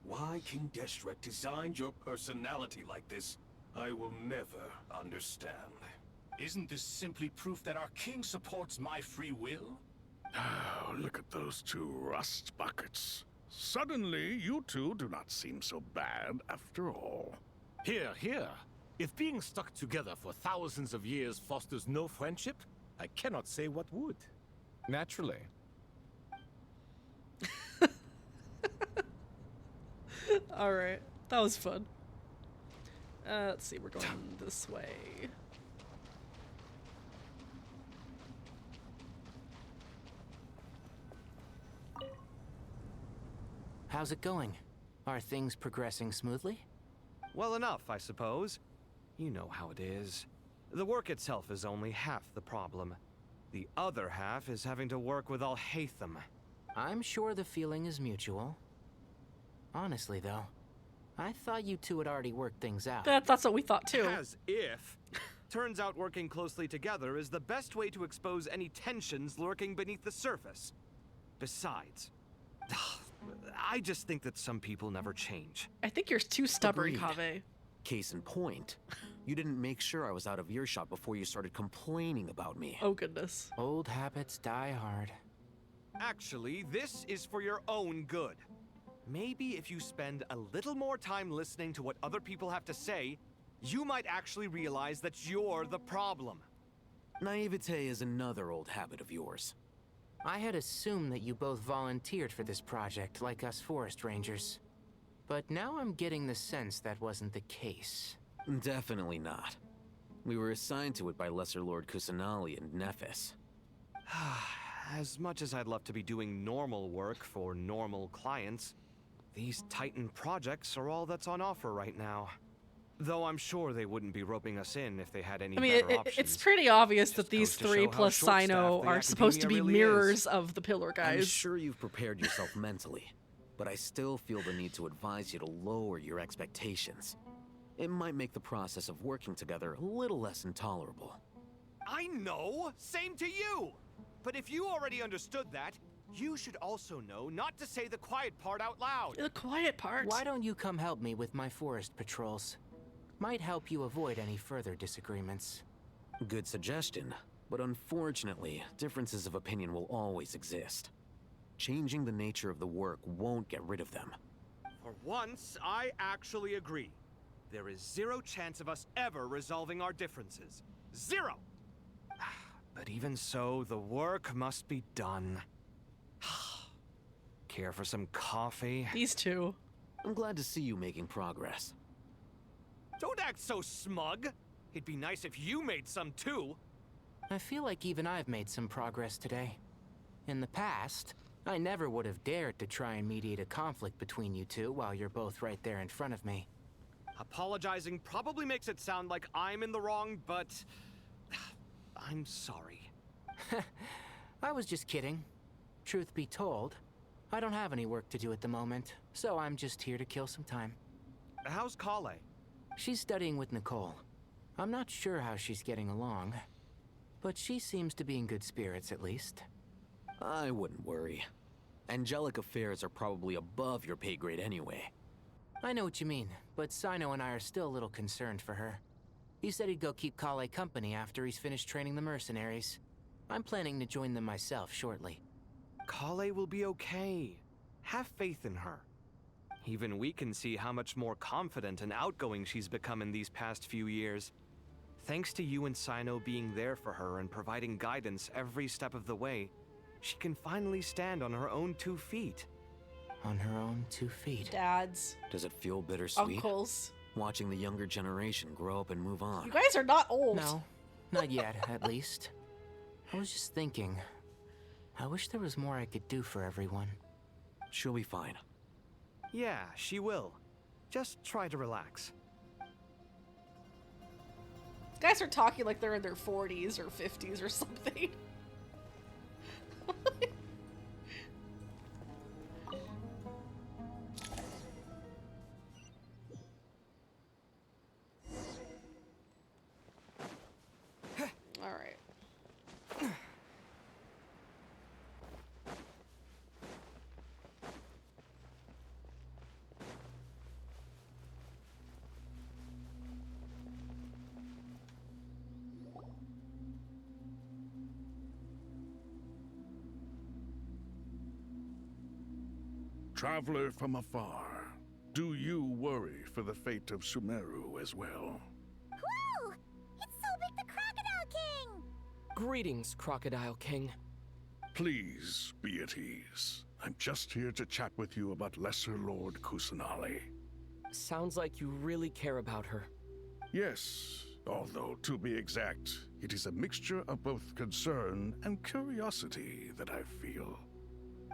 Why King Deshret designed your personality like this, I will never understand. Isn't this simply proof that our king supports my free will? Oh, look at those two rust buckets. Suddenly, you two do not seem so bad after all. Here, here. If being stuck together for thousands of years fosters no friendship, I cannot say what would. Naturally. Alright, that was fun. Let's see, we're going this way. How's it going? Are things progressing smoothly? Well enough, I suppose. You know how it is. The work itself is only half the problem. The other half is having to work with Al-Haytham. I'm sure the feeling is mutual. Honestly, though, I thought you two had already worked things out. That's what we thought too. As if. Turns out working closely together is the best way to expose any tensions lurking beneath the surface. Besides, I just think that some people never change. I think you're too stubborn, Agreed. Kaveh. Case in point, you didn't make sure I was out of earshot before you started complaining about me. Oh, goodness. Old habits die hard. Actually, this is for your own good. Maybe if you spend a little more time listening to what other people have to say, you might actually realize that you're the problem. Naivete is another old habit of yours. I had assumed that you both volunteered for this project, like us forest rangers. But now I'm getting the sense that wasn't the case. Definitely not. We were assigned to it by Lesser Lord Kusanali and Nephis. As much as I'd love to be doing normal work for normal clients, these Titan projects are all that's on offer right now. Though I'm sure they wouldn't be roping us in if they had any better options. It's pretty obvious that these three plus Sino are supposed to be mirrors of the Pillar guys. I'm sure you've prepared yourself mentally, but I still feel the need to advise you to lower your expectations. It might make the process of working together a little less intolerable. I know! Same to you! But if you already understood that, you should also know not to say the quiet part out loud. The quiet part? Why don't you come help me with my forest patrols? Might help you avoid any further disagreements. Good suggestion, but unfortunately, differences of opinion will always exist. Changing the nature of the work won't get rid of them. For once, I actually agree. There is zero chance of us ever resolving our differences. Zero! But even so, the work must be done. Care for some coffee? These two. I'm glad to see you making progress. Don't act so smug! It'd be nice if you made some too. I feel like even I've made some progress today. In the past, I never would have dared to try and mediate a conflict between you two while you're both right there in front of me. Apologizing probably makes it sound like I'm in the wrong, but I'm sorry. I was just kidding. Truth be told, I don't have any work to do at the moment, so I'm just here to kill some time. How's Kale? She's studying with Nicole. I'm not sure how she's getting along, but she seems to be in good spirits at least. I wouldn't worry. Angelic affairs are probably above your pay grade anyway. I know what you mean, but Sino and I are still a little concerned for her. He said he'd go keep Kale company after he's finished training the mercenaries. I'm planning to join them myself shortly. Kale will be okay. Have faith in her. Even we can see how much more confident and outgoing she's become in these past few years. Thanks to you and Sino being there for her and providing guidance every step of the way, she can finally stand on her own 2 feet. On her own 2 feet. Dads. Does it feel bittersweet? Uncles. Watching the younger generation grow up and move on. You guys are not old. No, not yet, at least. I was just thinking, I wish there was more I could do for everyone. She'll be fine. Yeah, she will. Just try to relax. Guys are talking like they're in their 40s or 50s or something. All right. Traveler from afar, do you worry for the fate of Sumeru as well? Whoa! It's so big the Crocodile King! Greetings, Crocodile King. Please be at ease. I'm just here to chat with you about Lesser Lord Kusanali. Sounds like you really care about her. Yes, although to be exact, it is a mixture of both concern and curiosity that I feel.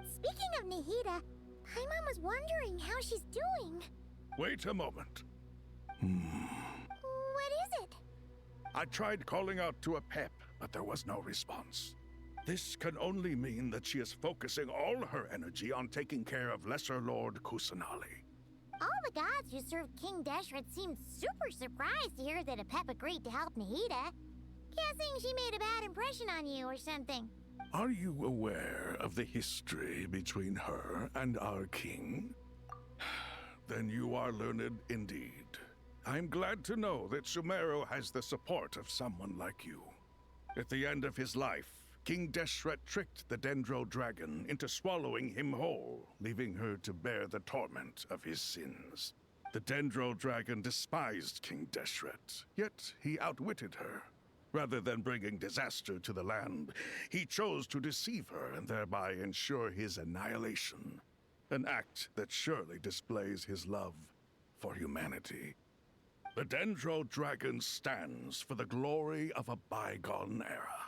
Speaking of Nahida, Paimon was wondering how she's doing. Wait a moment. What is it? I tried calling out to a pep, but there was no response. This can only mean that she is focusing all her energy on taking care of Lesser Lord Kusanali. All the gods who served King Deshret seemed super surprised to hear that a pep agreed to help Nahida. Guessing she made a bad impression on you or something. Are you aware of the history between her and our king? Then you are learned indeed. I'm glad to know that Sumeru has the support of someone like you. At the end of his life, King Deshret tricked the Dendro dragon into swallowing him whole, leaving her to bear the torment of his sins. The Dendro dragon despised King Deshret, yet he outwitted her. Rather than bringing disaster to the land, he chose to deceive her and thereby ensure his annihilation. An act that surely displays his love for humanity. The Dendro dragon stands for the glory of a bygone era.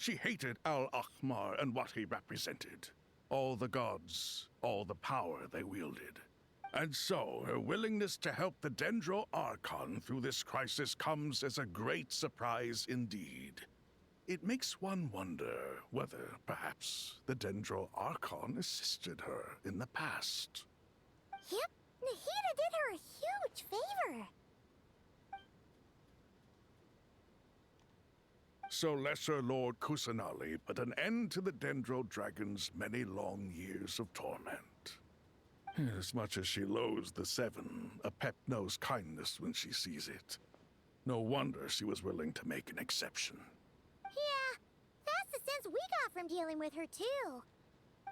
She hated Al-Ahmar and what he represented. All the gods, all the power they wielded. And so, her willingness to help the Dendro Archon through this crisis comes as a great surprise indeed. It makes one wonder whether, perhaps, the Dendro Archon assisted her in the past. Yep, Nahida did her a huge favor. So Lesser Lord Kusanali put an end to the Dendro Dragon's many long years of torment. As much as she loathes the Seven, a pet knows kindness when she sees it. No wonder she was willing to make an exception. Yeah, that's the sense we got from dealing with her too.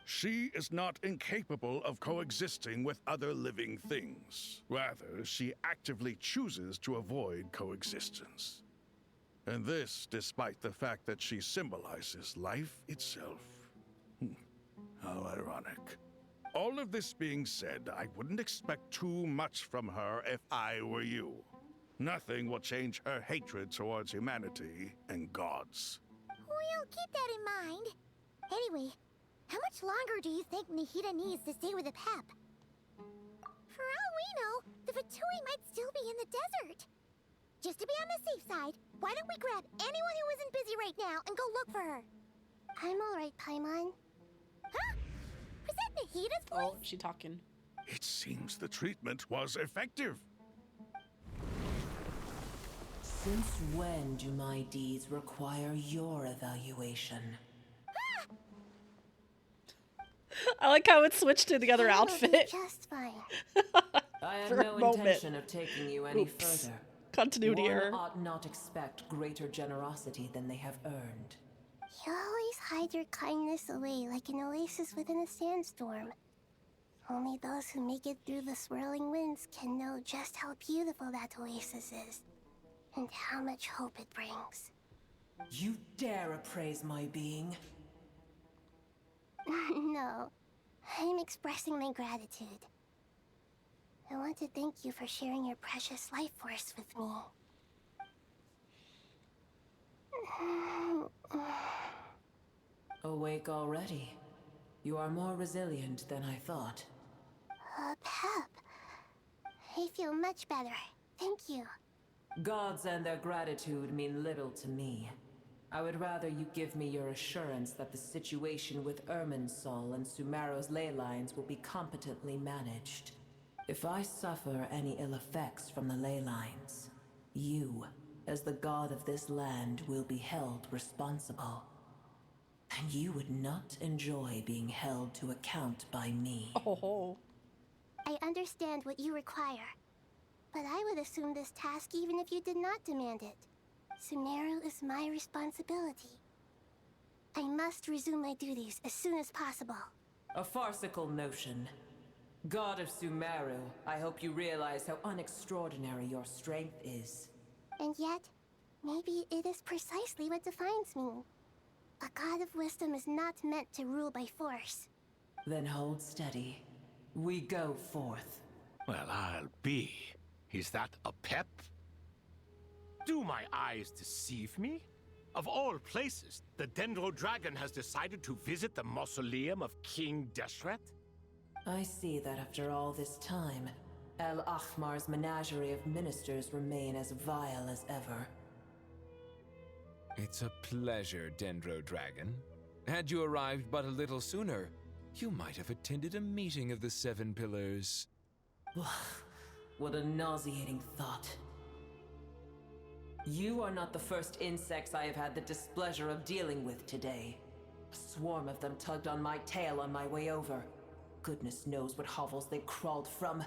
She is not incapable of coexisting with other living things. Rather, she actively chooses to avoid coexistence. And this, despite the fact that she symbolizes life itself. How ironic. All of this being said, I wouldn't expect too much from her if I were you. Nothing will change her hatred towards humanity and gods. We'll keep that in mind. Anyway, how much longer do you think Nahida needs to stay with the Pep? For all we know, the Fatui might still be in the desert. Just to be on the safe side, why don't we grab anyone who isn't busy right now and go look for her? I'm alright, Paimon. Huh? Was that Nahida's voice? Oh, she talking. It seems the treatment was effective. Since when do my deeds require your evaluation? I like how it switched to the other outfit. Just fine. I have For a no moment. intention of taking you any Oops. further. Continuity One error. ought not expect greater generosity than they have earned. You always hide your kindness away like an oasis within a sandstorm. Only those who make it through the swirling winds can know just how beautiful that oasis is, and how much hope it brings. You dare appraise my being? No, I'm expressing my gratitude. I want to thank you for sharing your precious life force with me. Awake already? You are more resilient than I thought. Pep. I feel much better. Thank you. Gods and their gratitude mean little to me. I would rather you give me your assurance that the situation with Irminsul and Sumero's ley lines will be competently managed. If I suffer any ill effects from the ley lines, you, as the god of this land, will be held responsible. And you would not enjoy being held to account by me. Oh. I understand what you require, but I would assume this task even if you did not demand it. Sumero is my responsibility. I must resume my duties as soon as possible. A farcical notion. God of Sumeru, I hope you realize how unextraordinary your strength is. And yet, maybe it is precisely what defines me. A god of wisdom is not meant to rule by force. Then hold steady. We go forth. Well, I'll be. Is that a pep? Do my eyes deceive me? Of all places, the Dendro Dragon has decided to visit the mausoleum of King Deshret? I see that after all this time, El Ahmar's menagerie of ministers remain as vile as ever. It's a pleasure, Dendro Dragon. Had you arrived but a little sooner, you might have attended a meeting of the Seven Pillars. What a nauseating thought. You are not the first insects I have had the displeasure of dealing with today. A swarm of them tugged on my tail on my way over. Goodness knows what hovels they crawled from.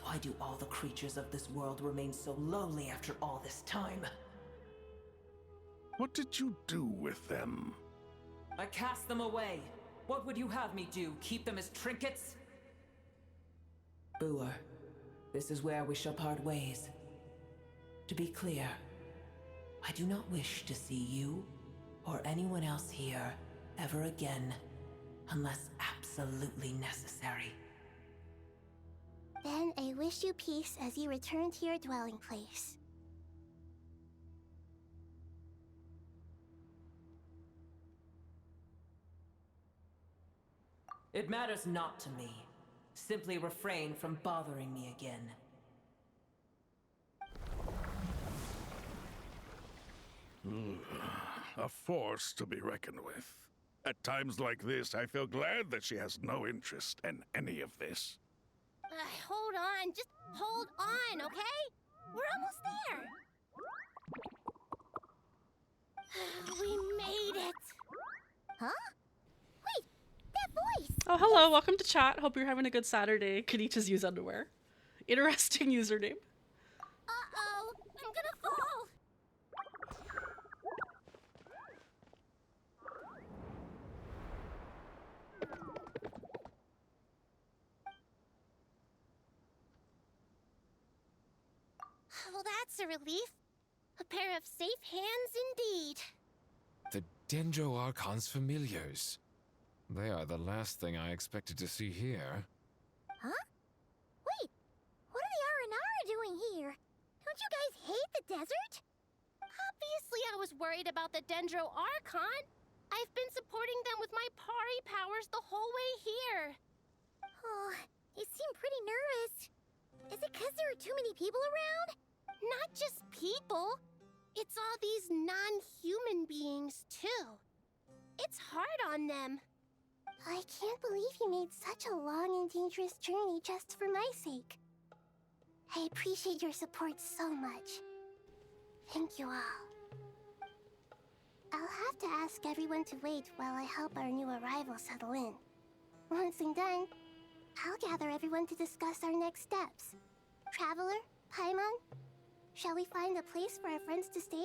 Why do all the creatures of this world remain so lowly after all this time? What did you do with them? I cast them away. What would you have me do? Keep them as trinkets? Brewer, this is where we shall part ways. To be clear, I do not wish to see you or anyone else here ever again, unless absolutely necessary. Then I wish you peace as you return to your dwelling place. It matters not to me. Simply refrain from bothering me again. A force to be reckoned with. At times like this, I feel glad that she has no interest in any of this. Hold on, just hold on, okay? We're almost there. We made it. Huh? Wait, that voice. Oh, hello. Welcome to chat. Hope you're having a good Saturday. Could each use underwear. Interesting username. Uh-oh, I'm gonna fall. Well, that's a relief. A pair of safe hands indeed. The Dendro Archon's familiars. They are the last thing I expected to see here. Huh? Wait, what are the R&R doing here? Don't you guys hate the desert? Obviously I was worried about the Dendro Archon. I've been supporting them with my Pari powers the whole way here. Oh, you seem pretty nervous. Is it because there are too many people around? Not just people. It's all these non-human beings, too. It's hard on them. I can't believe you made such a long and dangerous journey just for my sake. I appreciate your support so much. Thank you all. I'll have to ask everyone to wait while I help our new arrival settle in. Once I'm done, I'll gather everyone to discuss our next steps. Traveler, Paimon, shall we find a place for our friends to stay?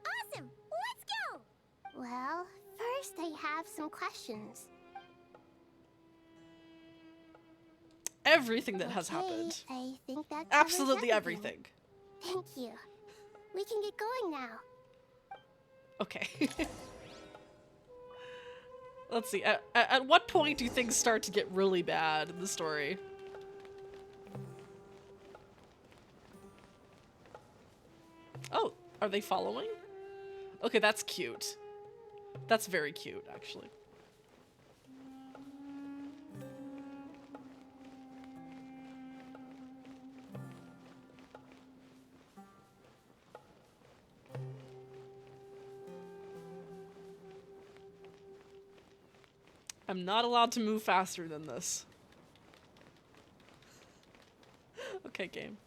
Awesome! Let's go! Well, first I have some questions. Everything that has happened. I think that covers Absolutely everything. Thank you. We can get going now. Okay. Let's see. At what point do things start to get really bad in the story? Oh, are they following? Okay, that's cute. That's very cute, actually. I'm not allowed to move faster than this. Okay, game.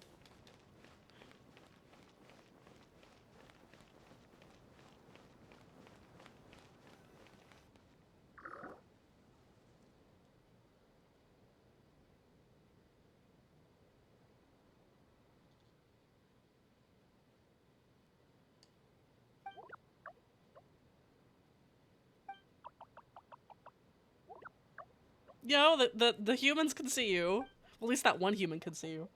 Yo, the humans can see you. At least that one human can see you.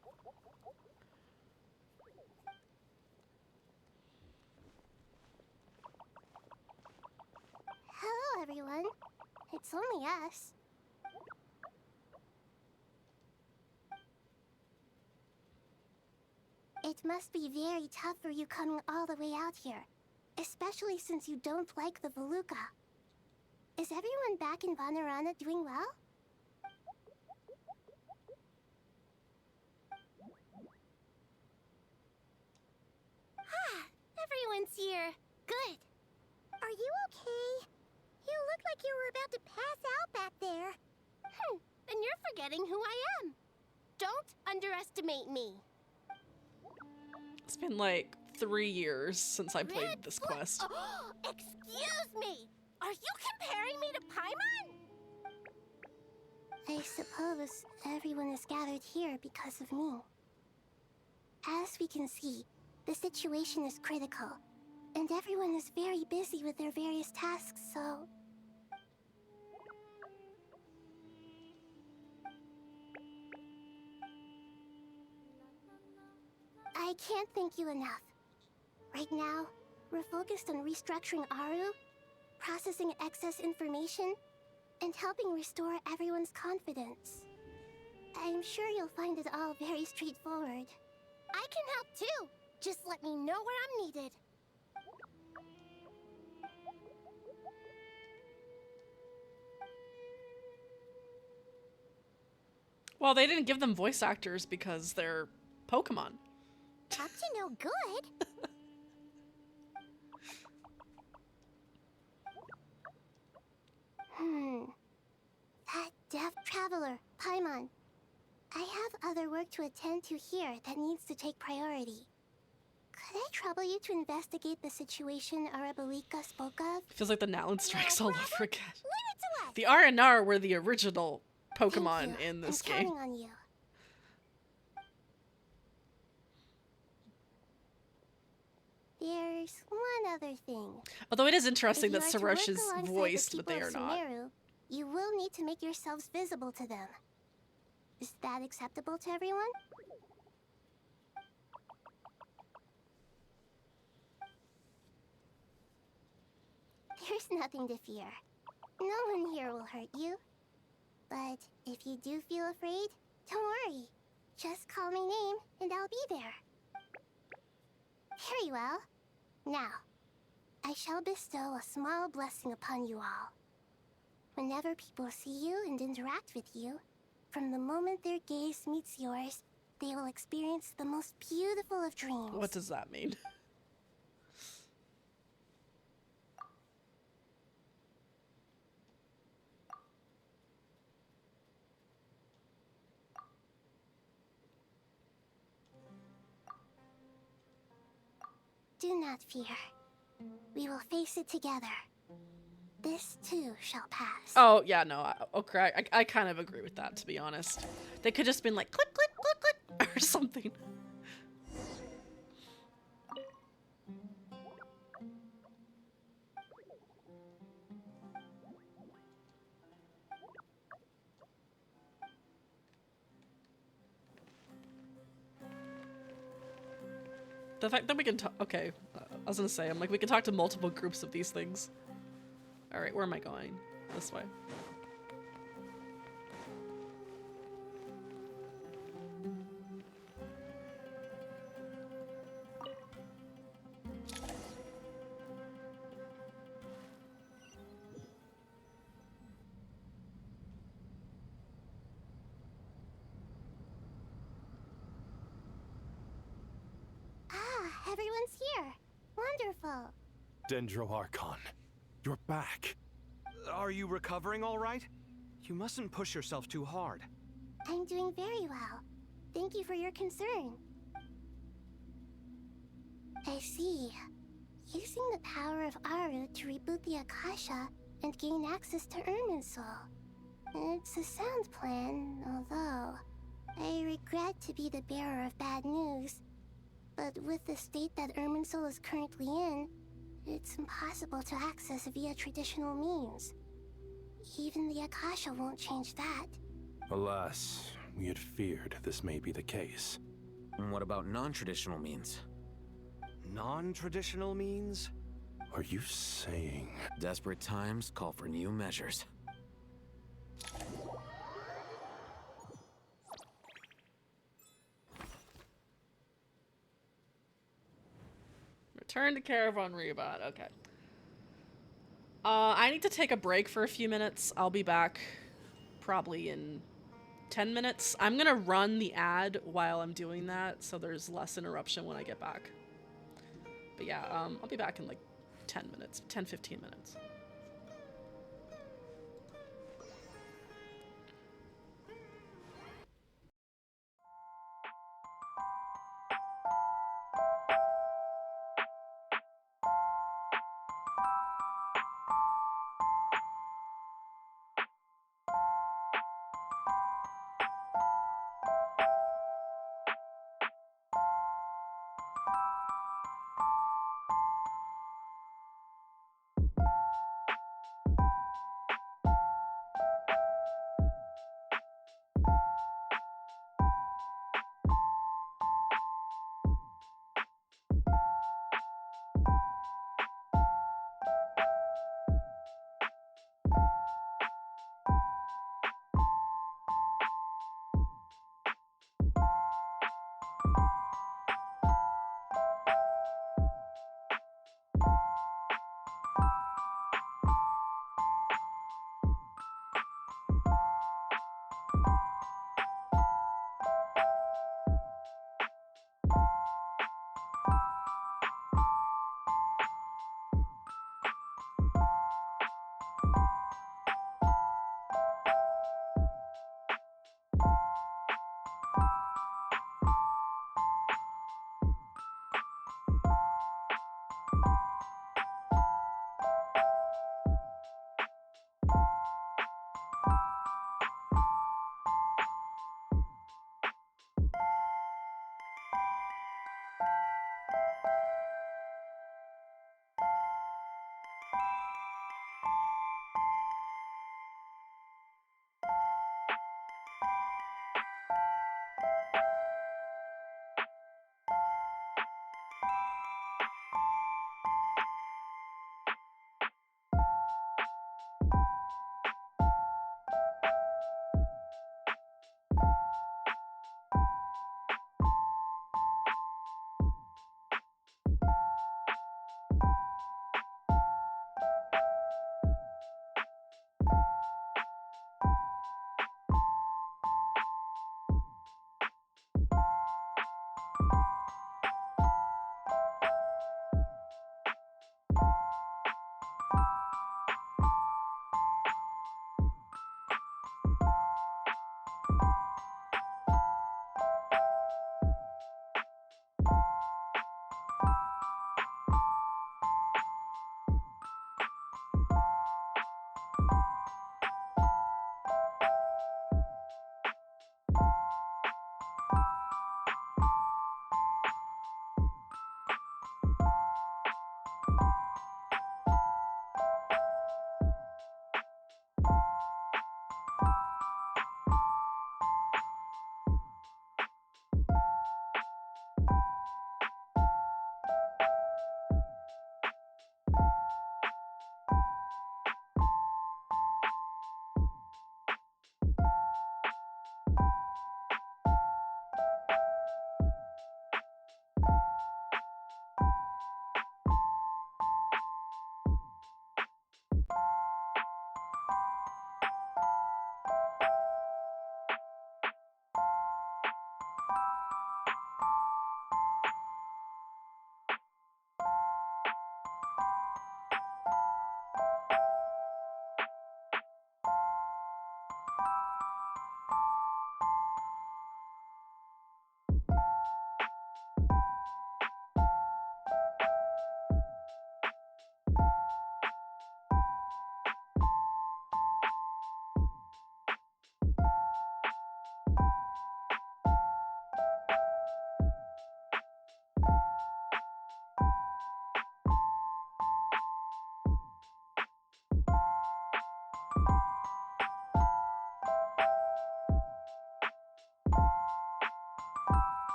Hello, everyone. It's only us. It must be very tough for you coming all the way out here, especially since you don't like the Veluca. Is everyone back in Vanarana doing well? Everyone's here. Good. Are you okay? You look like you were about to pass out back there. And you're forgetting who I am. Don't underestimate me. It's been like 3 years since I played this quest. Oh, excuse me. Are you comparing me to Paimon? I suppose everyone is gathered here because of me. As we can see, the situation is critical. And everyone is very busy with their various tasks, so... I can't thank you enough. Right now, we're focused on restructuring Aru, processing excess information, and helping restore everyone's confidence. I'm sure you'll find it all very straightforward. I can help too! Just let me know where I'm needed. Well, they didn't give them voice actors because they're Pokemon. Up to no good. That deaf traveler, Paimon. I have other work to attend to here that needs to take priority. Could I trouble you to investigate the situation Arabalika spoke of? Feels like the Noun strikes all over again. Leave it to us. The RNR were the original Pokemon in this I'm game. counting on you. There's one other thing. Although it is interesting that If you are to Sarosh is work alongside the voiced, but people they of are not. Sumeru, you will need to make yourselves visible to them. Is that acceptable to everyone? There's nothing to fear. No one here will hurt you. But if you do feel afraid, don't worry. Just call my name and I'll be there. Very well. Now, I shall bestow a small blessing upon you all. Whenever people see you and interact with you, from the moment their gaze meets yours, they will experience the most beautiful of dreams. What does that mean? Do not fear. We will face it together. This too shall pass. Oh, yeah, no. Okay, I kind of agree with that, to be honest. They could just been like, click, click, click, click, or something. The fact that we can talk... Okay, I was gonna say, I'm like, we can talk to multiple groups of these things. Alright, where am I going? This way. Ah, everyone's here. Wonderful. Dendro Archon, you're back. Are you recovering all right? You mustn't push yourself too hard. I'm doing very well. Thank you for your concern. I see. Using the power of Aru to reboot the Akasha and gain access to Irminsul. It's a sound plan, although I regret to be the bearer of bad news. But with the state that Irminsul is currently in, it's impossible to access via traditional means. Even the Akasha won't change that. Alas, we had feared this may be the case. And what about non-traditional means? Non-traditional means? Are you saying... Desperate times call for new measures. Return to Caravan Rebot. Okay. I need to take a break for a few minutes. I'll be back probably in 10 minutes. I'm gonna run the ad while I'm doing that, so there's less interruption when I get back. But yeah, I'll be back in like 10 minutes, 10-15 minutes.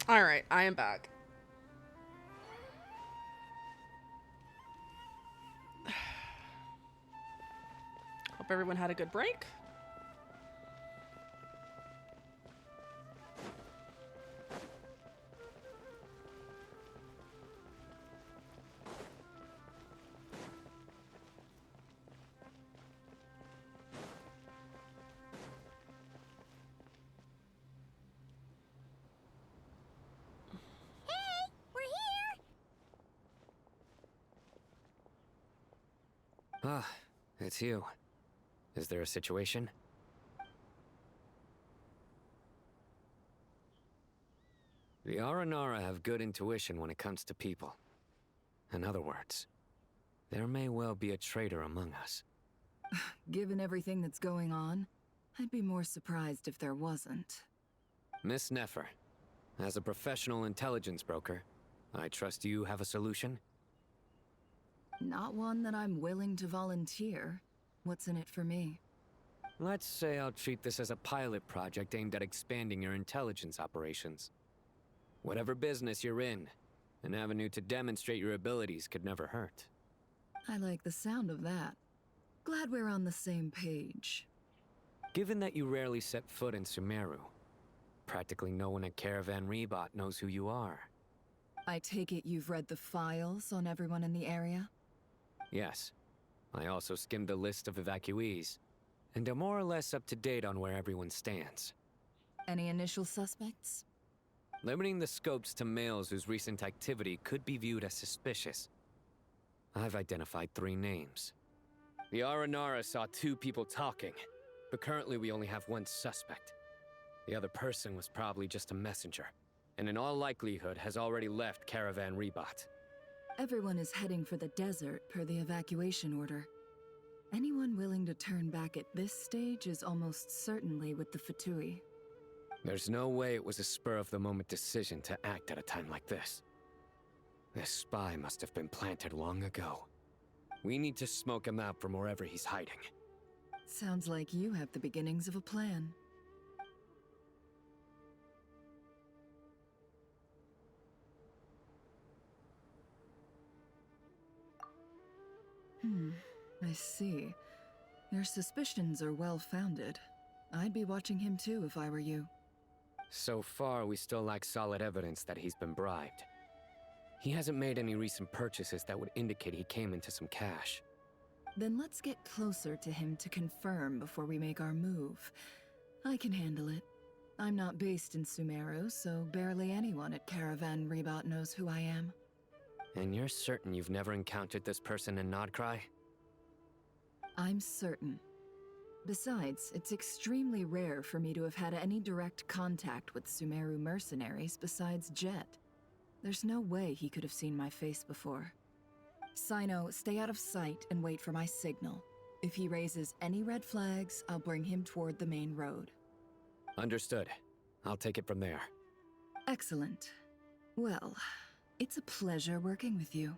Alright, I am back. Hope everyone had a good break. Ah, it's you. Is there a situation? The Aranara have good intuition when it comes to people. In other words, there may well be a traitor among us. Given everything that's going on, I'd be more surprised if there wasn't. Miss Nefer, as a professional intelligence broker, I trust you have a solution? Not one that I'm willing to volunteer. What's in it for me? Let's say I'll treat this as a pilot project aimed at expanding your intelligence operations. Whatever business you're in, an avenue to demonstrate your abilities could never hurt. I like the sound of that. Glad we're on the same page. Given that you rarely set foot in Sumeru, practically no one at Caravan Rebot knows who you are. I take it you've read the files on everyone in the area? Yes. I also skimmed the list of evacuees, and am more or less up to date on where everyone stands. Any initial suspects? Limiting the scopes to males whose recent activity could be viewed as suspicious. I've identified 3 names. The Aranara saw 2 people talking, but currently we only have 1 suspect. The other person was probably just a messenger, and in all likelihood has already left Caravan Rebot. Everyone is heading for the desert per the evacuation order. Anyone willing to turn back at this stage is almost certainly with the Fatui. There's no way it was a spur-of-the-moment decision to act at a time like this. This spy must have been planted long ago. We need to smoke him out from wherever he's hiding. Sounds like you have the beginnings of a plan. I see. Your suspicions are well-founded. I'd be watching him too if I were you. So far, we still lack solid evidence that he's been bribed. He hasn't made any recent purchases that would indicate he came into some cash. Then let's get closer to him to confirm before we make our move. I can handle it. I'm not based in Sumeru, so barely anyone at Caravan Rebot knows who I am. And you're certain you've never encountered this person in Nodcry? I'm certain. Besides, it's extremely rare for me to have had any direct contact with Sumeru mercenaries besides Jet. There's no way he could have seen my face before. Sino, stay out of sight and wait for my signal. If he raises any red flags, I'll bring him toward the main road. Understood. I'll take it from there. Excellent. Well, it's a pleasure working with you.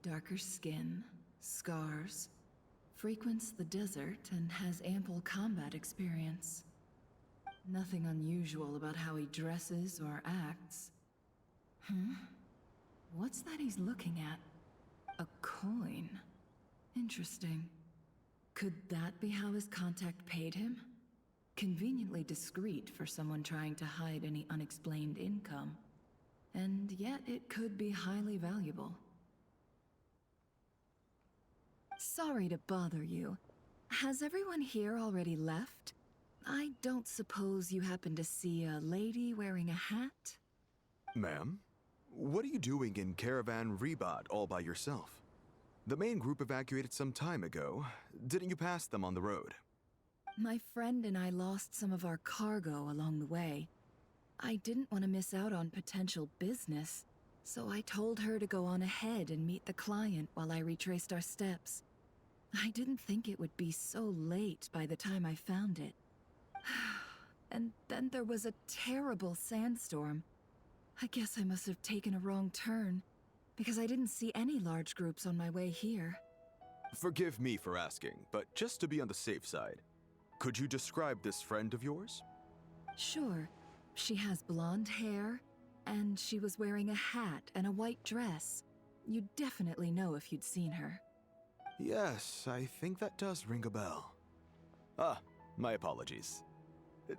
Darker skin, scars, frequents the desert and has ample combat experience. Nothing unusual about how he dresses or acts. What's that he's looking at? A coin. Interesting. Could that be how his contact paid him? Conveniently discreet for someone trying to hide any unexplained income. And yet it could be highly valuable. Sorry to bother you. Has everyone here already left? I don't suppose you happen to see a lady wearing a hat? Ma'am? What are you doing in Caravan Rebot all by yourself? The main group evacuated some time ago. Didn't you pass them on the road? My friend and I lost some of our cargo along the way. I didn't want to miss out on potential business, So I told her to go on ahead and meet the client while I retraced our steps. I didn't think it would be so late by the time I found it. And then there was a terrible sandstorm. I guess I must have taken a wrong turn, because I didn't see any large groups on my way here. Forgive me for asking, but just to be on the safe side, could you describe this friend of yours? Sure. She has blonde hair, and she was wearing a hat and a white dress. You'd definitely know if you'd seen her. Yes, I think that does ring a bell. Ah, my apologies.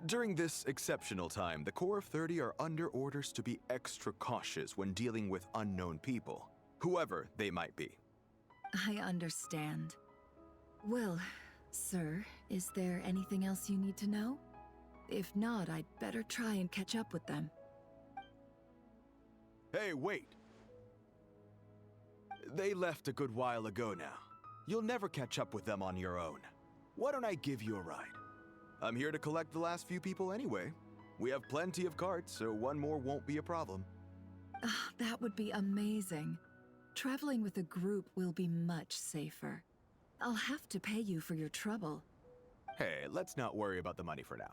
During this exceptional time, the Core of 30 are under orders to be extra cautious when dealing with unknown people, whoever they might be. I understand. Well, sir, is there anything else you need to know? If not, I'd better try and catch up with them. Hey, wait! They left a good while ago now. You'll never catch up with them on your own. Why don't I give you a ride? I'm here to collect the last few people anyway. We have plenty of carts, so one more won't be a problem. That would be amazing. Traveling with a group will be much safer. I'll have to pay you for your trouble. Hey, let's not worry about the money for now.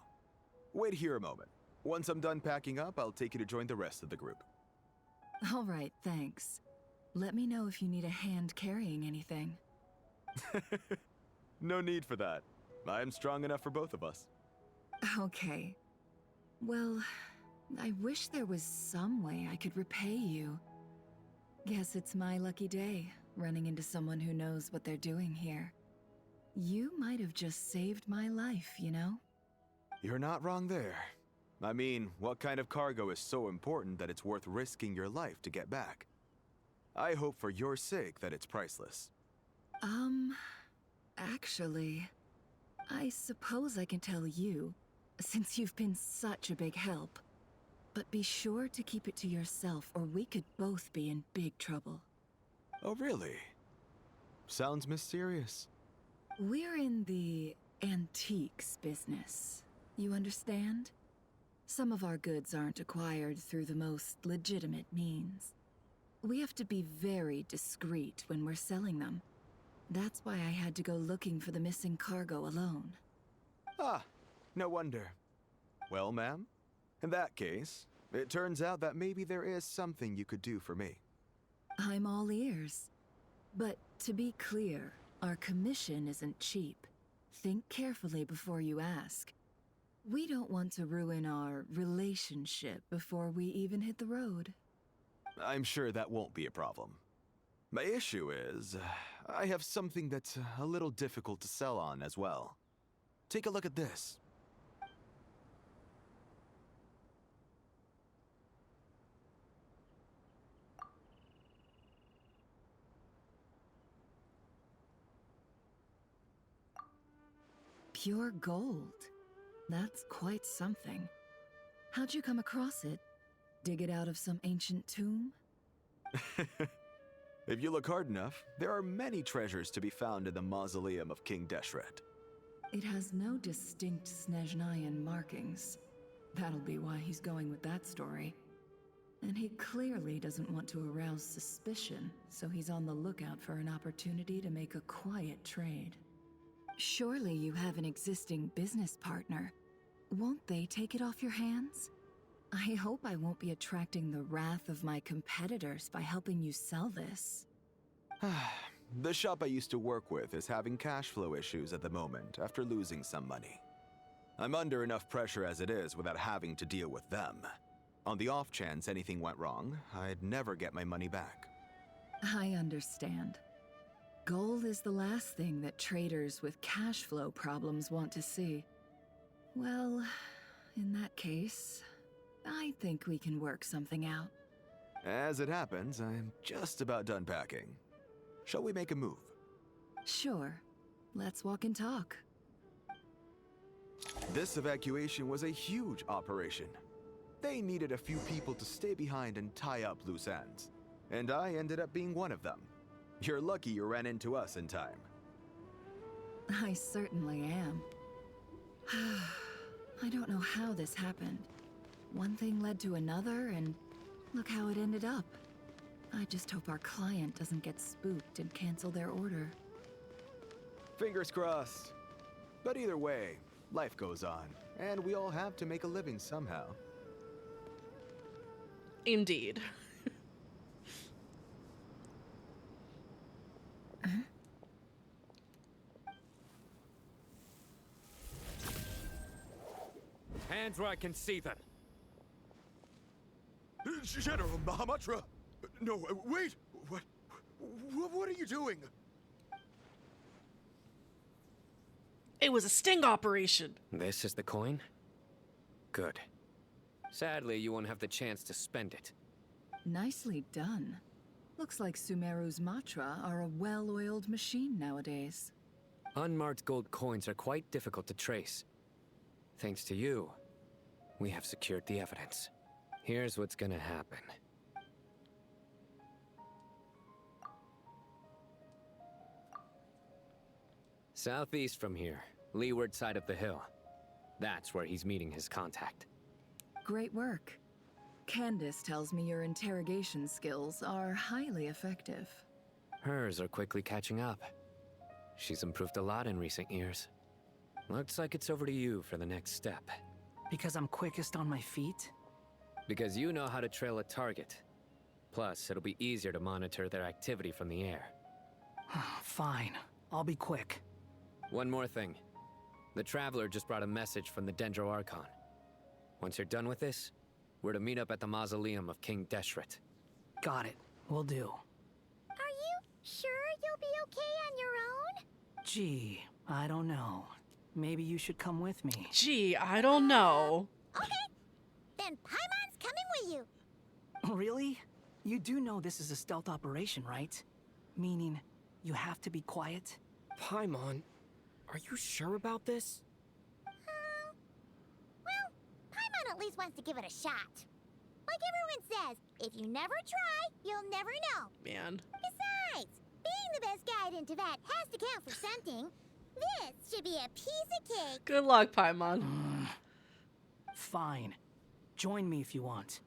Wait here a moment. Once I'm done packing up, I'll take you to join the rest of the group. All right, thanks. Let me know if you need a hand carrying anything. No need for that. I'm strong enough for both of us. Okay. Well, I wish there was some way I could repay you. Guess it's my lucky day, running into someone who knows what they're doing here. You might have just saved my life, you know? You're not wrong there. I mean, what kind of cargo is so important that it's worth risking your life to get back? I hope for your sake that it's priceless. Actually, I suppose I can tell you, since you've been such a big help. But be sure to keep it to yourself, or we could both be in big trouble. Oh, really? Sounds mysterious. We're in the antiques business. You understand? Some of our goods aren't acquired through the most legitimate means. We have to be very discreet when we're selling them. That's why I had to go looking for the missing cargo alone. Ah, no wonder. Well, ma'am, in that case, it turns out that maybe there is something you could do for me. I'm all ears. But to be clear, our commission isn't cheap. Think carefully before you ask. We don't want to ruin our relationship before we even hit the road. I'm sure that won't be a problem. My issue is, I have something that's a little difficult to sell on as well. Take a look at this. Pure gold. That's quite something. How'd you come across it? Dig it out of some ancient tomb? If you look hard enough, there are many treasures to be found in the mausoleum of King Deshret. It has no distinct Snezhnayan markings. That'll be why he's going with that story. And he clearly doesn't want to arouse suspicion, so he's on the lookout for an opportunity to make a quiet trade. Surely you have an existing business partner. Won't they take it off your hands? I hope I won't be attracting the wrath of my competitors by helping you sell this. The shop I used to work with is having cash flow issues at the moment after losing some money. I'm under enough pressure as it is without having to deal with them. On the off chance anything went wrong, I'd never get my money back. I understand. Gold is the last thing that traders with cash flow problems want to see. Well, in that case, I think we can work something out. As it happens, I'm just about done packing. Shall we make a move? Sure. Let's walk and talk. This evacuation was a huge operation. They needed a few people to stay behind and tie up loose ends. And I ended up being one of them. You're lucky you ran into us in time. I certainly am. I don't know how this happened. One thing led to another, and look how it ended up. I just hope our client doesn't get spooked and cancel their order. Fingers crossed. But either way, life goes on, and we all have to make a living somehow. Indeed. Hands where I can see them. General Mahamatra! No, wait! What are you doing? It was a sting operation. This is the coin? Good. Sadly, you won't have the chance to spend it. Nicely done. Looks like Sumeru's Matra are a well-oiled machine nowadays. Unmarked gold coins are quite difficult to trace. Thanks to you, we have secured the evidence. Here's what's gonna happen. Southeast from here, leeward side of the hill. That's where he's meeting his contact. Great work. Candace tells me your interrogation skills are highly effective. Hers are quickly catching up. She's improved a lot in recent years. Looks like it's over to you for the next step. Because I'm quickest on my feet? Because you know how to trail a target. Plus, it'll be easier to monitor their activity from the air. Fine. I'll be quick. One more thing. The Traveler just brought a message from the Dendro Archon. Once you're done with this, we're to meet up at the mausoleum of King Deshret. Got it. Will do. Are you sure you'll be okay on your own? Gee, I don't know. Maybe you should come with me. Gee, I don't know. Okay. Then Paimon's coming with you. Really? You do know this is a stealth operation, right? Meaning, you have to be quiet? Paimon, are you sure about this? Well, Paimon at least wants to give it a shot. Like everyone says, if you never try, you'll never know. Man. Besides, being the best guide into that has to count for something. This should be a piece of cake. Good luck, Paimon. Fine. Join me if you want.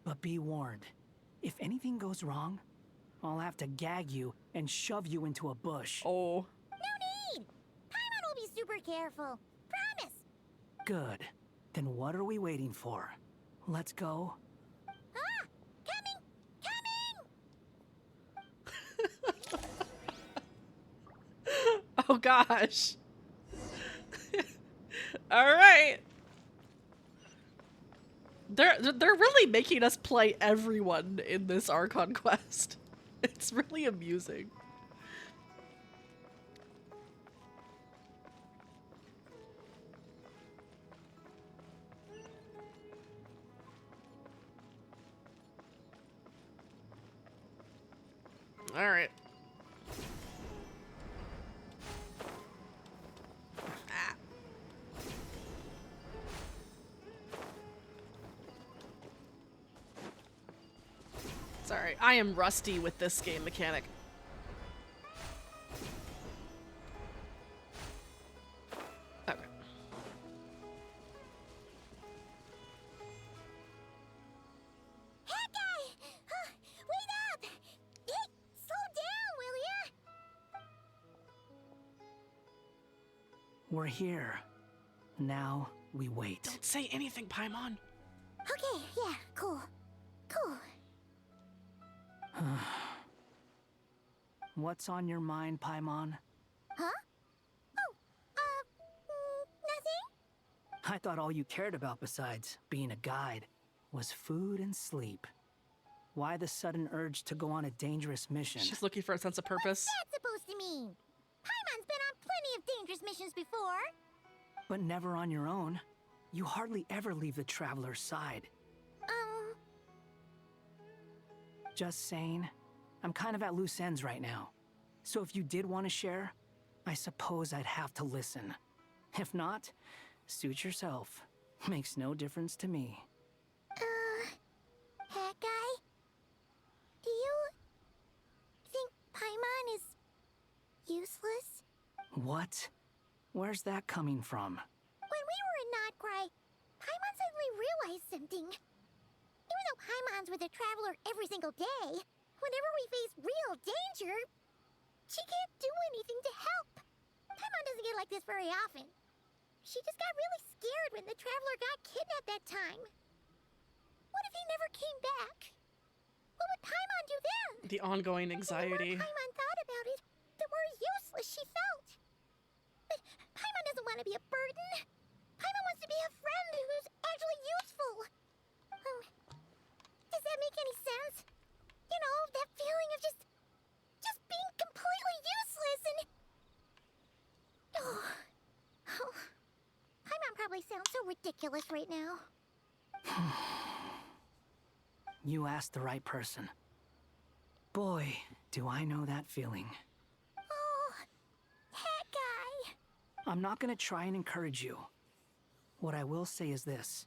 But be warned. If anything goes wrong, I'll have to gag you and shove you into a bush. Oh. No need. Paimon will be super careful. Promise. Good. Then what are we waiting for? Let's go. Ah! Coming! Oh gosh. All right. They're really making us play everyone in this Archon Quest. It's really amusing. All right. Sorry, I am rusty with this game mechanic. Okay. Hey, guy! Wait up! Hey, slow down, will ya? We're here. Now we wait. Don't say anything, Paimon. Okay, yeah, cool. Cool. What's on your mind, Paimon? Huh? Oh, nothing? I thought all you cared about besides being a guide was food and sleep. Why the sudden urge to go on a dangerous mission? She's looking for a sense of purpose. What's that supposed to mean? Paimon's been on plenty of dangerous missions before. But never on your own. You hardly ever leave the Traveler's side. Just saying, I'm kind of at loose ends right now. So if you did want to share, I suppose I'd have to listen. If not, suit yourself. Makes no difference to me. That guy? Do you think Paimon is useless? What? Where's that coming from? When we were in Notcry, Paimon suddenly realized something. Even though Paimon's with a Traveler every single day, Whenever we face real danger, she can't do anything to help. Paimon doesn't get like this very often. She just got really scared when the Traveler got kidnapped that time. What if he never came back? What would Paimon do then? The ongoing anxiety. The more Paimon thought about it, the more useless she felt. But Paimon doesn't want to be a burden. Paimon wants to be a friend who's actually useful. Does that make any sense? You know, that feeling of just being completely useless and... Oh. Paimon probably sounds so ridiculous right now. You asked the right person. Boy, do I know that feeling. Oh, that guy. I'm not gonna try and encourage you. What I will say is this.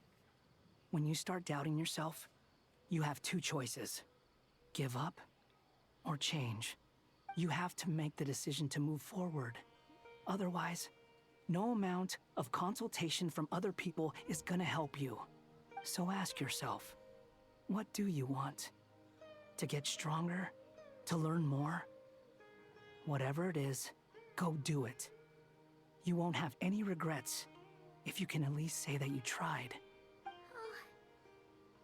When you start doubting yourself, you have two choices. Give up or change. You have to make the decision to move forward. Otherwise, no amount of consultation from other people is gonna help you. So ask yourself, what do you want? To get stronger? To learn more? Whatever it is, go do it. You won't have any regrets if you can at least say that you tried.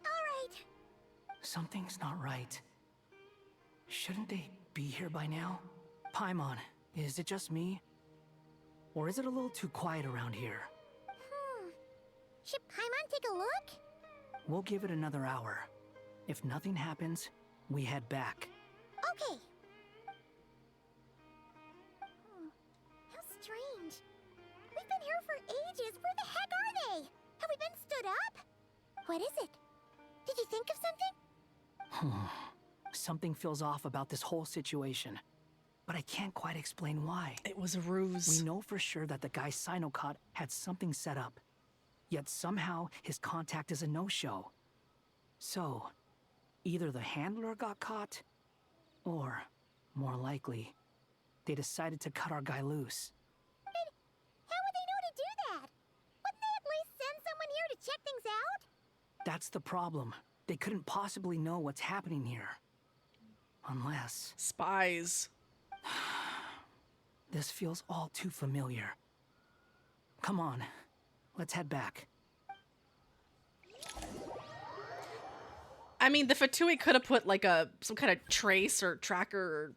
Alright. Something's not right. Shouldn't they be here by now? Paimon, is it just me? Or is it a little too quiet around here? Should Paimon take a look? We'll give it another hour. If nothing happens, we head back. Okay. How strange. We've been here for ages. Where the heck are they? Have we been stood up? What is it? Did you think of something? Something feels off about this whole situation. But I can't quite explain why. It was a ruse. We know for sure that the guy Sino caught had something set up. Yet somehow his contact is a no-show. So, either the handler got caught, or, more likely, they decided to cut our guy loose. But how would they know to do that? Wouldn't they at least send someone here to check things out? That's the problem. They couldn't possibly know what's happening here. Unless... Spies. This feels all too familiar. Come on, let's head back. I mean, the Fatui could have put like some kind of trace or tracker or,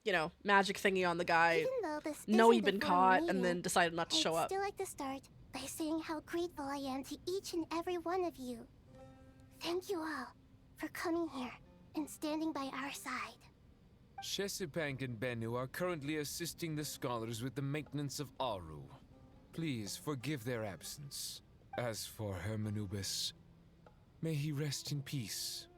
you know, magic thingy on the guy. Even though this Know isn't he'd been a formal caught meeting, and then decided not to show I'd up. still like to start by saying how grateful I am to each and every one of you. Thank you all for coming here and standing by our side. Shesipank and Bennu are currently assisting the scholars with the maintenance of Aru. Please forgive their absence. As for Hermanubis, may he rest in peace.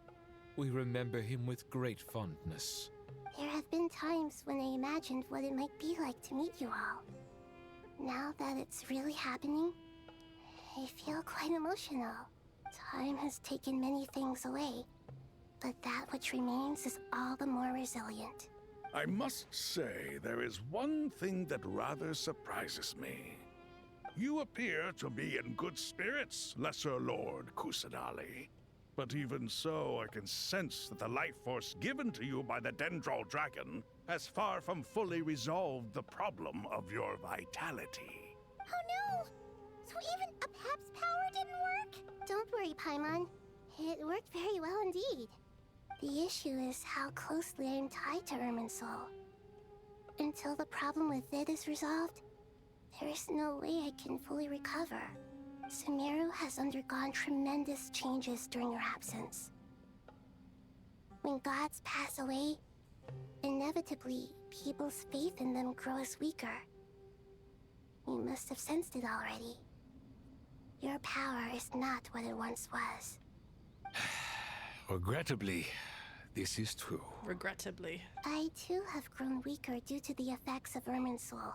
We remember him with great fondness. There have been times when I imagined what it might be like to meet you all. Now that it's really happening, I feel quite emotional. Time has taken many things away, but that which remains is all the more resilient. I must say, there is one thing that rather surprises me. You appear to be in good spirits, Lesser Lord Kusanali. But even so, I can sense that the life force given to you by the Dendral Dragon has far from fully resolved the problem of your vitality. Oh no! So even Apep's power didn't work? Don't worry, Paimon. It worked very well indeed. The issue is how closely I am tied to Irminsul. Until the problem with it is resolved, there is no way I can fully recover. Sumeru has undergone tremendous changes during your absence. When gods pass away, inevitably, people's faith in them grows weaker. You must have sensed it already. Your power is not what it once was. Regrettably, this is true. Regrettably. I too have grown weaker due to the effects of Irminsul.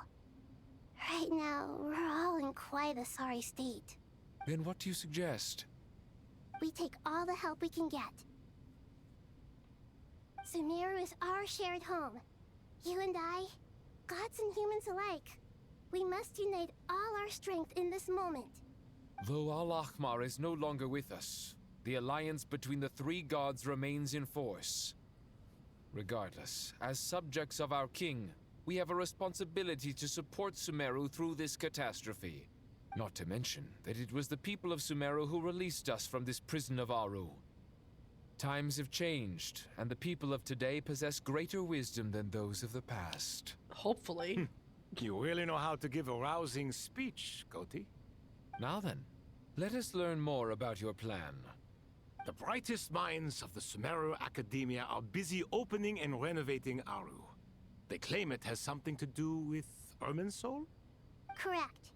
Right now, we're all in quite a sorry state. Then what do you suggest? We take all the help we can get. Sumeru is our shared home. You and I, gods and humans alike. We must unite all our strength in this moment. Though Al-Ahmar is no longer with us, the alliance between the three gods remains in force. Regardless, as subjects of our king, we have a responsibility to support Sumeru through this catastrophe. Not to mention that it was the people of Sumeru who released us from this prison of Aru. Times have changed, and the people of today possess greater wisdom than those of the past. Hopefully. You really know how to give a rousing speech, Koti. Now then, let us learn more about your plan. The brightest minds of the Sumeru Academia are busy opening and renovating Aru. They claim it has something to do with Irminsul? Correct.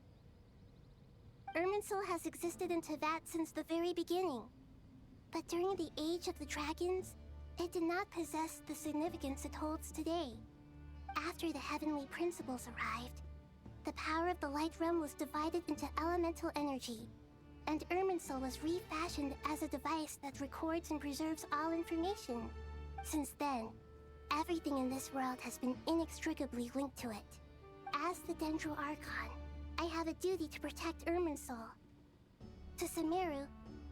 Irminsul has existed in Teyvat since the very beginning. But during the Age of the Dragons, it did not possess the significance it holds today. After the heavenly principles arrived, the power of the Light Realm was divided into elemental energy, and Irminsul was refashioned as a device that records and preserves all information. Since then, everything in this world has been inextricably linked to it. As the Dendro Archon, I have a duty to protect Irminsul. To Sumeru,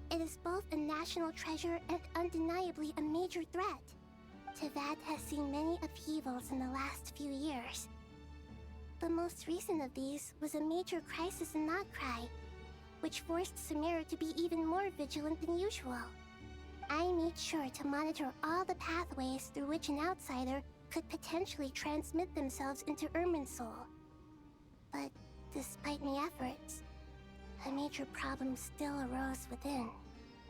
it is both a national treasure and undeniably a major threat. Teyvat has seen many upheavals in the last few years. The most recent of these was a major crisis in Nodcry, which forced Sumeru to be even more vigilant than usual. I made sure to monitor all the pathways through which an outsider could potentially transmit themselves into Irminsul. But despite my efforts, a major problem still arose within.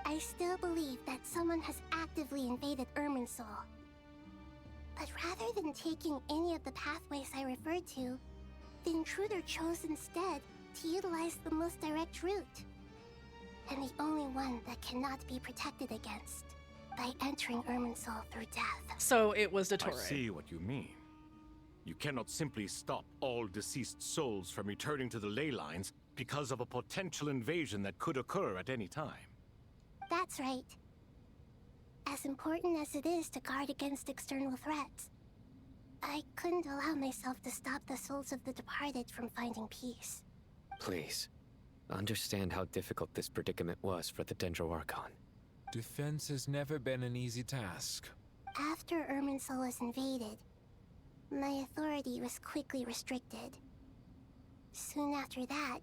I still believe that someone has actively invaded Irminsul. But rather than taking any of the pathways I referred to, the intruder chose instead to utilize the most direct route, and the only one that cannot be protected against, by entering Irminsul through death. So it was Dottore. I see what you mean. You cannot simply stop all deceased souls from returning to the ley lines because of a potential invasion that could occur at any time. That's right. As important as it is to guard against external threats, I couldn't allow myself to stop the souls of the departed from finding peace. Please, understand how difficult this predicament was for the Dendro Archon. Defense has never been an easy task. After Irminsul was invaded, my authority was quickly restricted. Soon after that,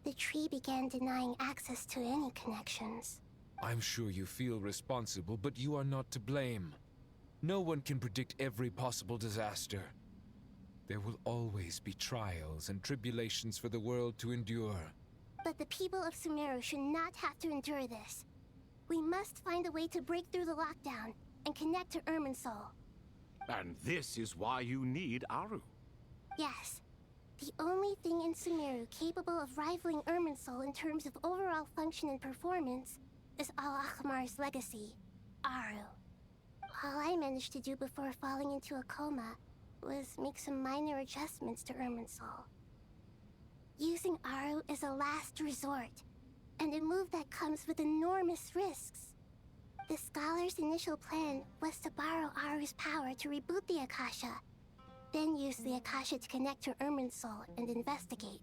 the tree began denying access to any connections. I'm sure you feel responsible, but you are not to blame. No one can predict every possible disaster. There will always be trials and tribulations for the world to endure. But the people of Sumeru should not have to endure this. We must find a way to break through the lockdown and connect to Irminsul. And this is why you need Aru. Yes. The only thing in Sumeru capable of rivaling Irminsul in terms of overall function and performance is Al-Akhmar's legacy, Aru. All I managed to do before falling into a coma was make some minor adjustments to Irminsul. Using Aru is a last resort, and a move that comes with enormous risks. The scholar's initial plan was to borrow Aru's power to reboot the Akasha, then use the Akasha to connect to Irminsul and investigate.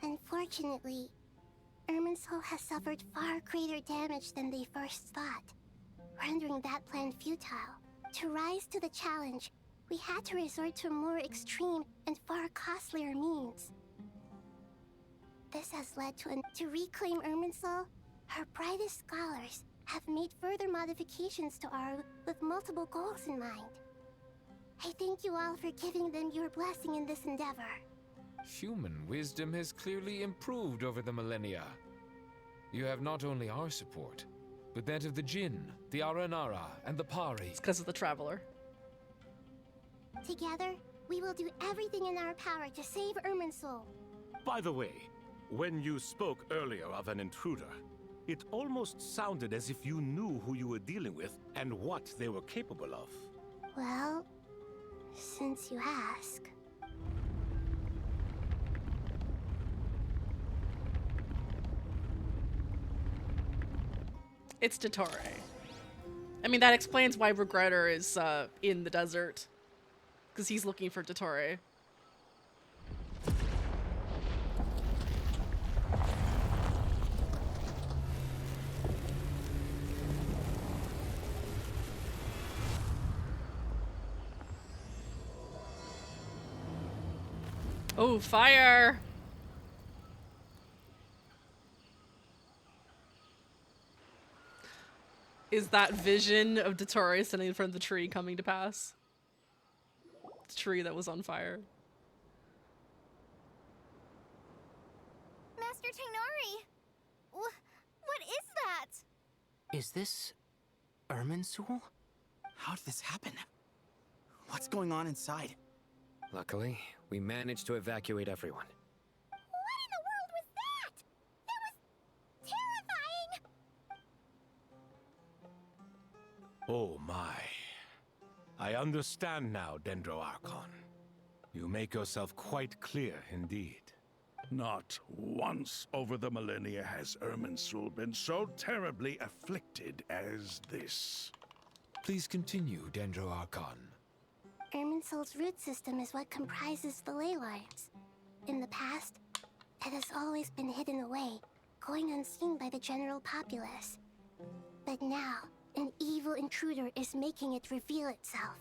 Unfortunately, Irminsul has suffered far greater damage than they first thought, rendering that plan futile. To rise to the challenge, we had to resort to a more extreme and far costlier means. This has led to reclaim Irminsul, our brightest scholars have made further modifications to Aru with multiple goals in mind. I thank you all for giving them your blessing in this endeavor. Human wisdom has clearly improved over the millennia. You have not only our support, but that of the Jinn, the Aranara, and the Pari. It's because of the Traveler. Together, we will do everything in our power to save Irminsul. By the way, when you spoke earlier of an intruder, it almost sounded as if you knew who you were dealing with and what they were capable of. Well, since you ask. It's Dottore. I mean, that explains why Regretter is in the desert. Because he's looking for Dottore. Oh, fire! Is that vision of Dottore standing in front of the tree coming to pass? The tree that was on fire. Master Tainari! What is that? Is this Irminsul? How did this happen? What's going on inside? Luckily, we managed to evacuate everyone. What in the world was that? That was terrifying! Oh my. I understand now, Dendro Archon. You make yourself quite clear indeed. Not once over the millennia has Irminsul been so terribly afflicted as this. Please continue, Dendro Archon. Irminsul's root system is what comprises the ley lines. In the past, it has always been hidden away, going unseen by the general populace. But now, an evil intruder is making it reveal itself.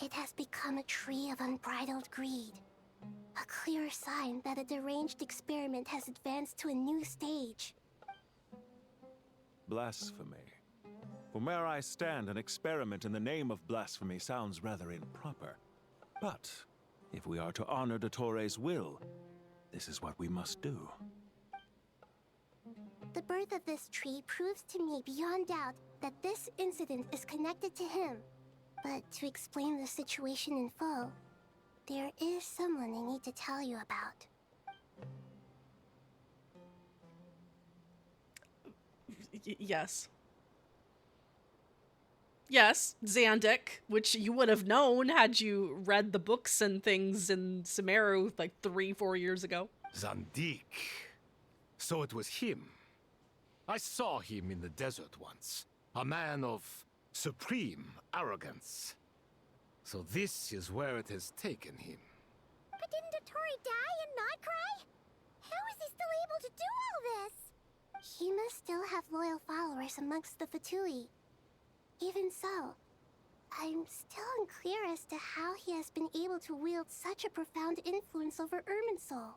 It has become a tree of unbridled greed. A clear sign that a deranged experiment has advanced to a new stage. Blasphemy. From where I stand, an experiment in the name of blasphemy sounds rather improper. But if we are to honor Dottore's will, this is what we must do. The birth of this tree proves to me beyond doubt that this incident is connected to him. But to explain the situation in full, there is someone I need to tell you about. Yes. Yes, Zandik, which you would have known had you read the books and things in Sumeru like 3-4 years ago. Zandik. So it was him. I saw him in the desert once. A man of supreme arrogance. So this is where it has taken him. But didn't Dottore die and not cry? How is he still able to do all this? He must still have loyal followers amongst the Fatui. Even so, I'm still unclear as to how he has been able to wield such a profound influence over Irminsul.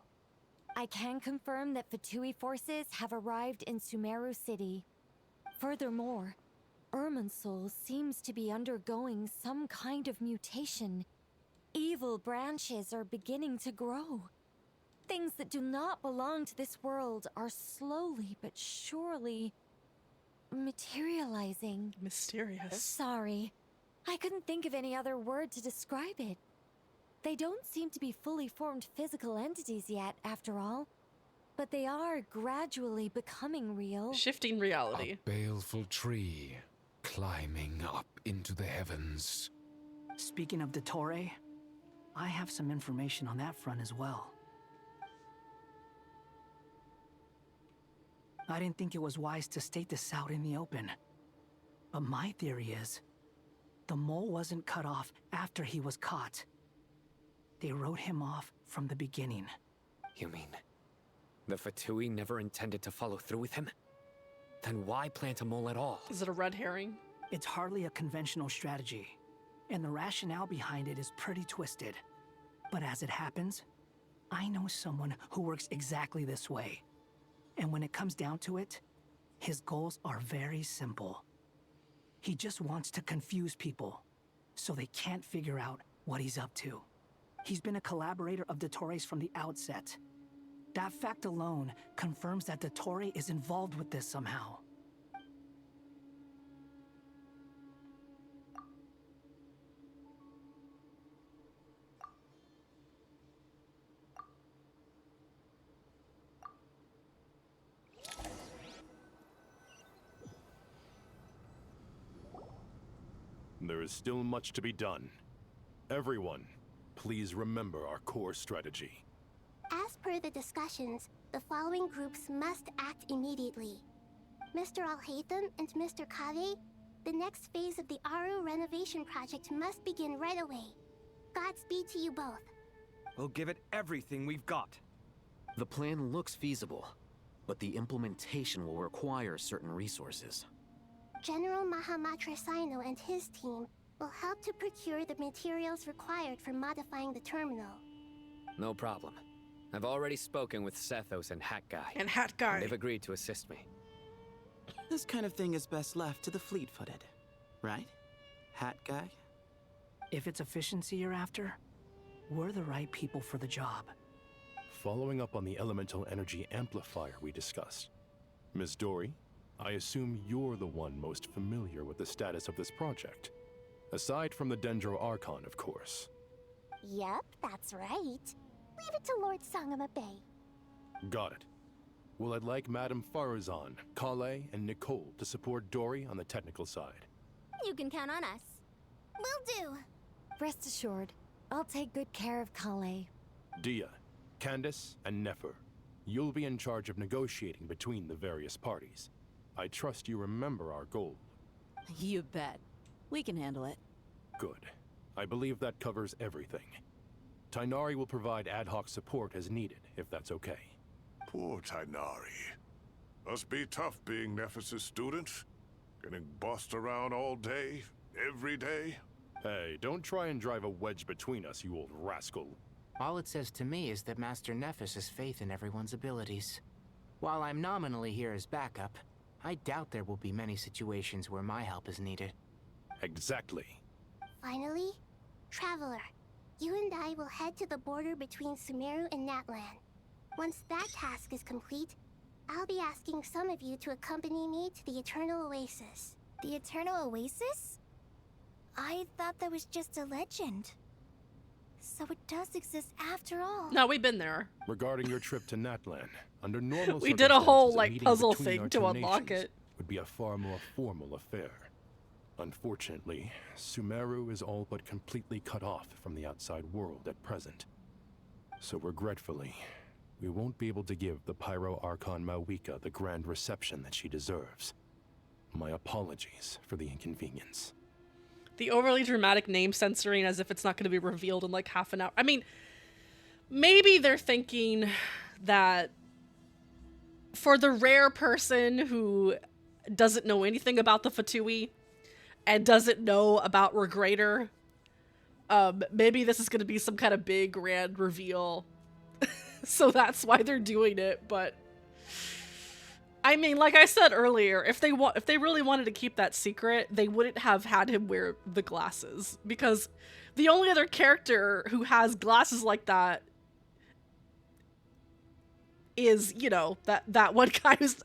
I can confirm that Fatui forces have arrived in Sumeru City. Furthermore, Irminsul seems to be undergoing some kind of mutation. Evil branches are beginning to grow. Things that do not belong to this world are slowly but surely materializing. Mysterious. Sorry, I couldn't think of any other word to describe it. They don't seem to be fully formed physical entities yet, after all. But they are gradually becoming real. Shifting reality. A baleful tree climbing up into the heavens. Speaking of Dottore, I have some information on that front as well. I didn't think it was wise to state this out in the open. But my theory is, the mole wasn't cut off after he was caught. They wrote him off from the beginning. You mean, the Fatui never intended to follow through with him? Then why plant a mole at all? Is it a red herring? It's hardly a conventional strategy, and the rationale behind it is pretty twisted. But as it happens, I know someone who works exactly this way. And when it comes down to it, his goals are very simple. He just wants to confuse people, so they can't figure out what he's up to. He's been a collaborator of Dottore's from the outset. That fact alone confirms that Dottore is involved with this somehow. There is still much to be done. Everyone, please remember our core strategy. As per the discussions, the following groups must act immediately. Mr. Alhaitham and Mr. Kave, the next phase of the Aru renovation project must begin right away. Godspeed to you both. We'll give it everything we've got. The plan looks feasible, but the implementation will require certain resources. General Mahamatra Sino and his team will help to procure the materials required for modifying the terminal. No problem. I've already spoken with Sethos and Hat Guy. And Hat Guy. They've agreed to assist me. This kind of thing is best left to the fleet-footed, right? Hat Guy? If it's efficiency you're after, we're the right people for the job. Following up on the elemental energy amplifier we discussed, Ms. Dory, I assume you're the one most familiar with the status of this project. Aside from the Dendro Archon, of course. Yep, that's right. Leave it to Lord Sangama Bay. Got it. Well, I'd like Madame Farazan, Kale, and Nicole to support Dory on the technical side. You can count on us. Will do. Rest assured, I'll take good care of Kale. Dia, Candace, and Nefer, you'll be in charge of negotiating between the various parties. I trust you remember our goal. You bet. We can handle it. Good. I believe that covers everything. Tainari will provide ad hoc support as needed, if that's okay. Poor Tainari. Must be tough being Nephis' student. Getting bossed around all day, every day. Hey, don't try and drive a wedge between us, you old rascal. All it says to me is that Master Nephis has faith in everyone's abilities. While I'm nominally here as backup, I doubt there will be many situations where my help is needed. Exactly. Finally, Traveler, you and I will head to the border between Sumeru and Natlan. Once that task is complete, I'll be asking some of you to accompany me to the Eternal Oasis. The Eternal Oasis? I thought that was just a legend. So it does exist after all. No, we've been there. Regarding your trip to Natlan, under normal we did a whole circumstances, like meeting puzzle between thing our to two unlock nations it. Would be a far more formal affair. Unfortunately, Sumeru is all but completely cut off from the outside world at present. So regretfully, we won't be able to give the Pyro Archon Mawika the grand reception that she deserves. My apologies for the inconvenience. The overly dramatic name censoring as if it's not going to be revealed in like half an hour. I mean, maybe they're thinking that for the rare person who doesn't know anything about the Fatui and doesn't know about Regrator, maybe this is going to be some kind of big grand reveal. So that's why they're doing it, but I mean, like I said earlier, if they really wanted to keep that secret, they wouldn't have had him wear the glasses, because the only other character who has glasses like that is, you know, that one guy whose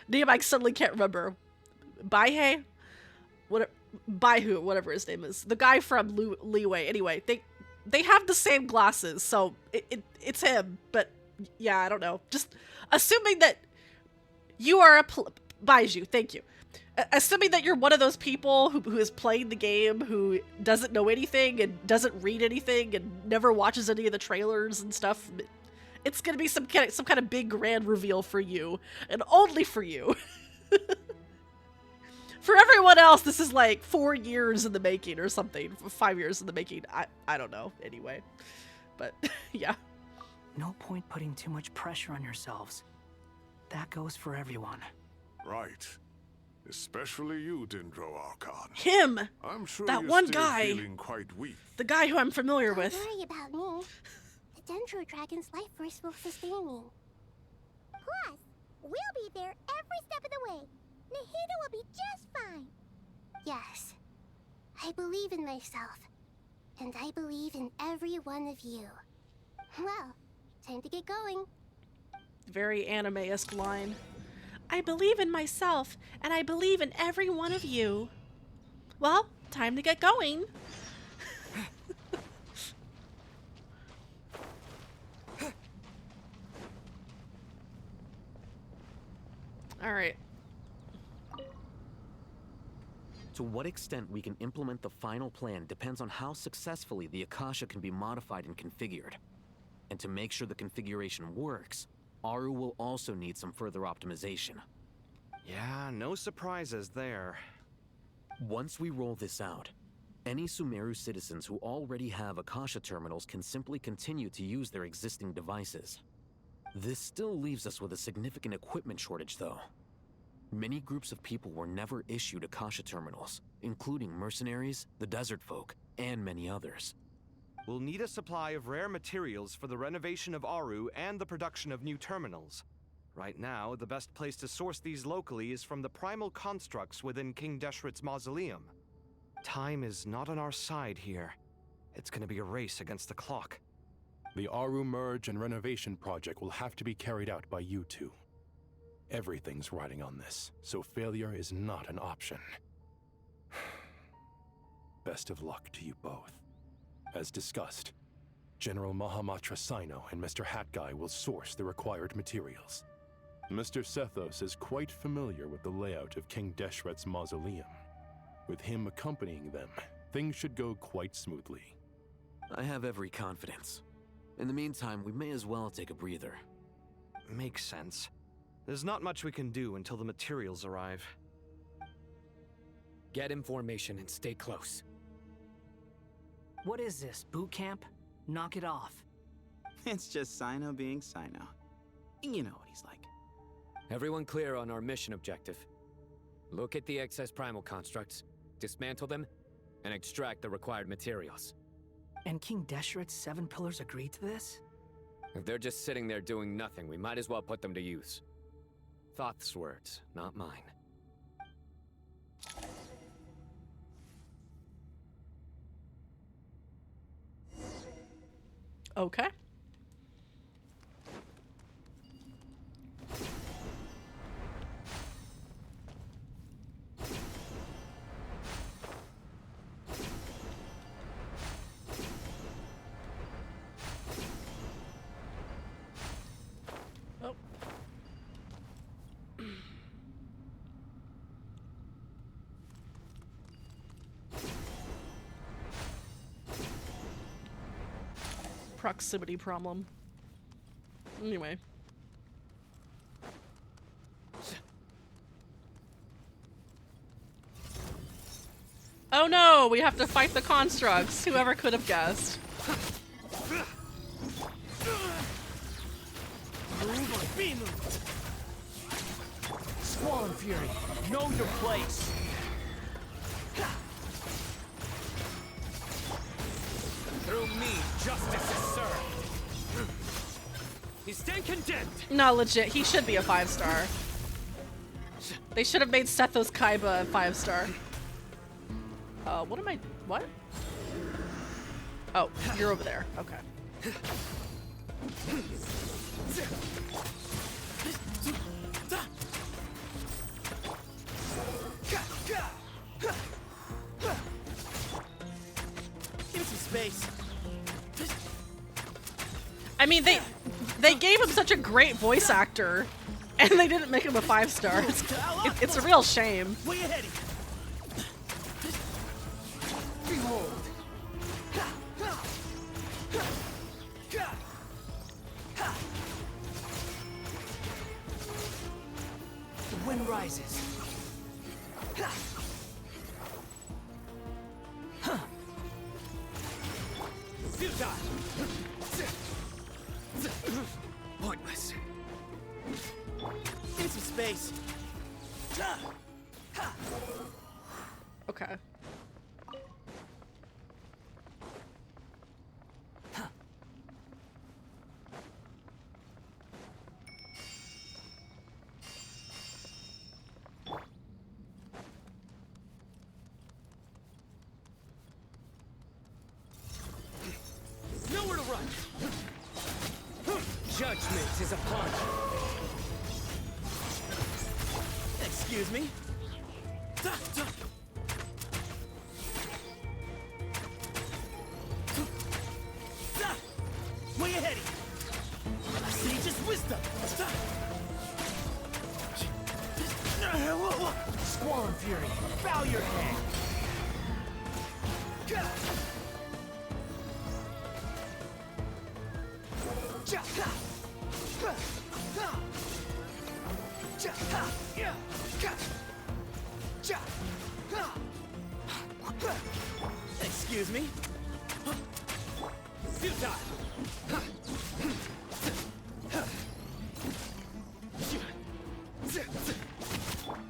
name I suddenly can't remember. Baihe? Baihu, whatever his name is. The guy from Leeway. Anyway, they have the same glasses, so it's him. But yeah, I don't know. Just assuming that you are Baiju, thank you. Assuming that you're one of those people who is playing the game, who doesn't know anything and doesn't read anything and never watches any of the trailers and stuff, it's gonna be some kind of big grand reveal for you, and only for you. For everyone else, this is like 4 years in the making or something, 5 years in the making. I don't know. Anyway, but yeah. No point putting too much pressure on yourselves. That goes for everyone. Right. Especially you, Dendro Archon. Him! I'm sure that you're one still guy. feeling quite weak. The guy who I'm familiar with. Don't worry about me. The Dendro Dragon's life force will sustain me. Plus, we'll be there every step of the way. Nahida will be just fine. Yes, I believe in myself. And I believe in every one of you. Well, time to get going. Very anime-esque line. I believe in myself, and I believe in every one of you. Well, time to get going. All right. To what extent we can implement the final plan depends on how successfully the Akasha can be modified and configured. And to make sure the configuration works, Aru will also need some further optimization. Yeah, no surprises there. Once we roll this out, any Sumeru citizens who already have Akasha terminals can simply continue to use their existing devices. This still leaves us with a significant equipment shortage, though. Many groups of people were never issued Akasha terminals, including mercenaries, the desert folk, and many others. we'll need a supply of rare materials for the renovation of Aru and the production of new terminals. Right now, the best place to source these locally is from the primal constructs within King Deshret's mausoleum. Time is not on our side here. It's gonna be a race against the clock. The Aru merge and renovation project will have to be carried out by you two. Everything's riding on this, so failure is not an option. Best of luck to you both. As discussed, General Mahamatra Sino and Mr. Hat Guy will source the required materials. Mr. Sethos is quite familiar with the layout of King Deshret's mausoleum. With him accompanying them, things should go quite smoothly. I have every confidence. In the meantime, we may as well take a breather. Makes sense. There's not much we can do until the materials arrive. Get in formation and stay close. What is this, boot camp? Knock it off. It's just Sino being Sino. You know what he's like. Everyone clear on our mission objective. Look at the excess primal constructs, dismantle them, and extract the required materials. And King Deshret's 7 pillars agreed to this? If they're just sitting there doing nothing, we might as well put them to use. Thoth's words, not mine. Okay. Proximity problem. Anyway. Oh no, we have to fight the constructs. Whoever could have guessed. Move or be moved. Squall and Fury, know your place. Through me, justice is served. You stand condemned. No, legit, he should be a 5-star. They should have made Sethos Kaiba a 5-star. What am I? What? Oh, you're over there. Okay. Give me some space. I mean, they gave him such a great voice actor, and they didn't make him a 5-star. It's a real shame. Way ahead. Behold. The wind rises. Futile. Pointless. Give me some space. Okay. Nowhere to run. Judgment is upon you. Excuse me. Way ahead. Sage's wisdom. Squall and Fury, bow your head. Excuse me. Futile.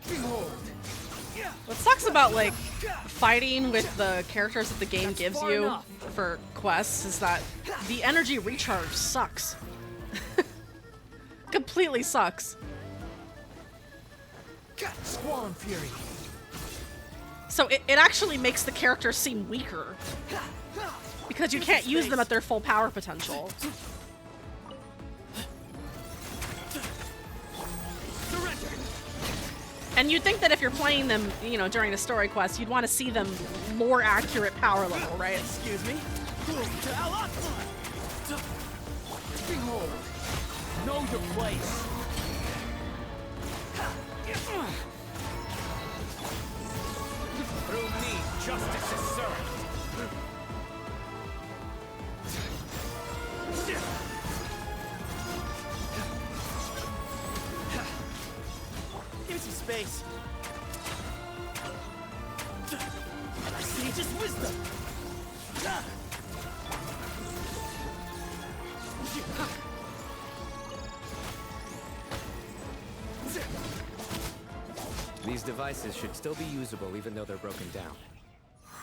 Behold. What sucks about like fighting with the characters that the game gives you for quests is that the energy recharge sucks. Completely sucks. Squall and Fury. So it actually makes the characters seem weaker. Because you can't use them at their full power potential. And you'd think that if you're playing them, you know, during the story quest, you'd want to see them more accurate power level, right? Excuse me. Behold, know your place. Through me, justice is served. Give me some space. Sage's wisdom. These devices should still be usable even though they're broken down.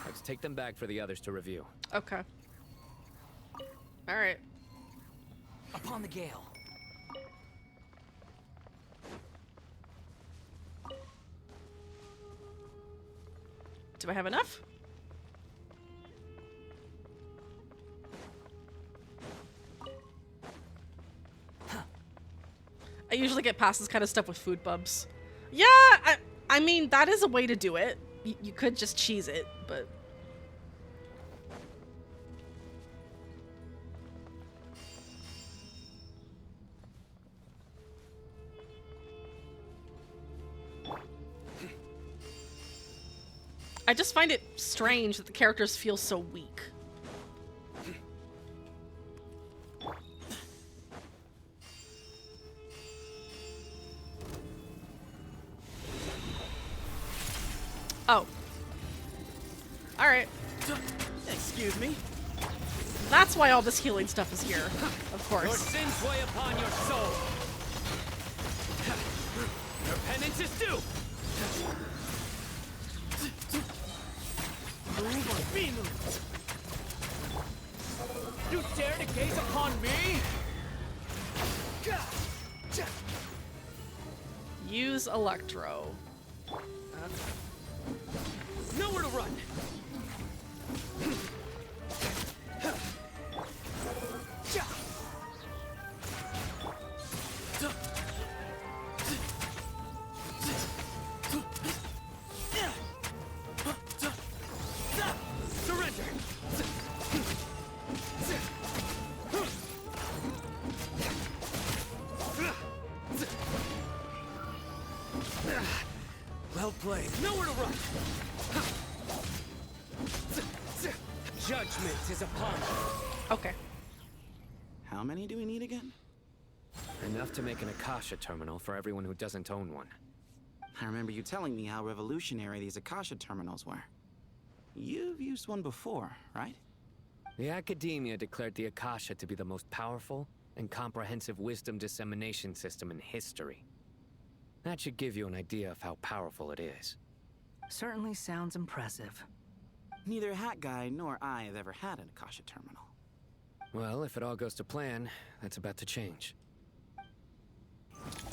Let's take them back for the others to review. Okay. Alright. Upon the gale. Do I have enough? I usually get past this kind of stuff with food bumps. Yeah, I mean, that is a way to do it. You could just cheese it, but... I just find it strange that the characters feel so weak. Oh. Alright. Excuse me? That's why all this healing stuff is here, of course. Your sins weigh upon your soul. Your penance is due. Move or be moved. You dare to gaze upon me? Use Electro. Nowhere to run. Surrender. Well played. Nowhere to run. Judgment is upon you. Okay. How many do we need again? Enough to make an Akasha terminal for everyone who doesn't own one. I remember you telling me how revolutionary these Akasha terminals were. You've used one before, right? The Academia declared the Akasha to be the most powerful and comprehensive wisdom dissemination system in history. That should give you an idea of how powerful it is. Certainly sounds impressive. Neither Hat Guy nor I have ever had an Akasha terminal. Well, if it all goes to plan, that's about to change.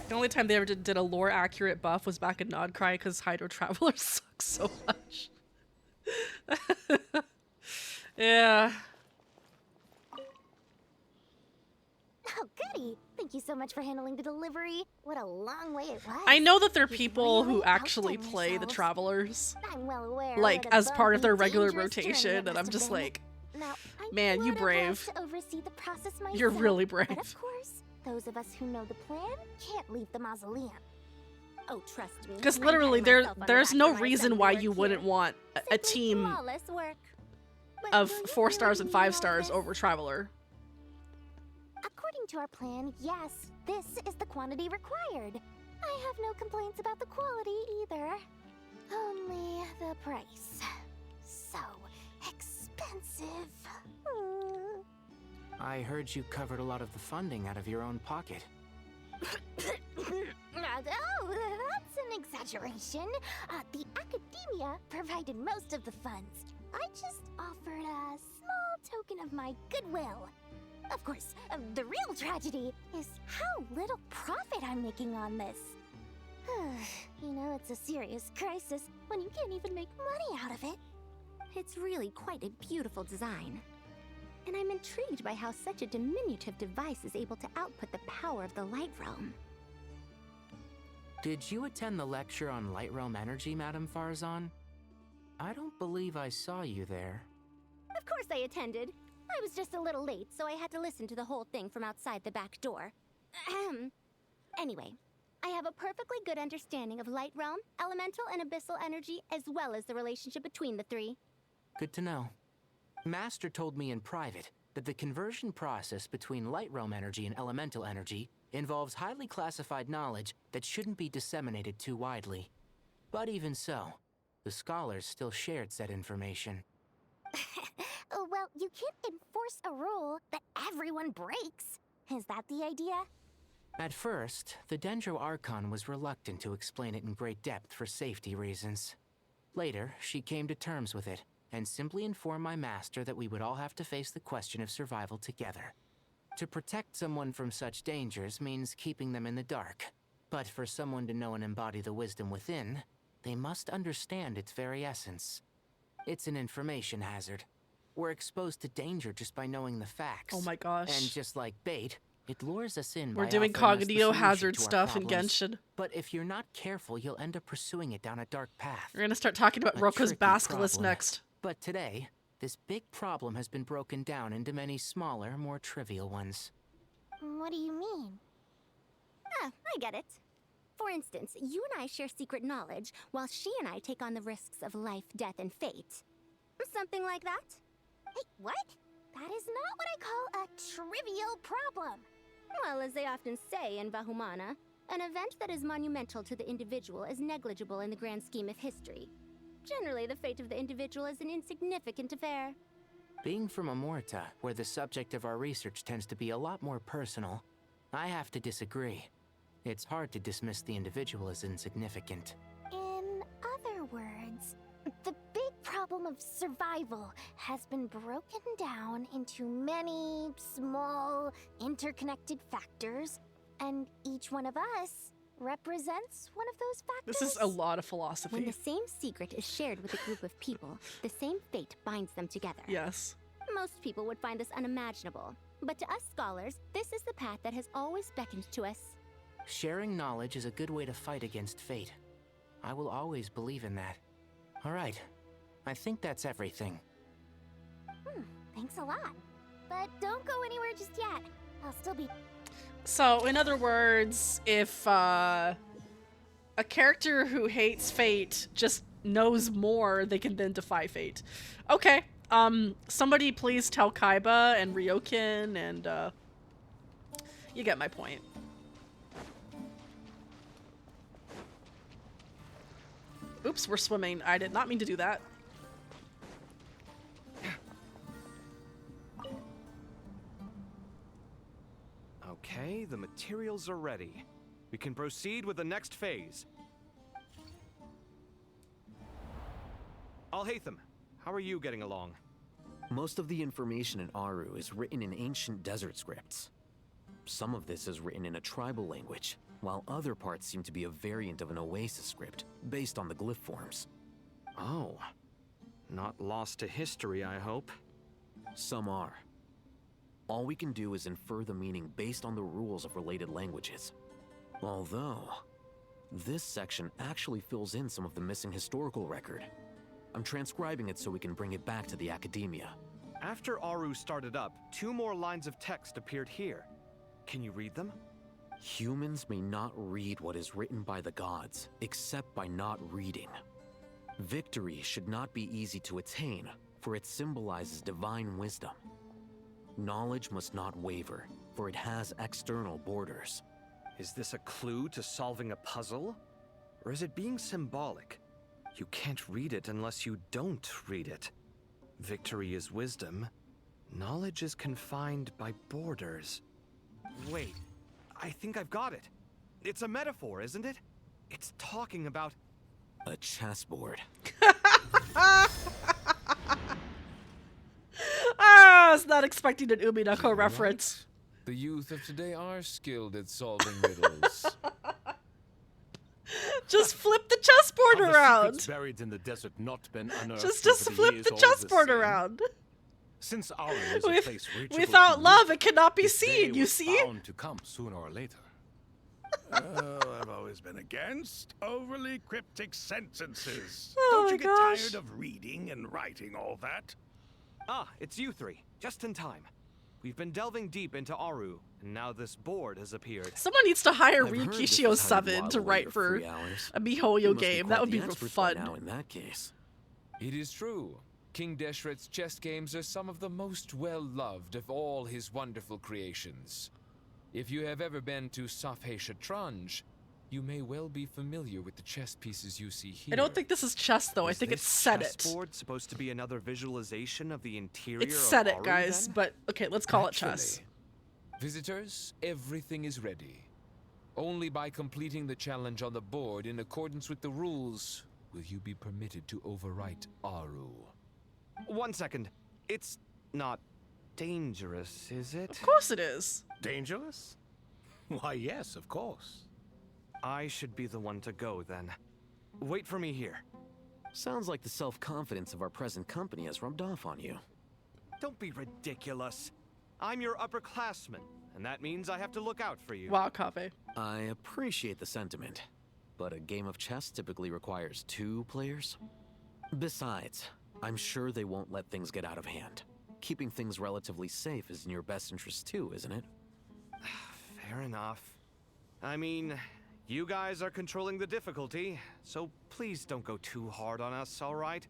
The only time they ever did a lore-accurate buff was back in Nodcry because Hydro Traveler sucks so much. Yeah. Oh, goody! Thank you so much for handling the delivery. What a long way it was. I know that there are people really who actually outdone play the yourselves. Travelers, I'm well aware like, what a as part of their bumpy, regular dangerous journey rotation, it and I'm must just have been. like, Now, I man, you would have brave. loved to oversee the process myself, You're really brave. But of course, those of us who know the plan can't leave the mausoleum. Oh, trust me. Because I'm literally, patting myself on the there's back no for my reason assembly why work you here. wouldn't want a team Flawless work. But of do you 4 stars really and 5 need all stars this? over Traveler. According to our plan, yes, this is the quantity required. I have no complaints about the quality either. Only the price. So expensive. I heard you covered a lot of the funding out of your own pocket. Oh, that's an exaggeration. The Academia provided most of the funds. I just offered a small token of my goodwill. Of course, the real tragedy is how little profit I'm making on this. You know, it's a serious crisis when you can't even make money out of it. It's really quite a beautiful design. And I'm intrigued by how such a diminutive device is able to output the power of the Light Realm. Did you attend the lecture on Light Realm energy, Madame Farzan? I don't believe I saw you there. Of course I attended. I was just a little late, so I had to listen to the whole thing from outside the back door. Ahem. Anyway, I have a perfectly good understanding of Light Realm, elemental and abyssal energy, as well as the relationship between the three. Good to know. Master told me in private that the conversion process between Light Realm energy and elemental energy involves highly classified knowledge that shouldn't be disseminated too widely. But even so, the scholars still shared said information. Well, you can't enforce a rule that everyone breaks. Is that the idea? At first, the Dendro Archon was reluctant to explain it in great depth for safety reasons. Later, she came to terms with it, and simply informed my master that we would all have to face the question of survival together. To protect someone from such dangers means keeping them in the dark. But for someone to know and embody the wisdom within, they must understand its very essence. It's an information hazard. We're exposed to danger just by knowing the facts. Oh my gosh. And just like bait, it lures us in. We're by doing offering us the cognito solution hazard to our stuff in problems. Genshin. But if you're not careful, you'll end up pursuing it down a dark path. We're gonna start talking about A Roko's tricky Basilisk problem. next. But today, this big problem has been broken down into many smaller, more trivial ones. What do you mean? Ah, I get it. For instance, you and I share secret knowledge, while she and I take on the risks of life, death, and fate. Something like that? Hey, what? That is not what I call a trivial problem. Well, as they often say in Vahumana, an event that is monumental to the individual is negligible in the grand scheme of history. Generally, the fate of the individual is an insignificant affair. Being from Amorta, where the subject of our research tends to be a lot more personal, I have to disagree. It's hard to dismiss the individual as insignificant. In other words, the big problem of survival has been broken down into many small, interconnected factors, and each one of us represents one of those factors. This is a lot of philosophy. When the same secret is shared with a group of people, the same fate binds them together. Yes. Most people would find this unimaginable, but to us scholars, this is the path that has always beckoned to us. Sharing knowledge is a good way to fight against fate. I will always believe in that. All right. I think that's everything. Thanks a lot. But don't go anywhere just yet. I'll still be... So, in other words, if a character who hates fate just knows more, they can then defy fate. Okay. Somebody please tell Kaiba and Ryokin, and you get my point. Oops, we're swimming. I did not mean to do that. Okay, the materials are ready. We can proceed with the next phase. Alhaitham, how are you getting along? Most of the information in Aru is written in ancient desert scripts. Some of this is written in a tribal language, while other parts seem to be a variant of an Oasis script, based on the glyph forms. Oh. Not lost to history, I hope. Some are. All we can do is infer the meaning based on the rules of related languages. Although, this section actually fills in some of the missing historical record. I'm transcribing it so we can bring it back to the academia. After Aru started up, 2 more lines of text appeared here. Can you read them? Humans may not read what is written by the gods, except by not reading. Victory should not be easy to attain, for it symbolizes divine wisdom. Knowledge must not waver, for it has external borders. Is this a clue to solving a puzzle? Or is it being symbolic? You can't read it unless you don't read it. Victory is wisdom. Knowledge is confined by borders. Wait, I think I've got it. It's a metaphor, isn't it? It's talking about... a chessboard. Oh, I was not expecting an Umineko reference. The youth of today are skilled at solving riddles. Just flip the chessboard Have the around. secrets buried in the desert not been unearthed Just over the flip years the all chessboard same? around. Since Aru is a place reachable Without to love, wit, it cannot be this day seen. You was see? bound to come sooner or later. I've always been against overly cryptic sentences. Oh Don't my you get gosh. tired of reading and writing all that? Ah, it's you three. Just in time. We've been delving deep into Aru, and now this board has appeared. Someone needs to hire I've heard this Rikishio is how you 7 while to away write your for free hours. a You MiHoYo must be game. quite That would the be expert by fun. now in that case. It is true. King Deshret's chess games are some of the most well-loved of all his wonderful creations. If you have ever been to Safhe Shatranj, you may well be familiar with the chess pieces you see here. I don't think this is chess though. I think it's set it. Board supposed to be another visualization of the interior It's of set it, Aru, guys. then? But okay, let's call it chess. Actually, visitors, everything is ready. Only by completing the challenge on the board in accordance with the rules will you be permitted to overwrite Aru. 1 second. It's not dangerous, is it? Of course it is. Dangerous? Why, yes, of course. I should be the one to go, then. Wait for me here. Sounds like the self-confidence of our present company has rubbed off on you. Don't be ridiculous. I'm your upperclassman, and that means I have to look out for you. Wow, Kave. I appreciate the sentiment, but a game of chess typically requires 2 players. Besides, I'm sure they won't let things get out of hand. Keeping things relatively safe is in your best interest too, isn't it? Fair enough. I mean, you guys are controlling the difficulty, so please don't go too hard on us, all right?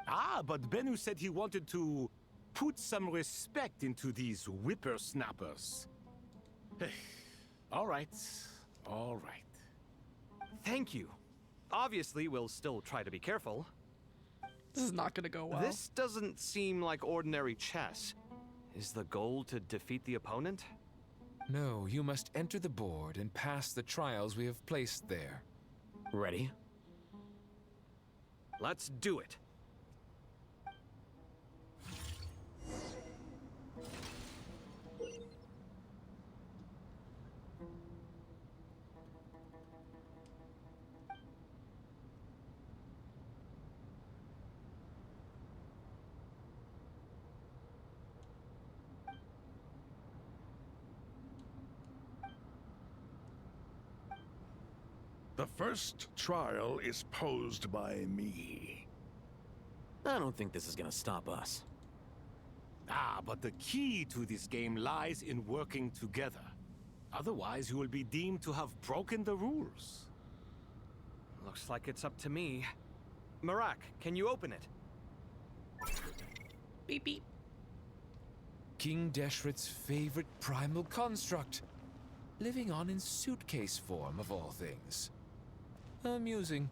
Ah, but Bennu said he wanted to put some respect into these whippersnappers. All right, all right. Thank you. Obviously, we'll still try to be careful. This is not gonna go well. This doesn't seem like ordinary chess. Is the goal to defeat the opponent? No, you must enter the board and pass the trials we have placed there. Ready? Let's do it. The first trial is posed by me. I don't think this is gonna stop us. Ah, but the key to this game lies in working together. Otherwise, you will be deemed to have broken the rules. Looks like it's up to me. Marak, can you open it? Beep beep. King Deshret's favorite primal construct. Living on in suitcase form, of all things. Amusing.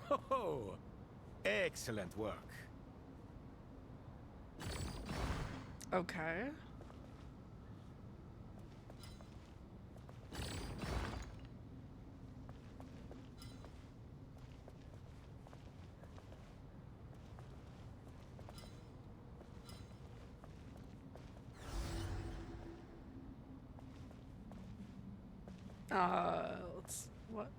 Ho ho! Excellent work. Okay. Let's what?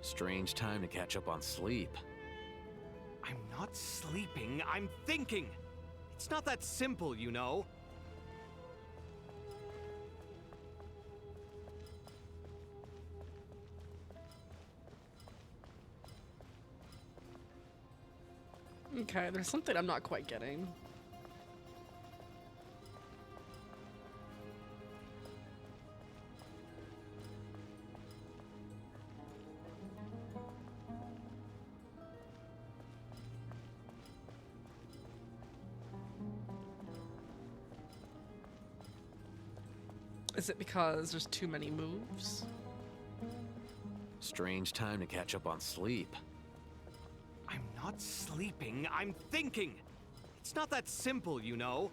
Strange time to catch up on sleep. I'm not sleeping, I'm thinking. It's not that simple, you know. Okay, there's something I'm not quite getting. Is it because there's too many moves? Strange time to catch up on sleep. I'm not sleeping, I'm thinking. It's not that simple, you know.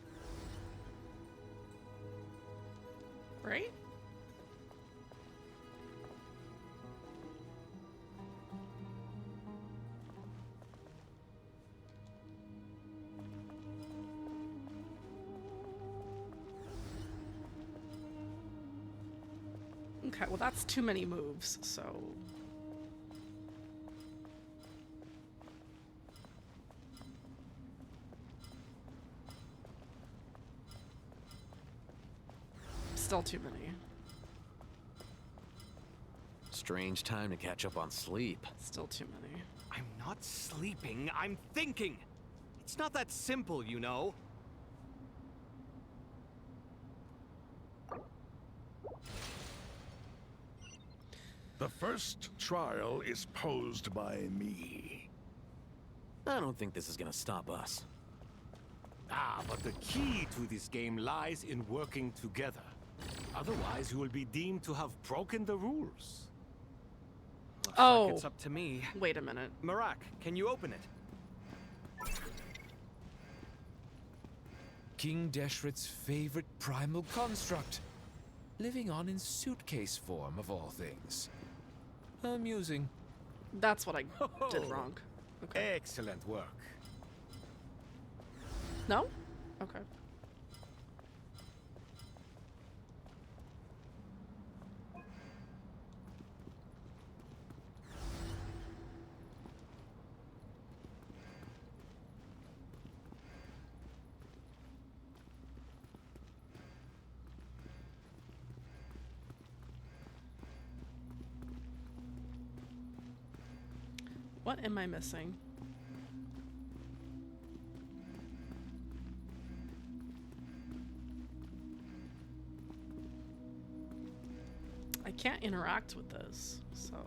Right? Okay, well that's too many moves, so... Still too many. Strange time to catch up on sleep. Still too many. I'm not sleeping, I'm thinking. It's not that simple, you know. The first trial is posed by me. I don't think this is gonna stop us. Ah, but the key to this game lies in working together. Otherwise, you will be deemed to have broken the rules. Looks Oh. like it's up to me. Wait a minute. Marak, can you open it? King Deshret's favorite primal construct. Living on in suitcase form, of all things. Amusing. That's what I did wrong. Okay. Excellent work. No? Okay. What am I missing? I can't interact with this, so...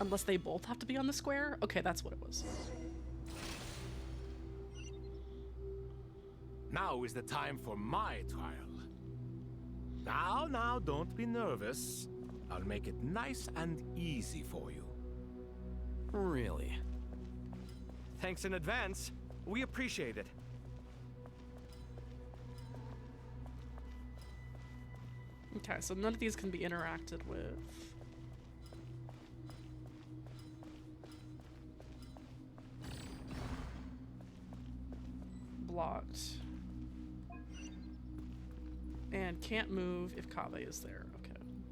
Unless they both have to be on the square? Okay, that's what it was. Now is the time for my trial. Now, don't be nervous. I'll make it nice and easy for you. Really? Thanks in advance. We appreciate it. Okay, so none of these can be interacted with. Blocked. And can't move if Kaveh is there. Okay.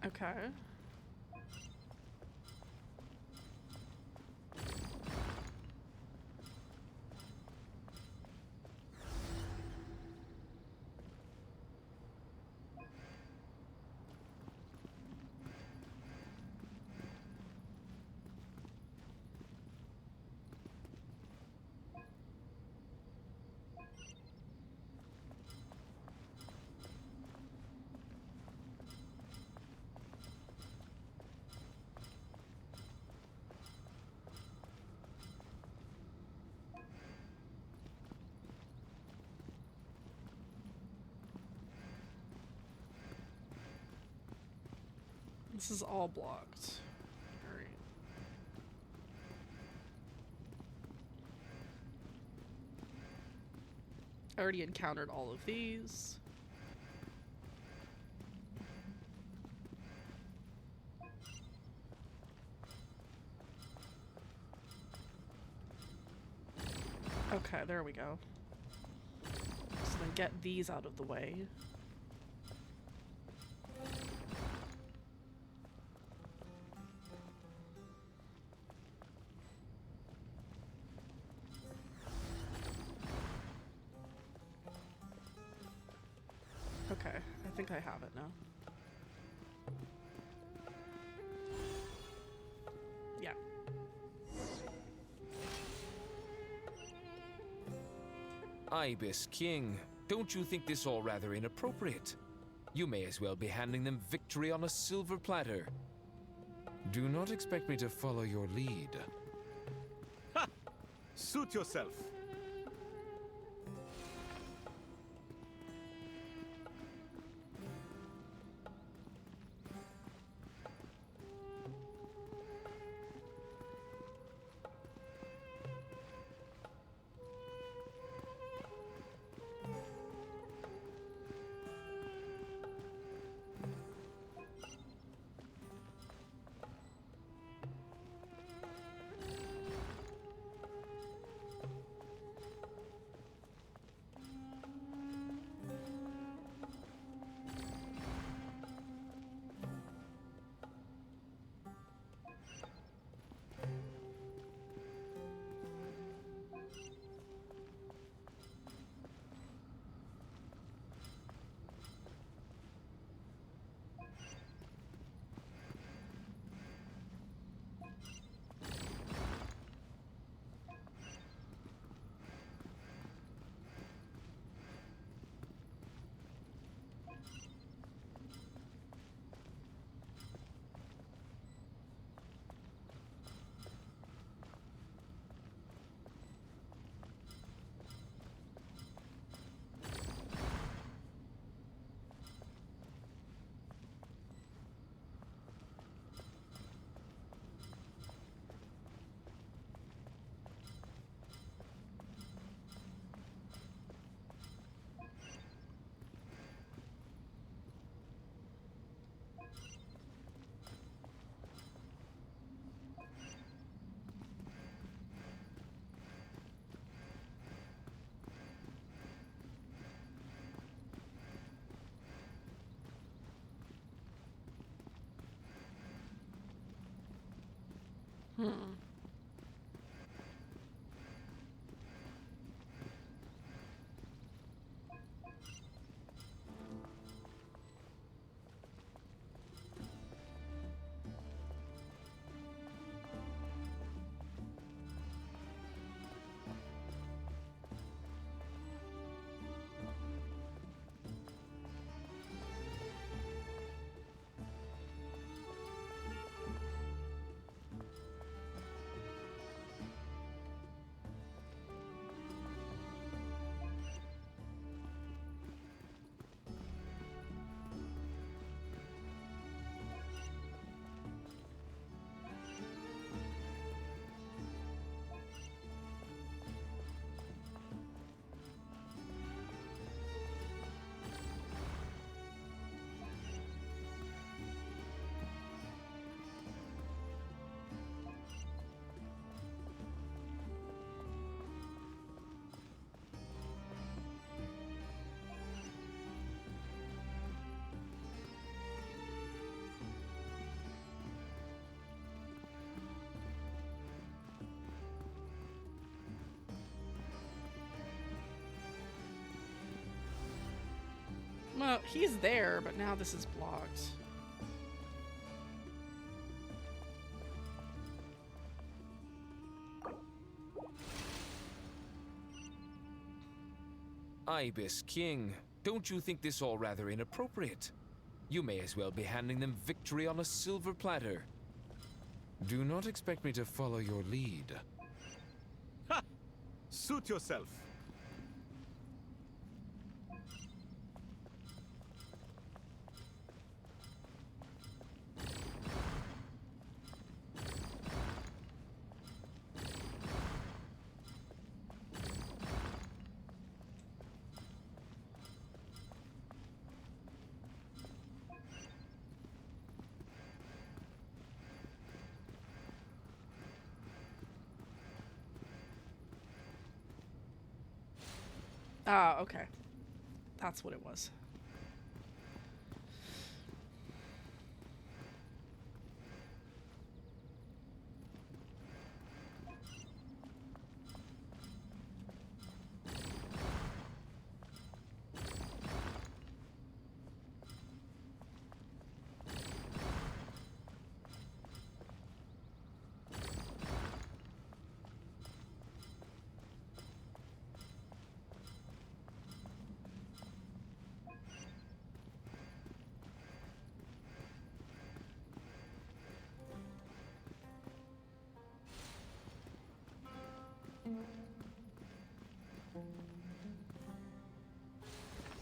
Okay. This is all blocked. Alright. I already encountered all of these. Okay, there we go. So then get these out of the way. Okay, I think I have it now. Yeah. Ibis King, don't you think this all rather inappropriate? You may as well be handing them victory on a silver platter. Do not expect me to follow your lead. Ha! Suit yourself. Well, he's there, but now this is blocked. Ibis King, don't you think this all rather inappropriate? You may as well be handing them victory on a silver platter. Do not expect me to follow your lead. Ha! Suit yourself. Ah, okay. That's what it was.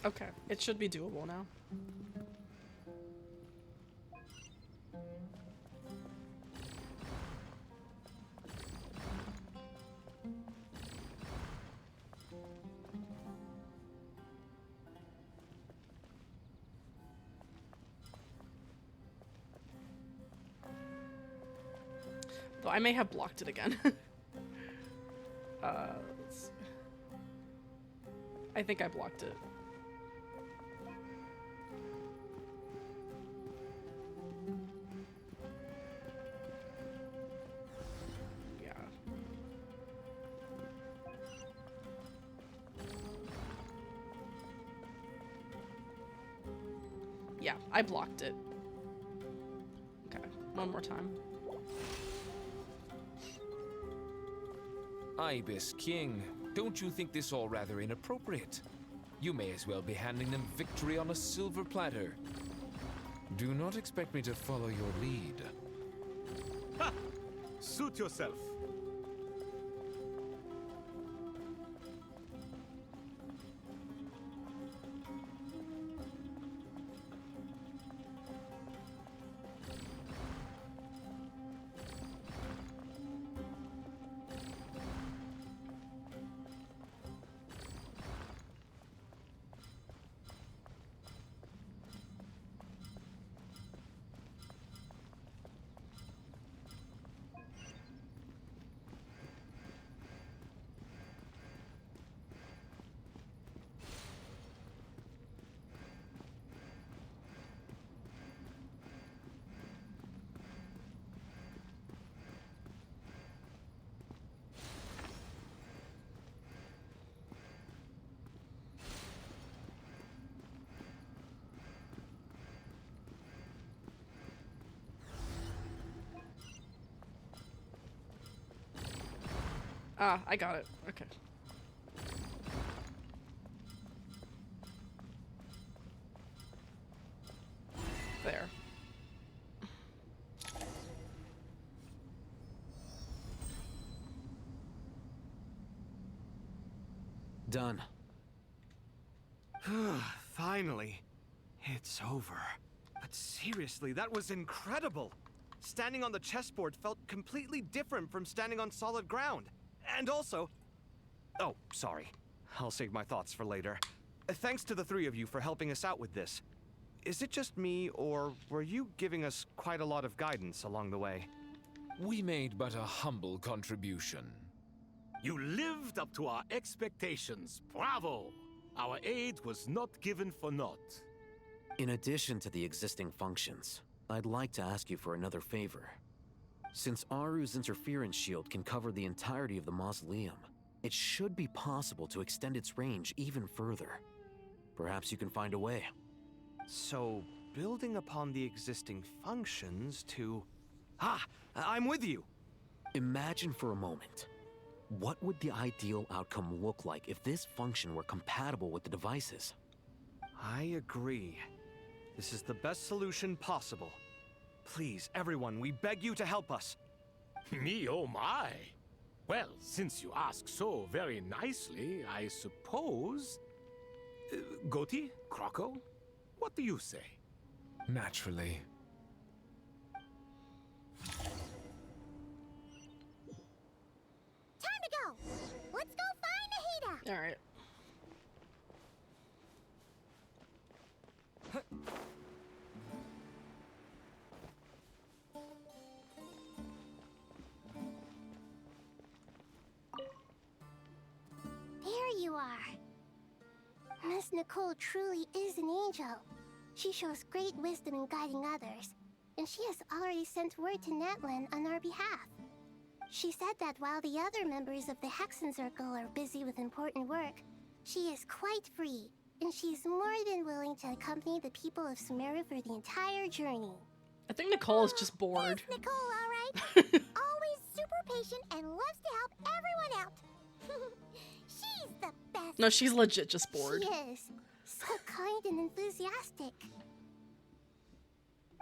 Okay, it should be doable now. Though I may have blocked it again. Let's see. I think I blocked it. Yeah. Yeah, I blocked it. Okay, one more time. Ibis King, don't you think this all rather inappropriate? You may as well be handing them victory on a silver platter. Do not expect me to follow your lead. Ha! Suit yourself. Ah, I got it. Okay. There. Done. Finally. It's over. But seriously, that was incredible. Standing on the chessboard felt completely different from standing on solid ground. And also... Oh, sorry. I'll save my thoughts for later. Thanks to the three of you for helping us out with this. Is it just me, or were you giving us quite a lot of guidance along the way? We made but a humble contribution. You lived up to our expectations. Bravo! Our aid was not given for naught. In addition to the existing functions, I'd like to ask you for another favor. Since Aru's interference shield can cover the entirety of the mausoleum, it should be possible to extend its range even further. Perhaps you can find a way. So, building upon the existing functions to... Ah! I'm with you! Imagine for a moment. What would the ideal outcome look like if this function were compatible with the devices? I agree. This is the best solution possible. Please, everyone, we beg you to help us. Me, oh my! Well, since you ask so very nicely, I suppose... Goti? Kroko? What do you say? Naturally. Time to go! Let's go find Nahida! Alright. There you are. Miss Nicole truly is an angel. She shows great wisdom in guiding others, and she has already sent word to Natlan on our behalf. She said that while the other members of the Hexen Circle are busy with important work, she is quite free, and she's more than willing to accompany the people of Sumeru for the entire journey. I think Nicole is just bored. Yes, Nicole, all right. Always super patient and loves to help everyone out. She's the best. No, she's legit just bored. She is. So kind and enthusiastic.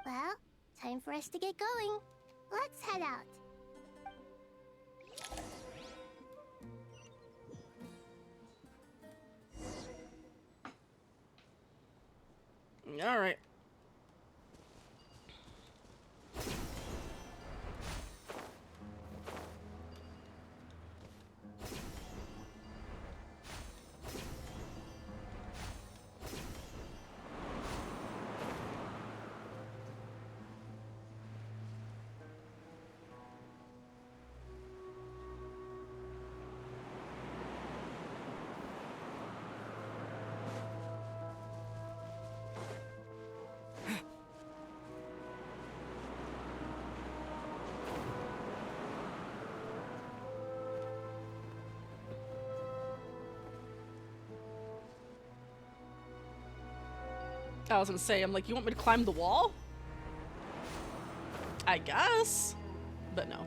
Well, time for us to get going. Let's head out. All right. I was gonna say, I'm like, you want me to climb the wall? I guess. But no.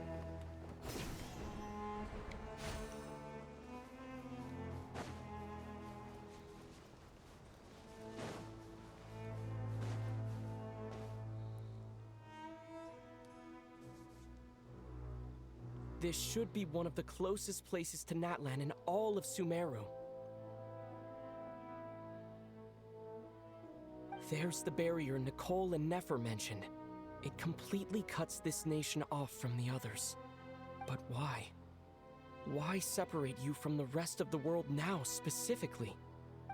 This should be one of the closest places to Natlan in all of Sumeru. There's the barrier Nicole and Nefer mentioned. It completely cuts this nation off from the others. But why? Why separate you from the rest of the world now, specifically?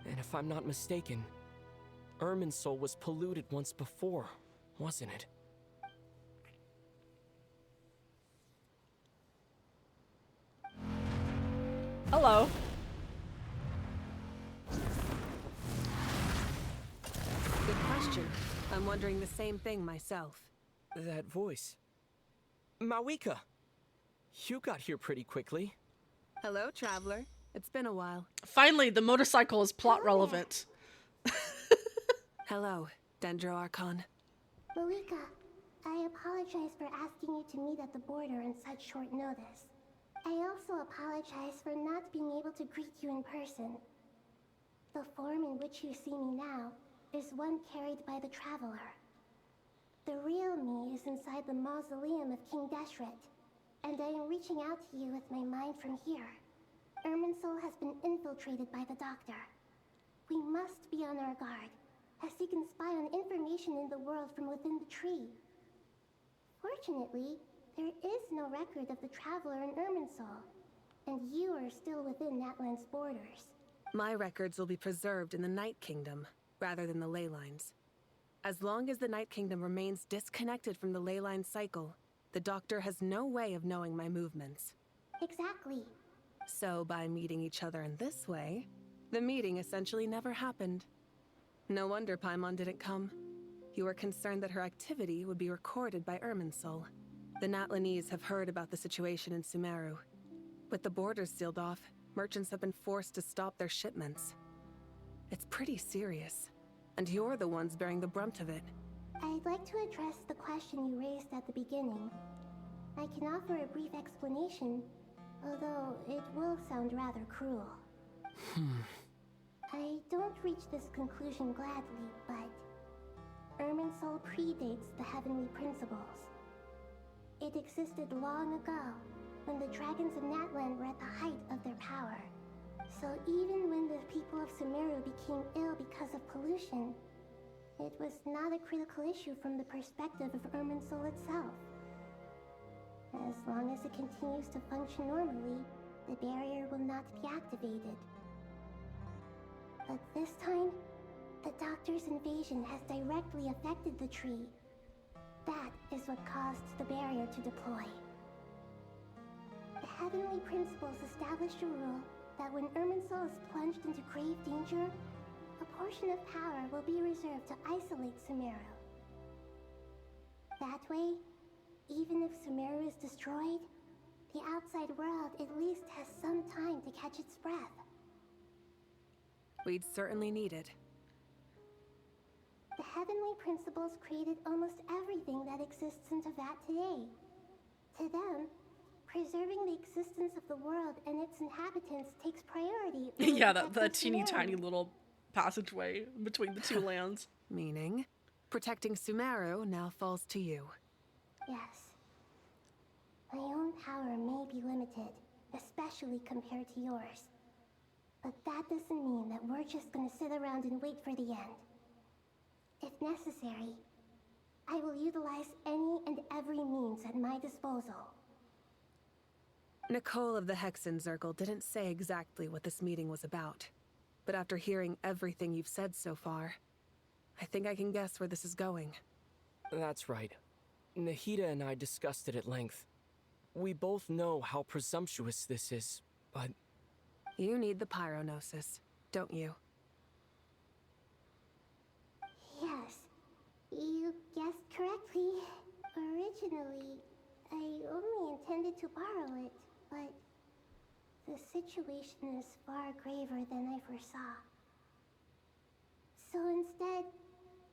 And if I'm not mistaken, Irminsul was polluted once before, wasn't it? Hello. Good question. I'm wondering the same thing myself. That voice. Mawika! You got here pretty quickly. Hello, traveler. It's been a while. Finally, the motorcycle is plot relevant. Hello, Dendro Archon. Malika, I apologize for asking you to meet at the border on such short notice. I also apologize for not being able to greet you in person. The form in which you see me now is one carried by the Traveler. The real me is inside the mausoleum of King Deshret, and I am reaching out to you with my mind from here. Irminsul has been infiltrated by the Doctor. We must be on our guard, as he can spy on information in the world from within the tree. Fortunately, there is no record of the Traveler in Irminsul, and you are still within Natlan's borders. My records will be preserved in the Night Kingdom, rather than the ley lines. As long as the Night Kingdom remains disconnected from the ley line cycle, the Doctor has no way of knowing my movements. Exactly. So by meeting each other in this way, the meeting essentially never happened. No wonder Paimon didn't come. You were concerned that her activity would be recorded by Irminsul. The Natlanese have heard about the situation in Sumeru. With the borders sealed off, merchants have been forced to stop their shipments. It's pretty serious, and you're the ones bearing the brunt of it. I'd like to address the question you raised at the beginning. I can offer a brief explanation, although it will sound rather cruel. I don't reach this conclusion gladly, but Irminsul predates the Heavenly Principles. It existed long ago, when the dragons of Natlan were at the height of their power. So even when the people of Sumeru became ill because of pollution, it was not a critical issue from the perspective of Irminsul itself. As long as it continues to function normally, the barrier will not be activated. But this time, the Doctor's invasion has directly affected the tree. That is what caused the barrier to deploy. The Heavenly Principles established a rule that when Irminsul is plunged into grave danger, a portion of power will be reserved to isolate Sumeru. That way, even if Sumeru is destroyed, the outside world at least has some time to catch its breath. We'd certainly need it. The Heavenly Principles created almost everything that exists in Teyvat today. To them, preserving the existence of the world and its inhabitants takes priority. Yeah, that teeny tiny little passageway between the two lands. Meaning, protecting Sumeru now falls to you. Yes. My own power may be limited, especially compared to yours. But that doesn't mean that we're just gonna sit around and wait for the end. If necessary, I will utilize any and every means at my disposal. Nicole of the Hexen Circle didn't say exactly what this meeting was about, but after hearing everything you've said so far, I think I can guess where this is going. That's right. Nahida and I discussed it at length. We both know how presumptuous this is, but... You need the Pyronosis, don't you? Yes, you guessed correctly. Originally, I only intended to borrow it, but the situation is far graver than I foresaw. So instead,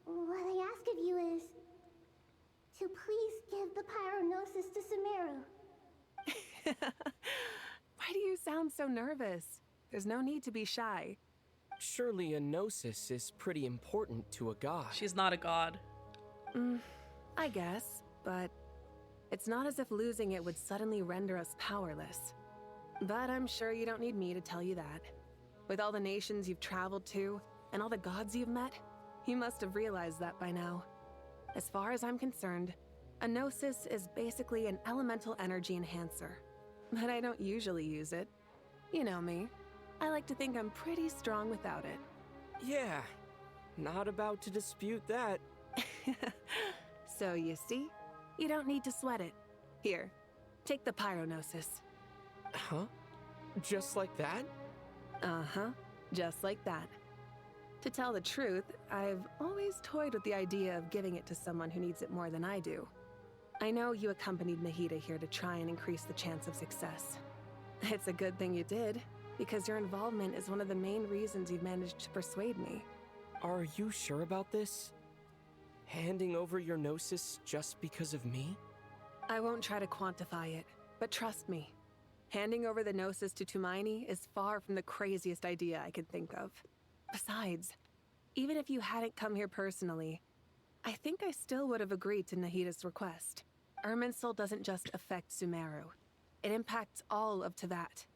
what I ask of you is to please give the Pyronosis to Sumeru. Why do you sound so nervous? There's no need to be shy. Surely a gnosis is pretty important to a god. She's not a god. I guess, but it's not as if losing it would suddenly render us powerless. But I'm sure you don't need me to tell you that. With all the nations you've traveled to, and all the gods you've met, you must have realized that by now. As far as I'm concerned, a gnosis is basically an elemental energy enhancer. But I don't usually use it. You know me. I like to think I'm pretty strong without it. Yeah, not about to dispute that. So you see, you don't need to sweat it. Here, take the Pyronosis. Huh? Just like that? Uh-huh, just like that. To tell the truth, I've always toyed with the idea of giving it to someone who needs it more than I do. I know you accompanied Nahida here to try and increase the chance of success. It's a good thing you did, because your involvement is one of the main reasons you've managed to persuade me. Are you sure about this? Handing over your gnosis just because of me? I won't try to quantify it, but trust me. Handing over the gnosis to Tumaini is far from the craziest idea I could think of. Besides, even if you hadn't come here personally, I think I still would have agreed to Nahida's request. Irminsul doesn't just affect Sumeru. It impacts all of Teyvat.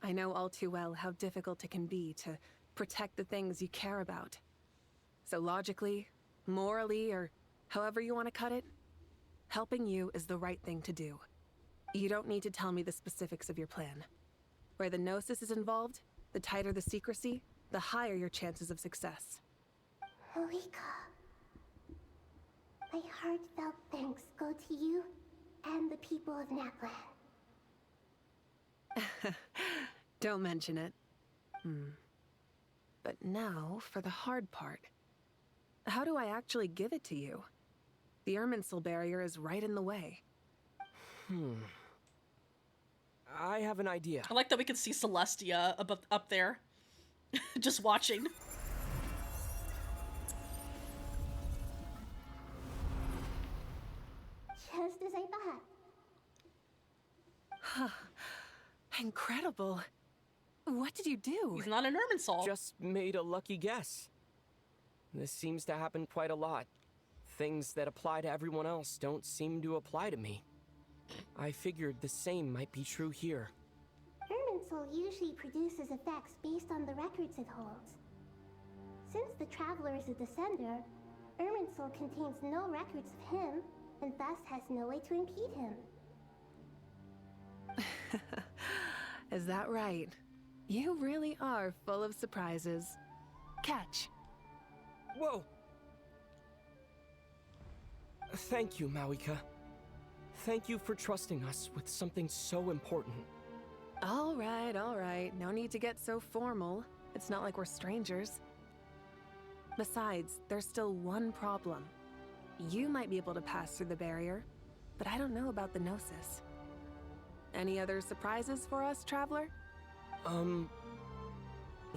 I know all too well how difficult it can be to protect the things you care about. So logically, morally, or however you want to cut it, helping you is the right thing to do. You don't need to tell me the specifics of your plan. Where the Gnosis is involved, the tighter the secrecy, the higher your chances of success. Malika, my heartfelt thanks go to you and the people of Naplan. Don't mention it. But now for the hard part. How do I actually give it to you? The Irminsul barrier is right in the way. I have an idea. I like that we can see Celestia up there, just watching. Just as I thought. Incredible. What did you do? He's not an Irminsul. Just made a lucky guess. This seems to happen quite a lot. Things that apply to everyone else don't seem to apply to me. I figured the same might be true here. Irminsul usually produces effects based on the records it holds. Since the Traveler is a Descender, Irminsul contains no records of him, and thus has no way to impede him. Is that right? You really are full of surprises. Catch. Whoa! Thank you, Mawika. Thank you for trusting us with something so important. All right. No need to get so formal. It's not like we're strangers. Besides, there's still one problem. You might be able to pass through the barrier, but I don't know about the Gnosis. Any other surprises for us, Traveler?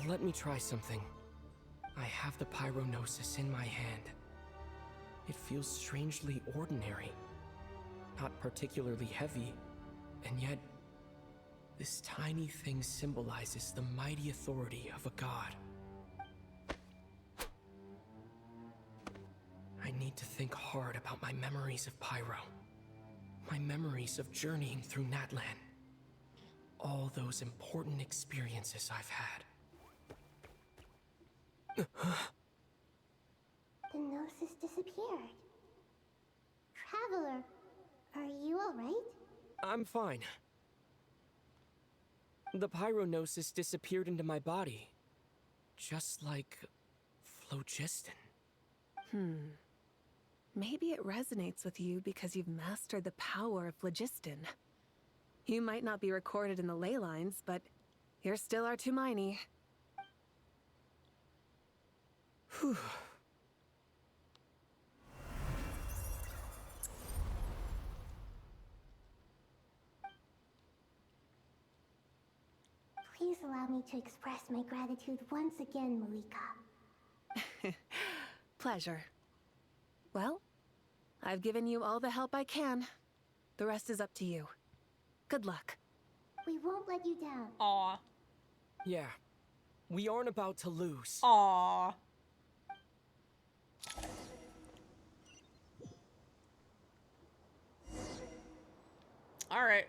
Let me try something. I have the Pyronosis in my hand. It feels strangely ordinary. Not particularly heavy, and yet this tiny thing symbolizes the mighty authority of a god. I need to think hard about my memories of Pyro. My memories of journeying through Natlan. All those important experiences I've had. The The gnosis disappeared. Traveler, are you alright? I'm fine. The pyronosis disappeared into my body. Just like phlogiston. Maybe it resonates with you because you've mastered the power of phlogiston. You might not be recorded in the ley lines, but you're still our Tumaini. Whew. Please allow me to express my gratitude once again, Malika. Pleasure. Well, I've given you all the help I can. The rest is up to you. Good luck. We won't let you down. Aw. Yeah. We aren't about to lose. Aw. Alright.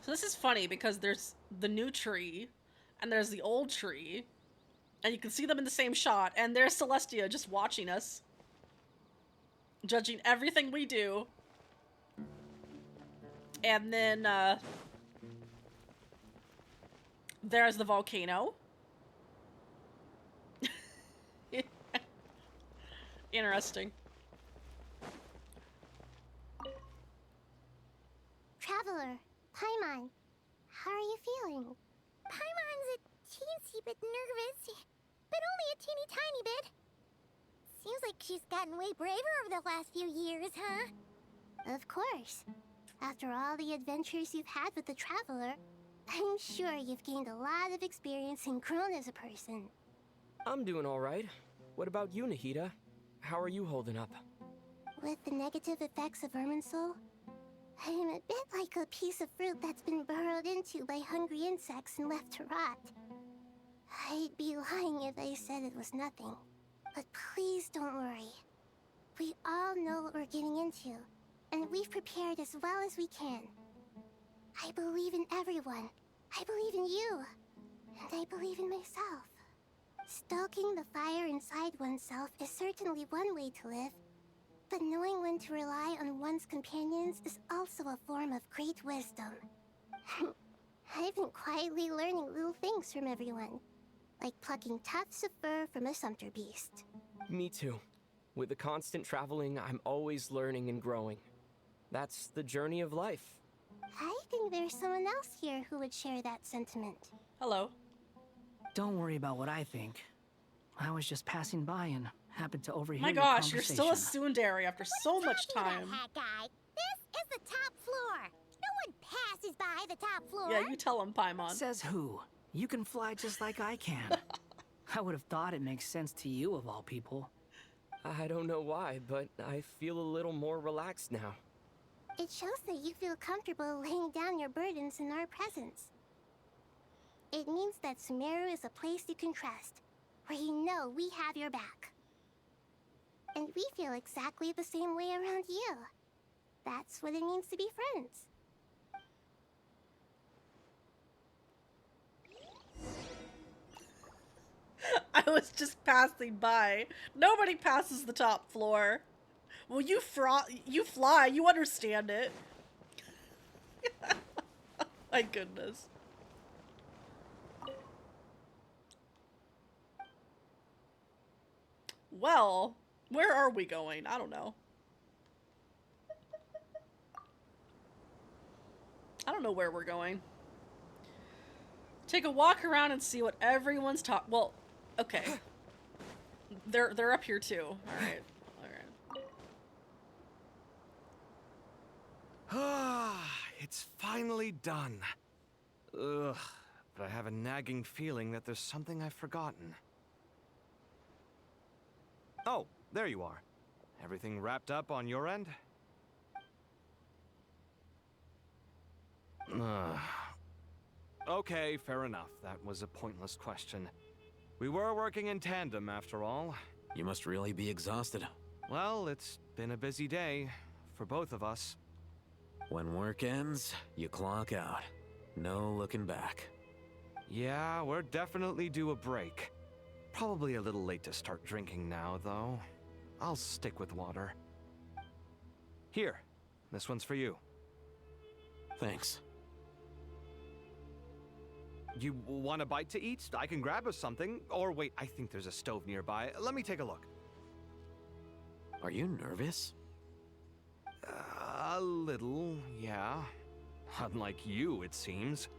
So this is funny because there's the new tree and there's the old tree. And you can see them in the same shot. And there's Celestia just watching us. Judging everything we do. And then, there's the volcano. Interesting. Traveler, Paimon, how are you feeling? Paimon's a teensy bit nervous, but only a teeny tiny bit. Seems like she's gotten way braver over the last few years, huh? Of course. After all the adventures you've had with the Traveler, I'm sure you've gained a lot of experience and grown as a person. I'm doing alright. What about you, Nahida? How are you holding up? With the negative effects of Irminsul, I'm a bit like a piece of fruit that's been burrowed into by hungry insects and left to rot. I'd be lying if I said it was nothing. But please don't worry. We all know what we're getting into, and we've prepared as well as we can. I believe in everyone. I believe in you. And I believe in myself. Stoking the fire inside oneself is certainly one way to live, but knowing when to rely on one's companions is also a form of great wisdom. I've been quietly learning little things from everyone, like plucking tufts of fur from a sumpter beast. Me too. With the constant traveling, I'm always learning and growing. That's the journey of life. I think there's someone else here who would share that sentiment. Hello. Don't worry about what I think. I was just passing by and happened to overhear My your gosh, you're still a conversation. tsundere after so much time. Hat guy, this is the top floor. No one passes by the top floor. Yeah, you tell him, Paimon. Says who? You can fly just like I can. I would have thought it makes sense to you of all people. I don't know why, but I feel a little more relaxed now. It shows that you feel comfortable laying down your burdens in our presence. It means that Sumeru is a place you can trust, where you know we have your back. And we feel exactly the same way around you. That's what it means to be friends. I was just passing by. Nobody passes the top floor. Well, you fly. You understand it. My goodness. Well, where are we going? I don't know. I don't know where we're going. Take a walk around and see what everyone's talking. Well, okay. They're up here too. All right. Ah, it's finally done. Ugh, but I have a nagging feeling that there's something I've forgotten. Oh, there you are. Everything wrapped up on your end? Okay, fair enough. That was a pointless question. We were working in tandem, after all. You must really be exhausted. Well, it's been a busy day for both of us. When work ends, you clock out. No looking back. Yeah, we're definitely due a break. Probably a little late to start drinking now, though. I'll stick with water. Here, this one's for you. Thanks. You want a bite to eat? I can grab us something. Or wait, I think there's a stove nearby. Let me take a look. Are you nervous? A little, yeah. Unlike you, it seems.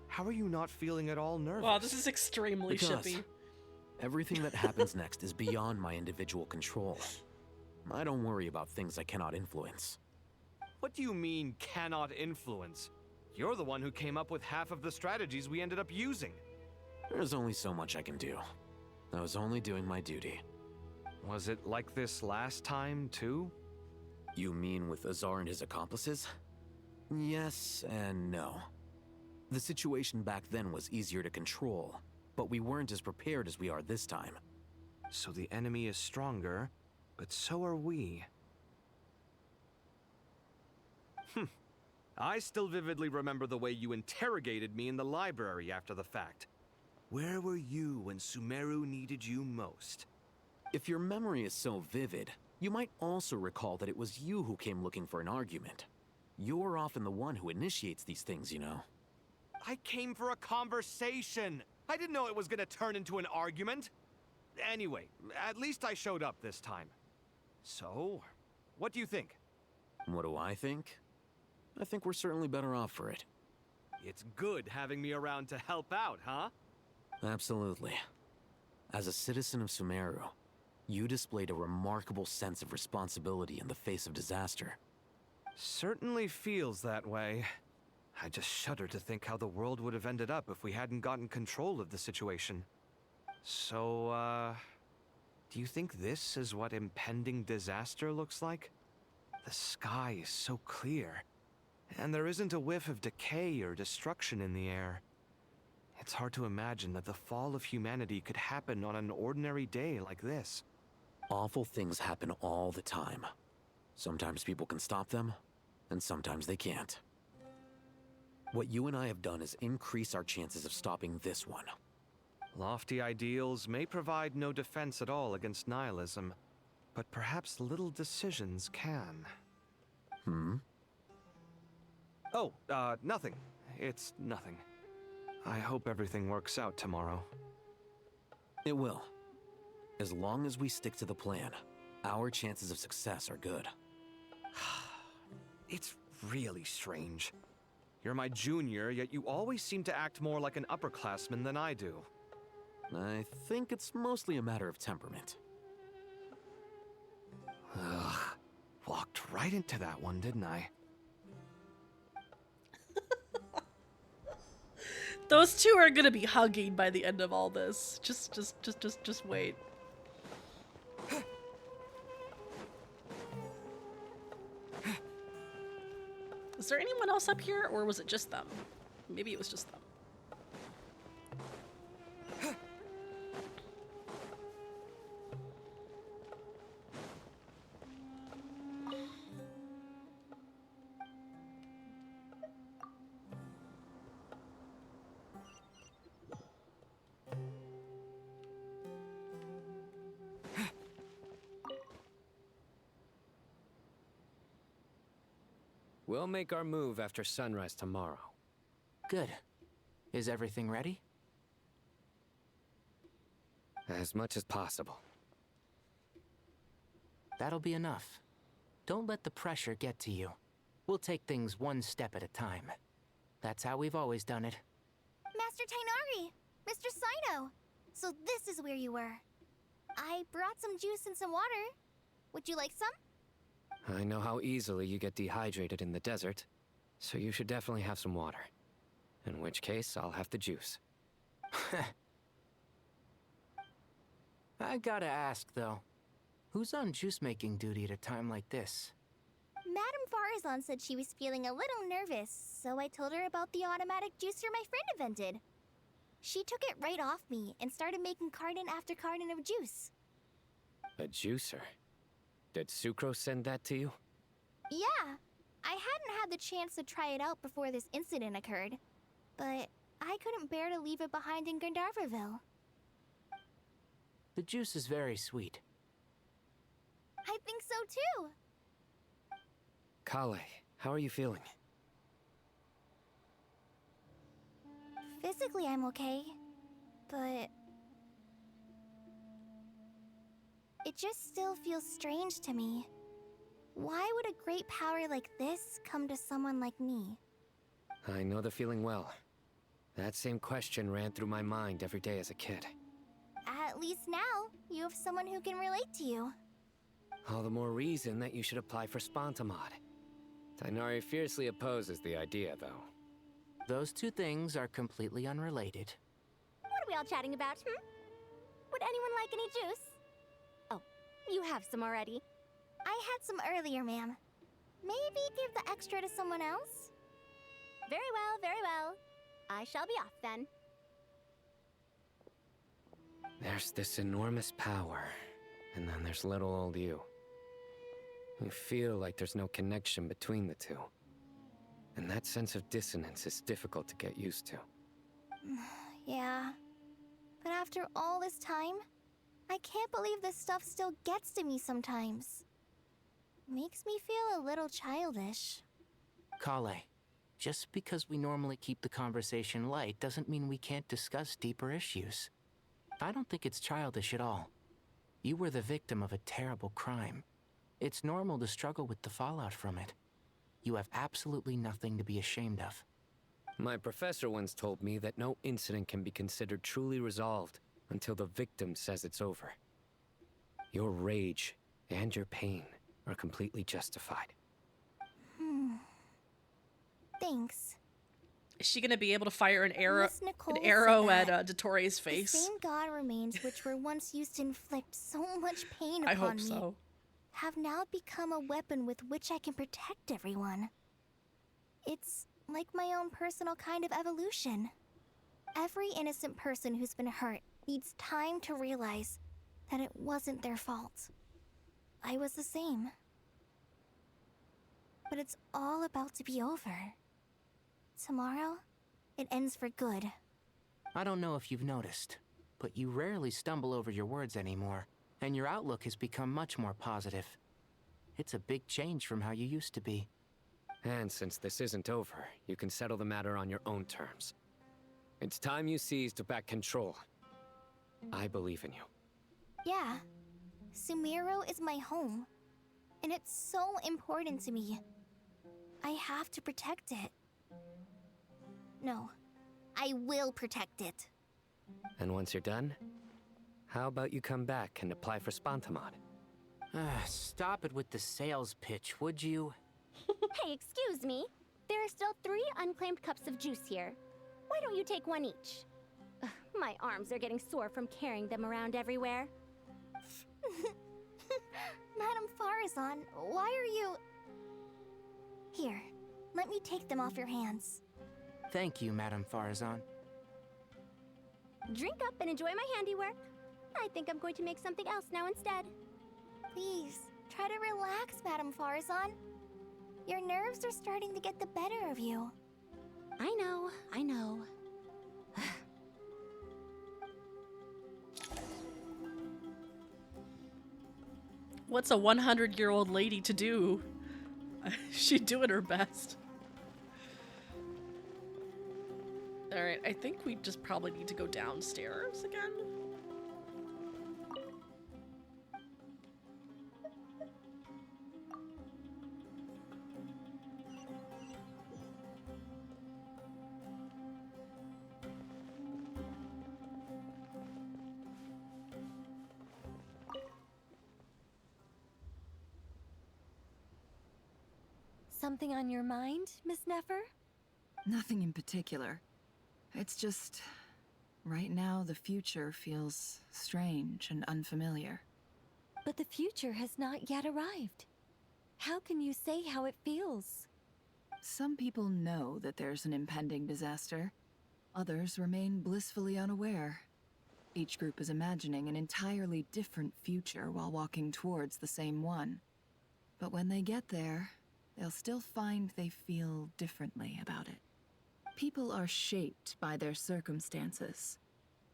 How are you not feeling at all nervous? Wow, this is extremely shippy. Everything that happens next is beyond my individual control. I don't worry about things I cannot influence. What do you mean, cannot influence? You're the one who came up with half of the strategies we ended up using. There's only so much I can do. I was only doing my duty. Was it like this last time, too? You mean with Azar and his accomplices? Yes and no. The situation back then was easier to control, but we weren't as prepared as we are this time. So the enemy is stronger, but so are we. I still vividly remember the way you interrogated me in the library after the fact. Where were you when Sumeru needed you most? If your memory is so vivid, you might also recall that it was you who came looking for an argument. You're often the one who initiates these things, you know. I came for a conversation! I didn't know it was gonna turn into an argument! Anyway, at least I showed up this time. So, what do you think? What do I think? I think we're certainly better off for it. It's good having me around to help out, huh? Absolutely. As a citizen of Sumeru, you displayed a remarkable sense of responsibility in the face of disaster. Certainly feels that way. I just shudder to think how the world would have ended up if we hadn't gotten control of the situation. So, do you think this is what impending disaster looks like? The sky is so clear, and there isn't a whiff of decay or destruction in the air. It's hard to imagine that the fall of humanity could happen on an ordinary day like this. Awful things happen all the time. Sometimes people can stop them, and sometimes they can't. What you and I have done is increase our chances of stopping this one. Lofty ideals may provide no defense at all against nihilism, but perhaps little decisions can. Oh, nothing. It's nothing. I hope everything works out tomorrow. It will. As long as we stick to the plan, our chances of success are good. It's really strange. You're my junior, yet you always seem to act more like an upperclassman than I do. I think it's mostly a matter of temperament. Ugh. Walked right into that one, didn't I? Those two are gonna be hugging by the end of all this. Just wait. Is there anyone else up here, or was it just them? Maybe it was just them. We'll make our move after sunrise tomorrow. Good. Is everything ready? As much as possible. That'll be enough. Don't let the pressure get to you. We'll take things one step at a time. That's how we've always done it. Master Tainari! Mr. Sino! So this is where you were. I brought some juice and some water. Would you like some? I know how easily you get dehydrated in the desert, so you should definitely have some water. In which case, I'll have the juice. I gotta ask, though. Who's on juice-making duty at a time like this? Madame Farazan said she was feeling a little nervous, so I told her about the automatic juicer my friend invented. She took it right off me and started making carton after carton of juice. A juicer? Did Sucrose send that to you? Yeah, I hadn't had the chance to try it out before this incident occurred, but I couldn't bear to leave it behind in Gandharvaville. The juice is very sweet. I think so too. Kale, how are you feeling? Physically, I'm okay. But it just still feels strange to me. Why would a great power like this come to someone like me? I know the feeling well. That same question ran through my mind every day as a kid. At least now, you have someone who can relate to you. All the more reason that you should apply for Spontamod. Tighnari fiercely opposes the idea, though. Those two things are completely unrelated. What are we all chatting about, Would anyone like any juice? Oh, you have some already. I had some earlier, ma'am. Maybe give the extra to someone else? Very well, very well. I shall be off then. There's this enormous power, and then there's little old you. You feel like there's no connection between the two. And that sense of dissonance is difficult to get used to. Yeah. But after all this time, I can't believe this stuff still gets to me sometimes. Makes me feel a little childish. Kale, just because we normally keep the conversation light doesn't mean we can't discuss deeper issues. I don't think it's childish at all. You were the victim of a terrible crime. It's normal to struggle with the fallout from it. You have absolutely nothing to be ashamed of. My professor once told me that no incident can be considered truly resolved until the victim says it's over. Your rage and your pain are completely justified. Thanks. Is she gonna be able to fire an arrow Miss Nicole at said that Dottoro's face? The same god remains which were once used to inflict so much pain I upon hope me so. have now become a weapon with which I can protect everyone. It's like my own personal kind of evolution. Every innocent person who's been hurt needs time to realize that it wasn't their fault. I was the same. But it's all about to be over. Tomorrow, it ends for good. I don't know if you've noticed, but you rarely stumble over your words anymore, and your outlook has become much more positive. It's a big change from how you used to be. And since this isn't over, you can settle the matter on your own terms. It's time you seized back control. I believe in you. Yeah, Sumeru is my home, and it's so important to me. I have to protect it. No, I will protect it. And once you're done, how about you come back and apply for Spontamod? Stop it with the sales pitch, would you? Hey, excuse me. There are still 3 unclaimed cups of juice here. Why don't you take one each? Ugh, my arms are getting sore from carrying them around everywhere. Madame Farazan, why are you... Here, let me take them off your hands. Thank you, Madame Farazan. Drink up and enjoy my handiwork. I think I'm going to make something else now instead. Please, try to relax, Madame Farazan. Your nerves are starting to get the better of you. I know, I know. What's a 100-year-old lady to do? She's doing her best. Alright, I think we just probably need to go downstairs again. Something on your mind, Miss Nefer? Nothing in particular. It's just... right now, the future feels strange and unfamiliar. But the future has not yet arrived. How can you say how it feels? Some people know that there's an impending disaster. Others remain blissfully unaware. Each group is imagining an entirely different future while walking towards the same one. But when they get there, they'll still find they feel differently about it. People are shaped by their circumstances.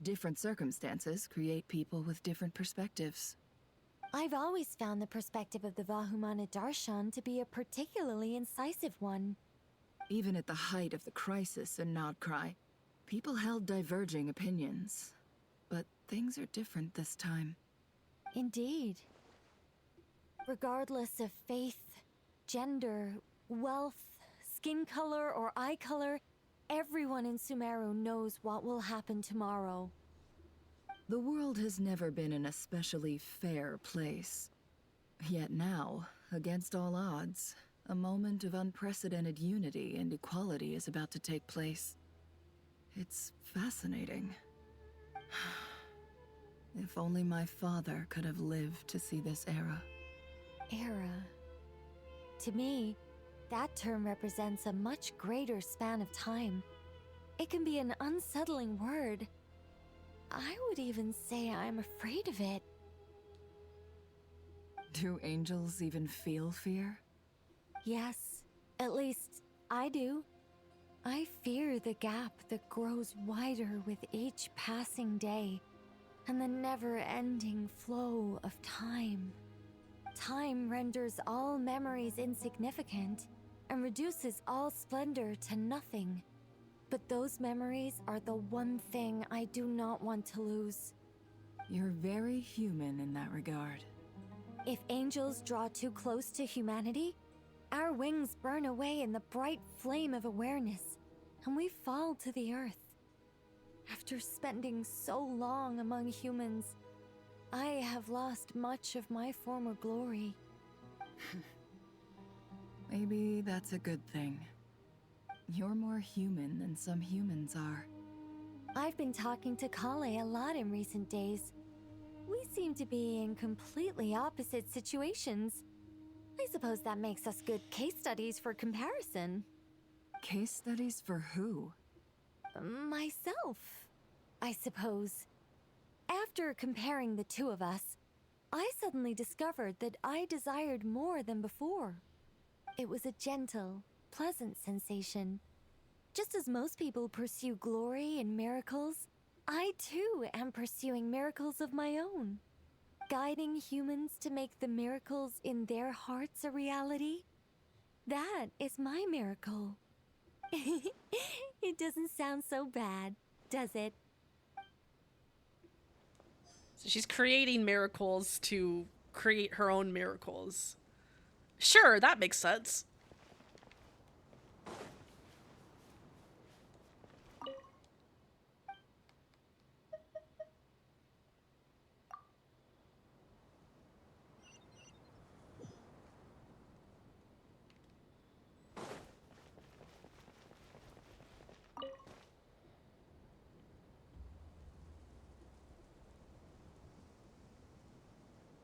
Different circumstances create people with different perspectives. I've always found the perspective of the Vahumana Darshan to be a particularly incisive one. Even at the height of the crisis in Nodcry, people held diverging opinions. But things are different this time. Indeed. Regardless of faith, gender, wealth, skin color, or eye color, everyone in Sumeru knows what will happen tomorrow. The world has never been an especially fair place. Yet now, against all odds, a moment of unprecedented unity and equality is about to take place. It's fascinating. If only my father could have lived to see this era. Era. To me, that term represents a much greater span of time. It can be an unsettling word. I would even say I'm afraid of it. Do angels even feel fear? Yes, at least I do. I fear the gap that grows wider with each passing day, and the never-ending flow of time. Time renders all memories insignificant, and reduces all splendor to nothing. But those memories are the one thing I do not want to lose. You're very human in that regard. If angels draw too close to humanity, our wings burn away in the bright flame of awareness, and we fall to the earth. After spending so long among humans, I have lost much of my former glory. Maybe that's a good thing. You're more human than some humans are. I've been talking to Kale a lot in recent days. We seem to be in completely opposite situations. I suppose that makes us good case studies for comparison. Case studies for who? Myself, I suppose. After comparing the two of us, I suddenly discovered that I desired more than before. It was a gentle, pleasant sensation. Just as most people pursue glory and miracles, I too am pursuing miracles of my own. Guiding humans to make the miracles in their hearts a reality. That is my miracle. It doesn't sound so bad, does it? So she's creating miracles to create her own miracles. Sure, that makes sense.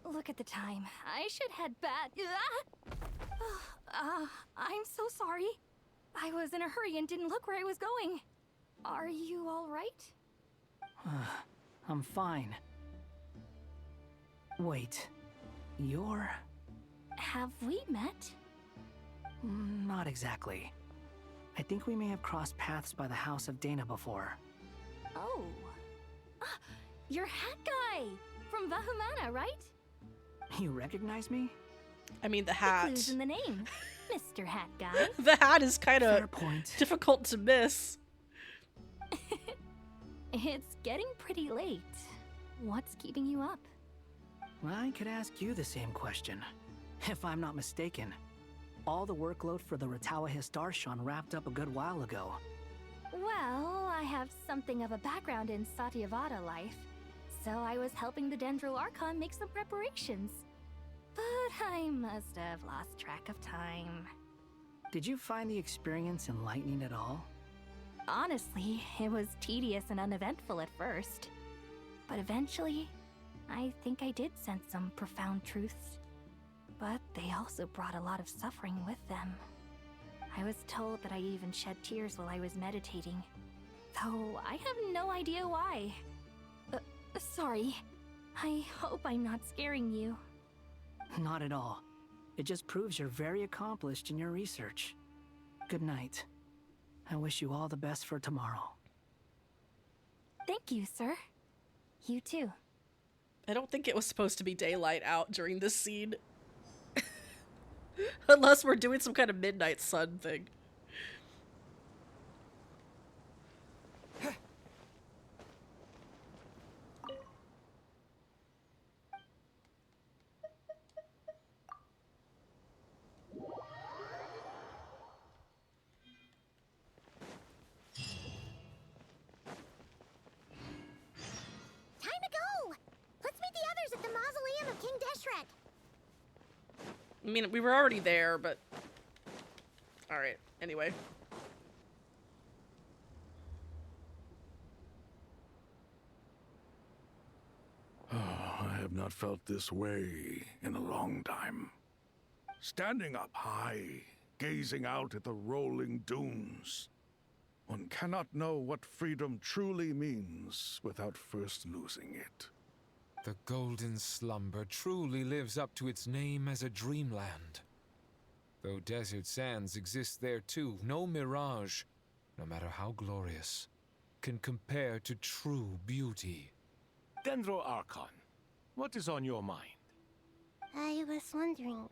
Look at the time. I should head back. I'm so sorry. I was in a hurry and didn't look where I was going. Are you all right? I'm fine. Wait, you're... Have we met? Not exactly. I think we may have crossed paths by the house of Dana before. Oh. You're Hat Guy! From Vahumana, right? You recognize me? I mean, the hat. The clue's in the name, Mr. Hat Guy. The hat is kind of difficult to miss. It's getting pretty late. What's keeping you up? I could ask you the same question. If I'm not mistaken, all the workload for the Ratawa Darshan wrapped up a good while ago. Well, I have something of a background in Satyavada life, so I was helping the Dendro Archon make some preparations. But I must have lost track of time. Did you find the experience enlightening at all? Honestly, it was tedious and uneventful at first. But eventually, I think I did sense some profound truths. But they also brought a lot of suffering with them. I was told that I even shed tears while I was meditating, though I have no idea why. Sorry. I hope I'm not scaring you. Not at all. It just proves you're very accomplished in your research. Good night. I wish you all the best for tomorrow. Thank you, sir. You too. I don't think it was supposed to be daylight out during this scene. Unless we're doing some kind of midnight sun thing. Time to go! Let's meet the others at the mausoleum of King Deshret. I mean, we were already there, but... Alright, anyway. I have not felt this way in a long time. Standing up high, gazing out at the rolling dunes. One cannot know what freedom truly means without first losing it. The golden slumber truly lives up to its name as a dreamland. Though desert sands exist there too, no mirage, no matter how glorious, can compare to true beauty. Dendro Archon, what is on your mind? I was wondering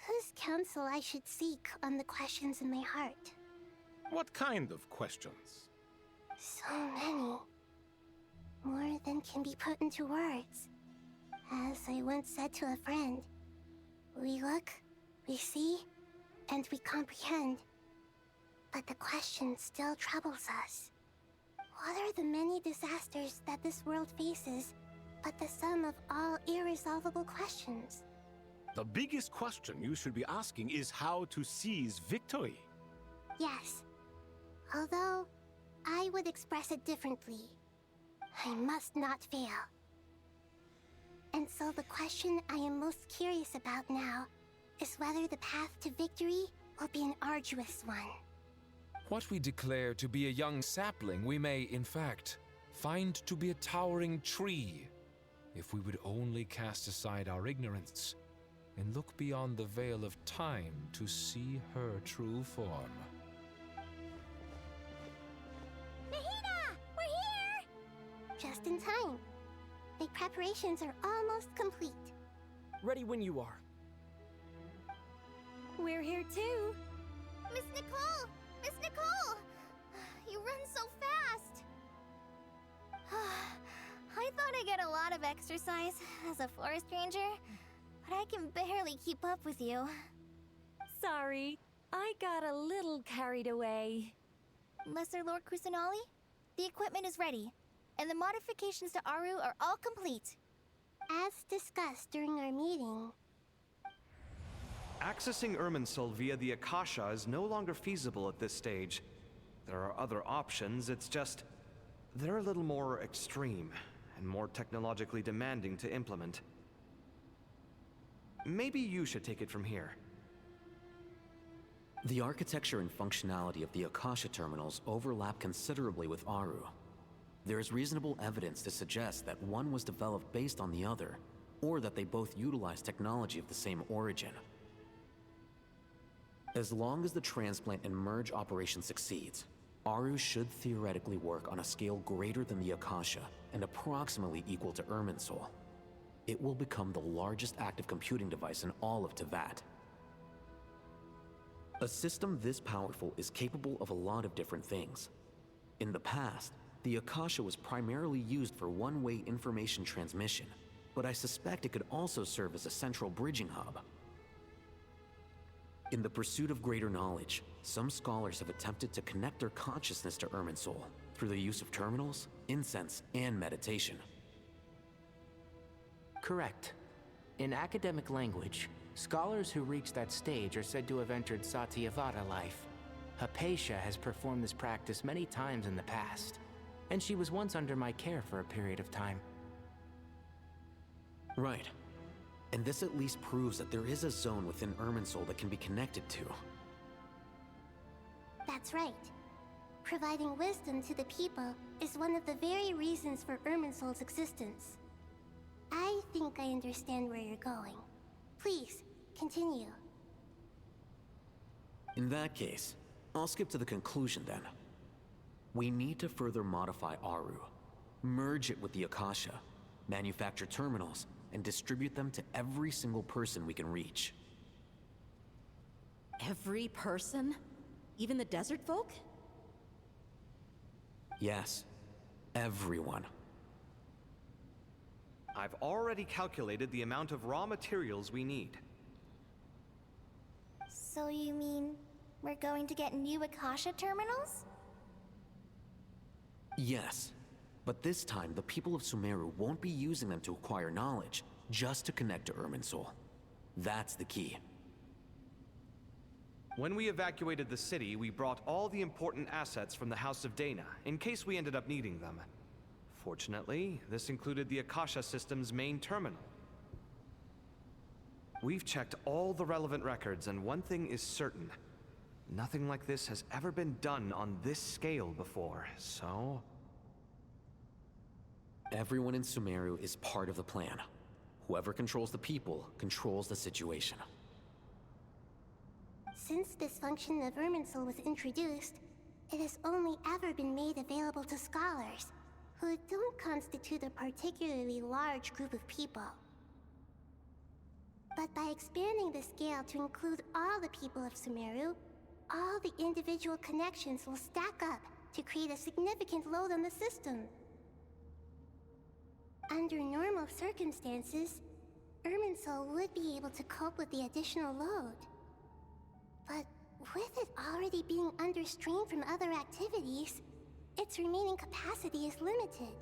whose counsel I should seek on the questions in my heart. What kind of questions? So many. More than can be put into words. As I once said to a friend, we look, we see, and we comprehend. But the question still troubles us. What are the many disasters that this world faces, but the sum of all irresolvable questions? The biggest question you should be asking is how to seize victory. Yes. Although, I would express it differently. I must not fail. And so the question I am most curious about now is whether the path to victory will be an arduous one. What we declare to be a young sapling, we may, in fact, find to be a towering tree, if we would only cast aside our ignorance and look beyond the veil of time to see her true form. Nahida! We're here! Just in time. The preparations are almost complete. Ready when you are. We're here too. Miss Nicole! Miss Nicole! You run so fast! I thought I'd get a lot of exercise as a forest ranger, but I can barely keep up with you. Sorry, I got a little carried away. Lesser Lord Kusanali, the equipment is ready, and the modifications to Aru are all complete. As discussed during our meeting, Accessing Irminsul via the Akasha is no longer feasible at this stage. There are other options, it's just... they're a little more extreme, and more technologically demanding to implement. Maybe you should take it from here. The architecture and functionality of the Akasha terminals overlap considerably with Aru. There is reasonable evidence to suggest that one was developed based on the other, or that they both utilize technology of the same origin. As long as the transplant and merge operation succeeds, Aru should theoretically work on a scale greater than the Akasha and approximately equal to Irminsul. It will become the largest active computing device in all of Teyvat. A system this powerful is capable of a lot of different things. In the past, the Akasha was primarily used for one-way information transmission, but I suspect it could also serve as a central bridging hub. In the pursuit of greater knowledge, some scholars have attempted to connect their consciousness to Irminsul through the use of terminals, incense, and meditation. Correct. In academic language, scholars who reach that stage are said to have entered Satyavada life. Hypatia has performed this practice many times in the past, and she was once under my care for a period of time. Right. And this at least proves that there is a zone within Irminsul that can be connected to. that's right. Providing wisdom to the people is one of the very reasons for Irminsul's existence. I think I understand where you're going. Please, continue. In that case, I'll skip to the conclusion then. We need to further modify Aru, merge it with the Akasha, manufacture terminals, and distribute them to every single person we can reach. Every person? Even the desert folk? Yes, everyone. I've already calculated the amount of raw materials we need. So you mean we're going to get new Akasha terminals? Yes, but this time the people of Sumeru won't be using them to acquire knowledge, just to connect to Irminsul. That's the key. When we evacuated the city, we brought all the important assets from the House of Dana, in case we ended up needing them. Fortunately, this included the Akasha system's main terminal. We've checked all the relevant records, and one thing is certain. Nothing like this has ever been done on this scale before, so... Everyone in Sumeru is part of the plan. Whoever controls the people controls the situation. Since this function of Irminsul was introduced, it has only ever been made available to scholars, who don't constitute a particularly large group of people. But by expanding the scale to include all the people of Sumeru, all the individual connections will stack up to create a significant load on the system. Under normal circumstances, Irminsul would be able to cope with the additional load. But with it already being under strain from other activities, its remaining capacity is limited.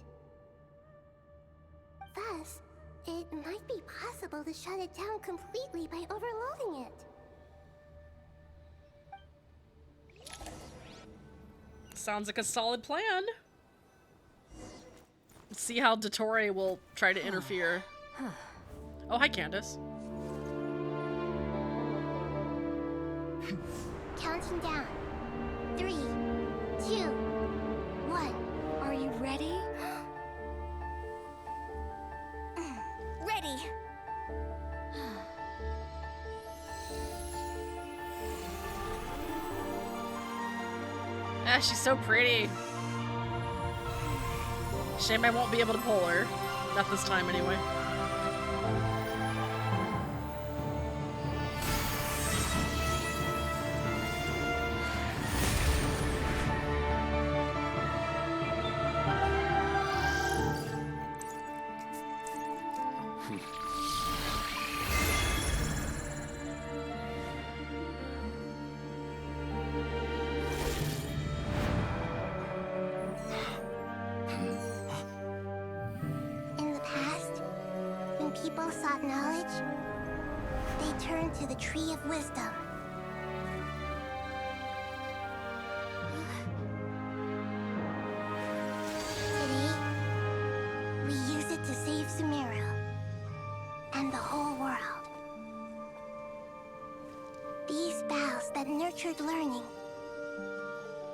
Thus, it might be possible to shut it down completely by overloading it. Sounds like a solid plan. Let's see how Dottore will try to interfere. Oh, hi, Candace. Counting down. 3, 2, 1. Are you ready? Ready! Ah, she's so pretty. Shame I won't be able to pull her. Not this time, anyway. In the past, when people sought knowledge, they turned to the Tree of Wisdom. Today, we use it to save Sumeru and the whole world. These boughs that nurtured learning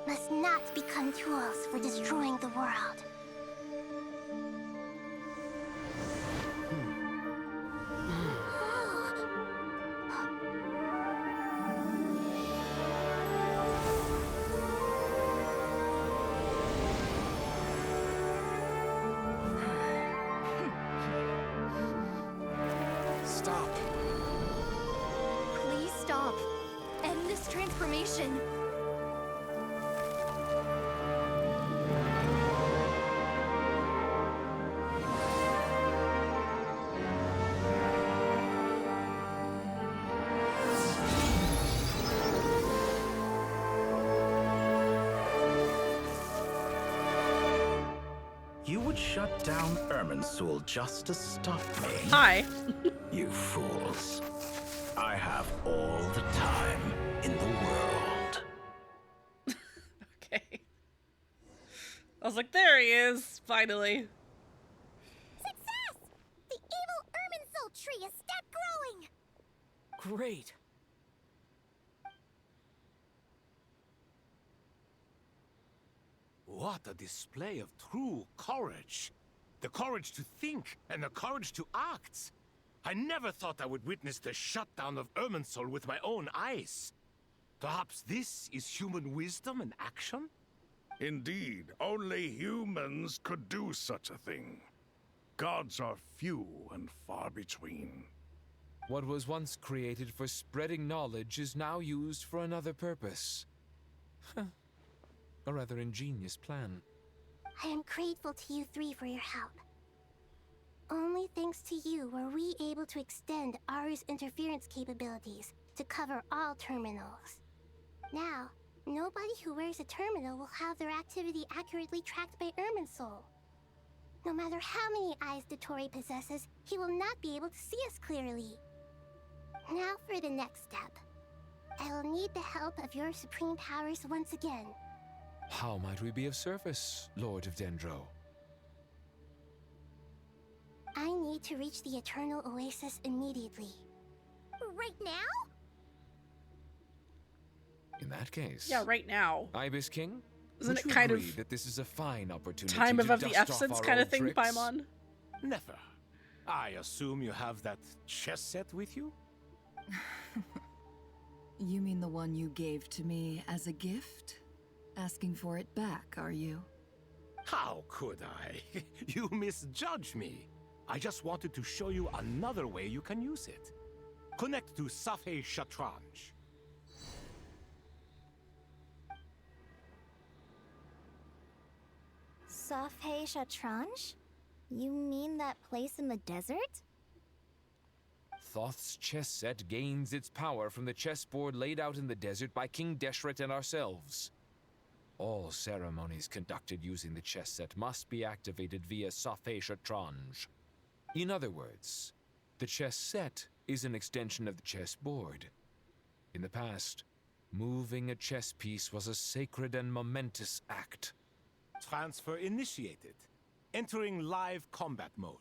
must not become tools for destroying the world. Stop. Please stop. End this transformation. You would shut down Irminsul just to stop me? Hi. You fools. I have all the time in the world. Okay. I was like, there he is, finally. Success! The evil Irminsul tree has stopped growing! Great. What a display of true courage. The courage to think and the courage to act. I never thought I would witness the shutdown of Irminsul with my own eyes. Perhaps this is human wisdom in action? Indeed, only humans could do such a thing. Gods are few and far between. What was once created for spreading knowledge is now used for another purpose. Huh. A rather ingenious plan. I am grateful to you three for your help. Only thanks to you were we able to extend Aru's interference capabilities to cover all terminals. Now, nobody who wears a terminal will have their activity accurately tracked by Irminsul. No matter how many eyes Dottore possesses, he will not be able to see us clearly. Now for the next step. I will need the help of your supreme powers once again. How might we be of service, Lord of Dendro? I need to reach the Eternal Oasis immediately. Right now? In that case... Yeah, right now. Ibis King? Isn't would it you kind agree of that this is a fine opportunity time of to the dust absence off our kind of old thing, tricks? Paimon? Never. I assume you have that chess set with you? You mean the one you gave to me as a gift? Asking for it back, are you? How could I? You misjudge me. I just wanted to show you another way you can use it. Connect to Safei Shatranj. Safei Shatranj? You mean that place in the desert? Thoth's chess set gains its power from the chessboard laid out in the desert by King Deshret and ourselves. All ceremonies conducted using the chess set must be activated via Safei Shatranj. In other words, the chess set is an extension of the chessboard. In the past, moving a chess piece was a sacred and momentous act. Transfer initiated. Entering live combat mode.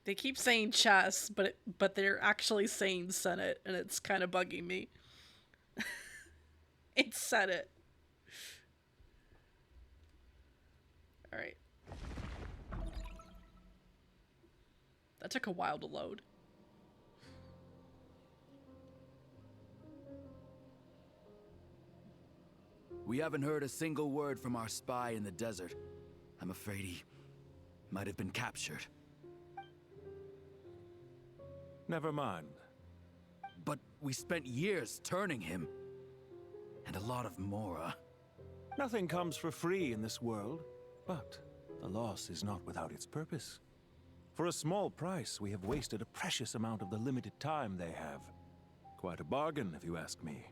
They keep saying chess, but they're actually saying Senate, and it's kind of bugging me. It's Senate. All right. That took a while to load. We haven't heard a single word from our spy in the desert. I'm afraid he might have been captured. Never mind. But we spent years turning him. And a lot of Mora. Nothing comes for free in this world, but the loss is not without its purpose. For a small price, we have wasted a precious amount of the limited time they have. Quite a bargain, if you ask me.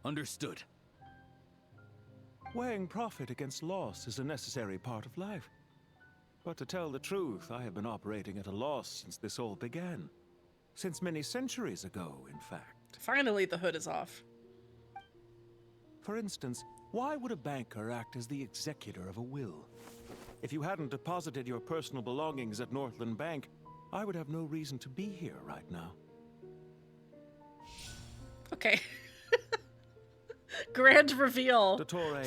Understood. Weighing profit against loss is a necessary part of life. But to tell the truth, I have been operating at a loss since this all began. Since many centuries ago, in fact. Finally, the hood is off. For instance, why would a banker act as the executor of a will? If you hadn't deposited your personal belongings at Northland Bank, I would have no reason to be here right now. Okay. Grand reveal. Dottore,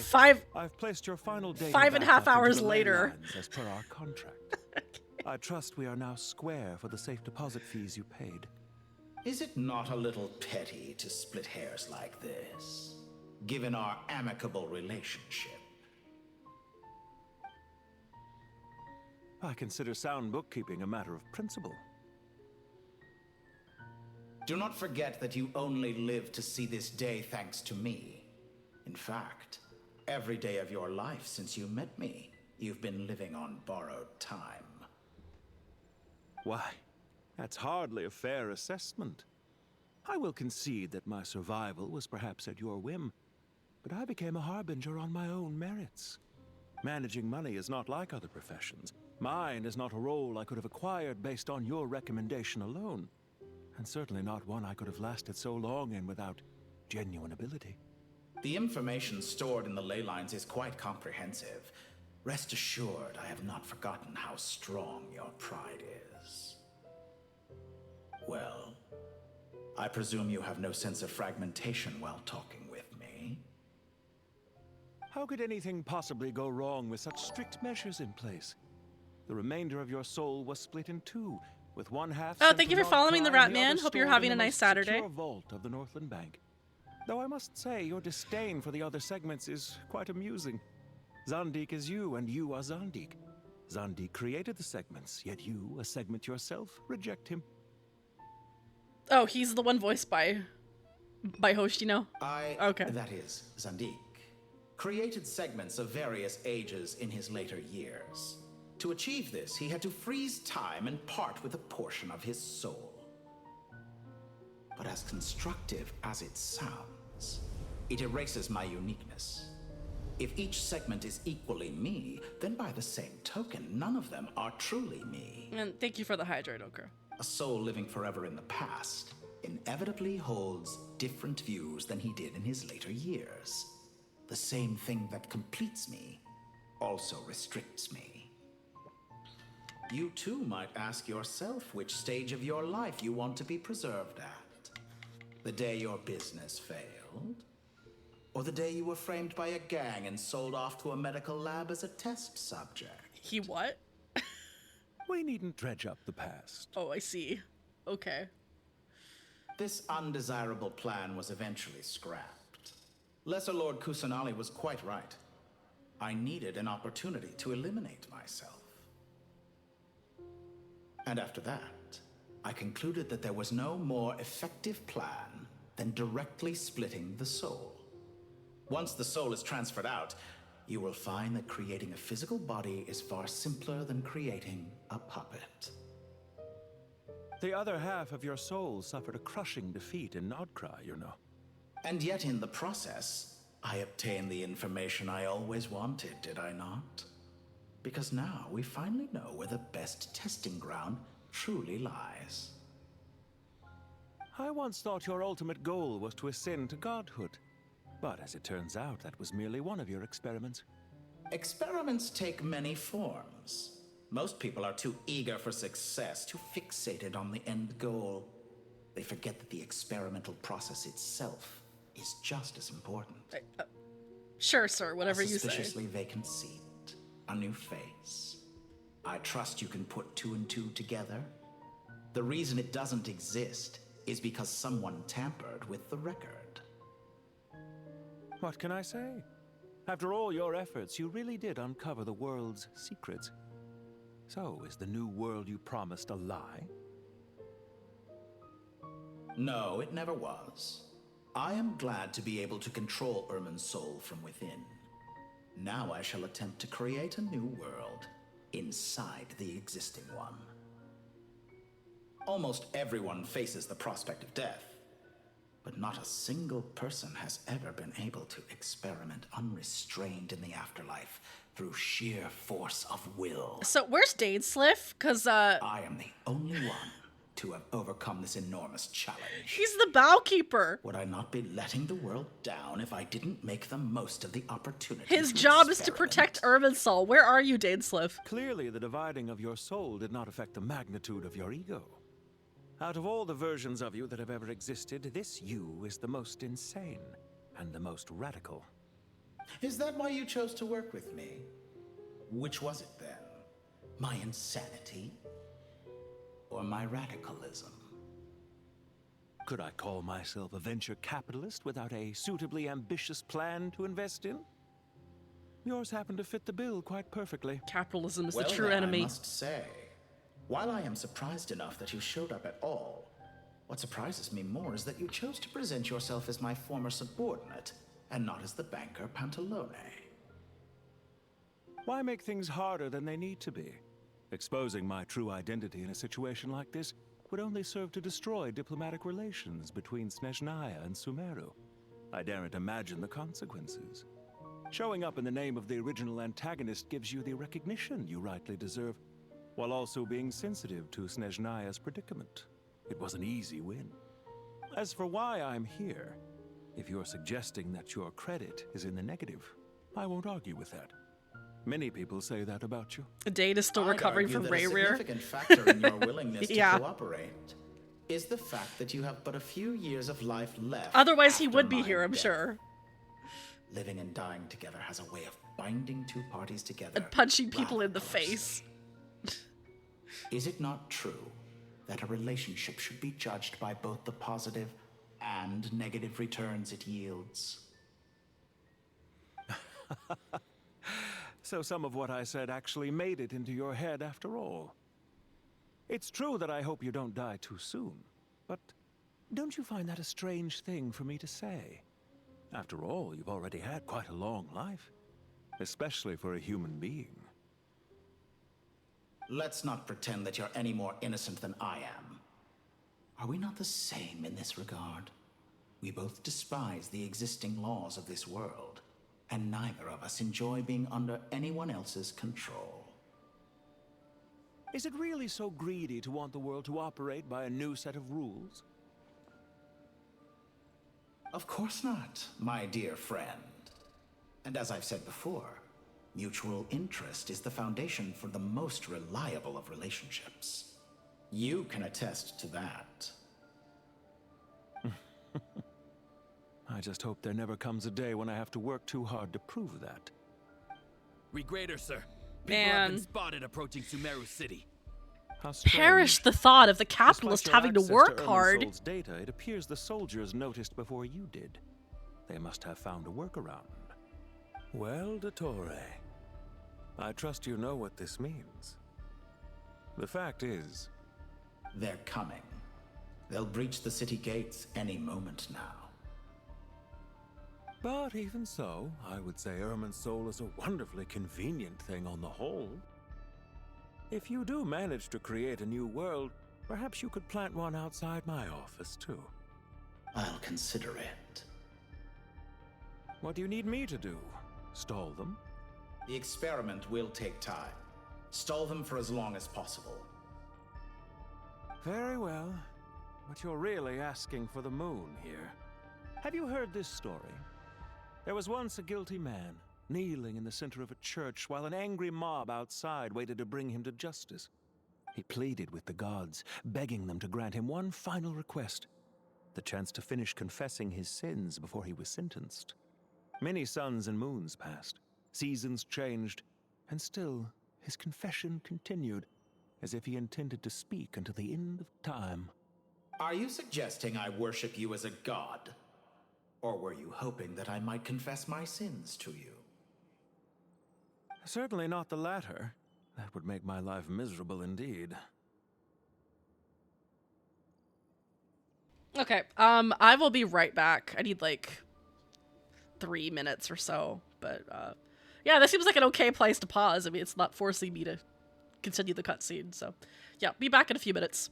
I've placed your final data 5.5 hours into the ley later. lines as per our contract. I trust we are now square for the safe deposit fees you paid. Is it not a little petty to split hairs like this, given our amicable relationship? I consider sound bookkeeping a matter of principle. Do not forget that you only live to see this day thanks to me. In fact, every day of your life since you met me, you've been living on borrowed time. Why, that's hardly a fair assessment. I will concede that my survival was perhaps at your whim, but I became a harbinger on my own merits. Managing money is not like other professions. Mine is not a role I could have acquired based on your recommendation alone, and certainly not one I could have lasted so long in without genuine ability. The information stored in the ley lines is quite comprehensive. Rest assured, I have not forgotten how strong your pride is. Well, I presume you have no sense of fragmentation while talking with me. How could anything possibly go wrong with such strict measures in place? The remainder of your soul was split in two, with one half. Oh, sent thank to you for following the Nordkrai Rat and Man. other Hope you're stored having in a the nice most Saturday. secure vault of the Northland Bank. Though I must say, your disdain for the other segments is quite amusing. Zandik is you, and you are Zandik. Zandik created the segments, yet you, a segment yourself, reject him. Oh, he's the one voiced by Hoshino? Okay. That is, Zandik, created segments of various ages in his later years. To achieve this, he had to freeze time and part with a portion of his soul. But as constructive as it sounds, it erases my uniqueness. If each segment is equally me, then by the same token, none of them are truly me. And thank you for the hydrate, Okra. A soul living forever in the past inevitably holds different views than he did in his later years. The same thing that completes me also restricts me. You too might ask yourself which stage of your life you want to be preserved at. The day your business failed? Or the day you were framed by a gang and sold off to a medical lab as a test subject? He what? We needn't dredge up the past. Oh, I see. Okay. This undesirable plan was eventually scrapped. Lesser Lord Kusanali was quite right. I needed an opportunity to eliminate myself. And after that, I concluded that there was no more effective plan than directly splitting the soul. Once the soul is transferred out, you will find that creating a physical body is far simpler than creating a puppet. The other half of your soul suffered a crushing defeat in Nordkrai, you know. And yet in the process, I obtained the information I always wanted, did I not? Because now we finally know where the best testing ground truly lies. I once thought your ultimate goal was to ascend to godhood. But as it turns out, that was merely one of your experiments. Experiments take many forms. Most people are too eager for success, too fixated on the end goal. They forget that the experimental process itself is just as important. Sure, sir, whatever you say. A suspiciously vacant seat, a new face. I trust you can put two and two together. The reason it doesn't exist is because someone tampered with the record. What can I say? After all your efforts, you really did uncover the world's secrets. So, is the new world you promised a lie? No, it never was. I am glad to be able to control Irmin's soul from within. Now I shall attempt to create a new world inside the existing one. Almost everyone faces the prospect of death, but not a single person has ever been able to experiment unrestrained in the afterlife through sheer force of will. So where's Dainsliff? Cause I am the only one to have overcome this enormous challenge. He's the Bowkeeper. Would I not be letting the world down if I didn't make the most of the opportunity? His job is to protect Irminsul. Where are you, Dainsliff? Clearly, the dividing of your soul did not affect the magnitude of your ego. Out of all the versions of you that have ever existed, this you is the most insane and the most radical. Is that why you chose to work with me? Which was it then? My insanity? Or my radicalism? Could I call myself a venture capitalist without a suitably ambitious plan to invest in? Yours happened to fit the bill quite perfectly. Capitalism is Well, the true then, enemy. I must say, while I am surprised enough that you showed up at all, what surprises me more is that you chose to present yourself as my former subordinate, and not as the banker Pantalone. Why make things harder than they need to be? Exposing my true identity in a situation like this would only serve to destroy diplomatic relations between Snezhnaya and Sumeru. I daren't imagine the consequences. Showing up in the name of the original antagonist gives you the recognition you rightly deserve, while also being sensitive to Snezhnaya's predicament. It was an easy win. As for why I'm here, if you're suggesting that your credit is in the negative, I won't argue with that. Many people say that about you. Dade is still recovering from Ray A Rear. significant factor in your willingness Yeah. to cooperate is the fact that you have but a few years of life left. Otherwise, he after would be my here, I'm death. sure. Living and dying together has a way of binding two parties together. And punching people in the face. Is it not true that a relationship should be judged by both the positive and negative returns it yields? So some of what I said actually made it into your head after all. It's true that I hope you don't die too soon, but don't you find that a strange thing for me to say? After all, you've already had quite a long life, especially for a human being. Let's not pretend that you're any more innocent than I am. Are we not the same in this regard? We both despise the existing laws of this world, and neither of us enjoy being under anyone else's control. Is it really so greedy to want the world to operate by a new set of rules? Of course not, my dear friend. And as I've said before, mutual interest is the foundation for the most reliable of relationships. You can attest to that. I just hope there never comes a day when I have to work too hard to prove that. Regrader, sir. People have been spotted approaching Sumeru City. Perish the thought of the capitalist having to work hard. Irminsol's data, it appears the soldiers noticed before you did. They must have found a workaround. Well, Dottore, I trust you know what this means. The fact is... They're coming. They'll breach the city gates any moment now. But even so, I would say Irminsol is a wonderfully convenient thing on the whole. If you do manage to create a new world, perhaps you could plant one outside my office, too. I'll consider it. What do you need me to do? Stall them? The experiment will take time. Stall them for as long as possible. Very well. But you're really asking for the moon here. Have you heard this story? There was once a guilty man, kneeling in the center of a church while an angry mob outside waited to bring him to justice. He pleaded with the gods, begging them to grant him one final request, the chance to finish confessing his sins before he was sentenced. Many suns and moons passed, seasons changed, and still his confession continued, as if he intended to speak until the end of time. Are you suggesting I worship you as a god? Or were you hoping that I might confess my sins to you? Certainly not the latter. That would make my life miserable indeed. Okay, I will be right back. I need like 3 minutes or so, but yeah, this seems like an okay place to pause. I mean, it's not forcing me to continue the cutscene, so yeah, be back in a few minutes.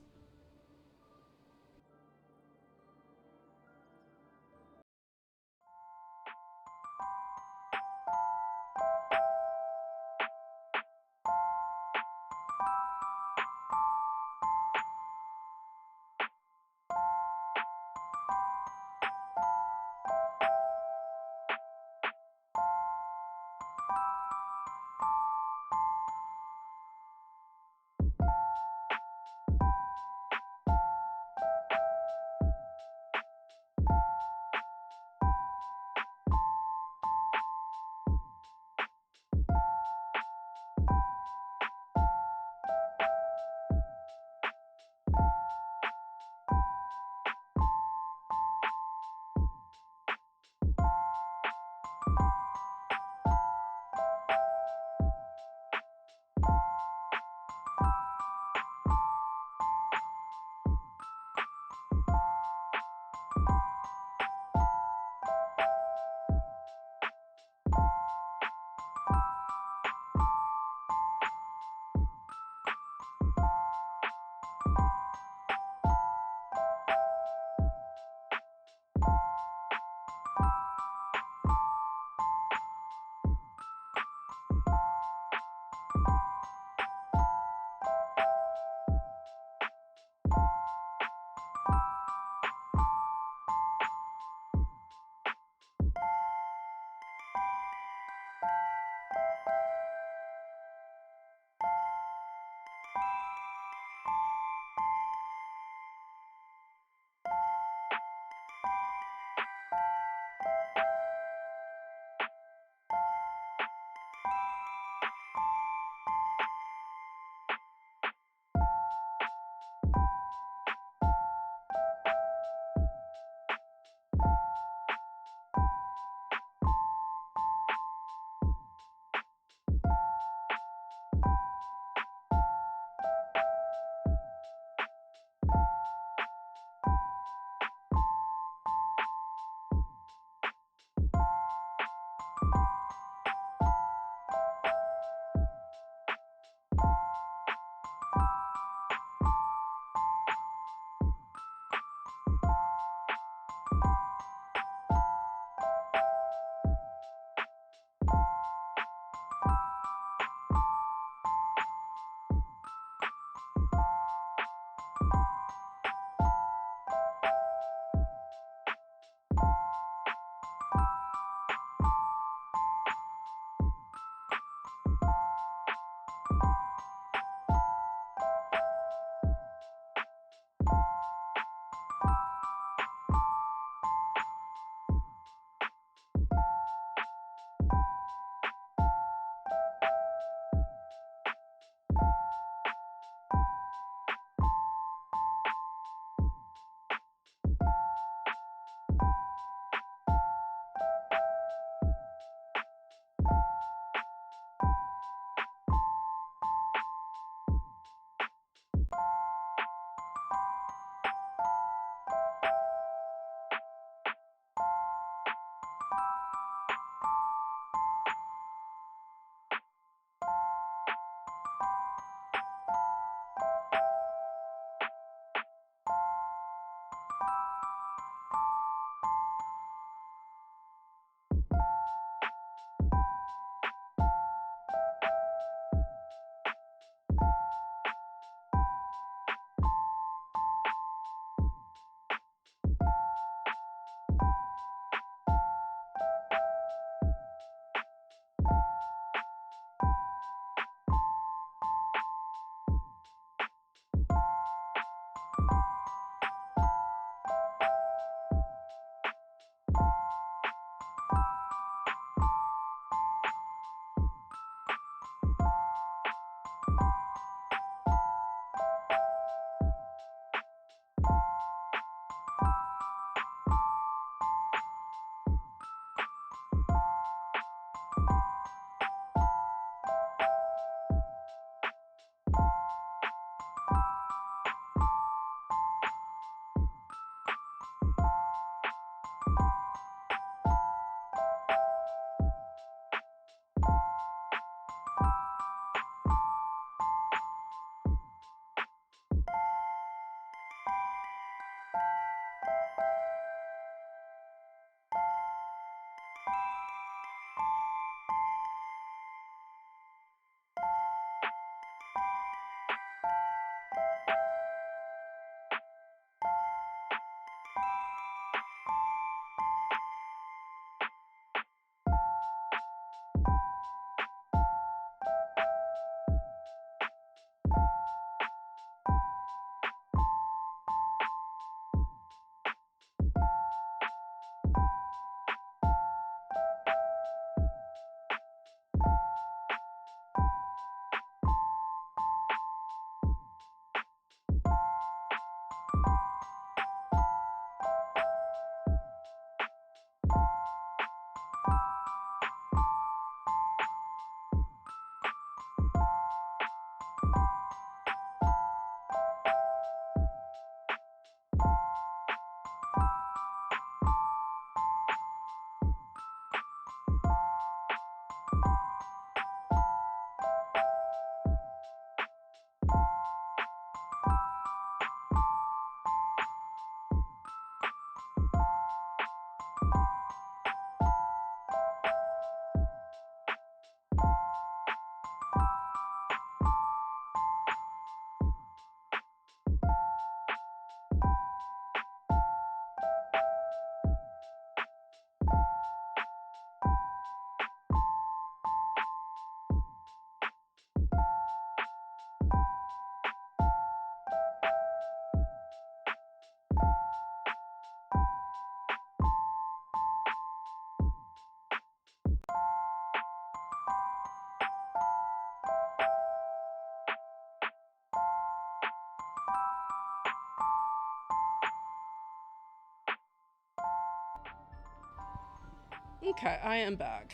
Okay, I am back.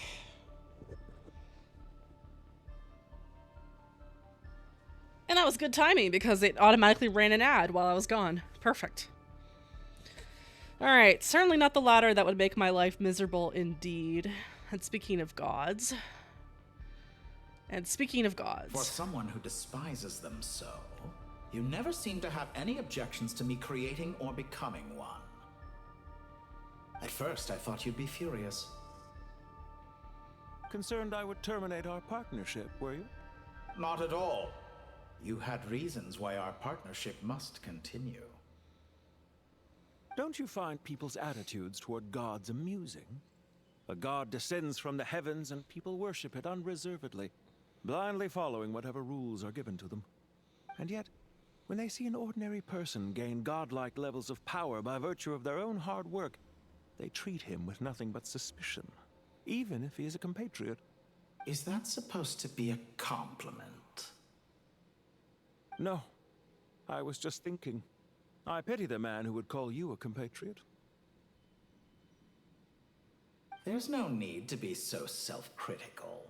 And that was good timing because it automatically ran an ad while I was gone. Perfect. Alright, certainly not the latter. That would make my life miserable indeed. And speaking of gods... For someone who despises them so, you never seem to have any objections to me creating or becoming one. At first, I thought you'd be furious. Concerned I would terminate our partnership, were you? Not at all. You had reasons why our partnership must continue. Don't you find people's attitudes toward gods amusing? A god descends from the heavens and people worship it unreservedly, blindly following whatever rules are given to them. And yet, when they see an ordinary person gain godlike levels of power by virtue of their own hard work, they treat him with nothing but suspicion, even if he is a compatriot. Is that supposed to be a compliment? No. I was just thinking. I pity the man who would call you a compatriot. There's no need to be so self-critical.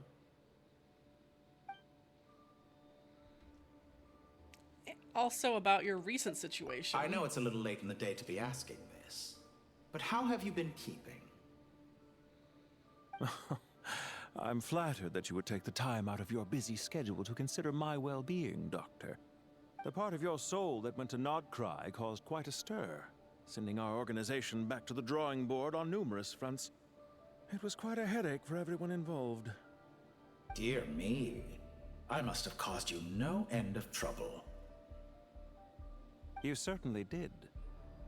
Also about your recent situation. I know it's a little late in the day to be asking this, but how have you been keeping? I'm flattered that you would take the time out of your busy schedule to consider my well-being, Doctor. The part of your soul that went to Nodcry caused quite a stir. sending our organization back to the drawing board on numerous fronts. It was quite a headache for everyone involved. Dear me. I must have caused you no end of trouble. You certainly did.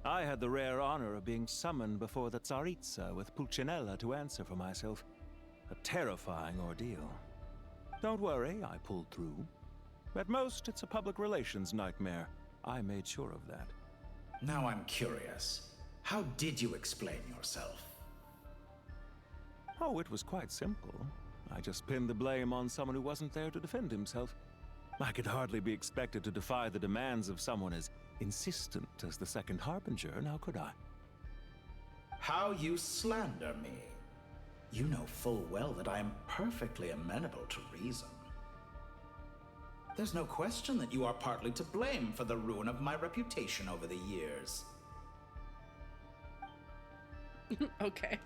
I had the rare honor of being summoned before the Tsaritsa with Pulcinella to answer for myself. A terrifying ordeal. Don't worry, I pulled through. At most, it's a public relations nightmare. I made sure of that. Now I'm curious. How did you explain yourself? Oh, it was quite simple. I just pinned the blame on someone who wasn't there to defend himself. I could hardly be expected to defy the demands of someone as insistent as the Second Harbinger, now could I? How you slander me. You know full well that I am perfectly amenable to reason. There's no question that you are partly to blame for the ruin of my reputation over the years. Okay.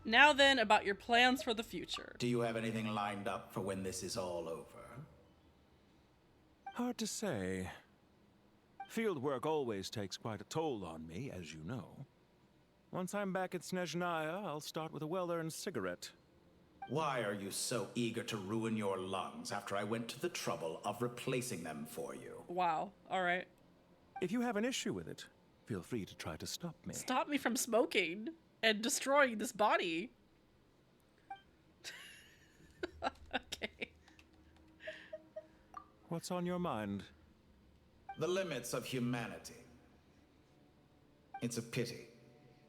Now then, about your plans for the future. Do you have anything lined up for when this is all over? Hard to say. Field work always takes quite a toll on me, as you know. Once I'm back at Snezhnaya, I'll start with a well-earned cigarette. Why are you so eager to ruin your lungs after I went to the trouble of replacing them for you? Wow, alright. If you have an issue with it, feel free to try to stop me. Stop me from smoking and destroying this body. Okay. What's on your mind? The limits of humanity. It's a pity.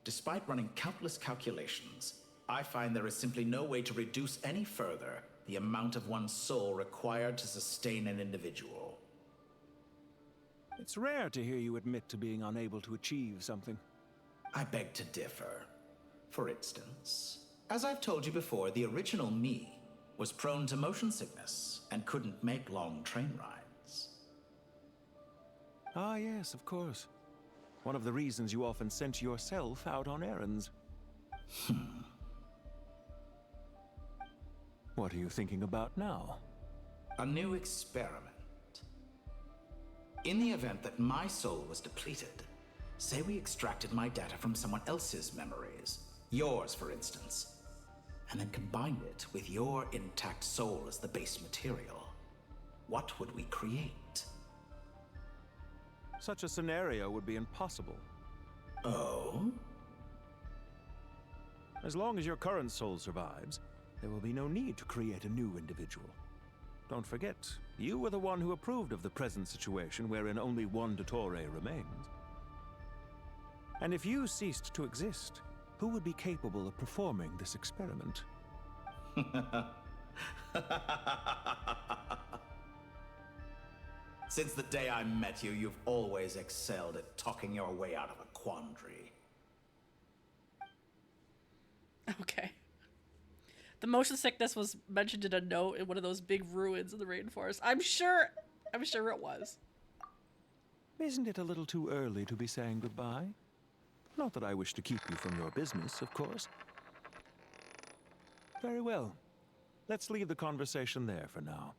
Despite running countless calculations, I find there is simply no way to reduce any further the amount of one's soul required to sustain an individual. It's rare to hear you admit to being unable to achieve something. I beg to differ. For instance, as I've told you before, the original me was prone to motion sickness and couldn't make long train rides. Ah, yes, of course. One of the reasons you often sent yourself out on errands. What are you thinking about now? A new experiment. In the event that my soul was depleted, say we extracted my data from someone else's memories, yours for instance, and then combined it with your intact soul as the base material, what would we create? Such a scenario would be impossible. Oh? As long as your current soul survives, there will be no need to create a new individual. Don't forget, you were the one who approved of the present situation wherein only one Dottore remains. And if you ceased to exist, who would be capable of performing this experiment? Since the day I met you, you've always excelled at talking your way out of a quandary. Okay. The motion sickness was mentioned in a note in one of those big ruins in the rainforest. I'm sure it was. Isn't it a little too early to be saying goodbye? Not that I wish to keep you from your business, of course. Very well. Let's leave the conversation there for now.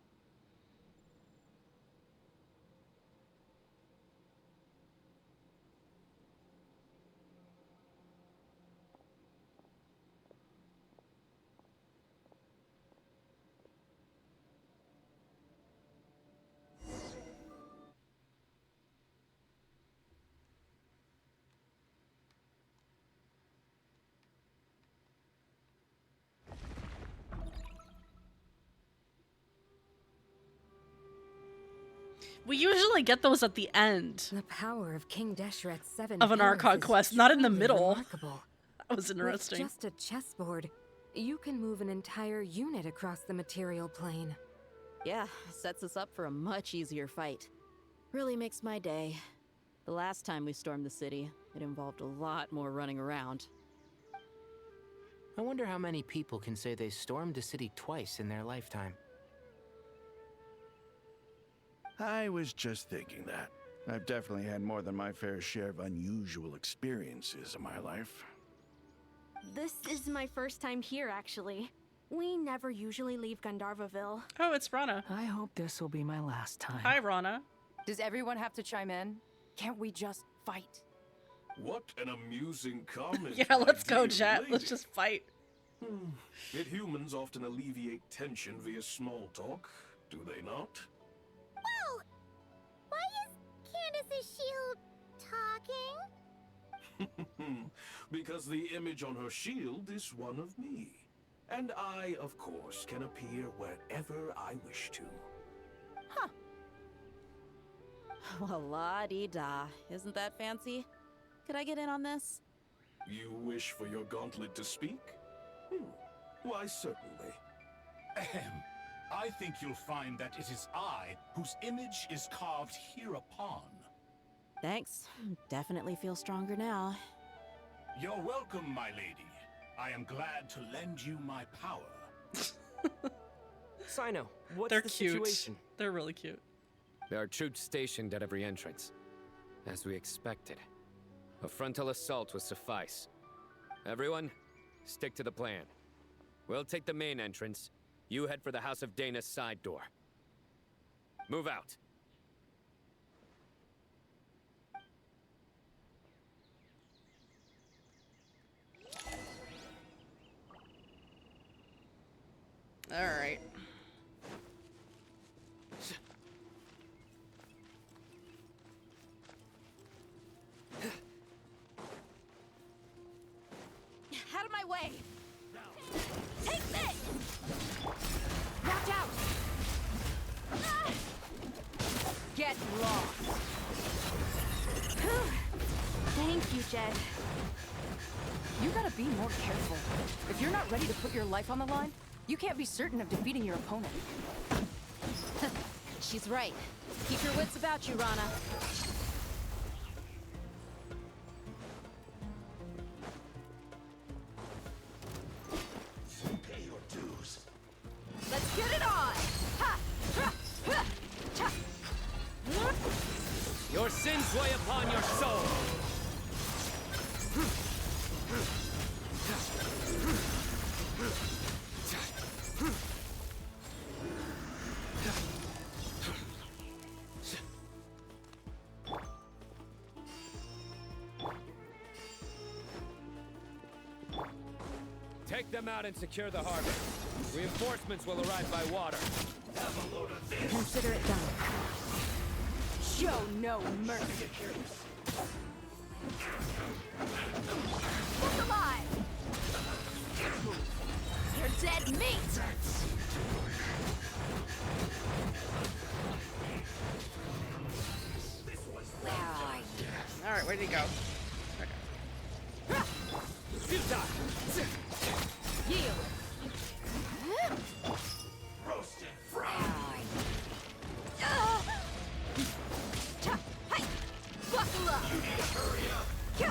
We usually get those at the end. The power of King Deshret's 7 of an talents Archon is Quest, not in the truly middle. remarkable. That was interesting. With just a chessboard, you can move an entire unit across the material plane. Yeah, sets us up for a much easier fight. Really makes my day. The last time we stormed the city, it involved a lot more running around. I wonder how many people can say they stormed a city twice in their lifetime. I was just thinking that. I've definitely had more than my fair share of unusual experiences in my life. This is my first time here, actually. We never usually leave Gandharvaville. Oh, it's Rana. I hope this will be my last time. Hi, Rana. Does everyone have to chime in? Can't we just fight? What an amusing comment. Yeah, let's my go, dear Jet. lady. Let's just fight. Yet humans often alleviate tension via small talk, do they not? Whoa! Why is Candace's shield talking? Because the image on her shield is one of me. And I, of course, can appear wherever I wish to. Huh. Well, la-di-da. Isn't that fancy? Could I get in on this? You wish for your gauntlet to speak? Why, certainly. Ahem. I think you'll find that it is I whose image is carved hereupon. Thanks. Definitely feel stronger now. You're welcome, my lady. I am glad to lend you my power. Sino, what's They're the cute. situation? They're really cute. There are troops stationed at every entrance. As we expected. A frontal assault will suffice. Everyone, stick to the plan. We'll take the main entrance. You head for the House of Dana's side door. Move out. All right. Out of my way! Take this! Watch out! Ah! Get lost! Thank you, Jed. You gotta be more careful. If you're not ready to put your life on the line, you can't be certain of defeating your opponent. She's right. Keep your wits about you, Rana. Pay your dues. Let's get it on! Ha! Ha! Ha! Cha! Your sins weigh upon your soul! Take them out and secure the harbor. Reinforcements will arrive by water. Consider it done. Show no mercy. Look alive! You're dead meat! All right, where'd he go? Yield! Roasted fried. Cha! Hey! Buckle up! Hurry up. Cha!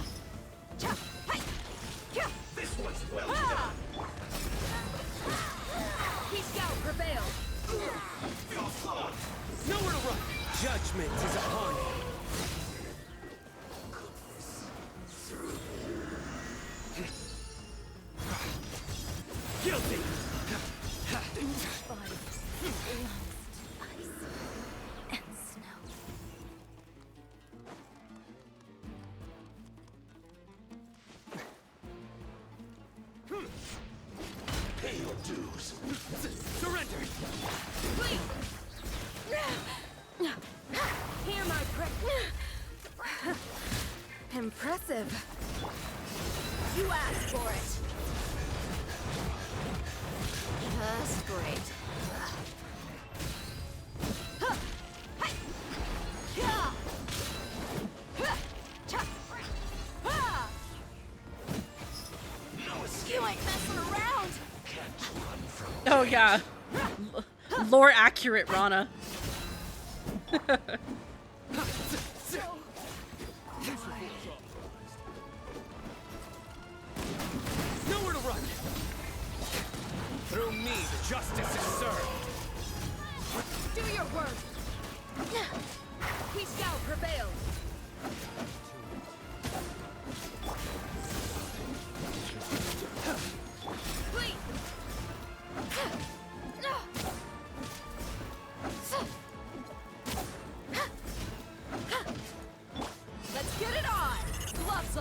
Cha! Hey! Cha! This one's well Ah! Peace out, prevail! Nowhere to run! Judgment is upon you! Guilty! Pay your dues. Surrender! Please! Hear my Impressive. You asked for it. Just great. You ain't messing around. Oh yeah. Lore accurate, Rana. Nowhere to run! Through me, the justice is served! Do your work. Peace out, prevail. Please. Let's get it on. Gloves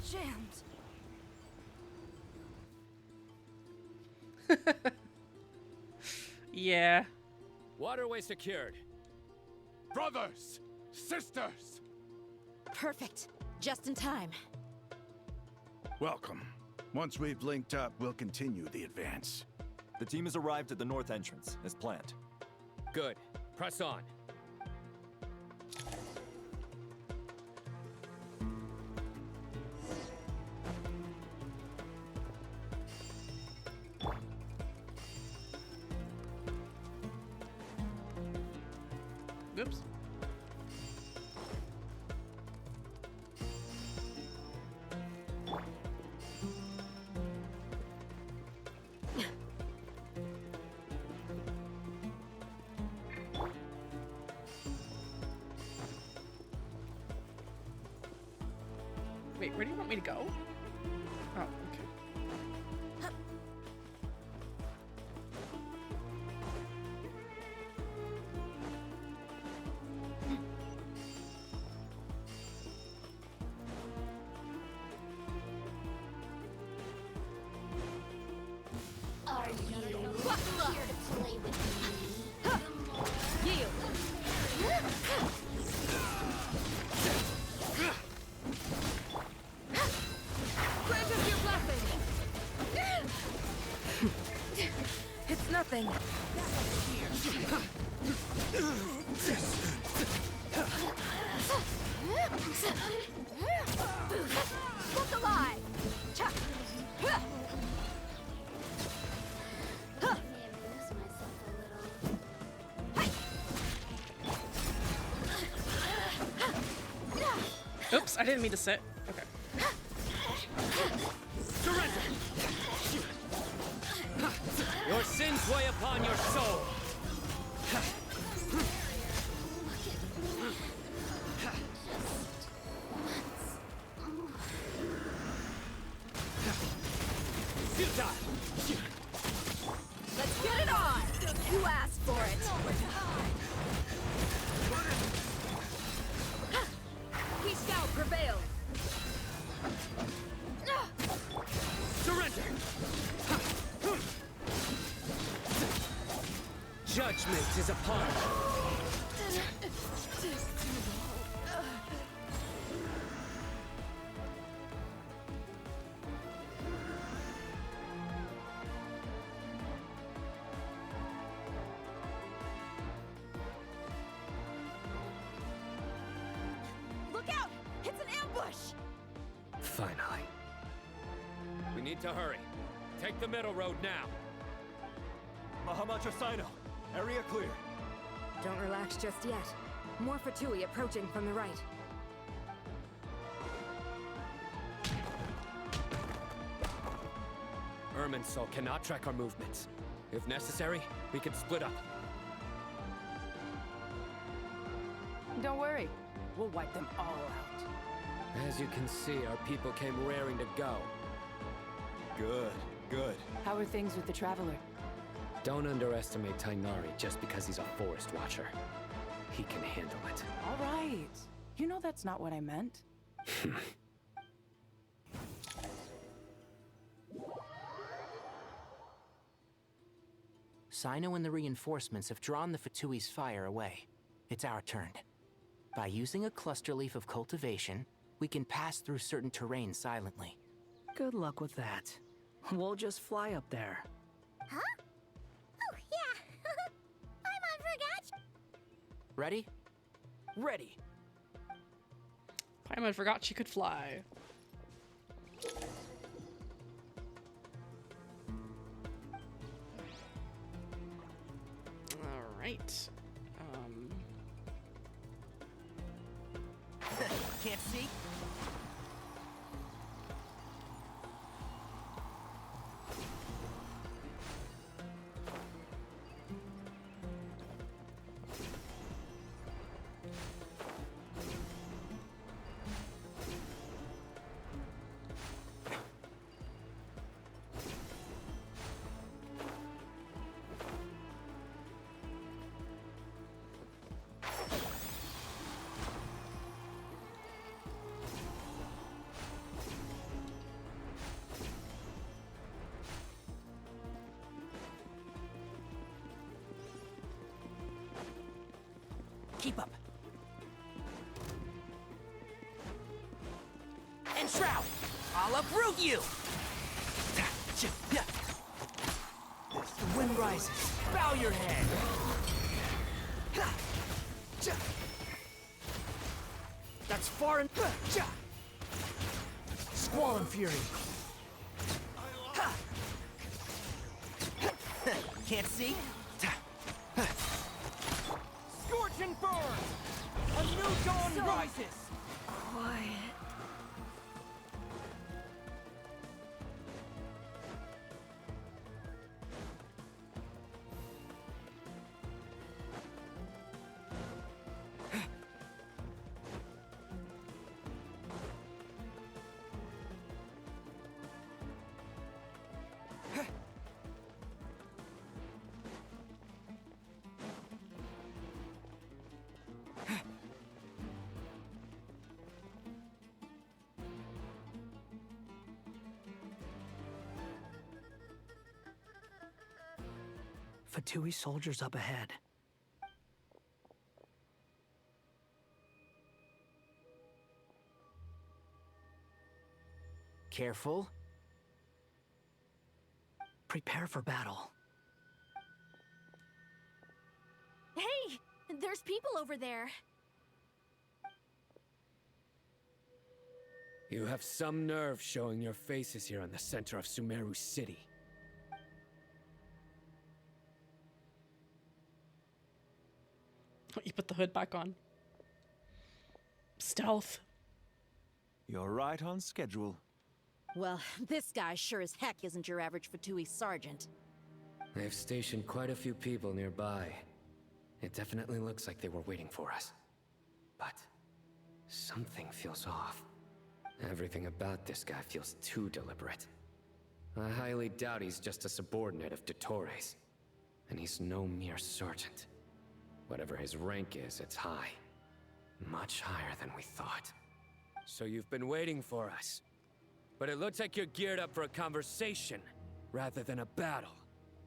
Jammed. Yeah. Waterway secured. Brothers! Sisters! Perfect. Just in time. Welcome. Once we've linked up, we'll continue the advance. The team has arrived at the north entrance, as planned. Good. Press on. Oops. Wait, where do you want me to go? Oh, okay. Are you here to play with me? Yield. Grant us your blessing. It's nothing. Look alive. Oops, I didn't mean to sit. Okay. Surrender! Your sins weigh upon your soul. Futile! Let's get it on. You asked for it. He shall prevail. Surrender! Judgment is upon you. Look out! It's an ambush! Finally. We need to hurry. Take the middle road now. Mahamacho Sino, area clear. Don't relax just yet. More Fatui approaching from the right. Irminsul cannot track our movements. If necessary, we can split up. Don't worry. We'll wipe them all out. As you can see, our people came raring to go. Good, good. How are things with the Traveler? Don't underestimate Tainari just because he's a forest watcher. He can handle it. All right. You know that's not what I meant. Sino and the reinforcements have drawn the Fatui's fire away. It's our turn. By using a cluster leaf of cultivation, we can pass through certain terrain silently. Good luck with that. We'll just fly up there. Huh? Oh, yeah. I'm on forgot. Ready? Ready. Paimon forgot she could fly. All right. Can't see? Keep up. And Shroud! I'll uproot you! The wind rises. Bow your head! That's far and... Squall and Fury. Can't see? Scorch and burn! A new dawn rises! Quiet. Fatui soldiers up ahead. Careful. Prepare for battle. Hey! There's people over there. You have some nerve showing your faces here in the center of Sumeru City. You put the hood back on. Stealth. You're right on schedule. Well, this guy sure as heck isn't your average Fatui sergeant. They've stationed quite a few people nearby. It definitely looks like they were waiting for us. But something feels off. Everything about this guy feels too deliberate. I highly doubt he's just a subordinate of Dottores. And he's no mere sergeant. Whatever his rank is, it's high. Much higher than we thought. So you've been waiting for us. But it looks like you're geared up for a conversation, rather than a battle.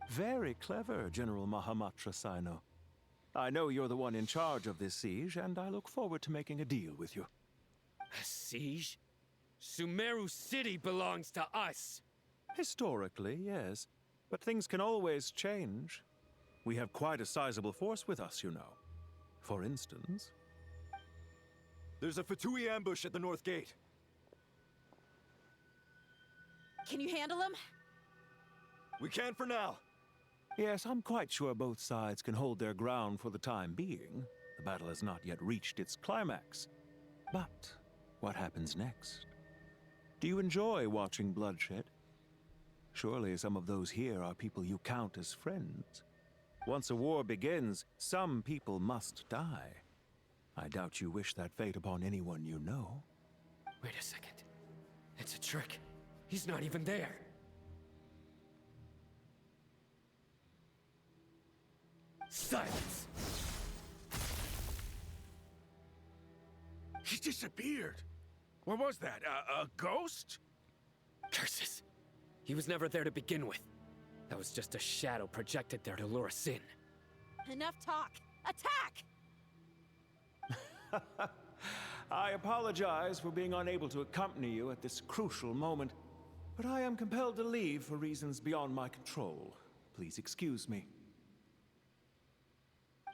Very clever, General Mahamatra Sino. I know you're the one in charge of this siege, and I look forward to making a deal with you. A siege? Sumeru City belongs to us! Historically, yes. But things can always change. We have quite a sizable force with us, you know. For instance... There's a Fatui ambush at the north gate. Can you handle him? We can for now. Yes, I'm quite sure both sides can hold their ground for the time being. The battle has not yet reached its climax. But what happens next? Do you enjoy watching bloodshed? Surely some of those here are people you count as friends. Once a war begins, some people must die. I doubt you wish that fate upon anyone you know. Wait a second. It's a trick. He's not even there. Silence! He disappeared. What was that? A ghost? Curses. He was never there to begin with. That was just a shadow projected there to lure us in. Enough talk! Attack! I apologize for being unable to accompany you at this crucial moment, but I am compelled to leave for reasons beyond my control. Please excuse me.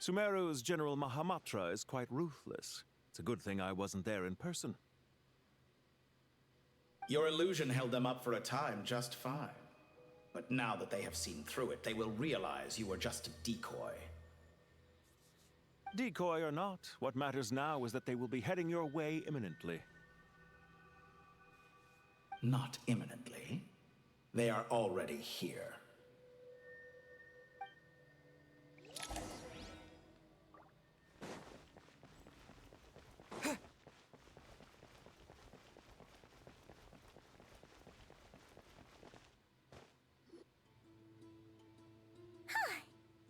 Sumeru's General Mahamatra is quite ruthless. It's a good thing I wasn't there in person. Your illusion held them up for a time just fine. But now that they have seen through it, they will realize you were just a decoy. Decoy or not, what matters now is that they will be heading your way imminently. Not imminently. They are already here.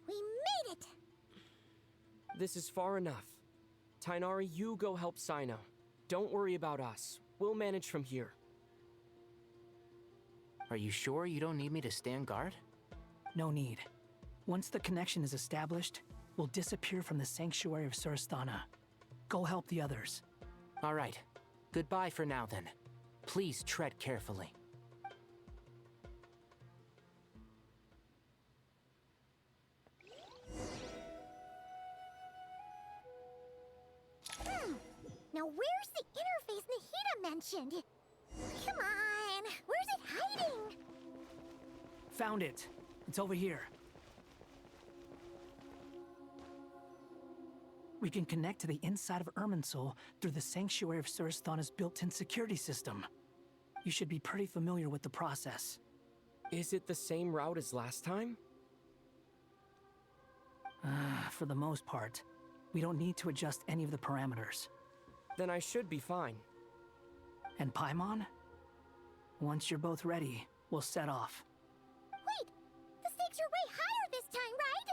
We made it! This is far enough. Tainari, you go help Sino. Don't worry about us. We'll manage from here. Are you sure you don't need me to stand guard? No need. Once the connection is established, will disappear from the sanctuary of Surasthana. Go help the others. All right. Goodbye for now, then. Please tread carefully. Now where's the interface Nahida mentioned? Come on, where's it hiding? Found it. It's over here. We can connect to the inside of Irminsul through the Sanctuary of Surasthana's built-in security system. You should be pretty familiar with the process. Is it the same route as last time? For the most part. We don't need to adjust any of the parameters. Then I should be fine. And Paimon? Once you're both ready, we'll set off. Wait! The stakes are way higher this time, right?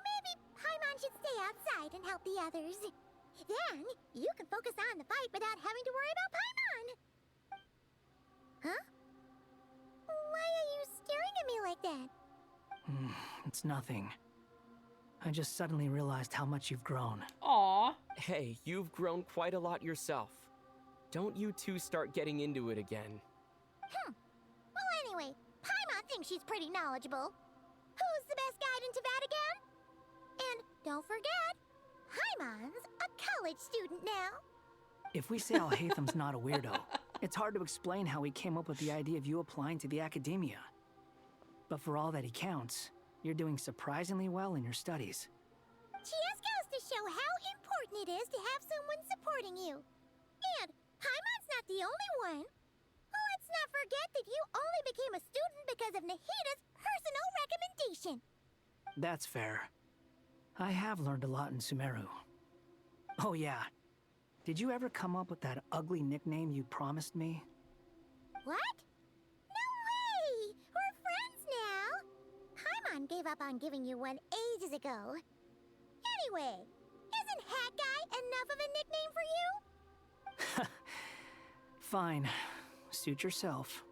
Maybe Paimon should stay outside and help the others. Then, you can focus on the fight without having to worry about Paimon. Huh? Why are you staring at me like that? It's nothing. I just suddenly realized how much you've grown. Aww. Hey, you've grown quite a lot yourself. Don't you two start getting into it again. Well, anyway, Paimon thinks she's pretty knowledgeable. Who's the best guide in Tavatigan? And don't forget, Paimon's a college student now. If we say Alhatham's not a weirdo, it's hard to explain how he came up with the idea of you applying to the academia. But for all that he counts, you're doing surprisingly well in your studies. Just goes to show how important it is to have someone supporting you. And Paimon's not the only one. Let's not forget that you only became a student because of Nahida's personal recommendation. That's fair. I have learned a lot in Sumeru. Oh yeah. Did you ever come up with that ugly nickname you promised me? What? No way! We're friends now! Paimon gave up on giving you one ages ago. Anyway, isn't Hat Guy enough of a nickname for you? Fine. Suit yourself.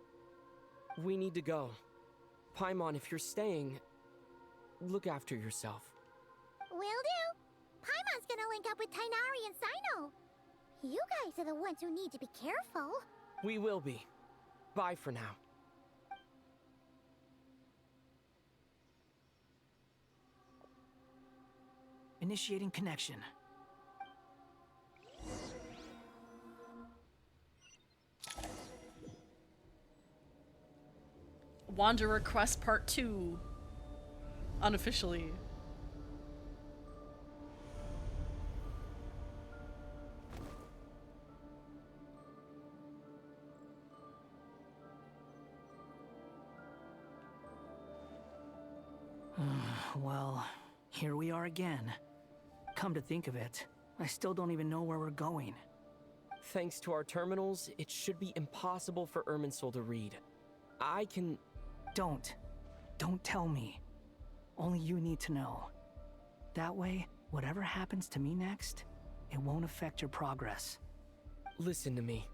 We need to go. Paimon, if you're staying, look after yourself. Will do. Paimon's gonna link up with Tainari and Sino. You guys are the ones who need to be careful. We will be. Bye for now. Initiating connection. Wanderer Quest Part 2. Unofficially. Well, here we are again. Come to think of it, I still don't even know where we're going. Thanks to our terminals, it should be impossible for Irminsul to read. I can... Don't tell me. Only you need to know. That way, whatever happens to me next, it won't affect your progress. Listen to me.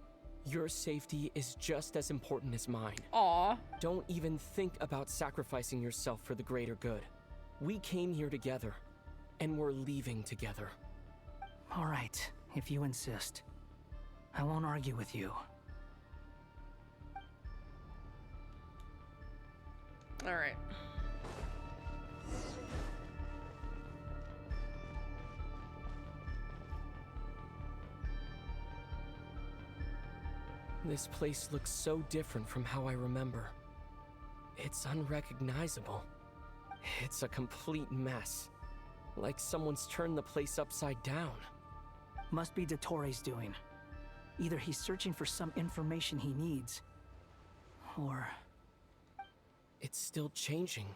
Your safety is just as important as mine. Aww. Don't even think about sacrificing yourself for the greater good. We came here together, and we're leaving together. All right, if you insist. I won't argue with you. All right. This place looks so different from how I remember. It's unrecognizable. It's a complete mess. Like someone's turned the place upside down. Must be Dottoro's doing. Either he's searching for some information he needs, or... It's still changing.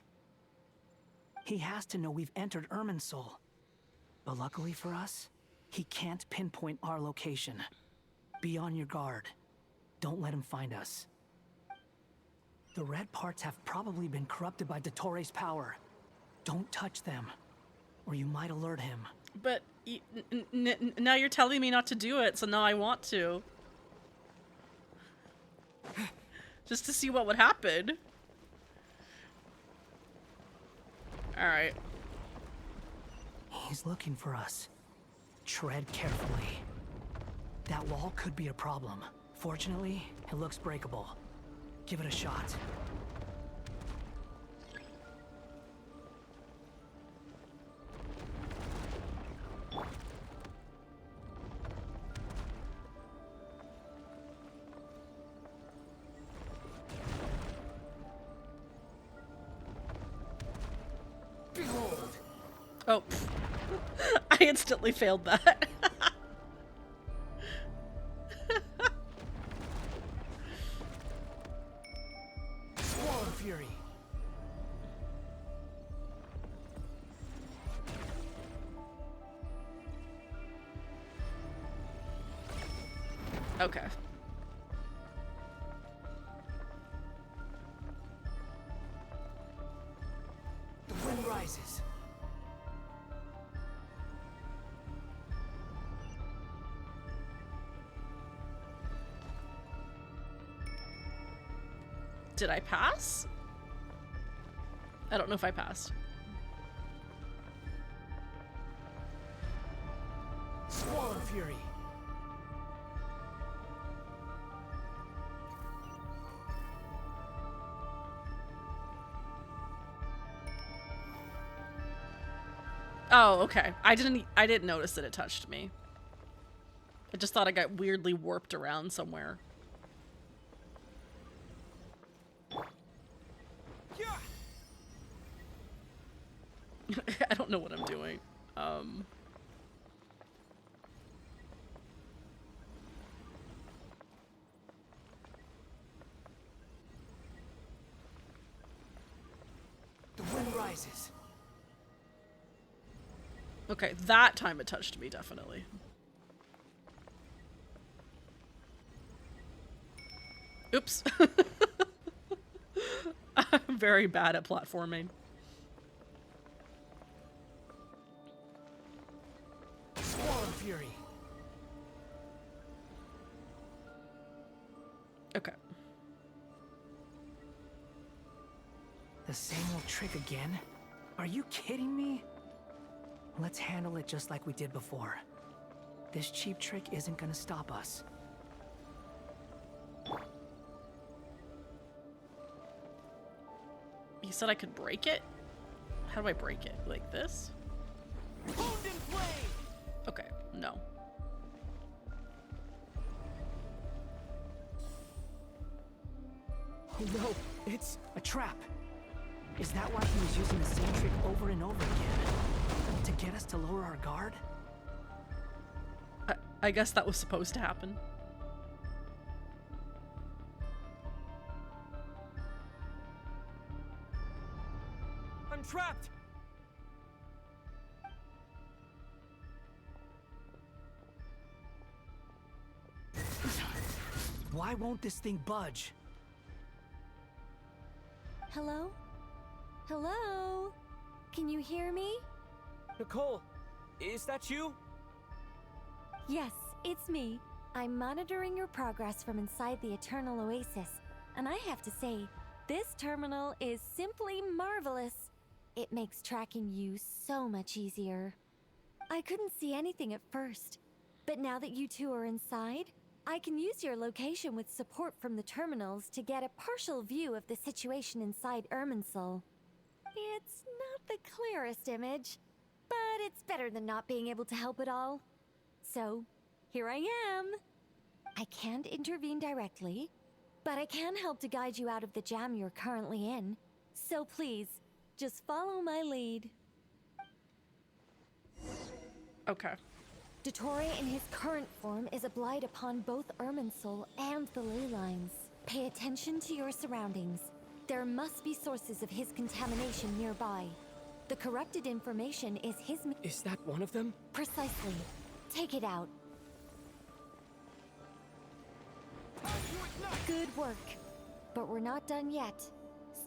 He has to know we've entered Irminsul. But luckily for us, he can't pinpoint our location. Be on your guard. Don't let him find us. The red parts have probably been corrupted by Dottoro's power. Don't touch them, or you might alert him. But now you're telling me not to do it, so now I want to. Just to see what would happen. Alright. He's looking for us. Tread carefully. That wall could be a problem. Fortunately, it looks breakable. Give it a shot. Behold. Oh. I instantly failed that. Squall Fury. Okay. The wind rises. Did I pass? I don't know if I passed. Squall Fury. Oh, okay. I didn't notice that it touched me. I just thought I got weirdly warped around somewhere. I don't know what I'm doing. The wind rises. Okay, that time it touched me, definitely. Oops. I'm very bad at platforming. Squall Fury. Okay. The same old trick again? Are you kidding me? Let's handle it just like we did before. This cheap trick isn't gonna stop us. You said I could break it? How do I break it? Like this? Okay, no. Oh no, it's a trap. Is that why he was using the same trick over and over again? To get us to lower our guard? I guess that was supposed to happen. I'm trapped! Why won't this thing budge? Hello? Hello? Can you hear me? Nicole, is that you? Yes, it's me. I'm monitoring your progress from inside the Eternal Oasis, and I have to say, this terminal is simply marvelous. It makes tracking you so much easier. I couldn't see anything at first, but now that you two are inside, I can use your location with support from the terminals to get a partial view of the situation inside Irminsul. It's not the clearest image, but it's better than not being able to help at all. So, here I am. I can't intervene directly, but I can help to guide you out of the jam you're currently in. So please, just follow my lead. Okay. Dottore in his current form is a blight upon both Irminsul and the ley lines. Pay attention to your surroundings. There must be sources of his contamination nearby. The corrupted information is his... Is that one of them? Precisely. Take it out. Good work. But we're not done yet.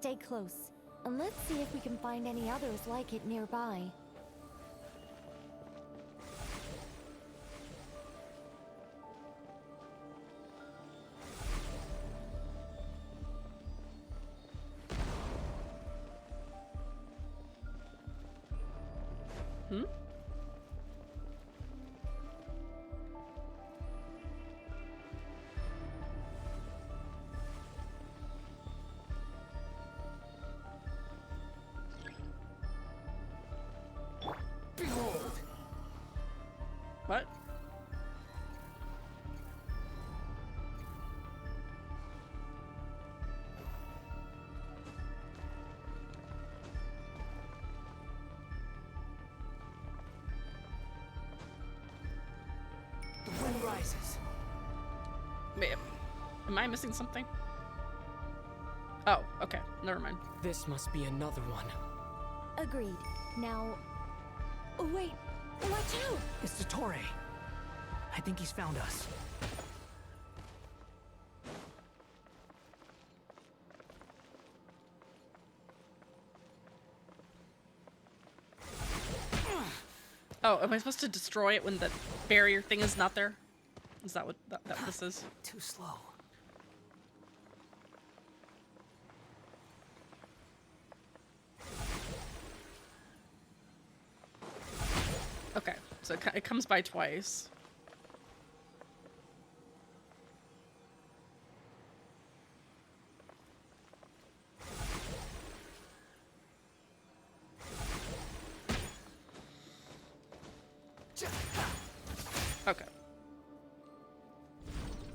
Stay close, and let's see if we can find any others like it nearby. rises. Wait, am I missing something? Oh, okay. Never mind. This must be another one. Agreed. Now... Oh, wait! Watch out! It's the Torre. I think he's found us. Oh, am I supposed to destroy it when the barrier thing is not there? Is that what that this is? Too slow. Okay, so it comes by twice. Okay.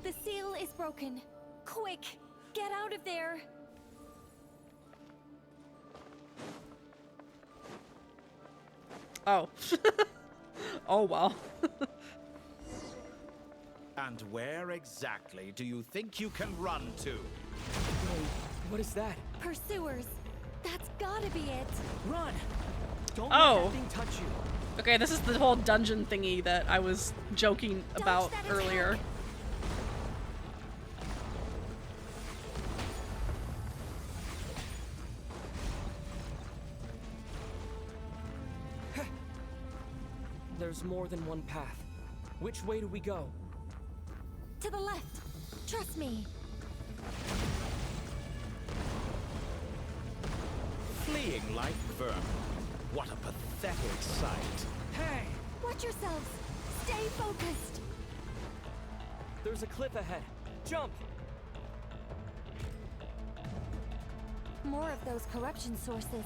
The seal is broken. Quick! Get out of there! Oh. Oh well. And where exactly do you think you can run to? Wait, what is that? Pursuers! That's gotta be it! Run! Don't Oh. let that thing touch you. Okay, this is the whole dungeon thingy that I was joking about earlier. There's more than one path. Which way do we go? To the left! Trust me! Fleeing like vermin. What a pathetic sight. Hey! Watch yourselves! Stay focused! There's a cliff ahead. Jump! More of those corruption sources.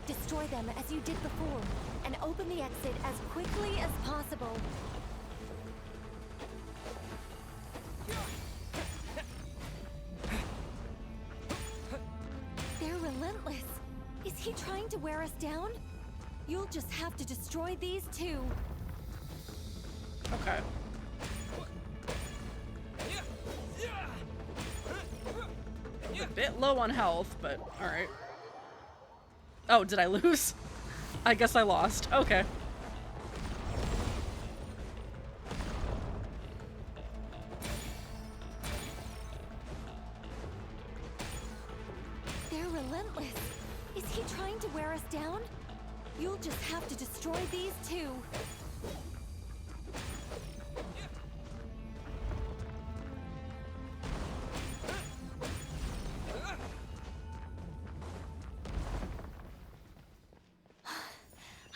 Destroy them as you did before, and open the exit as quickly as possible. They're relentless. Is he trying to wear us down? You'll just have to destroy these too. Okay. A bit low on health, but alright. Oh, did I lose? I guess I lost. Okay. They're relentless. Is he trying to wear us down? You'll just have to destroy these too.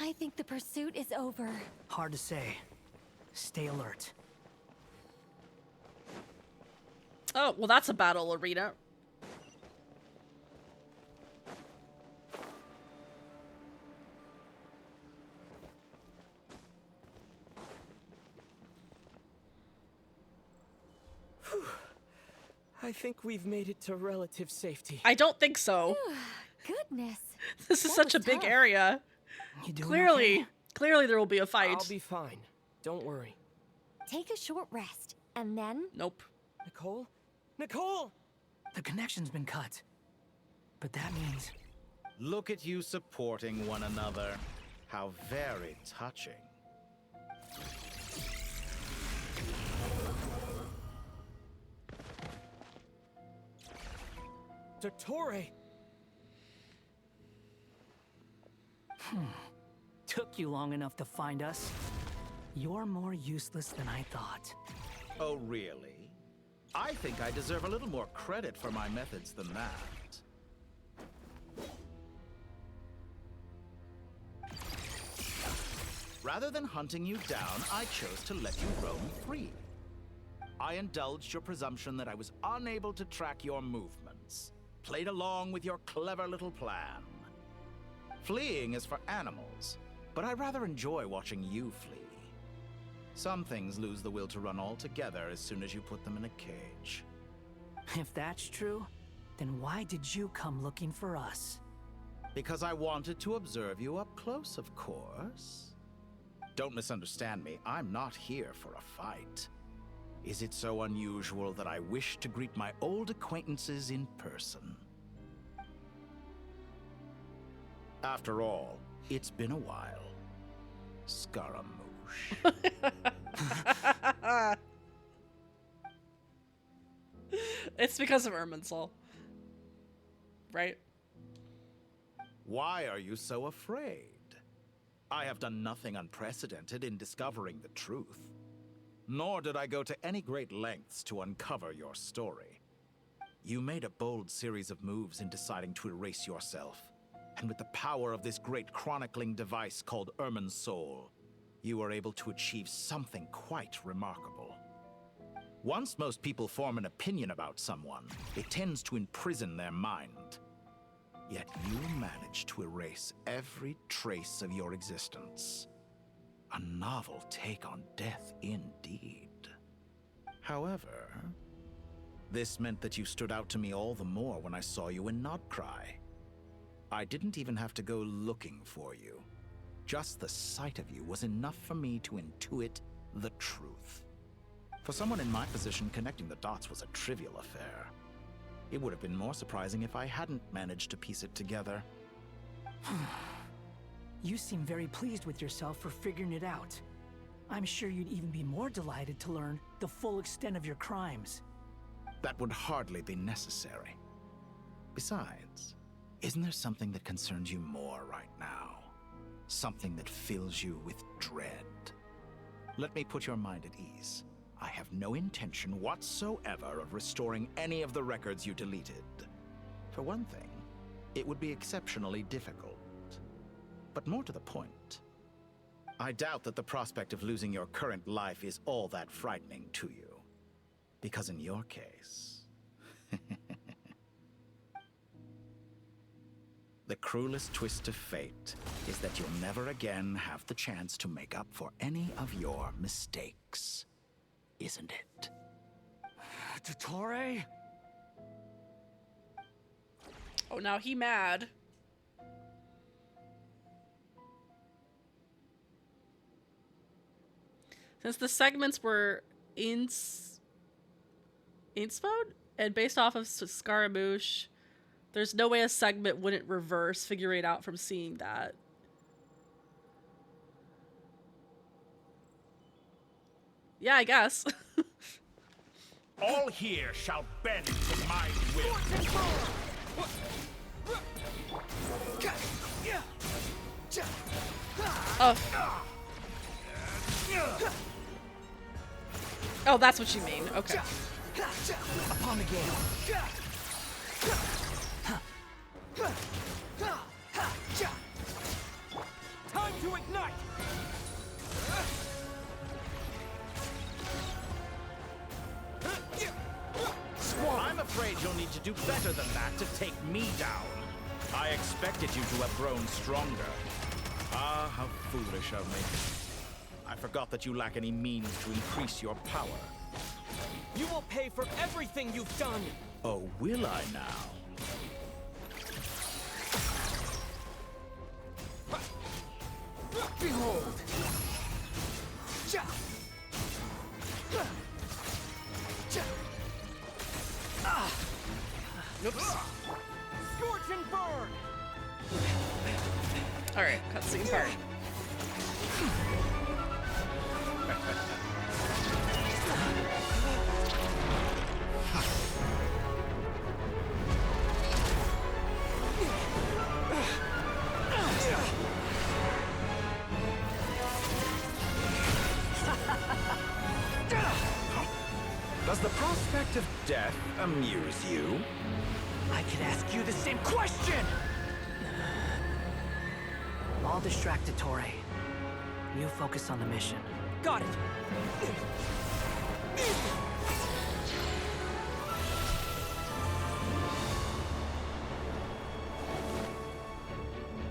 I think the pursuit is over. Hard to say. Stay alert. Oh, well that's a battle arena. I think we've made it to relative safety. I don't think so. Goodness. This is That such a was big tough. area. You doing Clearly, okay? clearly there will be a fight. I'll be fine. Don't worry. Take a short rest, and then... Nope. Nicole? Nicole! The connection's been cut. But that means... Look at you supporting one another. How very touching. Dottore! Took you long enough to find us. You're more useless than I thought. Oh, really? I think I deserve a little more credit for my methods than that. Rather than hunting you down, I chose to let you roam free. I indulged your presumption that I was unable to track your movements, played along with your clever little plan. Fleeing is for animals, but I rather enjoy watching you flee. Some things lose the will to run altogether as soon as you put them in a cage. If that's true, then why did you come looking for us? Because I wanted to observe you up close, of course. Don't misunderstand me, I'm not here for a fight. Is it so unusual that I wish to greet my old acquaintances in person? After all, it's been a while. Scaramouche. It's because of Irminsul. Right? Why are you so afraid? I have done nothing unprecedented in discovering the truth. Nor did I go to any great lengths to uncover your story. You made a bold series of moves in deciding to erase yourself. And with the power of this great chronicling device called Irminsul, you were able to achieve something quite remarkable. Once most people form an opinion about someone, it tends to imprison their mind. Yet you managed to erase every trace of your existence. A novel take on death indeed. However, this meant that you stood out to me all the more when I saw you in Nodcry. I didn't even have to go looking for you. Just the sight of you was enough for me to intuit the truth. For someone in my position, connecting the dots was a trivial affair. It would have been more surprising if I hadn't managed to piece it together. You seem very pleased with yourself for figuring it out. I'm sure you'd even be more delighted to learn the full extent of your crimes. That would hardly be necessary. Besides, isn't there something that concerns you more right now? Something that fills you with dread? Let me put your mind at ease. I have no intention whatsoever of restoring any of the records you deleted. For one thing, it would be exceptionally difficult. But more to the point, I doubt that the prospect of losing your current life is all that frightening to you. Because in your case, the cruelest twist of fate is that you'll never again have the chance to make up for any of your mistakes. Isn't it? Dottore? Oh, now he mad. Since the segments were inspo and based off of Scaramouche, there's no way a segment wouldn't reverse, figure it out from seeing that. Yeah, I guess. All here shall bend to my will. Oh. Oh, that's what you mean. Okay. Upon the gale. Time to ignite! I'm afraid you'll need to do better than that to take me down. I expected you to have grown stronger. Ah, how foolish of me. I forgot that you lack any means to increase your power. You will pay for everything you've done! Oh, will I now? Behold! Oops. Scorch and burn! Alright, cutscene part. Does the prospect of death amuse you? I could ask you the same question! I'll distract Dottore. You focus on the mission. Got it!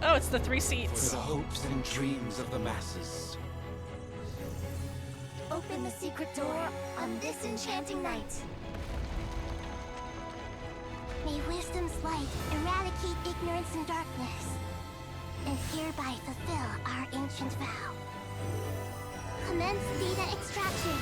Oh, it's the 3 seats. For the hopes and dreams of the masses. Open the secret door on this enchanting night. May wisdom's light eradicate ignorance and darkness, and hereby fulfill our ancient vow. Commence data extraction.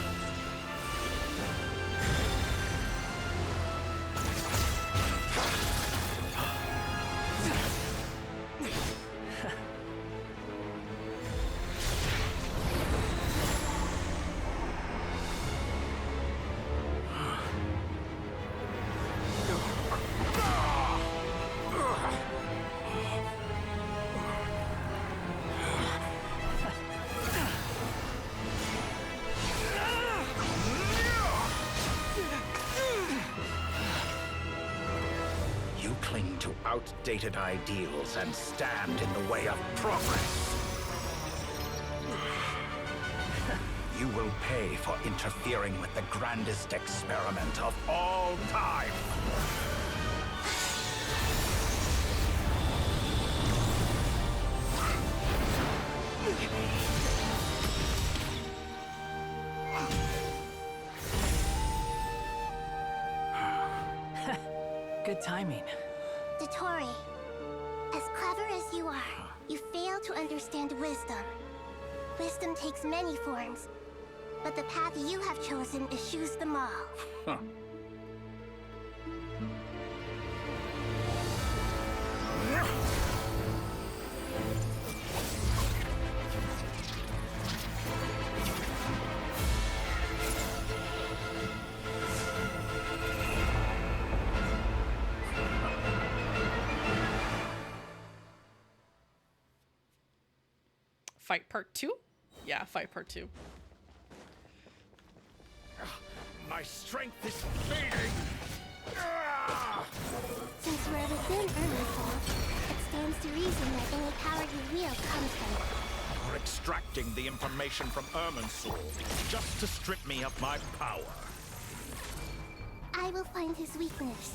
You cling to outdated ideals and stand in the way of progress. You will pay for interfering with the grandest experiment of all time. Good timing. Dottore, as clever as you are, you fail to understand wisdom. Wisdom takes many forms, but the path you have chosen eschews them all. Huh. Fight part 2? Yeah, fight part 2. My strength is fading. Since we're within Irminsul, it stands to reason that any power you wield comes from it. You're extracting the information from Irminsul just to strip me of my power. I will find his weakness.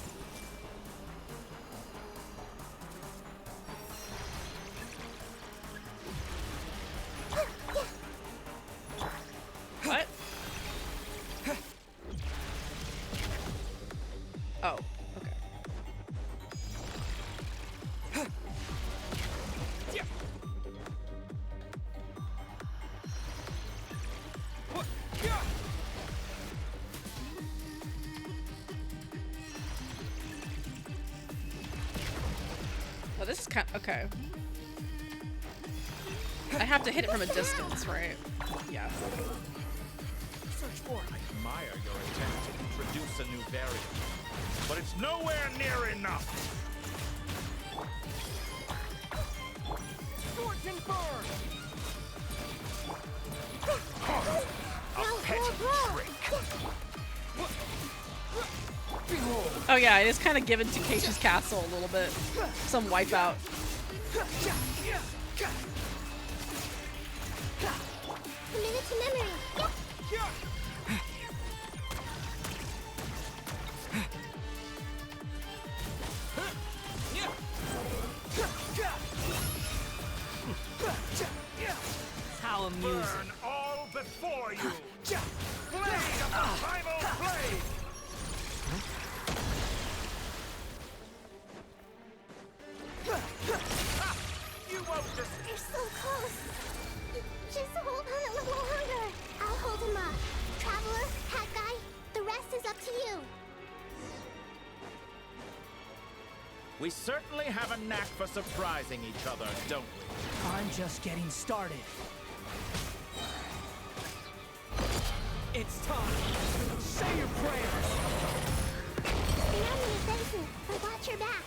What? Oh, okay. Oh, this is kind of, okay. I have to hit it from a distance, right? Yeah. Search for it. I admire your attempt to introduce a new variant, but it's nowhere near enough. Scorching burn! A petty trick. Oh yeah, it is kind of given to Keisha's castle a little bit. Some wipeout. Commit it to memory. How amusing. Burn all before you. Blade of the primal blade. You won't just... You're so close. Just hold on a little longer. I'll hold him up. Traveler, Hat Guy, the rest is up to you. We certainly have a knack for surprising each other, don't we? I'm just getting started. It's time. Say your prayers. Stay on the offensive, but watch your back.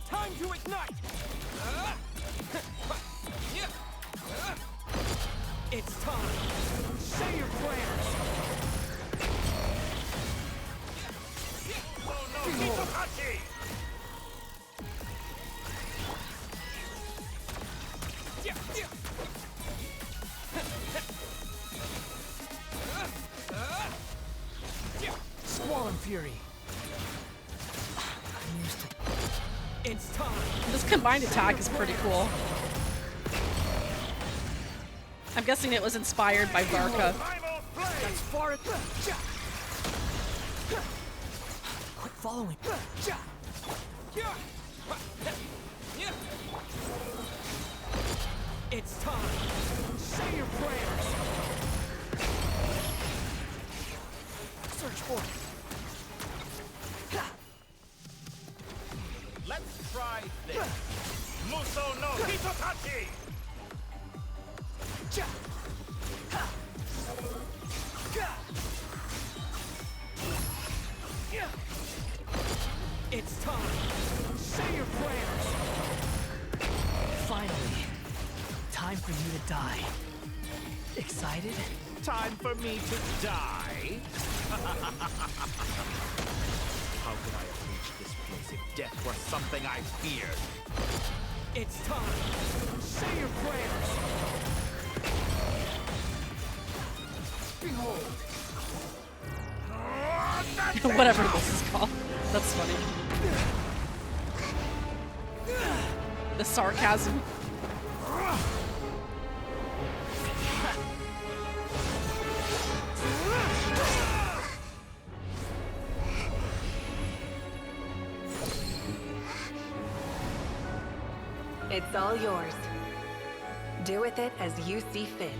Time to ignite. It's time. Say your prayers. Oh no, Hitachi! Squall and Fury. I'm used to... It's time. This combined attack is pretty cool. I'm guessing it was inspired by Varka. That's far. Quit following. It's time. Say your prayers. Search for it. Let's try this. Muso no Hitotachi! It's time. Say your prayers. Finally. Time for you to die. Excited? Time for me to die? How could I have reached this place if death were something I feared? It's time. Say your prayers. Behold. Whatever this is called. That's funny. The sarcasm. It's all yours. Do with it as you see fit.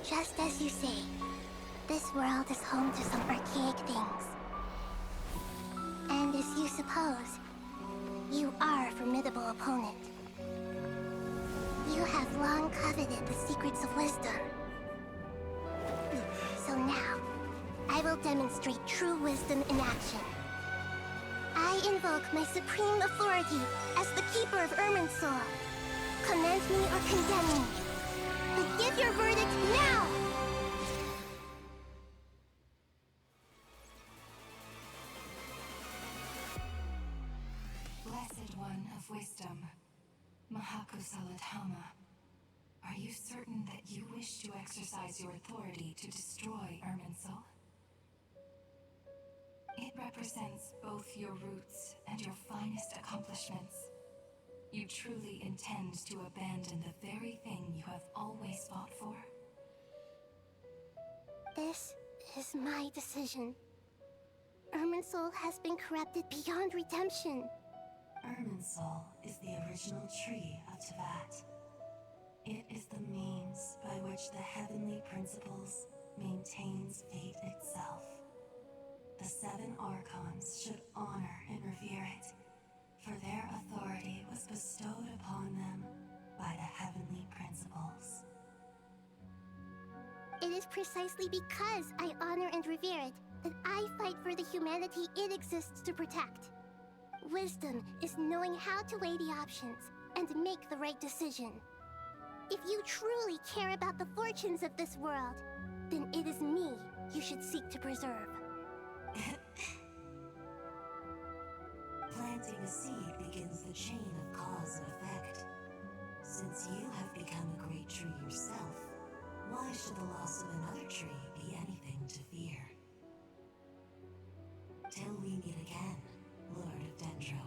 Just as you say, this world is home to some archaic things. And as you suppose, you are a formidable opponent. You have long coveted the secrets of wisdom. So now, I will demonstrate true wisdom in action. I invoke my supreme authority as the keeper of Irminsul. Commend me or condemn me. But give your verdict now! Blessed One of Wisdom, Mahakusalatama, are you certain that you wish to exercise your authority to destroy Irminsul? It represents both your roots and your finest accomplishments. You truly intend to abandon the very thing you have always fought for? This is my decision. Irminsul has been corrupted beyond redemption. Irminsul is the original tree of Teyvat. It is the means by which the heavenly principles maintains fate itself. The 7 Archons should honor and revere it, for their authority was bestowed upon them by the heavenly principles. It is precisely because I honor and revere it that I fight for the humanity it exists to protect. Wisdom is knowing how to weigh the options and make the right decision. If you truly care about the fortunes of this world, then it is me you should seek to preserve. Planting a seed begins the chain of cause and effect. Since you have become a great tree yourself, why should the loss of another tree be anything to fear? Till we meet again, Lord of Dendro.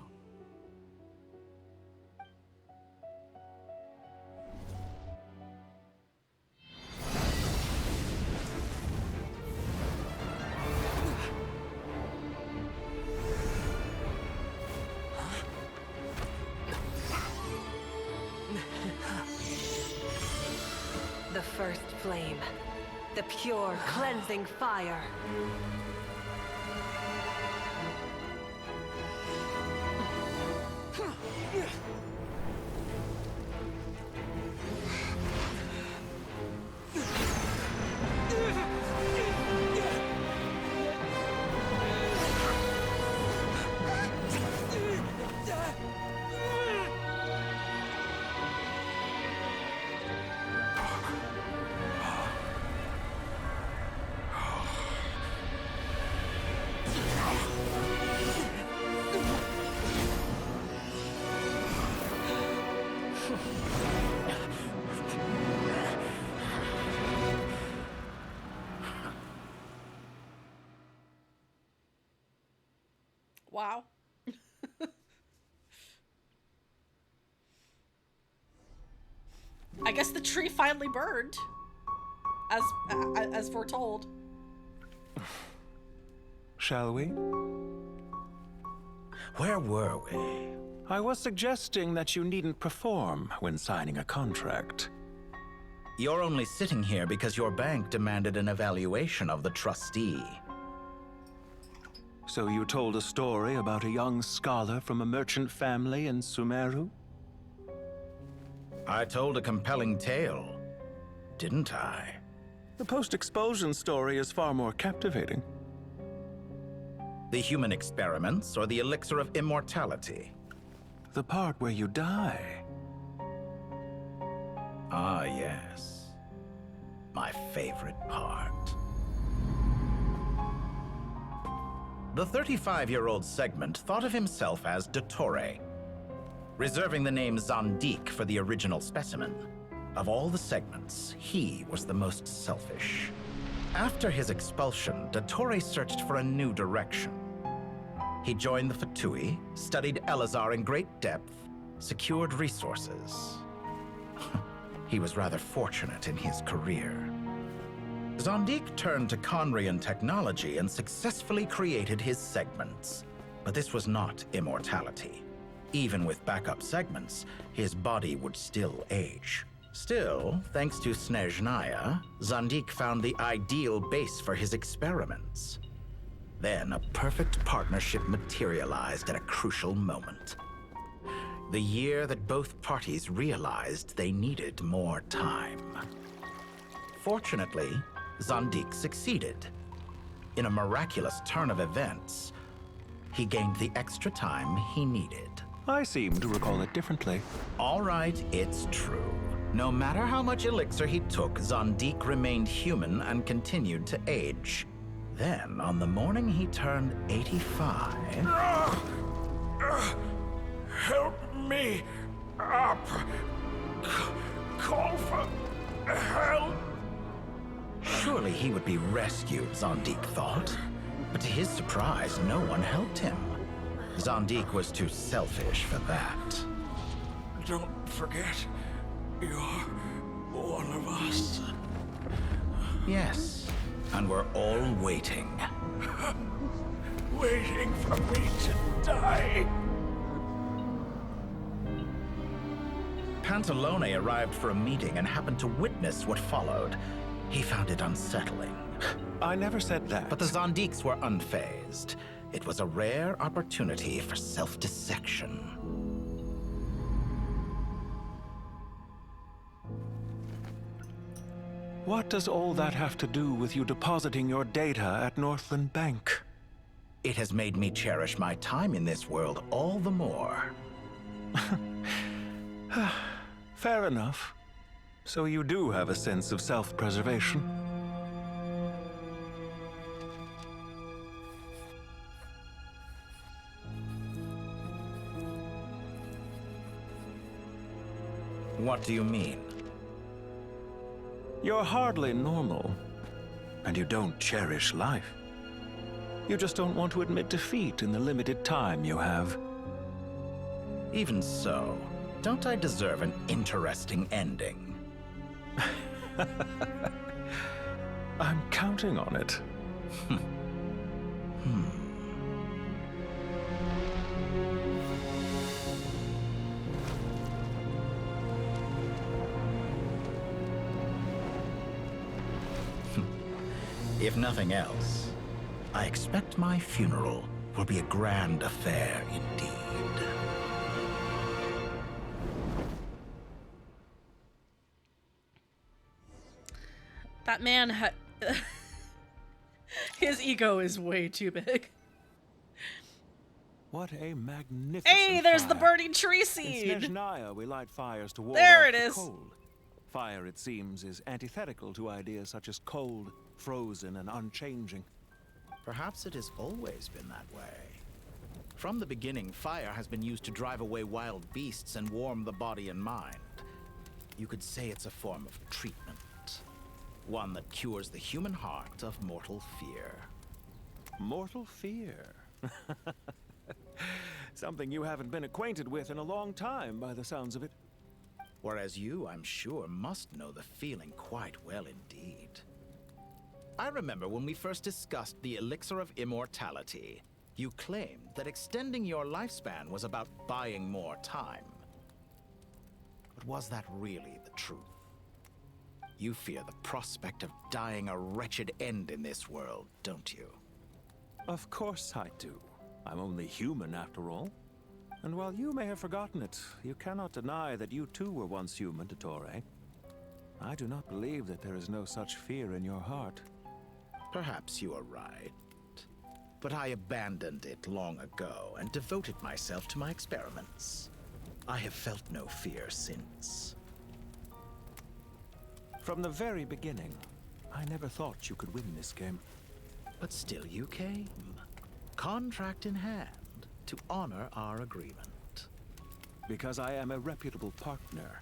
The first flame. The pure, cleansing fire. Wow. I guess the tree finally burned, as foretold. Shall we? Where were we? I was suggesting that you needn't perform when signing a contract. You're only sitting here because your bank demanded an evaluation of the trustee. So you told a story about a young scholar from a merchant family in Sumeru? I told a compelling tale, didn't I? The post-expulsion story is far more captivating. The human experiments or the elixir of immortality? The part where you die. Ah, yes. My favorite part. The 35-year-old Segment thought of himself as Dottore, reserving the name Zandik for the original specimen. Of all the Segments, he was the most selfish. After his expulsion, Dottore searched for a new direction. He joined the Fatui, studied Elazar in great depth, secured resources. He was rather fortunate in his career. Zandik turned to Conrian technology and successfully created his segments. But this was not immortality. Even with backup segments, his body would still age. Still, thanks to Snezhnaya, Zandik found the ideal base for his experiments. Then a perfect partnership materialized at a crucial moment. The year that both parties realized they needed more time. Fortunately, Zandik succeeded. In a miraculous turn of events, he gained the extra time he needed. I seem to recall it differently. All right, it's true. No matter how much elixir he took, Zandik remained human and continued to age. Then, on the morning he turned 85... Help me up! Call for help! Surely he would be rescued, Zandik thought. But to his surprise, no one helped him. Zandik was too selfish for that. Don't forget, you're one of us. Yes, and we're all waiting. Waiting for me to die. Pantalone arrived for a meeting and happened to witness what followed. He found it unsettling. I never said that. But the Zandiks were unfazed. It was a rare opportunity for self-dissection. What does all that have to do with you depositing your data at Northland Bank? It has made me cherish my time in this world all the more. Fair enough. So you do have a sense of self-preservation. What do you mean? You're hardly normal, and you don't cherish life. You just don't want to admit defeat in the limited time you have. Even so, don't I deserve an interesting ending? I'm counting on it. If nothing else, I expect my funeral will be a grand affair indeed. That man his ego is way too big. What a magnificent Hey, there's the fire. burning tree seed! In Snezhnaya, we light fires to ward There off it the is. cold. Fire, it seems, is antithetical to ideas such as cold, frozen, and unchanging. Perhaps it has always been that way. From the beginning, fire has been used to drive away wild beasts and warm the body and mind. You could say it's a form of treatment. One that cures the human heart of mortal fear. Mortal fear? Something you haven't been acquainted with in a long time, by the sounds of it. Whereas you, I'm sure, must know the feeling quite well indeed. I remember when we first discussed the elixir of immortality. You claimed that extending your lifespan was about buying more time. But was that really the truth? You fear the prospect of dying a wretched end in this world, don't you? Of course I do. I'm only human after all. And while you may have forgotten it, you cannot deny that you too were once human, Dottore. I do not believe that there is no such fear in your heart. Perhaps you are right. But I abandoned it long ago and devoted myself to my experiments. I have felt no fear since. From the very beginning, I never thought you could win this game. But still you came, contract in hand, to honor our agreement. Because I am a reputable partner.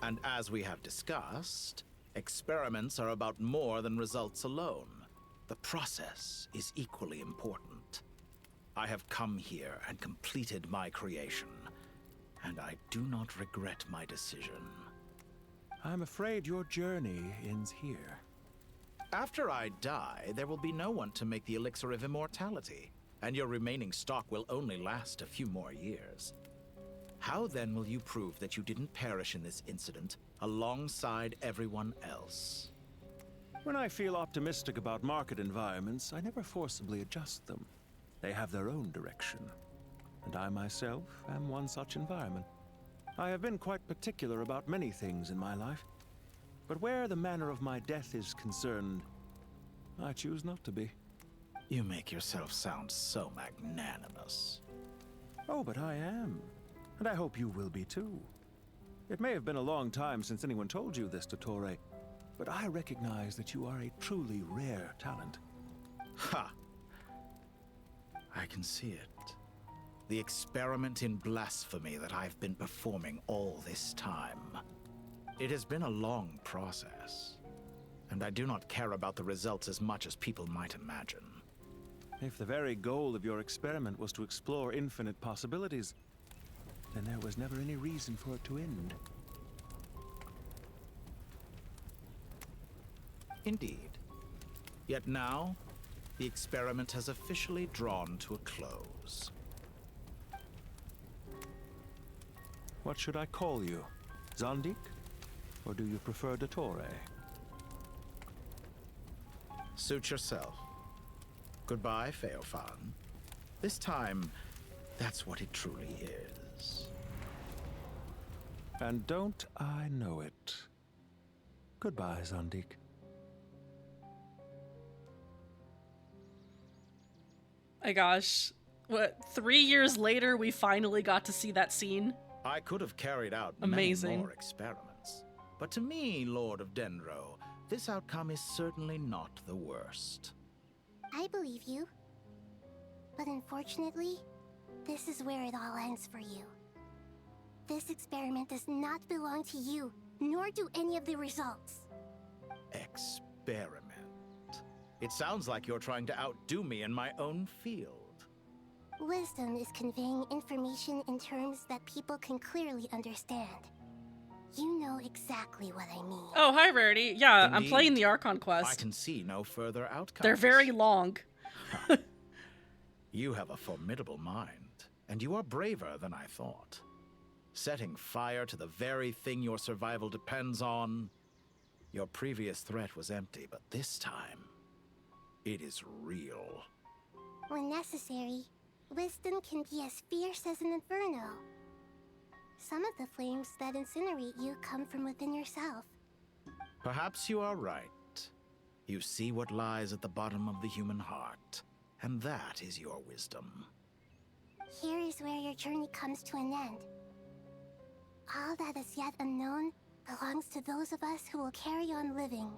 And as we have discussed, experiments are about more than results alone. The process is equally important. I have come here and completed my creation, and I do not regret my decision. I'm afraid your journey ends here. After I die, there will be no one to make the elixir of immortality, and your remaining stock will only last a few more years. How then will you prove that you didn't perish in this incident alongside everyone else? When I feel optimistic about market environments, I never forcibly adjust them. They have their own direction, and I myself am one such environment. I have been quite particular about many things in my life, but where the manner of my death is concerned, I choose not to be. You make yourself sound so magnanimous. Oh, but I am, and I hope you will be too. It may have been a long time since anyone told you this, Dottore, but I recognize that you are a truly rare talent. Ha! I can see it. The experiment in blasphemy that I've been performing all this time. It has been a long process, and I do not care about the results as much as people might imagine. If the very goal of your experiment was to explore infinite possibilities, then there was never any reason for it to end. Indeed. Yet now, the experiment has officially drawn to a close. What should I call you? Zondik? Or do you prefer Dottore? Suit yourself. Goodbye, Feofan. This time, that's what it truly is. And don't I know it? Goodbye, Zondik. My gosh. What, 3 years later we finally got to see that scene? I could have carried out Amazing. many more experiments. But to me, Lord of Dendro, this outcome is certainly not the worst. I believe you. But unfortunately, this is where it all ends for you. This experiment does not belong to you, nor do any of the results. Experiment. It sounds like you're trying to outdo me in my own field. Wisdom is conveying information in terms that people can clearly understand. You know exactly what I mean. Oh, hi, Rarity. Yeah, Indeed. I'm playing the Archon Quest. I can see no further outcomes. They're very long. You have a formidable mind, and you are braver than I thought. Setting fire to the very thing your survival depends on. Your previous threat was empty, but this time, it is real. When necessary, wisdom can be as fierce as an inferno. Some of the flames that incinerate you come from within yourself. Perhaps you are right. You see what lies at the bottom of the human heart, and that is your wisdom. Here is where your journey comes to an end. All that is yet unknown belongs to those of us who will carry on living.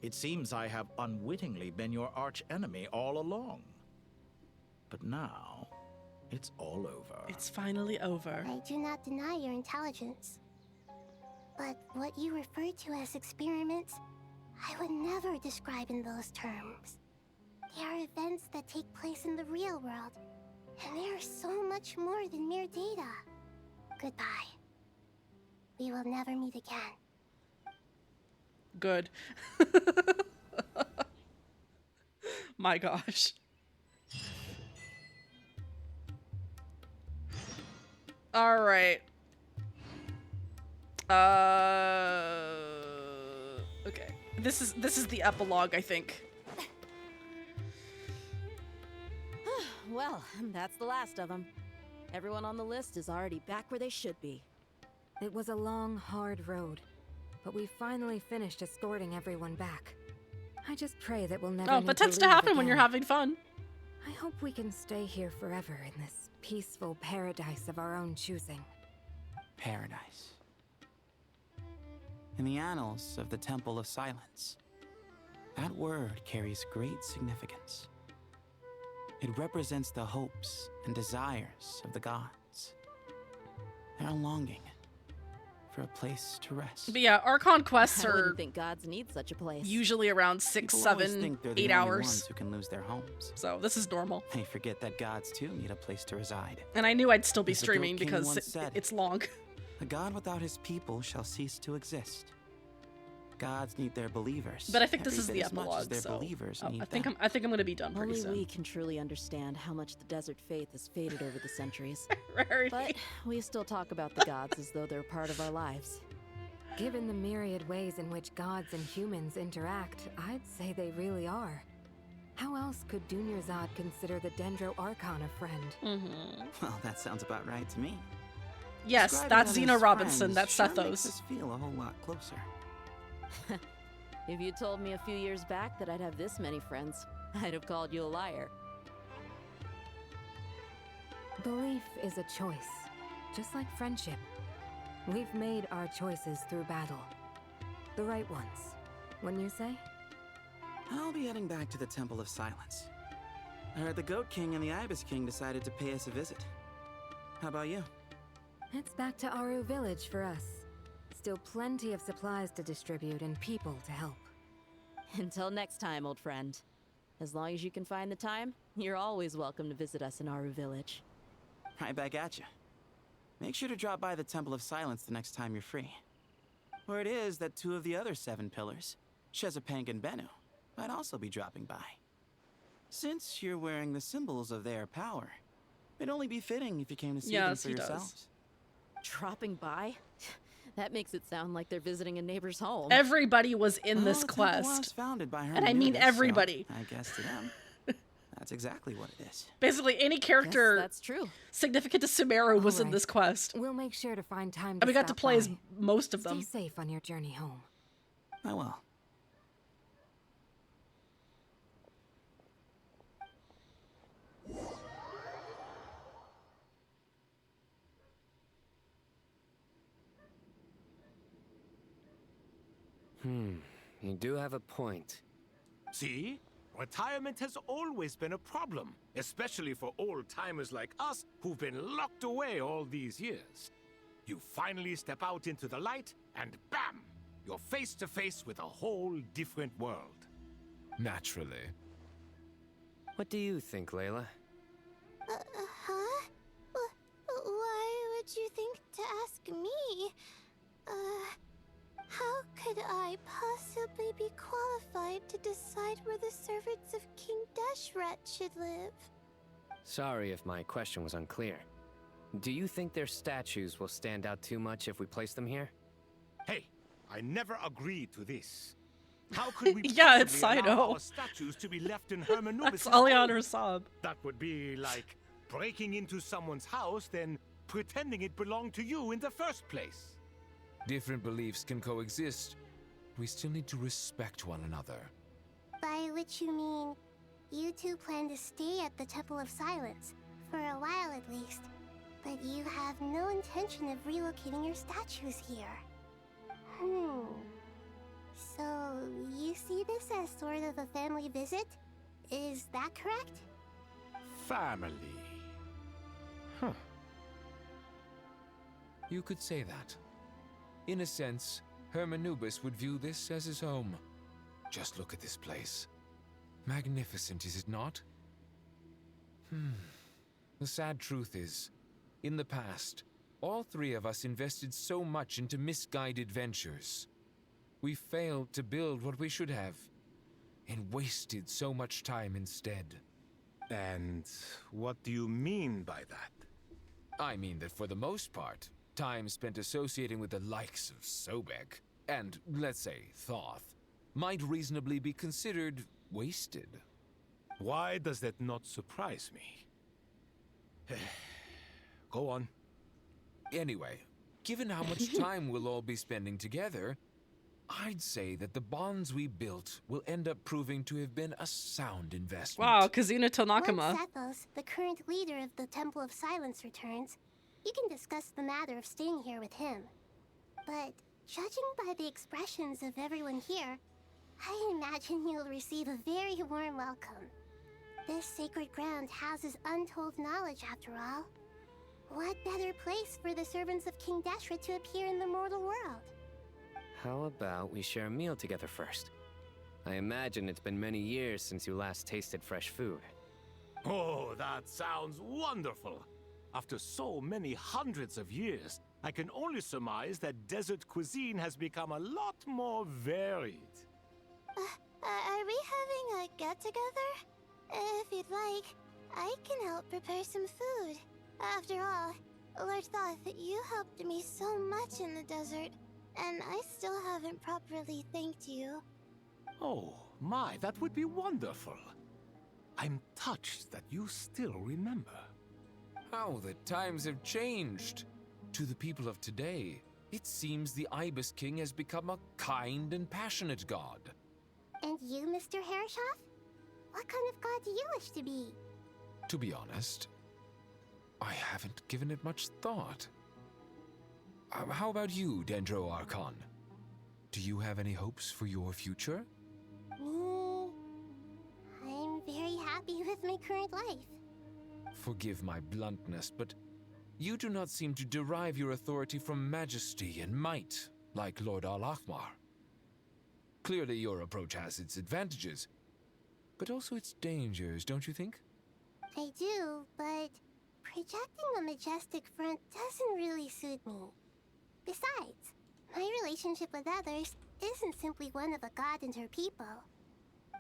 It seems I have unwittingly been your arch-enemy all along. But now, it's all over. It's finally over. I do not deny your intelligence. But what you refer to as experiments, I would never describe in those terms. They are events that take place in the real world, and they are so much more than mere data. Goodbye. We will never meet again. Good. My gosh. All right. Okay. This is the epilogue, I think. Well, that's the last of them. Everyone on the list is already back where they should be. It was a long, hard road, but we finally finished escorting everyone back. I just pray that we'll never Oh, need but tends to leave happen when you're again. having fun. I hope we can stay here forever in this peaceful paradise of our own choosing. Paradise. In the annals of the Temple of Silence, that word carries great significance. It represents the hopes and desires of the gods. Their longing for a place to rest. But yeah, Archon quests I are wouldn't think gods need such a place. usually around 6, People always 7, think they're the 8 only hours. ones who can lose their homes. So this is normal. They forget that gods too need a place to reside. And I knew I'd still be As the Goat streaming King because once said, it's long. A god without his people shall cease to exist. Gods need their believers. But I think this every is bit the as much as epilogue, their so believers I need think them. I'm gonna be done pretty Only soon. we can truly understand how much the desert faith has faded over the centuries. Right. But we still talk about the gods as though they're part of our lives. Given the myriad ways in which gods and humans interact, I'd say they really are. How else could Dunyarzad consider the Dendro Archon a friend? Mm-hmm. Well, that sounds about right to me. Yes, Describing that's others Xena as Robinson, friends that's sure Sethos. makes us feel a whole lot closer. If you told me a few years back that I'd have this many friends, I'd have called you a liar. Belief is a choice, just like friendship. We've made our choices through battle. The right ones, wouldn't you say? I'll be heading back to the Temple of Silence. I heard the Goat King and the Ibis King decided to pay us a visit. How about you? It's back to Aru Village for us. Still plenty of supplies to distribute and people to help. Until next time, old friend. As long as you can find the time, you're always welcome to visit us in Aru Village. Right back at you. Make sure to drop by the Temple of Silence the next time you're free. Word is that 2 of the other 7 pillars, Shezapang and Bennu, might also be dropping by. Since you're wearing the symbols of their power, it'd only be fitting if you came to see them Yes, for he does. yourselves. Dropping by? That makes it sound like they're visiting a neighbor's home. Everybody was in Well, this the temple was quest. founded by And I mean Hermanubis, everybody. So I guess to them, that's exactly what it is. Basically, any character that's true. significant to Sumeru was in Alright. this quest. We'll make sure to find time to And we got to stop play as by. most of Stay them. safe on your journey home. I will. You do have a point. See? Retirement has always been a problem, especially for old-timers like us who've been locked away all these years. You finally step out into the light, and bam! You're face to face with a whole different world. Naturally. What do you think, Layla? Huh? Why would you think to ask me? How could I possibly be qualified to decide where the servants of King Deshret should live? Sorry if my question was unclear. Do you think their statues will stand out too much if we place them here? Hey, I never agreed to this. How could we Yeah, it's possibly allow Saito. our statues to be left in Hermanubis' That's Aliana Saab. That would be like breaking into someone's house, then pretending it belonged to you in the first place. Different beliefs can coexist. We still need to respect one another. By which you mean, you two plan to stay at the Temple of Silence, for a while at least. But you have no intention of relocating your statues here. So, you see this as sort of a family visit? Is that correct? Family. Huh. You could say that. In a sense, Hermanubis would view this as his home. Just look at this place. Magnificent, is it not? The sad truth is, in the past, all 3 of us invested so much into misguided ventures. We failed to build what we should have, and wasted so much time instead. And what do you mean by that? I mean that for the most part, time spent associating with the likes of Sobek and, let's say, Thoth, might reasonably be considered wasted. Why does that not surprise me? Go on. Anyway, given how much time we'll all be spending together, I'd say that the bonds we built will end up proving to have been a sound investment. Wow, Kazuna Tonakama. Once Sethos, the current leader of the Temple of Silence, returns, you can discuss the matter of staying here with him. But judging by the expressions of everyone here, I imagine you'll receive a very warm welcome. This sacred ground houses untold knowledge, after all. What better place for the servants of King Deshra to appear in the mortal world? How about we share a meal together first? I imagine it's been many years since you last tasted fresh food. Oh, that sounds wonderful. After so many hundreds of years, I can only surmise that desert cuisine has become a lot more varied. Are we having a get-together? If you'd like, I can help prepare some food. After all, Lord Thoth, you helped me so much in the desert, and I still haven't properly thanked you. Oh, my, that would be wonderful. I'm touched that you still remember. How the times have changed. To the people of today, it seems the Ibis King has become a kind and passionate god. And you, Mr. Herreshoff? What kind of god do you wish to be? To be honest, I haven't given it much thought. How about you, Dendro Archon? Do you have any hopes for your future? Me? I'm very happy with my current life. Forgive my bluntness, but you do not seem to derive your authority from majesty and might, like Lord Al-Akhmar. Clearly your approach has its advantages, but also its dangers, don't you think? I do, but projecting a majestic front doesn't really suit me. Besides, my relationship with others isn't simply one of a god and her people.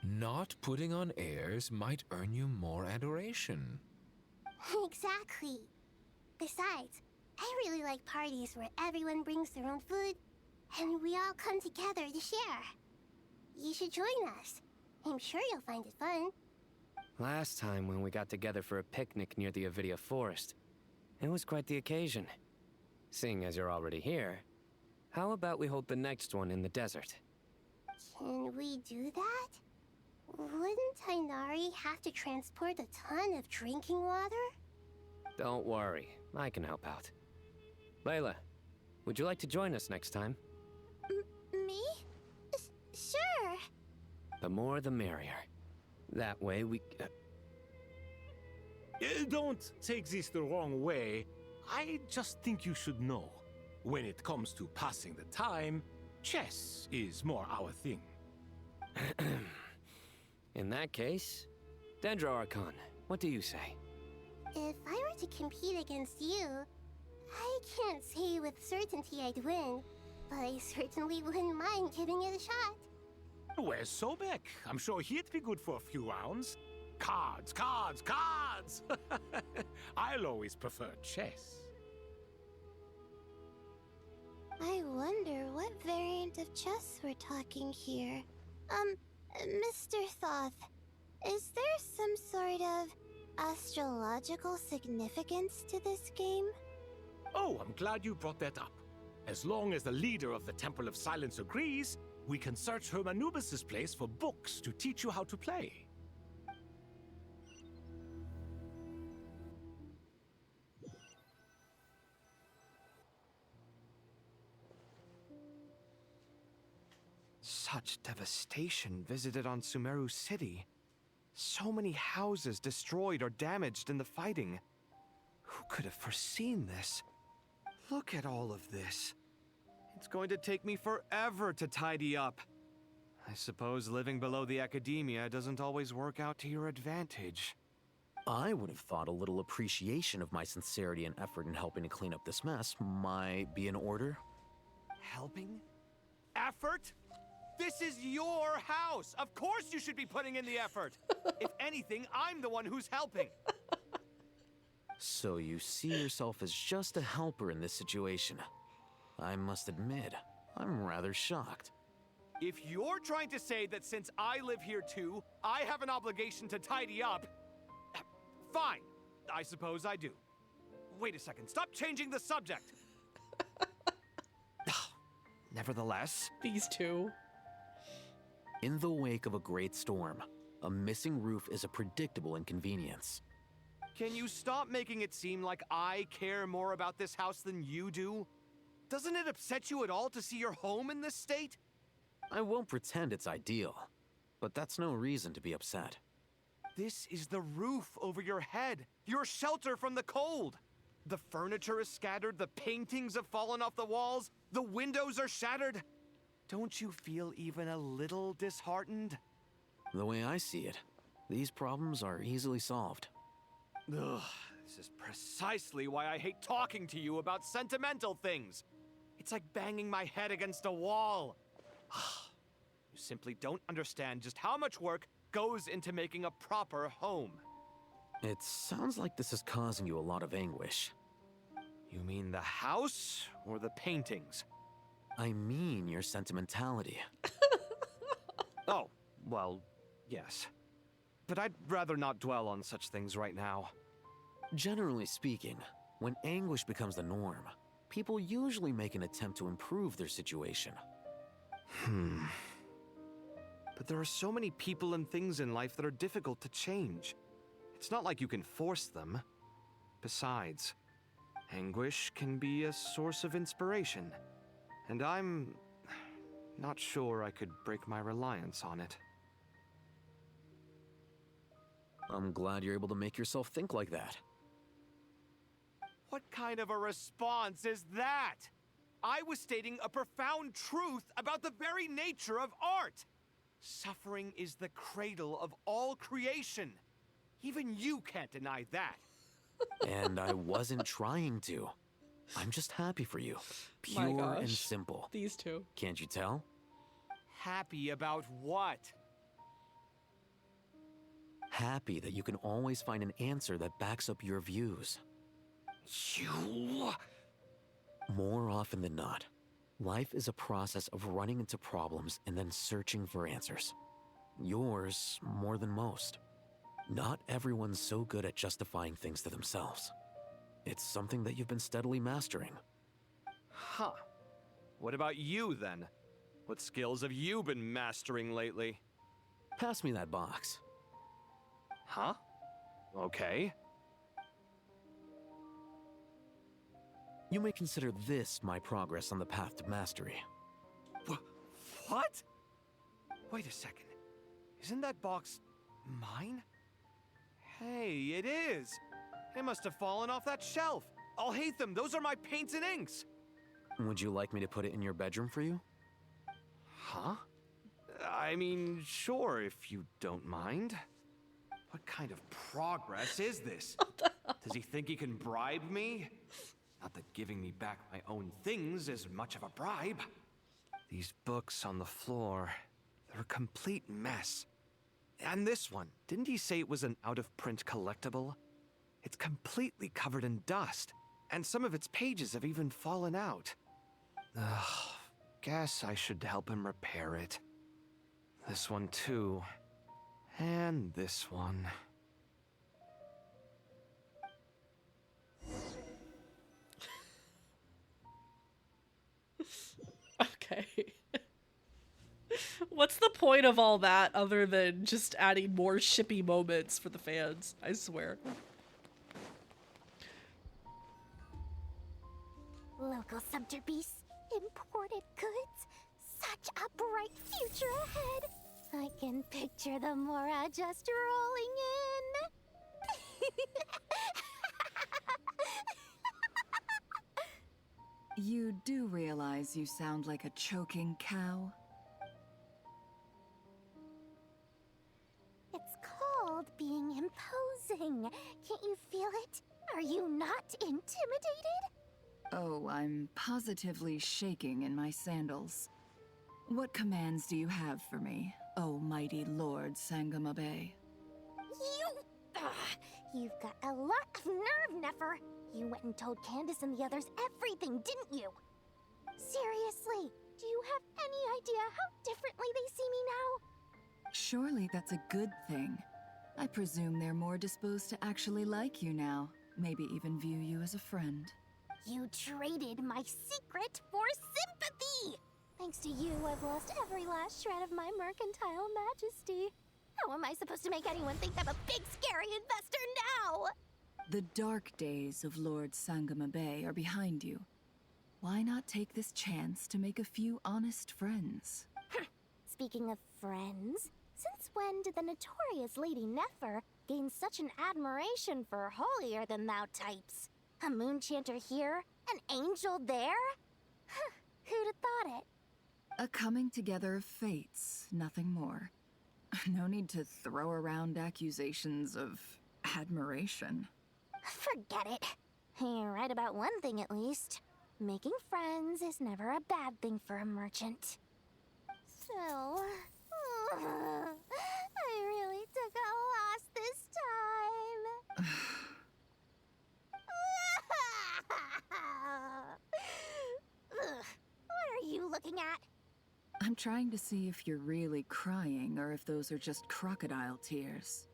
Not putting on airs might earn you more adoration. Exactly. Besides, I really like parties where everyone brings their own food and we all come together to share. You should join us. I'm sure you'll find it fun. Last time when we got together for a picnic near the Avidia Forest, it was quite the occasion. Seeing as you're already here, how about we hold the next one in the desert? Can we do that? Wouldn't Tainari have to transport a ton of drinking water? Don't worry, I can help out. Layla, would you like to join us next time? Me? Sure. The more the merrier. That way we... Don't take this the wrong way. I just think you should know. When it comes to passing the time, chess is more our thing. In that case, Dendro Archon, what do you say? If I were to compete against you, I can't say with certainty I'd win, but I certainly wouldn't mind giving it a shot. Where's Sobek? I'm sure he'd be good for a few rounds. Cards, cards, cards! I'll always prefer chess. I wonder what variant of chess we're talking here. Mr. Thoth, is there some sort of astrological significance to this game? Oh, I'm glad you brought that up. As long as the leader of the Temple of Silence agrees, we can search Hermanubis' place for books to teach you how to play. Such devastation visited on Sumeru City. So many houses destroyed or damaged in the fighting. Who could have foreseen this? Look at all of this. It's going to take me forever to tidy up. I suppose living below the academia doesn't always work out to your advantage. I would have thought a little appreciation of my sincerity and effort in helping to clean up this mess might be in order. Helping? Effort? This is your house! Of course you should be putting in the effort! If anything, I'm the one who's helping. So you see yourself as just a helper in this situation. I must admit, I'm rather shocked. If you're trying to say that since I live here too, I have an obligation to tidy up, fine. I suppose I do. Wait a second, stop changing the subject! Nevertheless... These two. In the wake of a great storm, a missing roof is a predictable inconvenience. Can you stop making it seem like I care more about this house than you do? Doesn't it upset you at all to see your home in this state? I won't pretend it's ideal, but that's no reason to be upset. This is the roof over your head, your shelter from the cold. The furniture is scattered, the paintings have fallen off the walls, the windows are shattered. Don't you feel even a little disheartened? The way I see it, these problems are easily solved. Ugh, this is precisely why I hate talking to you about sentimental things. It's like banging my head against a wall. You simply don't understand just how much work goes into making a proper home. It sounds like this is causing you a lot of anguish. You mean the house or the paintings? I mean your sentimentality. Oh, well, yes. But I'd rather not dwell on such things right now. Generally speaking, when anguish becomes the norm, people usually make an attempt to improve their situation. But there are so many people and things in life that are difficult to change. It's not like you can force them. Besides, anguish can be a source of inspiration. And I'm not sure I could break my reliance on it. I'm glad you're able to make yourself think like that. What kind of a response is that? I was stating a profound truth about the very nature of art. Suffering is the cradle of all creation. Even you can't deny that. And I wasn't trying to. I'm just happy for you. Pure and simple. These two. Can't you tell? Happy about what? Happy that you can always find an answer that backs up your views. You... More often than not, life is a process of running into problems and then searching for answers. Yours more than most. Not everyone's so good at justifying things to themselves. It's something that you've been steadily mastering. Huh. What about you, then? What skills have you been mastering lately? Pass me that box. Huh? Okay. You may consider this my progress on the path to mastery. What? Wait a second. Isn't that box mine? Hey, it is! It must have fallen off that shelf. I'll hate them. Those are my paints and inks. Would you like me to put it in your bedroom for you? Huh? I mean, sure, if you don't mind. What kind of progress is this? Does he think he can bribe me? Not that giving me back my own things is much of a bribe. These books on the floor, they're a complete mess. And this one, didn't he say it was an out-of-print collectible? It's completely covered in dust, and some of its pages have even fallen out. Ugh, guess I should help him repair it. This one too. And this one. Okay. What's the point of all that other than just adding more shippy moments for the fans? I swear. Local subter beasts, imported goods, such a bright future ahead. I can picture the Mora just rolling in. You do realize you sound like a choking cow? It's called being imposing. Can't you feel it? Are you not intimidated? Oh, I'm positively shaking in my sandals. What commands do you have for me, oh mighty Lord Sangamabe? You've got a lot of nerve, Nefer. You went and told Candace and the others everything, didn't you? Seriously, do you have any idea how differently they see me now? Surely that's a good thing. I presume they're more disposed to actually like you now, maybe even view you as a friend. You traded my secret for sympathy! Thanks to you, I've lost every last shred of my mercantile majesty. How am I supposed to make anyone think I'm a big, scary investor now? The dark days of Lord Sangama Bay are behind you. Why not take this chance to make a few honest friends? Speaking of friends, since when did the notorious Lady Nefer gain such an admiration for holier-than-thou types? A moon chanter here, an angel there? Who'd have thought it? A coming together of fates, nothing more. No need to throw around accusations of admiration. Forget it. You're right about one thing at least. Making friends is never a bad thing for a merchant. So, I really took a loss this time. What are you looking at? I'm trying to see if you're really crying or if those are just crocodile tears.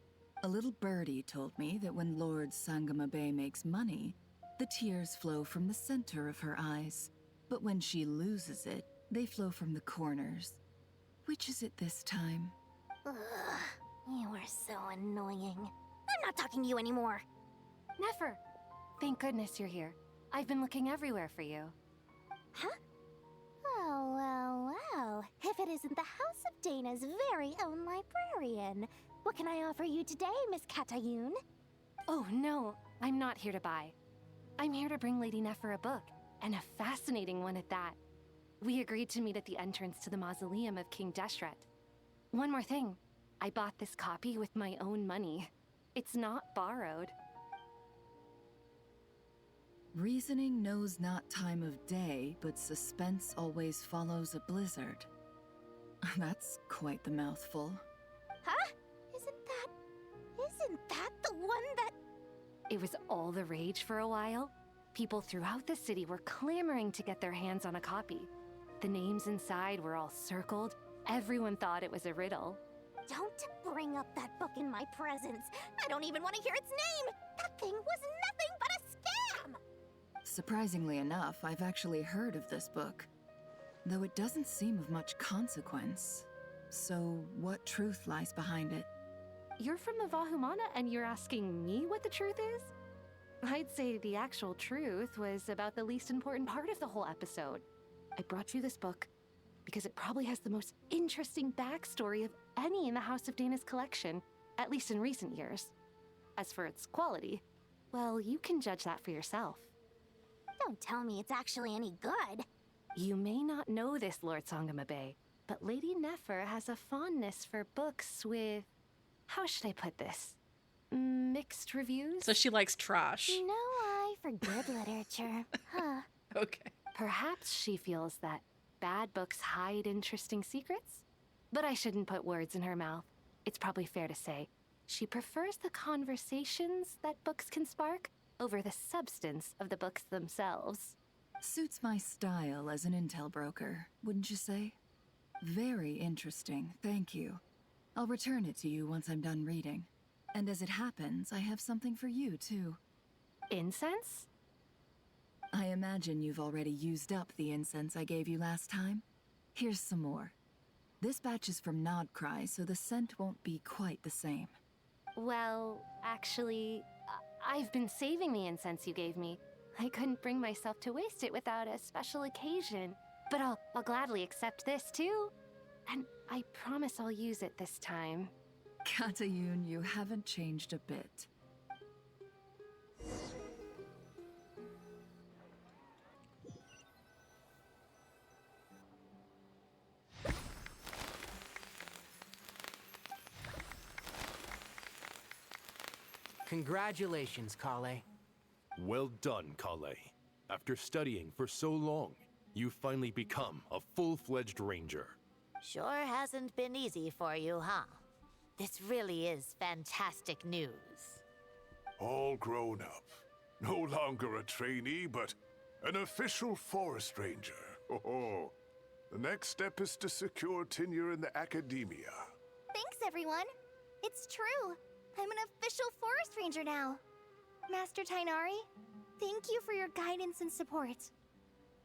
A little birdie told me that when Lord Sangama Bay makes money, the tears flow from the center of her eyes. But when she loses it, they flow from the corners. Which is it this time? You are so annoying. I'm not talking to you anymore. Nefer, thank goodness you're here. I've been looking everywhere for you. Huh? Well. If it isn't the House of Dana's very own librarian. What can I offer you today, Miss Katayun? Oh, no. I'm not here to buy. I'm here to bring Lady Nefer a book, and a fascinating one at that. We agreed to meet at the entrance to the mausoleum of King Deshret. One more thing. I bought this copy with my own money. It's not borrowed. Reasoning knows not time of day, but suspense always follows a blizzard. That's quite the mouthful. Huh? Isn't that the one that... It was all the rage for a while. People throughout the city were clamoring to get their hands on a copy. The names inside were all circled. Everyone thought it was a riddle. Don't bring up that book in my presence. I don't even want to hear its name. That thing was nothing but a scam. Surprisingly enough, I've actually heard of this book. Though it doesn't seem of much consequence. So, what truth lies behind it? You're from the Vahumana and you're asking me what the truth is? I'd say the actual truth was about the least important part of the whole episode. I brought you this book because it probably has the most interesting backstory of any in the House of Dana's collection, at least in recent years. As for its quality, well, you can judge that for yourself. Don't tell me it's actually any good. You may not know this, Lord Sangama Bay, but Lady Nefer has a fondness for books with... How should I put this? Mixed reviews? So she likes trash. No eye for good literature. Huh. Okay. Perhaps she feels that bad books hide interesting secrets? But I shouldn't put words in her mouth. It's probably fair to say she prefers the conversations that books can spark over the substance of the books themselves. Suits my style as an intel broker, wouldn't you say? Very interesting, thank you. I'll return it to you once I'm done reading. And as it happens, I have something for you, too. Incense? I imagine you've already used up the incense I gave you last time. Here's some more. This batch is from Nodcry, so the scent won't be quite the same. Well, actually, I've been saving the incense you gave me. I couldn't bring myself to waste it without a special occasion. But I'll gladly accept this, too. And I promise I'll use it this time. Katayun, you haven't changed a bit. Congratulations, Kale. Well done, Kale. After studying for so long, you've finally become a full-fledged ranger. Sure hasn't been easy for you, huh? This really is fantastic news. All grown up. No longer a trainee, but an official forest ranger. Oh, the next step is to secure tenure in the academia. Thanks, everyone. It's true. I'm an official forest ranger now. Master Tainari, thank you for your guidance and support.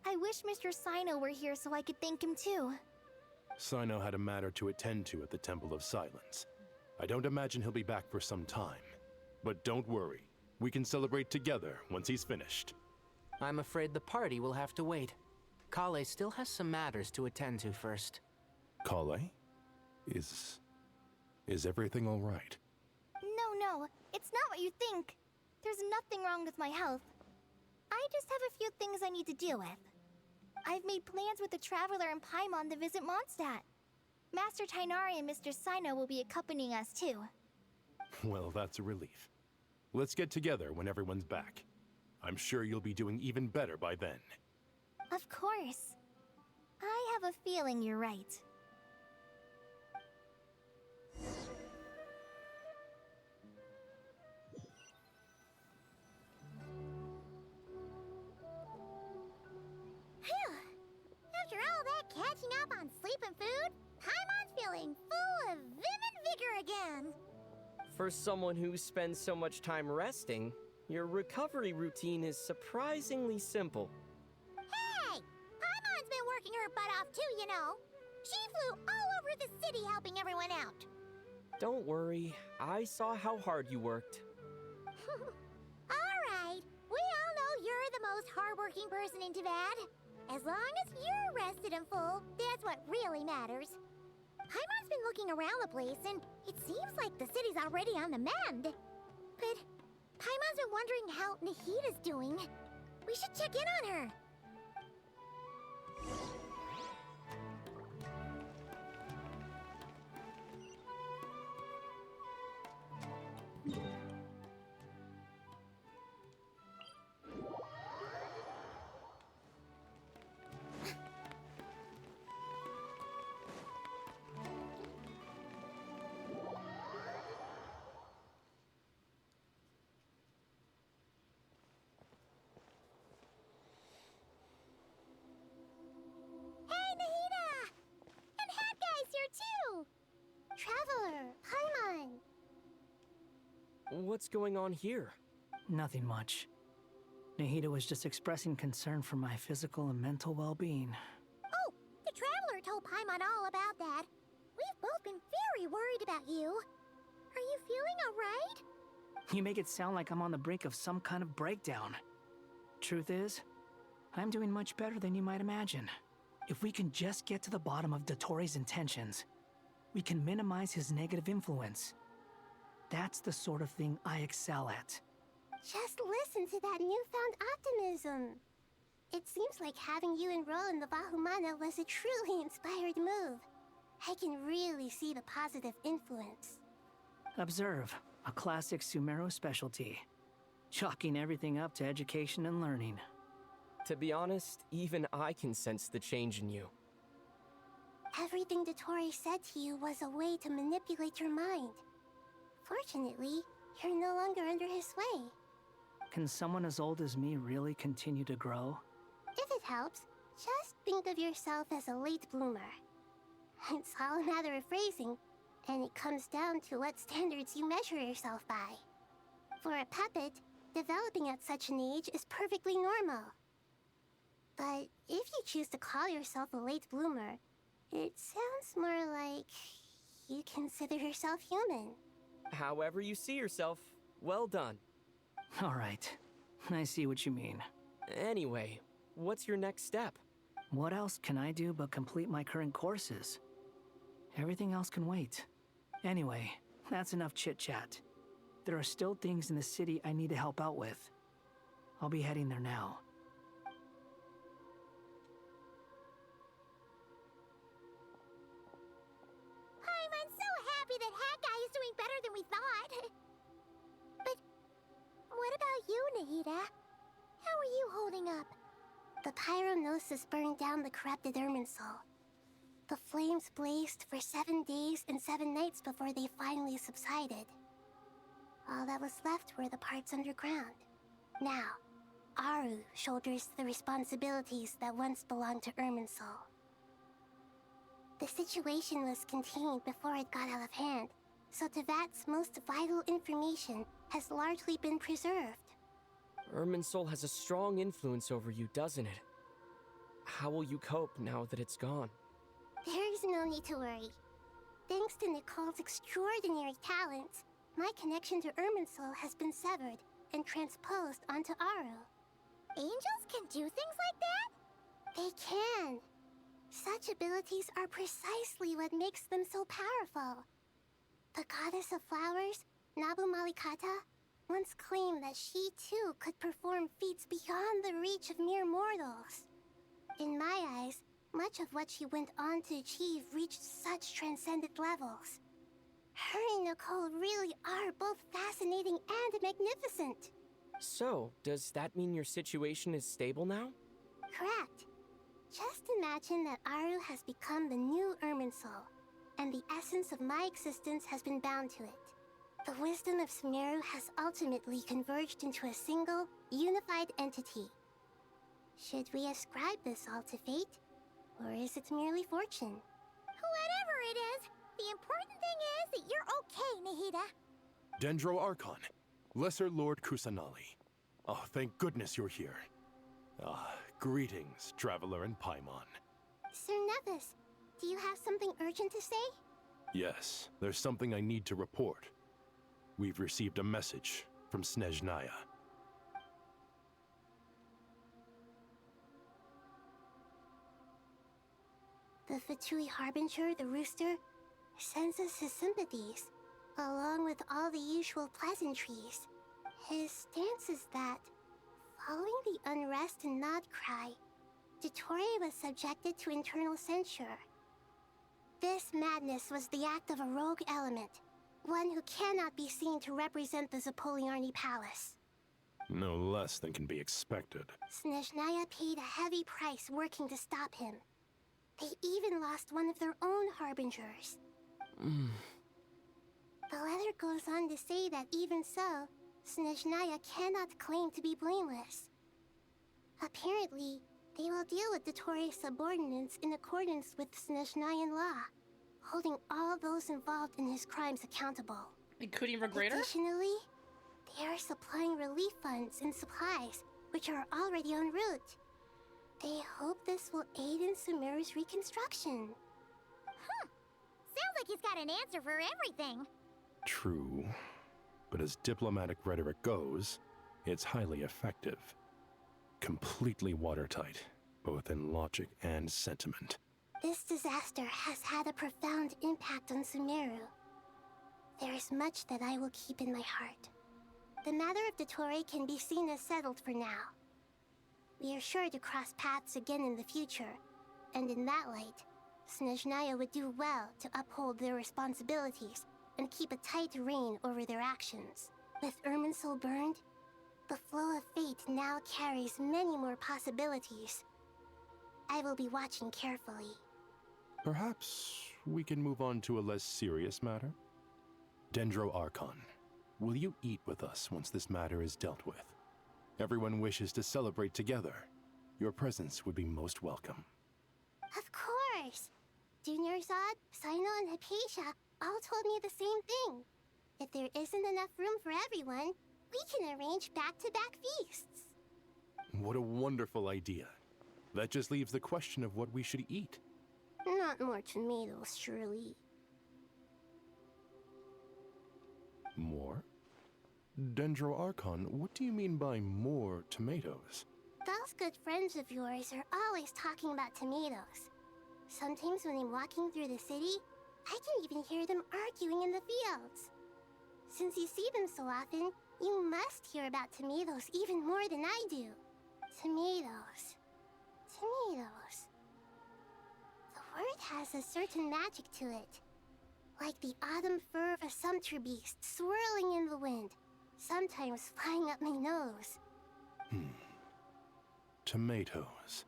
I wish Mr. Sino were here so I could thank him too. Sino had a matter to attend to at the Temple of Silence. I don't imagine he'll be back for some time. But don't worry. We can celebrate together once he's finished. I'm afraid the party will have to wait. Kale still has some matters to attend to first. Kale? Is everything all right? No, it's not what you think. There's nothing wrong with my health. I just have a few things I need to deal with. I've made plans with the Traveler and Paimon to visit Mondstadt. Master Tainari and Mr. Sino will be accompanying us too. Well, that's a relief. Let's get together when everyone's back. I'm sure you'll be doing even better by then. Of course. I have a feeling you're right. Phew! After all that catching up on sleep and food, Paimon's feeling full of vim and vigor again. For someone who spends so much time resting, your recovery routine is surprisingly simple. Hey! Paimon's been working her butt off too, you know. She flew all over the city helping everyone out. Don't worry, I saw how hard you worked. Alright, we all know you're the most hardworking person in Tavad. As long as you're rested and full, that's what really matters. Paimon's been looking around the place, and it seems like the city's already on the mend. But Paimon's been wondering how Nahida's doing. We should check in on her. Traveler, Paimon. What's going on here? Nothing much. Nahida was just expressing concern for my physical and mental well-being. Oh, the Traveler told Paimon all about that. We've both been very worried about you. Are you feeling alright? You make it sound like I'm on the brink of some kind of breakdown. Truth is, I'm doing much better than you might imagine. If we can just get to the bottom of Dotori's intentions, we can minimize his negative influence. That's the sort of thing I excel at. Just listen to that newfound optimism. It seems like having you enroll in the Vahumana was a truly inspired move. I can really see the positive influence. Observe, a classic Sumeru specialty. Chalking everything up to education and learning. To be honest, even I can sense the change in you. Everything Dotori said to you was a way to manipulate your mind. Fortunately, you're no longer under his sway. Can someone as old as me really continue to grow? If it helps, just think of yourself as a late bloomer. It's all a matter of phrasing, and it comes down to what standards you measure yourself by. For a puppet, developing at such an age is perfectly normal. But if you choose to call yourself a late bloomer, it sounds more like you consider yourself human. However you see yourself, well done. All right, I see what you mean. Anyway, what's your next step? What else can I do but complete my current courses? Everything else can wait. Anyway, that's enough chit-chat. There are still things in the city I need to help out with. I'll be heading there now. I'm so happy that Hat Guy is doing better than we thought. But what about you, Nahida? How are you holding up? The pyronosis burned down the corrupted Irminsul. The flames blazed for 7 days and 7 nights before they finally subsided. All that was left were the parts underground. Now, Aru shoulders the responsibilities that once belonged to Irminsul. The situation was contained before it got out of hand, so Tevat's most vital information has largely been preserved. Irminsul has a strong influence over you, doesn't it? How will you cope now that it's gone? There is no need to worry. Thanks to Nicole's extraordinary talents, my connection to Irminsul has been severed and transposed onto Aru. Angels can do things like that? They can. Such abilities are precisely what makes them so powerful. The goddess of flowers, Nabu Malikata, once claimed that she too could perform feats beyond the reach of mere mortals. In my eyes, much of what she went on to achieve reached such transcendent levels. Her and Nicole really are both fascinating and magnificent. So, does that mean your situation is stable now? Correct. Just imagine that Aru has become the new Irminsul, and the essence of my existence has been bound to it. The wisdom of Sumeru has ultimately converged into a single, unified entity. Should we ascribe this all to fate, or is it merely fortune? Whatever it is, the important thing is that you're okay, Nahida. Dendro Archon, Lesser Lord Kusanali. Oh, thank goodness you're here. Greetings, Traveler and Paimon. Sir Nevis, do you have something urgent to say? Yes, there's something I need to report. We've received a message from Snezhnaya. The Fatui Harbinger, the Rooster, sends us his sympathies, along with all the usual pleasantries. His stance is that, following the unrest in Nodcry, Dottore was subjected to internal censure. This madness was the act of a rogue element, one who cannot be seen to represent the Zapoliarni Palace. No less than can be expected. Snezhnaya paid a heavy price working to stop him. They even lost one of their own Harbingers. The letter goes on to say that even so, Snezhnaya cannot claim to be blameless. Apparently, they will deal with Dottore's subordinates in accordance with Snezhnayan law, holding all those involved in his crimes accountable. Including Regrator? Additionally, they are supplying relief funds and supplies, which are already en route. They hope this will aid in Sumeru's reconstruction. Sounds like he's got an answer for everything. True. But as diplomatic rhetoric goes, it's highly effective. Completely watertight, both in logic and sentiment. This disaster has had a profound impact on Sumeru. There is much that I will keep in my heart. The matter of Dottore can be seen as settled for now. We are sure to cross paths again in the future, and in that light, Snezhnaya would do well to uphold their responsibilities and keep a tight rein over their actions. With Irminsul burned, the flow of fate now carries many more possibilities. I will be watching carefully. Perhaps we can move on to a less serious matter? Dendro Archon, will you eat with us once this matter is dealt with? Everyone wishes to celebrate together. Your presence would be most welcome. Of course! Junior Zod, Sino, and Hypatia all told me the same thing. If there isn't enough room for everyone, we can arrange back-to-back feasts. What a wonderful idea. That just leaves the question of what we should eat. Not more tomatoes, surely. More? Dendro Archon, what do you mean by more tomatoes? Those good friends of yours are always talking about tomatoes. Sometimes when I'm walking through the city, I can even hear them arguing in the fields. Since you see them so often, you must hear about tomatoes even more than I do. Tomatoes. Tomatoes. The word has a certain magic to it. Like the autumn fur of a sumpter beast swirling in the wind, sometimes flying up my nose. Tomatoes.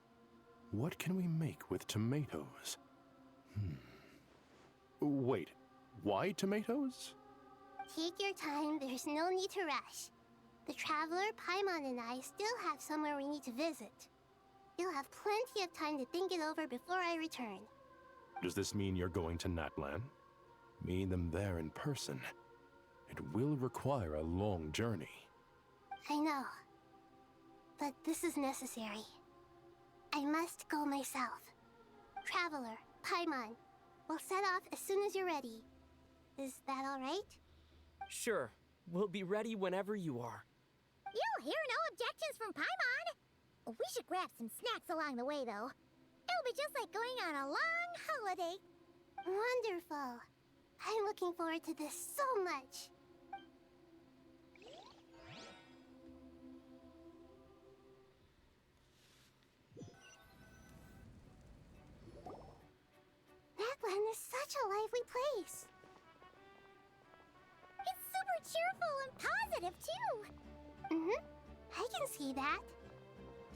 What can we make with tomatoes? Wait, why tomatoes? Take your time, there's no need to rush. The Traveler, Paimon, and I still have somewhere we need to visit. You'll have plenty of time to think it over before I return. Does this mean you're going to Natlan? Meet them there in person. It will require a long journey. I know. But this is necessary. I must go myself. Traveler, Paimon, we'll set off as soon as you're ready. Is that alright? Sure. We'll be ready whenever you are. You'll hear no objections from Paimon. We should grab some snacks along the way, though. It'll be just like going on a long holiday. Wonderful. I'm looking forward to this so much. Natlan is such a lively place. It's super cheerful and positive, too. I can see that.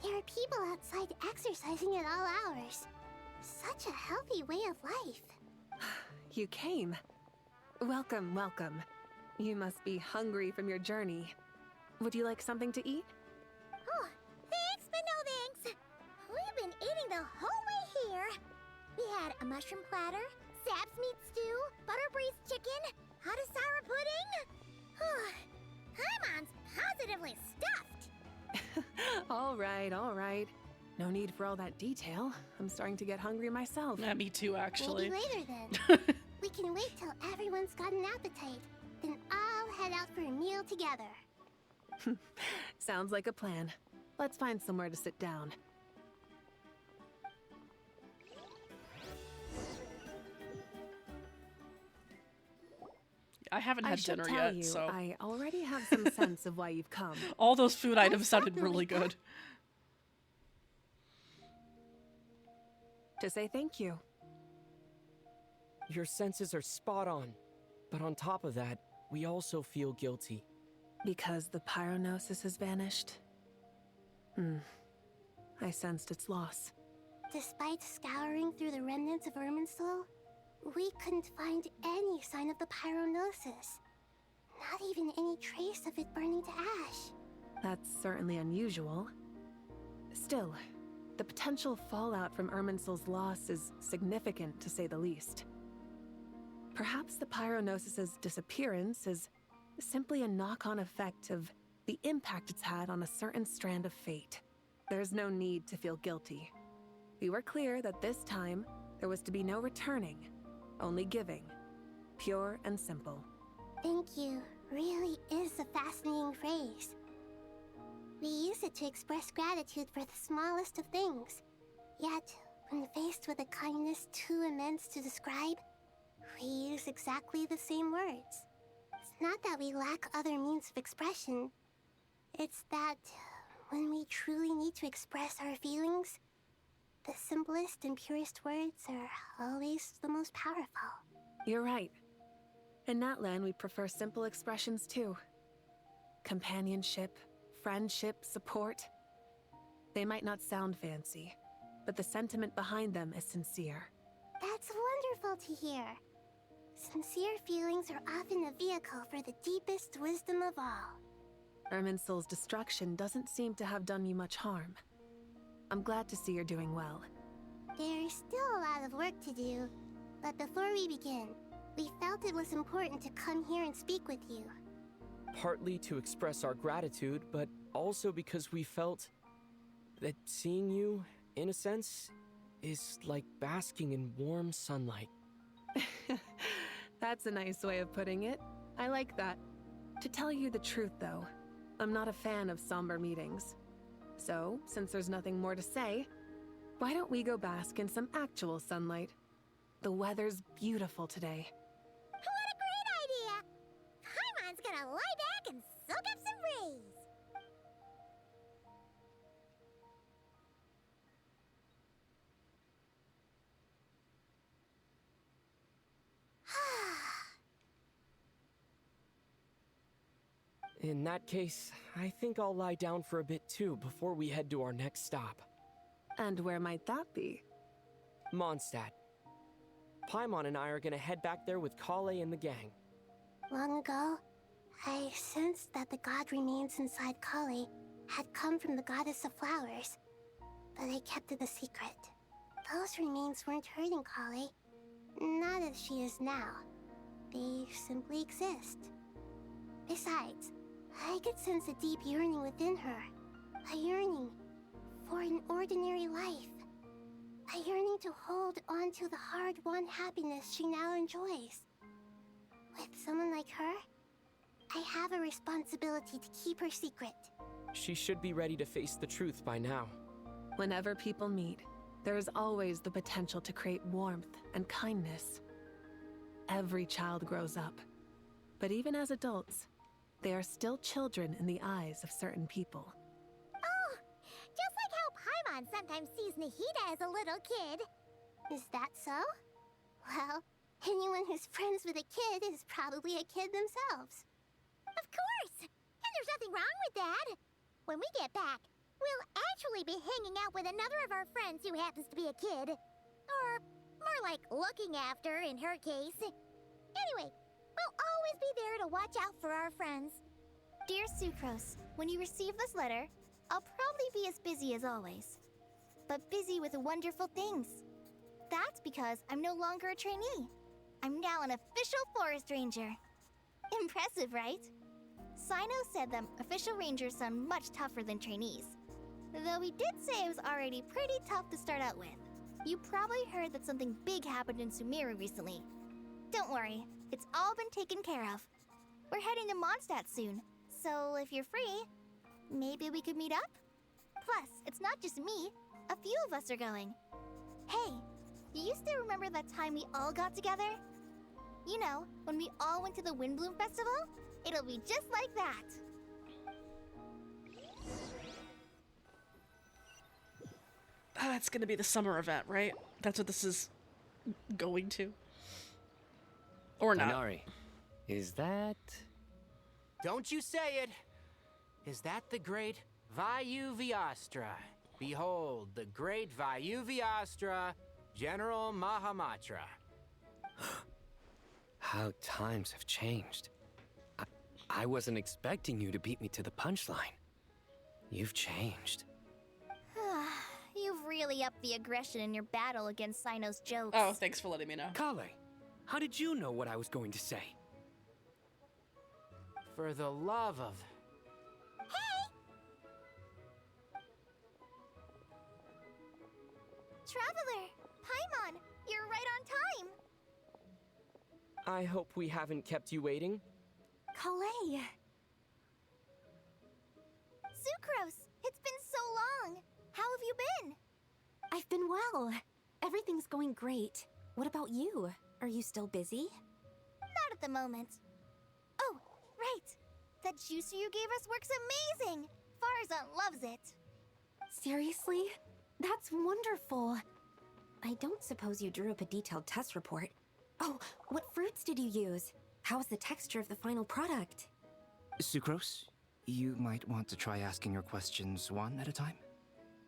There are people outside exercising at all hours. Such a healthy way of life. You came. Welcome, welcome. You must be hungry from your journey. Would you like something to eat? Oh, thanks, but no thanks. We've been eating the whole way here. We had a mushroom platter, Sab's meat stew, butter braised chicken, hot Asara pudding. Paimon's positively stuffed. All right, all right. No need for all that detail. I'm starting to get hungry myself. Yeah, me too, actually. Maybe later then. We can wait till everyone's got an appetite. Then I'll head out for a meal together. Sounds like a plan. Let's find somewhere to sit down. I haven't had dinner yet, so I already have some sense of why you've come. all those food items sounded really good. To say thank you. Your senses are spot on. But on top of that, we also feel guilty. Because the pyronosis has vanished? I sensed its loss. Despite scouring through the remnants of Irminsul, we couldn't find any sign of the pyronosis. Not even any trace of it burning to ash. That's certainly unusual. Still, the potential fallout from Irminsul's loss is significant, to say the least. Perhaps the pyronosis's disappearance is simply a knock-on effect of the impact it's had on a certain strand of fate. There's no need to feel guilty. We were clear that this time, there was to be no returning, only giving. Pure and simple. Thank you really is a fascinating phrase. We use it to express gratitude for the smallest of things. Yet, when faced with a kindness too immense to describe, we use exactly the same words. It's not that we lack other means of expression. It's that when we truly need to express our feelings, the simplest and purest words are always the most powerful. You're right. In Natlan, we prefer simple expressions too. Companionship, friendship, support. They might not sound fancy, but the sentiment behind them is sincere. That's wonderful to hear. Sincere feelings are often a vehicle for the deepest wisdom of all. Irminsul's destruction doesn't seem to have done you much harm. I'm glad to see you're doing well. There's still a lot of work to do, but before we begin, we felt it was important to come here and speak with you. Partly to express our gratitude, but also because we felt that seeing you, in a sense, is like basking in warm sunlight. That's a nice way of putting it. I like that. To tell you the truth, though, I'm not a fan of somber meetings. So, since there's nothing more to say, why don't we go bask in some actual sunlight? The weather's beautiful today. What a great idea! Paimon's gonna lie back and soak up some rays. In that case, I think I'll lie down for a bit too before we head to our next stop. And where might that be? Mondstadt. Paimon and I are gonna head back there with Kale and the gang. Long ago, I sensed that the god remains inside Kali had come from the goddess of flowers, but I kept it a secret. Those remains weren't hurting Kali, not as she is now. They simply exist. Besides, I could sense a deep yearning within her. A yearning for an ordinary life. A yearning to hold on to the hard-won happiness she now enjoys. With someone like her, I have a responsibility to keep her secret. She should be ready to face the truth by now. Whenever people meet, there is always the potential to create warmth and kindness. Every child grows up, but even as adults, they are still children in the eyes of certain people. Oh, just like how Paimon sometimes sees Nahida as a little kid. Is that so? Well, anyone who's friends with a kid is probably a kid themselves. Of course! And there's nothing wrong with that. When we get back, we'll actually be hanging out with another of our friends who happens to be a kid. Or more like looking after, in her case. Anyway, we'll always be there to watch out for our friends. Dear Sucrose, when you receive this letter, I'll probably be as busy as always. But busy with wonderful things. That's because I'm no longer a trainee. I'm now an official forest ranger. Impressive, right? Sino said that official rangers sound much tougher than trainees. Though he did say it was already pretty tough to start out with. You probably heard that something big happened in Sumeru recently. Don't worry, it's all been taken care of. We're heading to Mondstadt soon, so if you're free, maybe we could meet up? Plus, it's not just me, a few of us are going. Hey, do you still remember that time we all got together? You know, when we all went to the Windbloom Festival? It'll be just like that. It's gonna be the summer event, right? That's what this is going to. Or not. Minari, is that... Don't you say it! Is that the great Vayu Vyastra? Behold, the great Vayu Vyastra, General Mahamatra. How times have changed. I wasn't expecting you to beat me to the punchline. You've changed. You've really upped the aggression in your battle against Sino's jokes. Oh, thanks for letting me know. Kale, how did you know what I was going to say? For the love of... Traveler! Paimon! You're right on time! I hope we haven't kept you waiting. Kalei! Sucrose! It's been so long! How have you been? I've been well. Everything's going great. What about you? Are you still busy? Not at the moment. Oh, right! That juicer you gave us works amazing! Farzan loves it! Seriously? That's wonderful. I don't suppose you drew up a detailed test report. Oh, what fruits did you use? How's the texture of the final product? Sucrose, you might want to try asking your questions one at a time.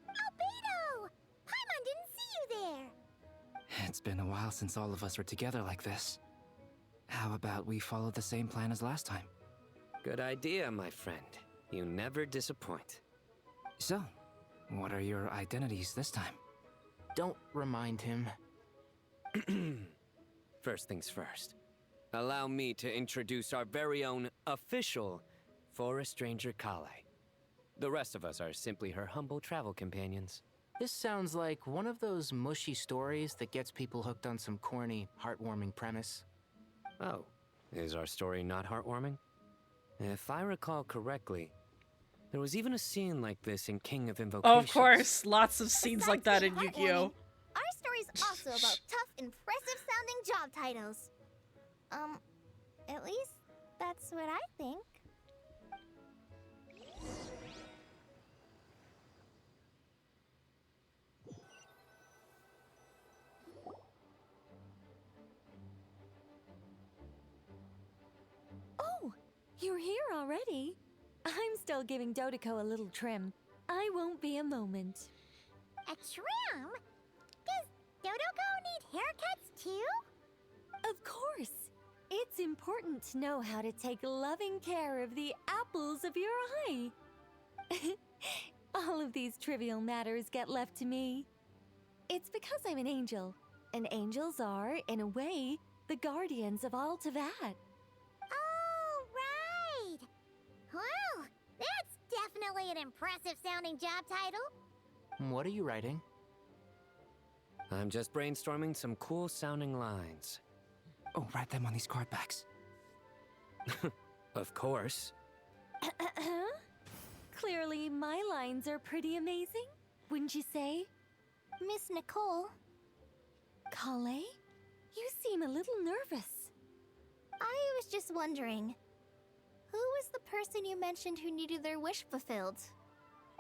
Albedo! Paimon didn't see you there! It's been a while since all of us were together like this. How about we follow the same plan as last time? Good idea, my friend. You never disappoint. So, what are your identities this time? Don't remind him. First things first. Allow me to introduce our very own official Forest Ranger Kale. The rest of us are simply her humble travel companions. This sounds like one of those mushy stories that gets people hooked on some corny, heartwarming premise. Oh, is our story not heartwarming? If I recall correctly, there was even a scene like this in King of Invocations. Oh, of course. Lots of scenes like that in Yu-Gi-Oh! Our story's also about tough, impressive-sounding job titles. At least that's what I think. Oh, you're here already. I'm still giving Dodeko a little trim. I won't be a moment. A trim? Does Dodoko need haircuts too? Of course. It's important to know how to take loving care of the apples of your eye. All of these trivial matters get left to me. It's because I'm an angel, and angels are, in a way, the guardians of all Tavad. Oh, right! Well, that's definitely an impressive sounding job title. What are you writing? I'm just brainstorming some cool sounding lines. Oh, write them on these card backs. Of course. Clearly, my lines are pretty amazing, wouldn't you say? Miss Nicole. Kale? You seem a little nervous. I was just wondering, who was the person you mentioned who needed their wish fulfilled?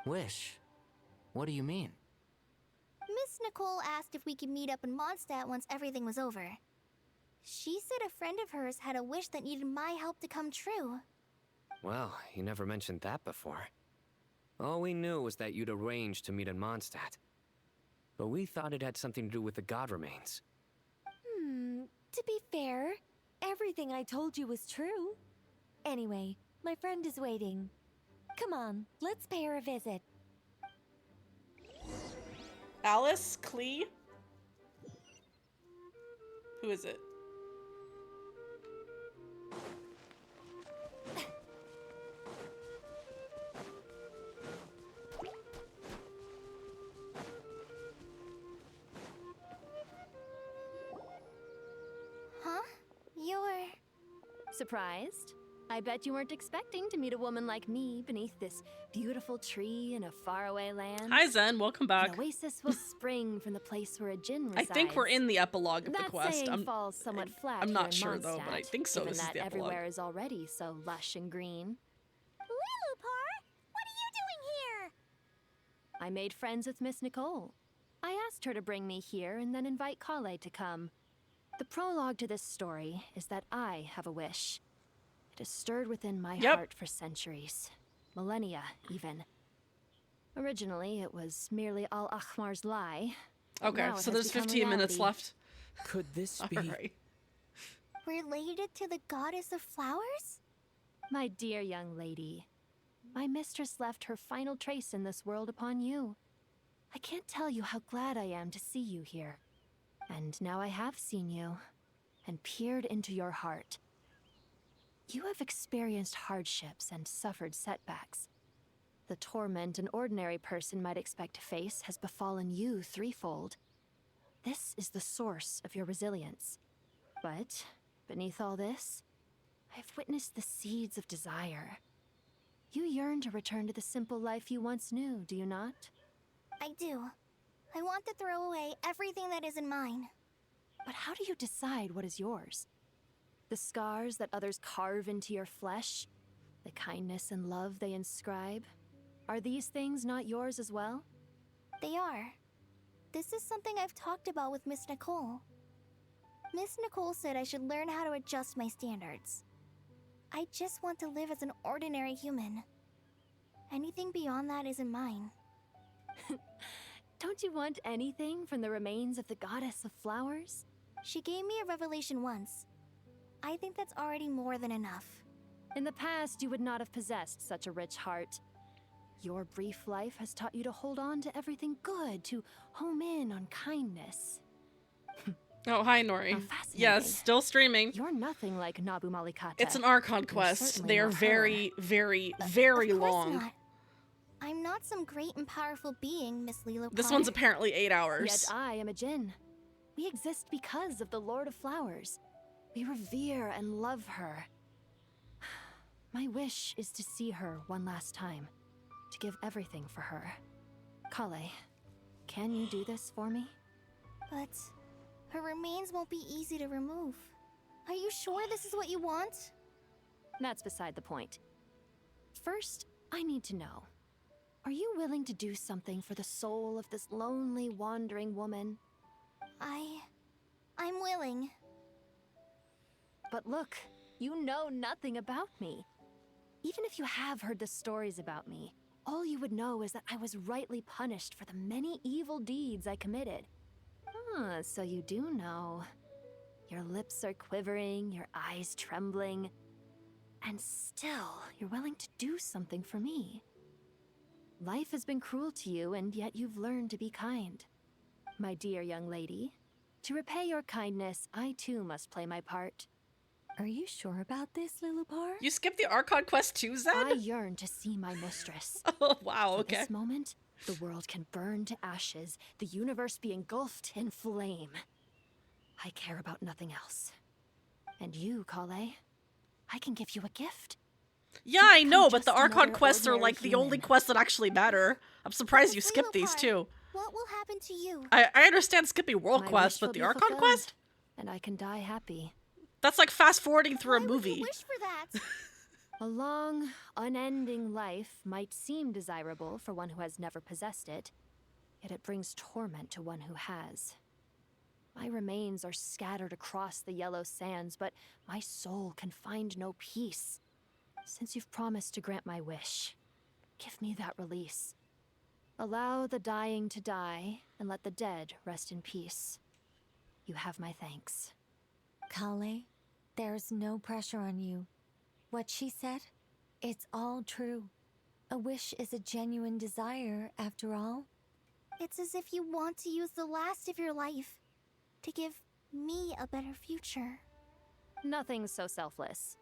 Wish? What do you mean? Miss Nicole asked if we could meet up in Mondstadt once everything was over. She said a friend of hers had a wish that needed my help to come true. Well, you never mentioned that before. All we knew was that you'd arranged to meet in Mondstadt. But we thought it had something to do with the god remains. To be fair, everything I told you was true. Anyway, my friend is waiting. Come on, let's pay her a visit. Alice? Klee? Who is it? Huh? You're... Surprised? I bet you weren't expecting to meet a woman like me beneath this beautiful tree in a faraway land. Hi Zen, welcome back. An oasis will spring from the place where a djinn resides. I think we're in the epilogue of the that quest. saying falls somewhat flat I'm here not in sure though, but I Mondstadt, think so. given This is that the epilogue. everywhere is already so lush and green. Lilupar, what are you doing here? I made friends with Miss Nicole. I asked her to bring me here and then invite Kale to come. The prologue to this story is that I have a wish. It has stirred within my heart for centuries. Millennia, even. Originally, it was merely Al-Akhmar's lie. but Okay, now it so has there's become 15 minutes reality. left. Could this be... Alright. Related to the goddess of flowers? My dear young lady, my mistress left her final trace in this world upon you. I can't tell you how glad I am to see you here. And now I have seen you, and peered into your heart. You have experienced hardships and suffered setbacks. The torment an ordinary person might expect to face has befallen you threefold. This is the source of your resilience. But, beneath all this, I've witnessed the seeds of desire. You yearn to return to the simple life you once knew, do you not? I do. I want to throw away everything that isn't mine. But how do you decide what is yours? The scars that others carve into your flesh? The kindness and love they inscribe? Are these things not yours as well? They are. This is something I've talked about with Miss Nicole. Miss Nicole said I should learn how to adjust my standards. I just want to live as an ordinary human. Anything beyond that isn't mine. Don't you want anything from the remains of the goddess of flowers? She gave me a revelation once. I think that's already more than enough. In the past, you would not have possessed such a rich heart. Your brief life has taught you to hold on to everything good, to home in on kindness. Oh, hi Nori. Yes, still streaming. You're nothing like Nabu Malikata. It's an Archon You're Quest. certainly They are not her. very, very, very Of course long. not. I'm not some great and powerful being, Miss Lilopar. This one's apparently 8 hours. Yet I am a djinn. We exist because of the Lord of Flowers. We revere and love her. My wish is to see her one last time, to give everything for her. Kale, can you do this for me? But her remains won't be easy to remove. Are you sure this is what you want? That's beside the point. First, I need to know. Are you willing to do something for the soul of this lonely, wandering woman? I'm willing. But look, you know nothing about me. Even if you have heard the stories about me, all you would know is that I was rightly punished for the many evil deeds I committed. Ah, so you do know. Your lips are quivering, your eyes trembling, and still you're willing to do something for me. Life has been cruel to you, and yet you've learned to be kind. My dear young lady, to repay your kindness, I too must play my part. Are you sure about this, Lilupar? You skipped the Archon Quest too, Zed? I yearn to see my mistress. Oh, wow, okay. For this moment, the world can burn to ashes, the universe be engulfed in flame. I care about nothing else. And you, Kale, I can give you a gift. Yeah, I know, but the just Archon another quests are ordinary like the only human. quests that actually matter. I'm surprised you skipped these too. What will happen to you? I understand skipping world My quests, wish will but the be Archon fulfilled, quest? and I can die happy. That's like fast forwarding through a movie. Wish for that. A long, unending life might seem desirable for one who has never possessed it, yet it brings torment to one who has. My remains are scattered across the yellow sands, but my soul can find no peace. Since you've promised to grant my wish, give me that release. Allow the dying to die, and let the dead rest in peace. You have my thanks. Kale, there's no pressure on you. What she said, it's all true. A wish is a genuine desire, after all. It's as if you want to use the last of your life to give me a better future. Nothing's so selfless.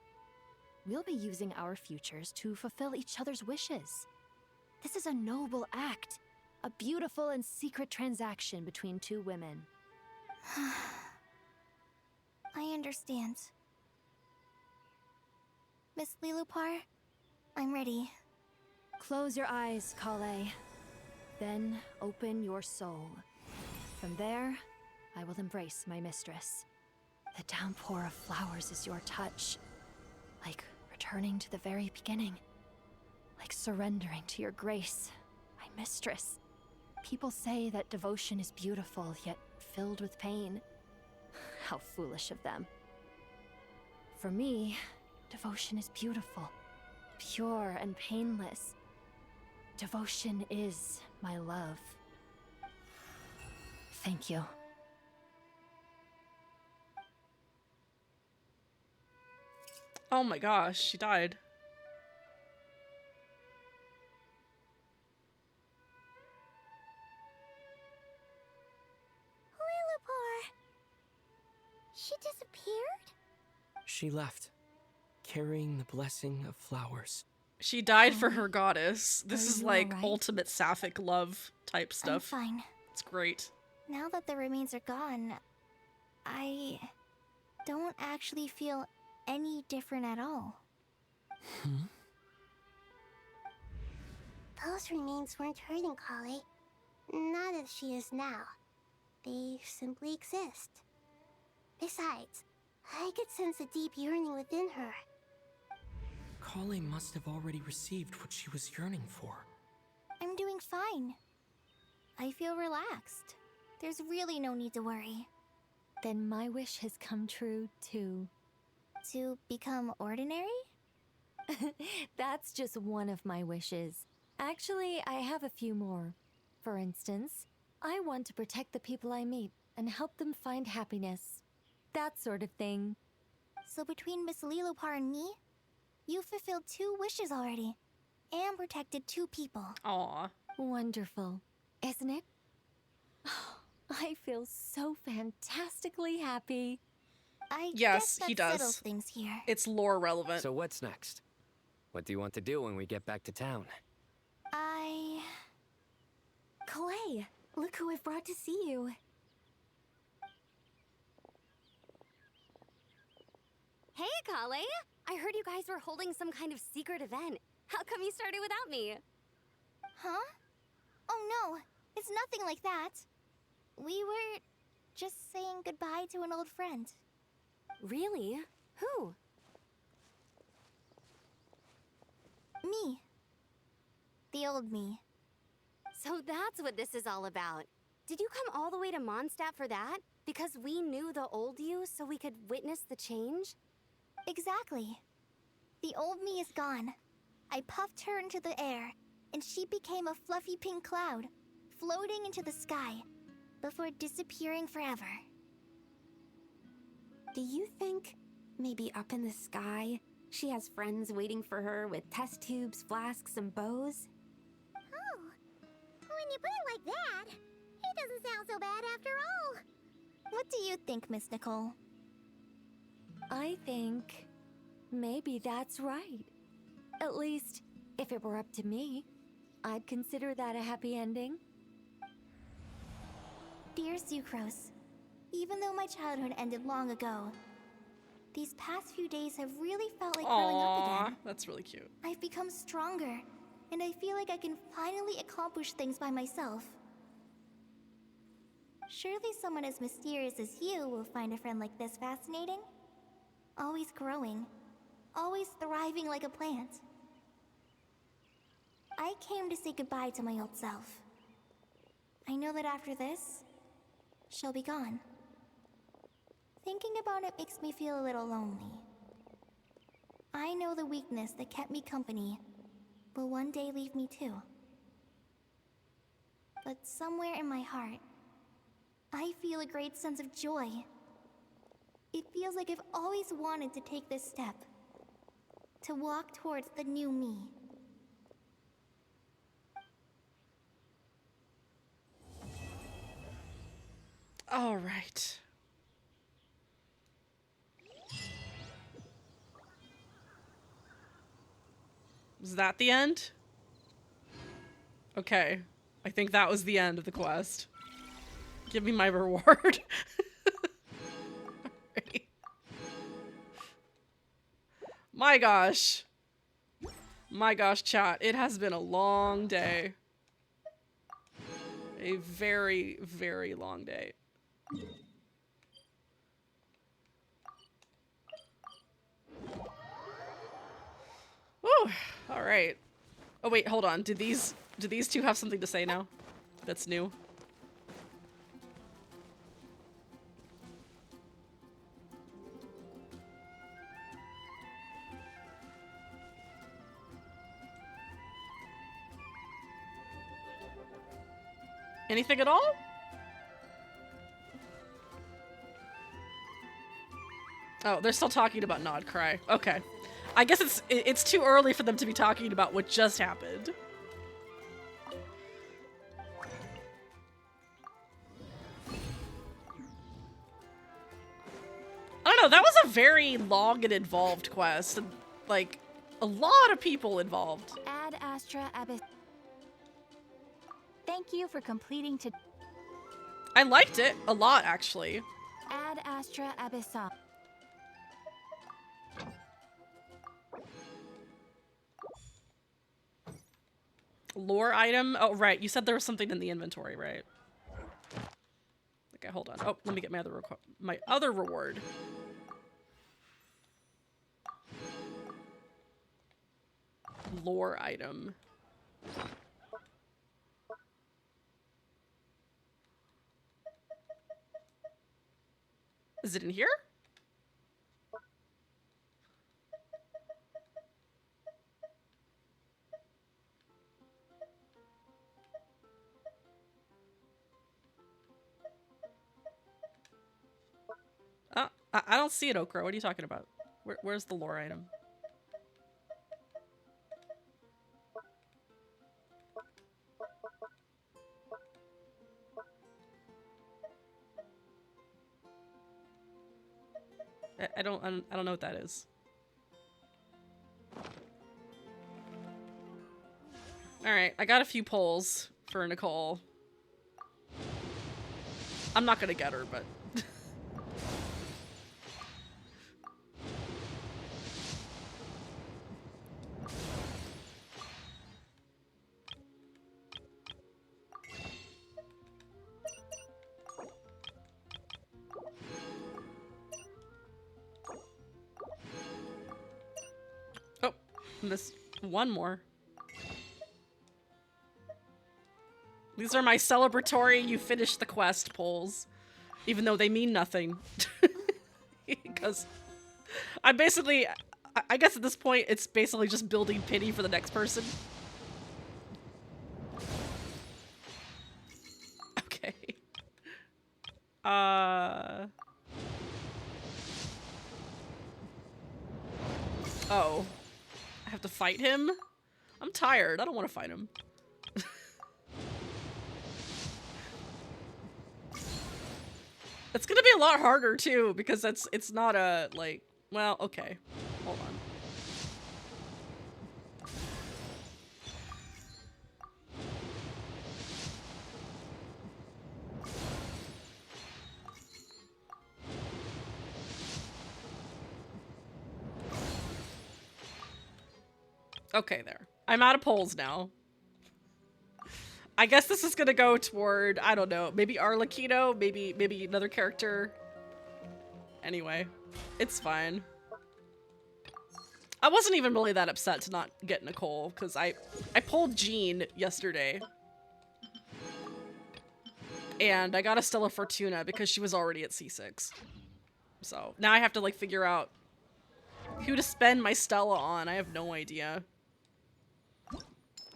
We'll be using our futures to fulfill each other's wishes. This is a noble act, a beautiful and secret transaction between two women. I understand. Miss Lilupar, I'm ready. Close your eyes, Kale. Then open your soul. From there, I will embrace my mistress. The downpour of flowers is your touch. Like returning to the very beginning. Like surrendering to your grace, my mistress. People say that devotion is beautiful, yet filled with pain. How foolish of them. For me, devotion is beautiful, pure and painless. Devotion is my love. Thank you. Oh my gosh, she died. Lilupar! She disappeared? She left, carrying the blessing of flowers. She died for her goddess. This Are is you like alright? ultimate sapphic love type stuff. I'm fine. It's great. Now that the remains are gone, I don't actually feel any different at all. Those remains weren't hurting Kale. Not as she is now. They simply exist. Besides, I could sense a deep yearning within her. Kale must have already received what she was yearning for. I'm doing fine. I feel relaxed. There's really no need to worry. Then my wish has come true, too. To become ordinary? That's just one of my wishes. Actually, I have a few more. For instance, I want to protect the people I meet and help them find happiness. That sort of thing. So between Miss Lilupar and me, you fulfilled 2 wishes already. And protected 2 people. Aw. Wonderful, isn't it? I feel so fantastically happy. I Yes, guess he that does. settles things here. It's lore relevant. So what's next? What do you want to do when we get back to town? Clay, look who I've brought to see you. Hey, Kale! I heard you guys were holding some kind of secret event. How come you started without me? Huh? Oh no, it's nothing like that. We were just saying goodbye to an old friend. Really? Who? Me. The old me. So that's what this is all about. Did you come all the way to Mondstadt for that? Because we knew the old you so we could witness the change? Exactly. The old me is gone. I puffed her into the air, and she became a fluffy pink cloud, floating into the sky, before disappearing forever. Do you think maybe up in the sky she has friends waiting for her with test tubes, flasks, and bows? Oh, when you put it like that, it doesn't sound so bad after all. What do you think, Miss Nicole? I think maybe that's right. At least, if it were up to me, I'd consider that a happy ending. Dear Sucrose, even though my childhood ended long ago, these past few days have really felt like growing up again. That's really cute. I've become stronger, and I feel like I can finally accomplish things by myself. Surely someone as mysterious as you will find a friend like this fascinating? Always growing, always thriving like a plant. I came to say goodbye to my old self. I know that after this, she'll be gone. Thinking about it makes me feel a little lonely. I know the weakness that kept me company will one day leave me too. But somewhere in my heart, I feel a great sense of joy. It feels like I've always wanted to take this step, to walk towards the new me. All right. Was that the end? Okay. I think that was the end of the quest. Give me my reward. Right. My gosh. My gosh, chat. It has been a long day. A very, very long day. Woo! All right. Oh wait, hold on. Do these two have something to say now? That's new. Anything at all? Oh, they're still talking about Nod Cry. Okay. I guess it's too early for them to be talking about what just happened. I don't know, that was a very long and involved quest. And, like, a lot of people involved. Ad Astra Abyss. Thank you for completing to. I liked it a lot, actually. Ad Astra Abyssal. Lore item? Oh, right. You said there was something in the inventory, right? Okay, hold on. Oh, let me get my other reward. Lore item. Is it in here? I don't see it, Okra. What are you talking about? Where's the lore item? I don't know what that is. All right, I got a few polls for Nicole. I'm not gonna get her, but. Oh, missed one more. These are my celebratory you finished the quest polls, even though they mean nothing. Because I basically, I guess at this point, it's basically just building pity for the next person. Okay. Oh. I have to fight him? I'm tired. I don't want to fight him. It's gonna be a lot harder too, because it's not a, like, well, okay. Hold on. Okay, there. I'm out of polls now. I guess this is gonna go toward, I don't know, maybe Arlecchino, maybe another character. Anyway, it's fine. I wasn't even really that upset to not get Nicole, because I pulled Jean yesterday. And I got a Stella Fortuna because she was already at C6. So, now I have to, like, figure out who to spend my Stella on. I have no idea.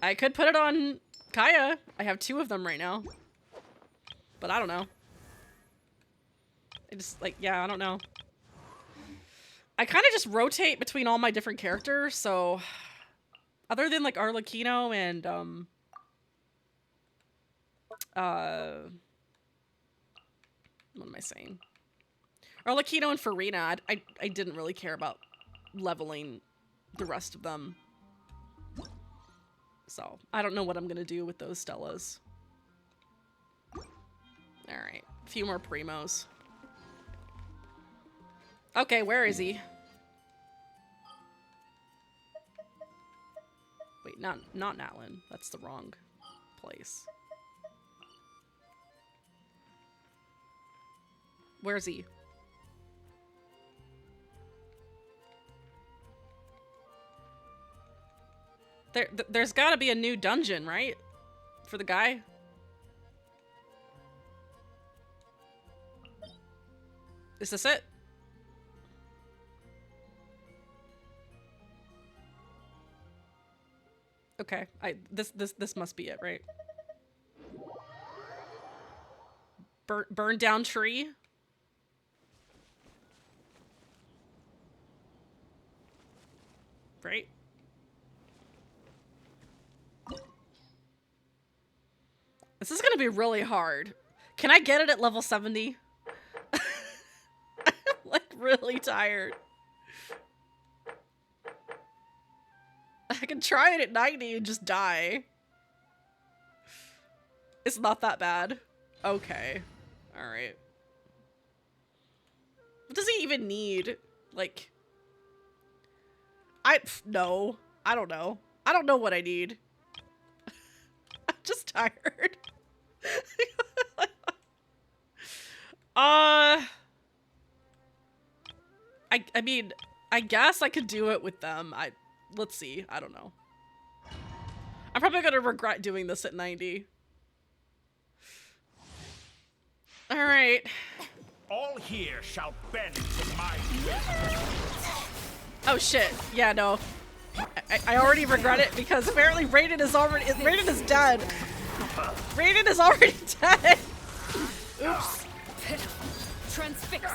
I could put it on Kaya. I have 2 of them right now. But I don't know. I just, like, yeah, I don't know. I kind of just rotate between all my different characters, so... Other than, like, Arlecchino and, what am I saying? Arlecchino and Farina, I didn't really care about leveling the rest of them. So, I don't know what I'm gonna do with those Stellas. Alright, a few more Primos. Okay, where is he? Wait, not Natlin. That's the wrong place. Where's he? There's gotta be a new dungeon, right? For the guy? Is this it? Okay, this must be it, right? Burn down tree? Right? This is gonna be really hard. Can I get it at level 70? I'm like really tired. I can try it at 90 and just die. It's not that bad. Okay. Alright. What does he even need? Like... No. I don't know. I don't know what I need. I'm just tired. I mean, I guess I could do it with them. Let's see. I don't know. I'm probably gonna regret doing this at 90. Alright. All here shall bend to my Oh shit. Yeah, no. I already regret it because apparently Raiden is dead. Raiden is already dead. Oops. Transfixed.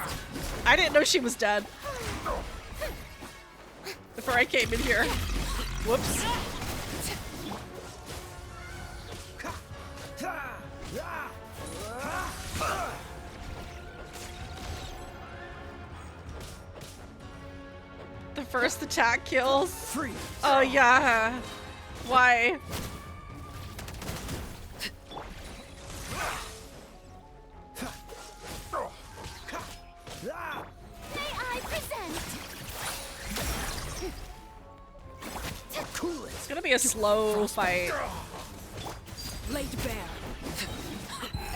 I didn't know she was dead before I came in here. Whoops. The first attack kills. Oh yeah. Why? May I present? It's gonna be a slow fight. Laid bare.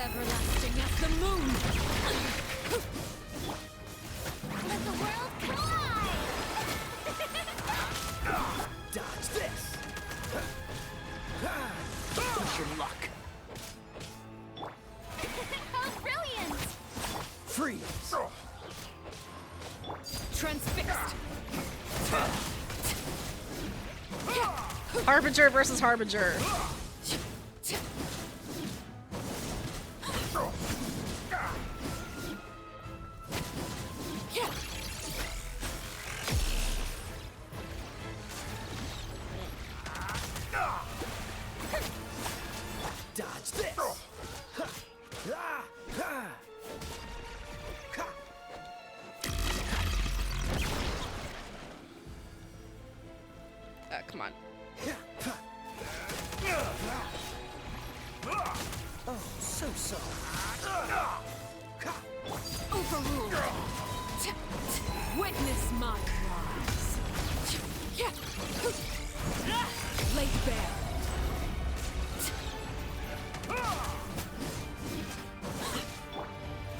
Everlasting as the moon. Let the world collide. Dodge this. Push your luck. How brilliant! Freeze. Transfixed. Harbinger versus Harbinger. come on. Oh, so. Overruled. Witness my rise. Laid bare.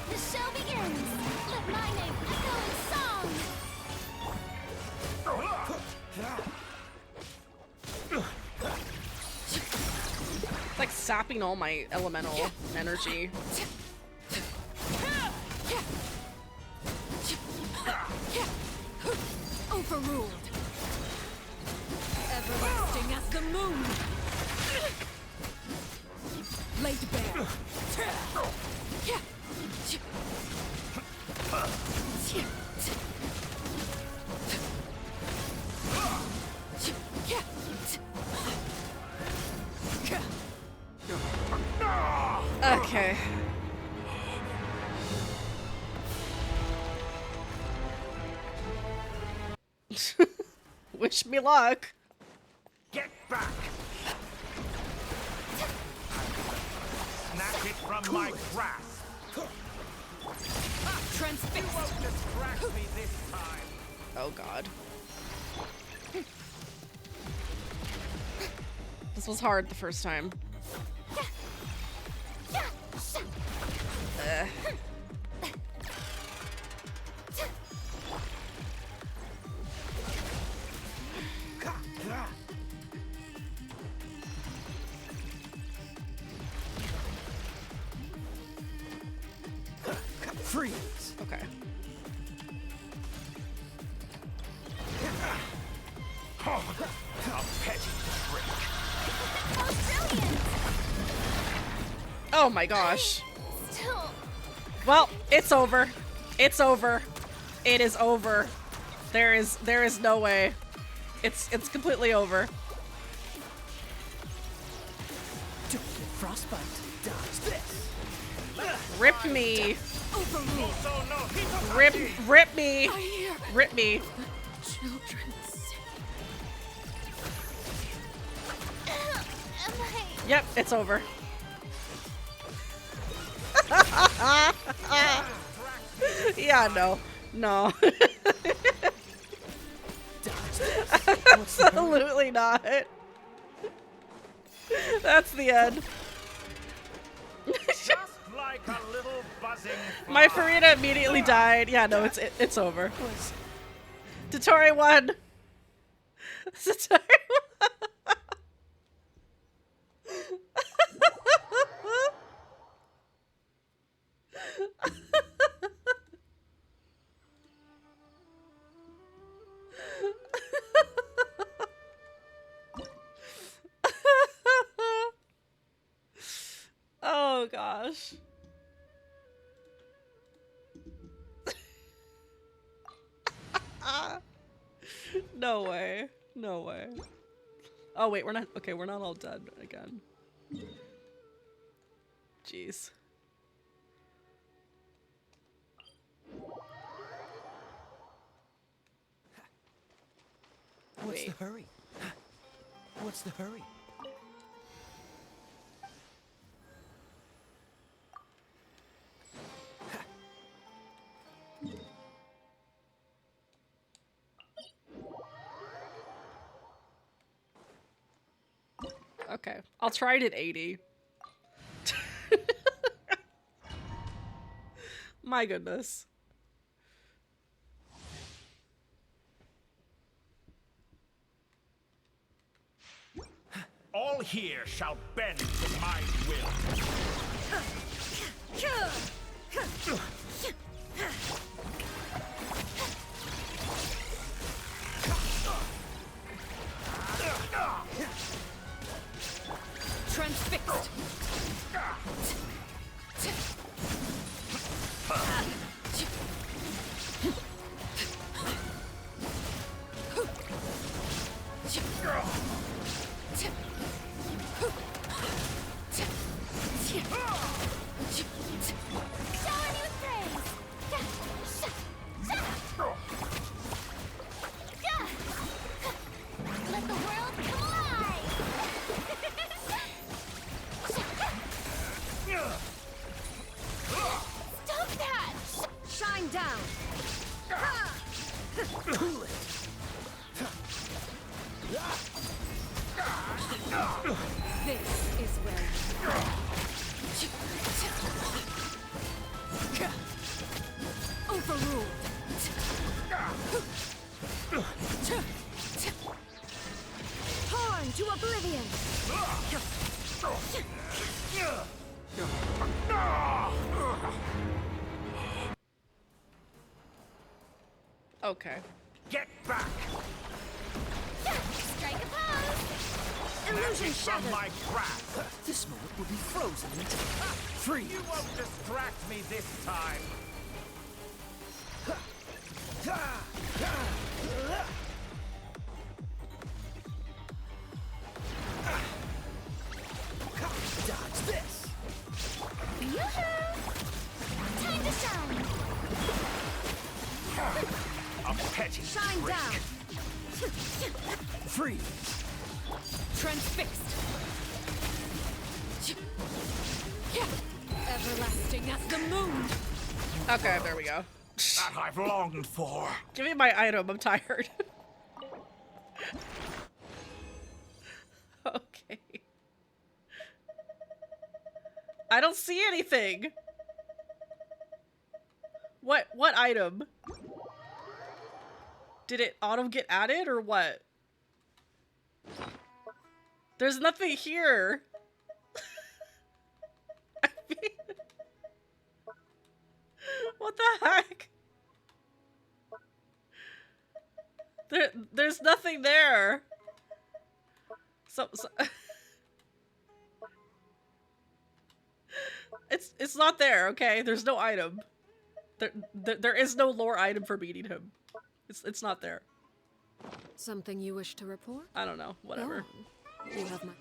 The show begins! Let my name echo in song! It's like sapping all my elemental energy. Overruled. Everlasting as the moon. Laid bare. Okay. Wish me luck. Get back! Snatch it from my grasp! Transfixed. You won't distract me this time! Oh god. This was hard the first time. Freeze! Okay. A petty trick! Oh my gosh. Still. Well, it's over. It's over. It is over. There is no way. It's completely over. Don't get frostbite. Dodge this! Rip me. Overruled. Rip me. I hear Rip me. children sing. Am I... Yep, it's over. Yeah, no. No. Absolutely not. That's the end. Just like a little buzzing My Farina immediately died. Yeah, no, it's over. Dottore won. Dottore won. Oh gosh. No way. No way. Oh wait, we're not okay, we're not all dead again. Jeez. What's the hurry? What's the hurry? Okay, I'll try it at 80. My goodness. All here shall bend to my will. Transfixed. Showing you praise! Let the world into oblivion. Okay. Get back! Strike a pose. Illusion Magic from shattered. my grasp! This moment will be frozen into freeze. You won't distract me this time! Dodge this. Yoo-hoo! Time to shine. A petty Shine trick. down. Freeze. Transfixed. Everlasting as the moon. Okay, there we go. That I've longed for. Give me my item, I'm tired. Okay. I don't see anything. What item? Did it auto get added or what? There's nothing here. I mean, what the heck? There's nothing there. So it's not there, okay? There's no item. There is no lore item for beating him. It's not there. Something you wish to report? I don't know. Whatever. Go on. You have my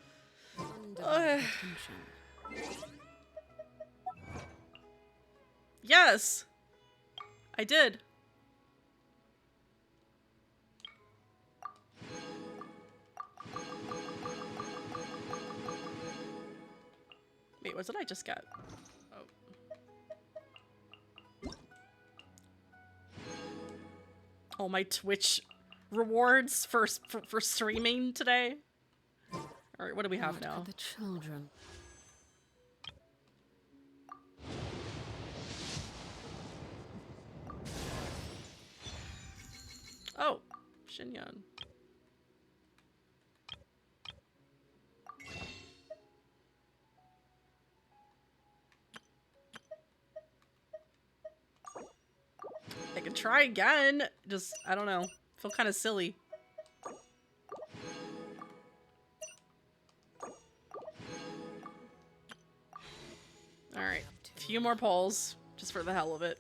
undivided attention. Yes, I did. Wait, what did I just get? Oh, my Twitch rewards for streaming today. All right, what do we have What now? could the children? Oh, Shinyan. I can try again. Just, I don't know. Feel kind of silly. Alright. A few more polls, just for the hell of it.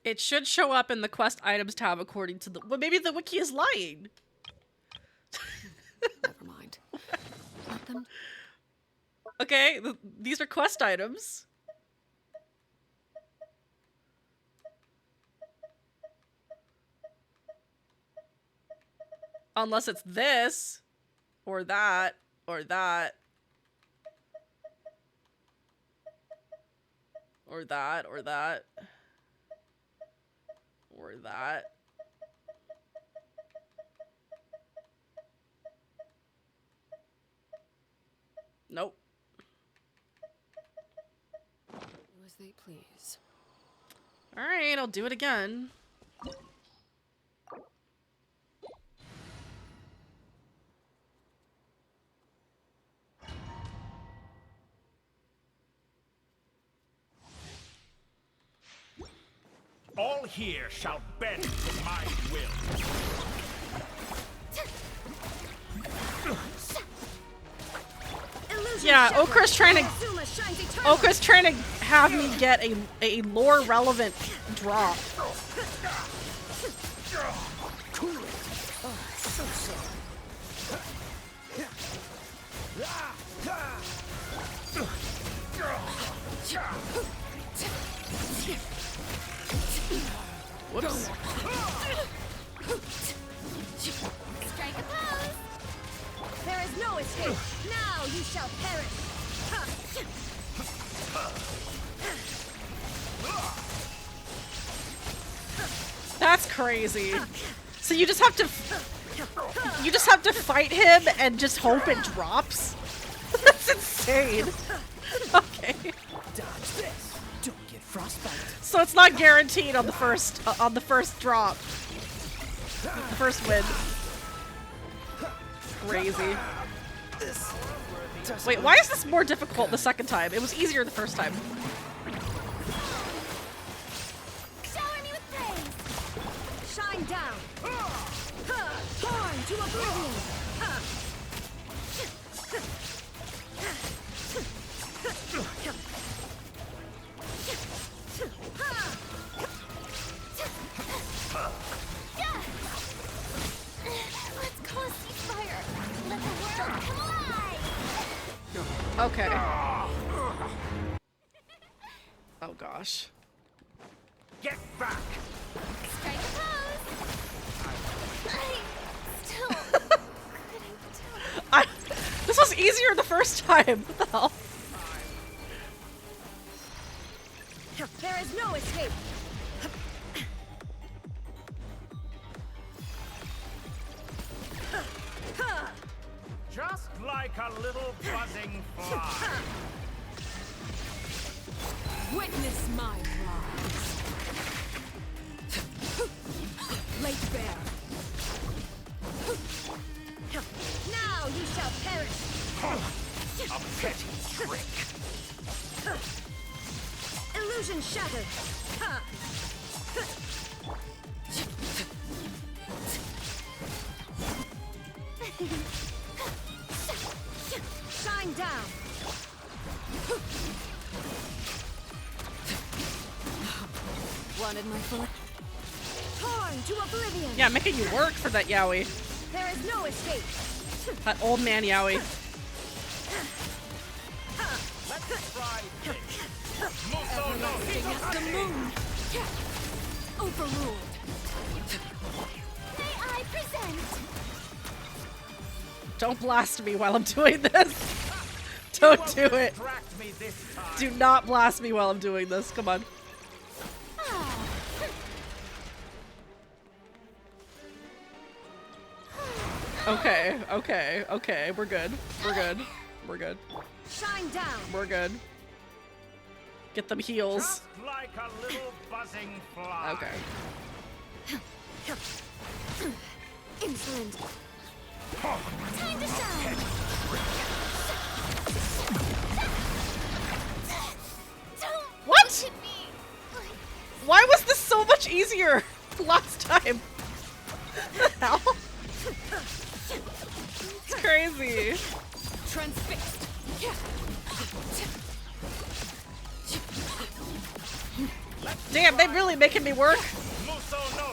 It should show up in the quest items tab according to the... Well, maybe the wiki is lying. Never mind. Let them. Okay, these are quest items. Unless it's this, or that, or that. Or that, or that. Or that. Nope. Do as they please. Alright, I'll do it again. All here shall bend to my will. Yeah, Okra's trying to have me get a lore relevant drop. Cool it. Oh, so sorry. Whoops. Strike a pose. There is no escape. Now you shall perish. That's crazy. So you just have to fight him and just hope it drops? That's insane. Okay. Dodge this. Don't get frostbite. So it's not guaranteed on the first drop. The first win. Crazy. Wait, why is this more difficult the second time? It was easier the first time. Shower me with praise. Shine down. Torn to oblivion. Let's call a ceasefire. Let the world come alive. Okay. Oh gosh. Get back! Strike a pose. This was easier the first time. What the hell? There is no escape. Just like a little buzzing fly. Witness my rise. Late bear. Now you shall perish. A petty trick. Illusion shattered. Shine down. Wanted my foot. Torn to oblivion. Yeah, making you work for that Yowie. There is no escape. That old man Yowie. Let's try this. Everlasting as the moon. Overruled. May I present? Don't blast me while I'm doing this. Don't do it. Distract me this time. Do not blast me while I'm doing this. Come on. Okay, okay, okay. We're good. We're good. We're good. Shine down. We're good. Get them heals. Just like a little buzzing fly. Okay. Insolent. Time to shine. What? Why was this so much easier last time? What the hell? It's crazy. Transfixed. Damn, they're really making me work.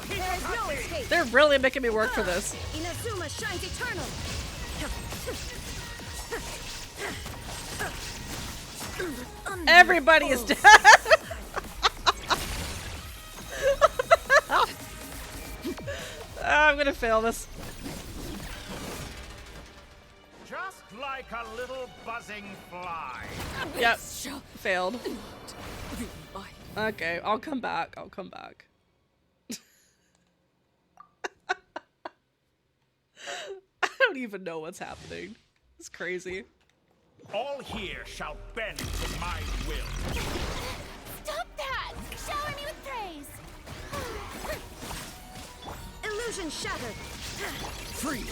There is no escape. They're really making me work for this. Inazuma shines eternal. Everybody is dead. I'm gonna fail this. Just like a little buzzing fly. Yep. Failed. Okay, I'll come back. I'll come back. I don't even know what's happening. It's crazy. All here shall bend to my will. Stop that! Shower me with praise. Illusion shattered. Free.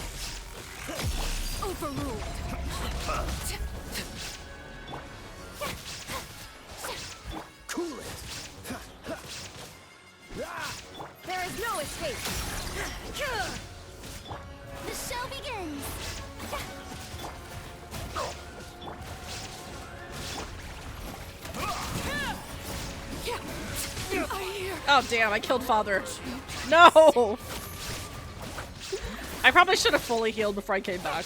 Overruled. Cool it. There is no escape. The show begins. Oh damn, I killed father. No! I probably should have fully healed before I came back.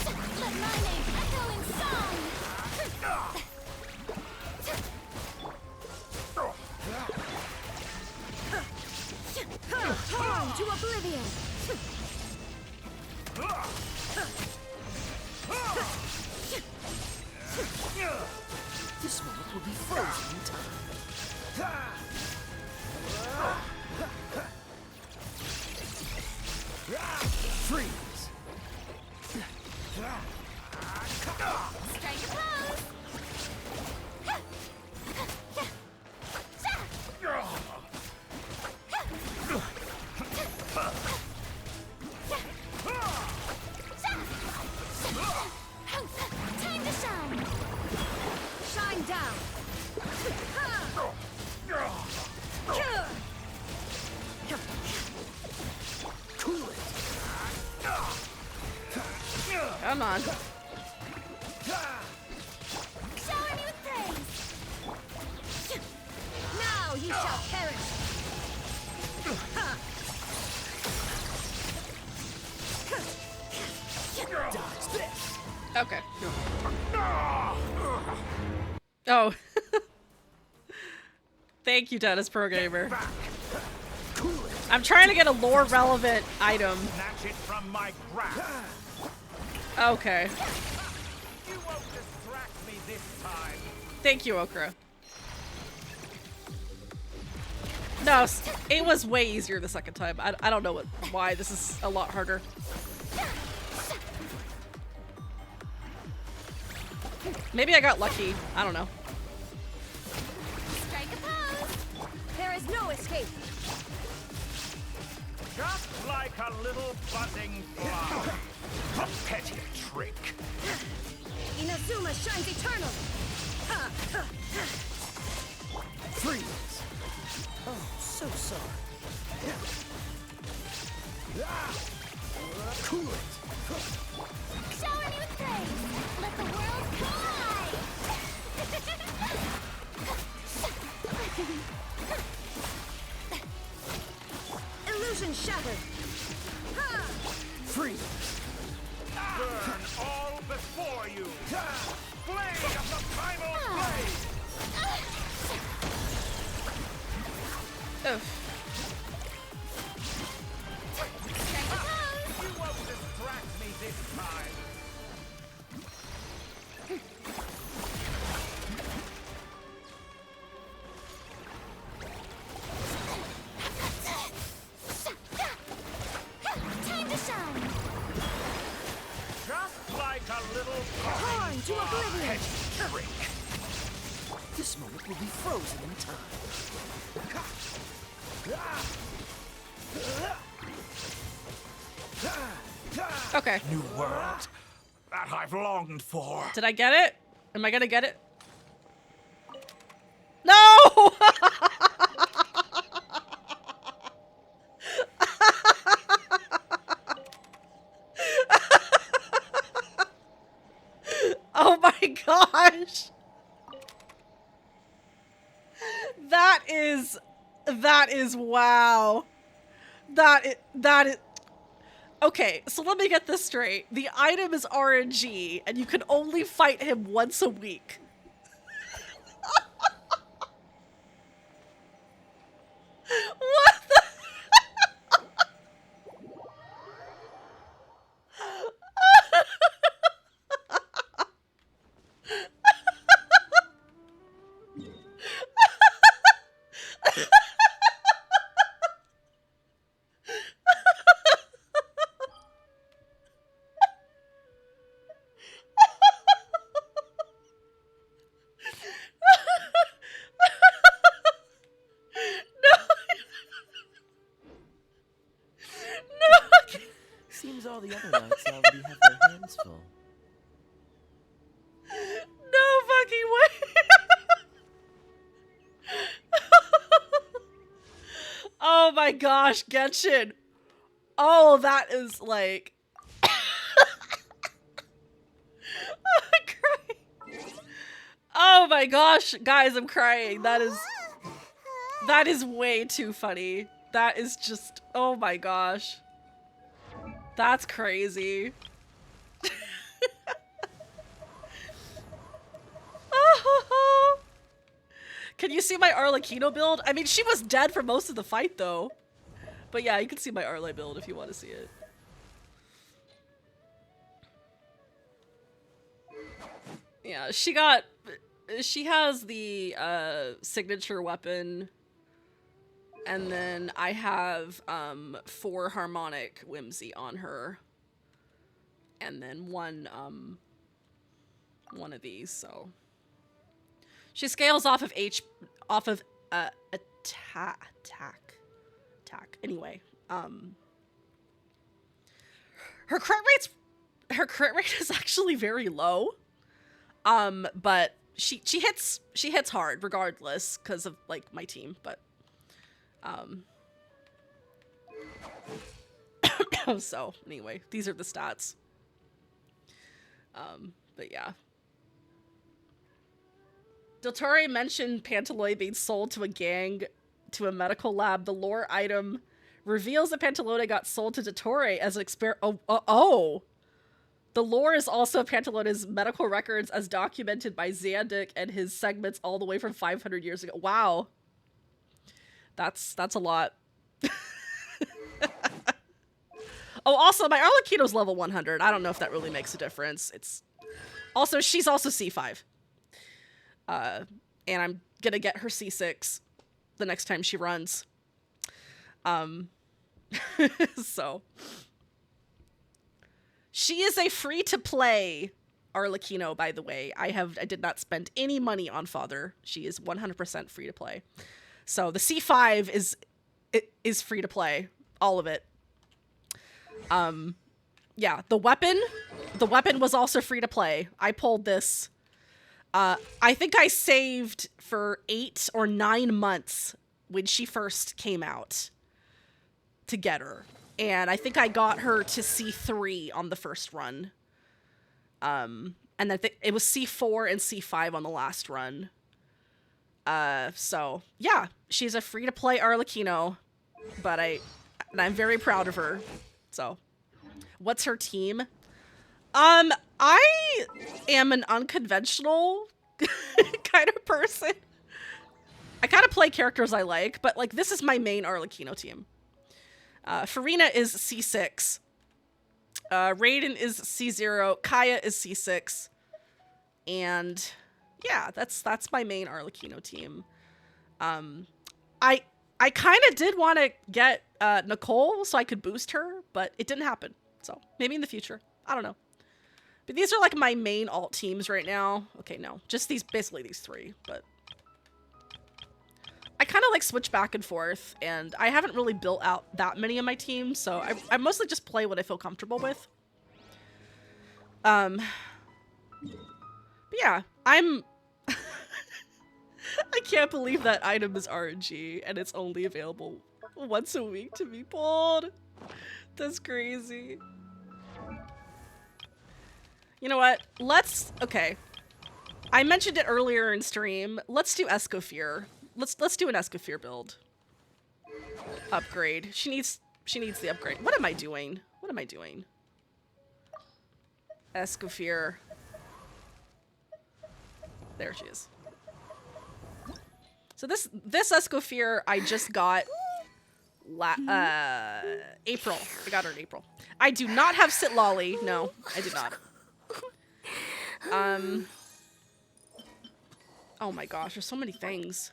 Let my name echo in song. Torn to oblivion. This moment will be frozen in time. Come on. Shower me with praise. Now you shall perish. Dodge this. Okay. Oh. Thank you, Dennis Pro Gamer. I'm trying to get a lore relevant item. Snatch it from my grasp. Okay. You won't distract me this time. Thank you, Okra. No, it was way easier the second time. I don't know why this is a lot harder. Maybe I got lucky. I don't know. Strike a pose. There is no escape. Just like a little buzzing flower. A petty trick. Inazuma shines eternal. Freeze. Oh, so sorry. Cool it. Shower me with praise. Let the world collide. Illusion shattered. Freeze. Burn all before you. Blade of the primal blade. You won't distract me this time. Time to shine. Just like a little Torn to oblivion. trick. This moment will be frozen in time. Okay. New world that I've longed for. Did I get it? Am I gonna get it? No! Oh my gosh! That is wow. That is okay, so let me get this straight. The item is RNG, and you can only fight him once a week. What the? Seems all the other knights already have their hands full. No fucking way. Oh my gosh, Genshin. Oh, that is like I'm crying. Oh my gosh, guys, I'm crying. That is way too funny. That is just, oh my gosh. That's crazy. Can you see my Arlecchino build? I mean, she was dead for most of the fight, though. But yeah, you can see my Arle build if you want to see it. Yeah, she has the signature weapon. And then I have 4 harmonic whimsy on her. And then one of these, so she scales off of attack. Anyway, her crit rate is actually very low. But she hits hard regardless because of like my team, but so anyway, these are the stats. But yeah. Dottore mentioned Pantaloy being sold to a gang to a medical lab. The lore item reveals that Pantalone got sold to Dottore as an Oh! The lore is also Pantalone's medical records as documented by Zandik and his segments all the way from 500 years ago. Wow. That's a lot. Oh, also, my Arlecchino's level 100. I don't know if that really makes a difference. She's also C5. And I'm gonna get her C6 the next time she runs. So. She is a free-to-play Arlecchino, by the way. I did not spend any money on Father. She is 100% free-to-play. So the C5 is free-to-play. All of it. Yeah, the weapon was also free-to-play. I pulled this. I think I saved for 8 or 9 months when she first came out to get her. And I think I got her to C3 on the first run. And I think it was C4 and C5 on the last run. So yeah, she's a free-to-play Arlecchino, but I'm very proud of her. So, what's her team? I am an unconventional kind of person. I kind of play characters I like, but like this is my main Arlecchino team. Farina is C6. Raiden is C0. Kaya is C6. And yeah, that's my main Arlecchino team. I kind of did want to get Nicole so I could boost her, but it didn't happen. So maybe in the future. I don't know. But these are like my main alt teams right now. Okay, no. Just basically these 3, but I kind of like switch back and forth, and I haven't really built out that many of my teams, so I mostly just play what I feel comfortable with. But yeah, I can't believe that item is RNG, and it's only available once a week to be pulled. That's crazy. You know what? Okay. I mentioned it earlier in stream. Let's do Escoffier. Let's do an Escoffier build. Upgrade. She needs the upgrade. What am I doing? Escoffier. There she is. So this Escoffier I just got April. I got her in April. I do not have Sitlolly. No, I do not. Oh my gosh, there's so many things.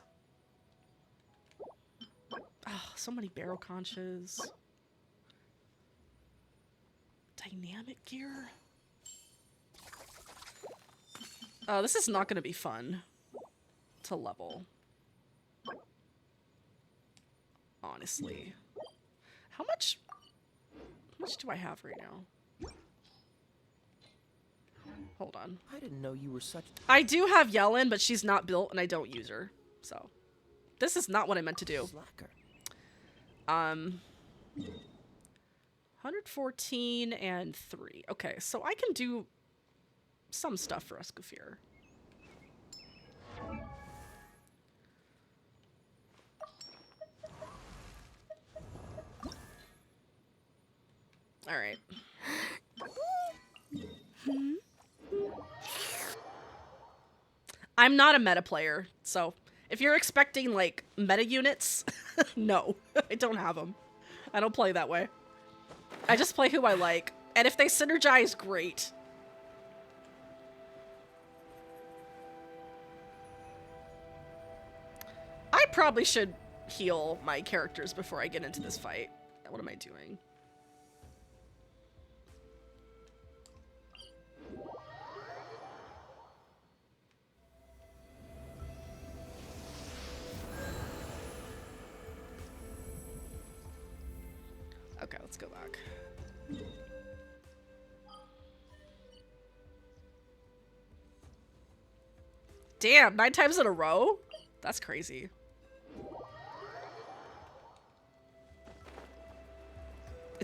Oh, so many barrel conches. Dynamic gear. Oh, this is not going to be fun to level. Honestly. How much do I have right now? Hold on. I didn't know you were such... I do have Yellen, but she's not built and I don't use her. So, this is not what I meant to do. Slacker. 114 and 3. Okay, so I can do some stuff for Escoffier. All right. I'm not a meta player, so if you're expecting like meta units, no, I don't have them. I don't play that way. I just play who I like, and if they synergize, great. I probably should heal my characters before I get into this fight. What am I doing? Okay, let's go back. Damn, 9 times in a row? That's crazy.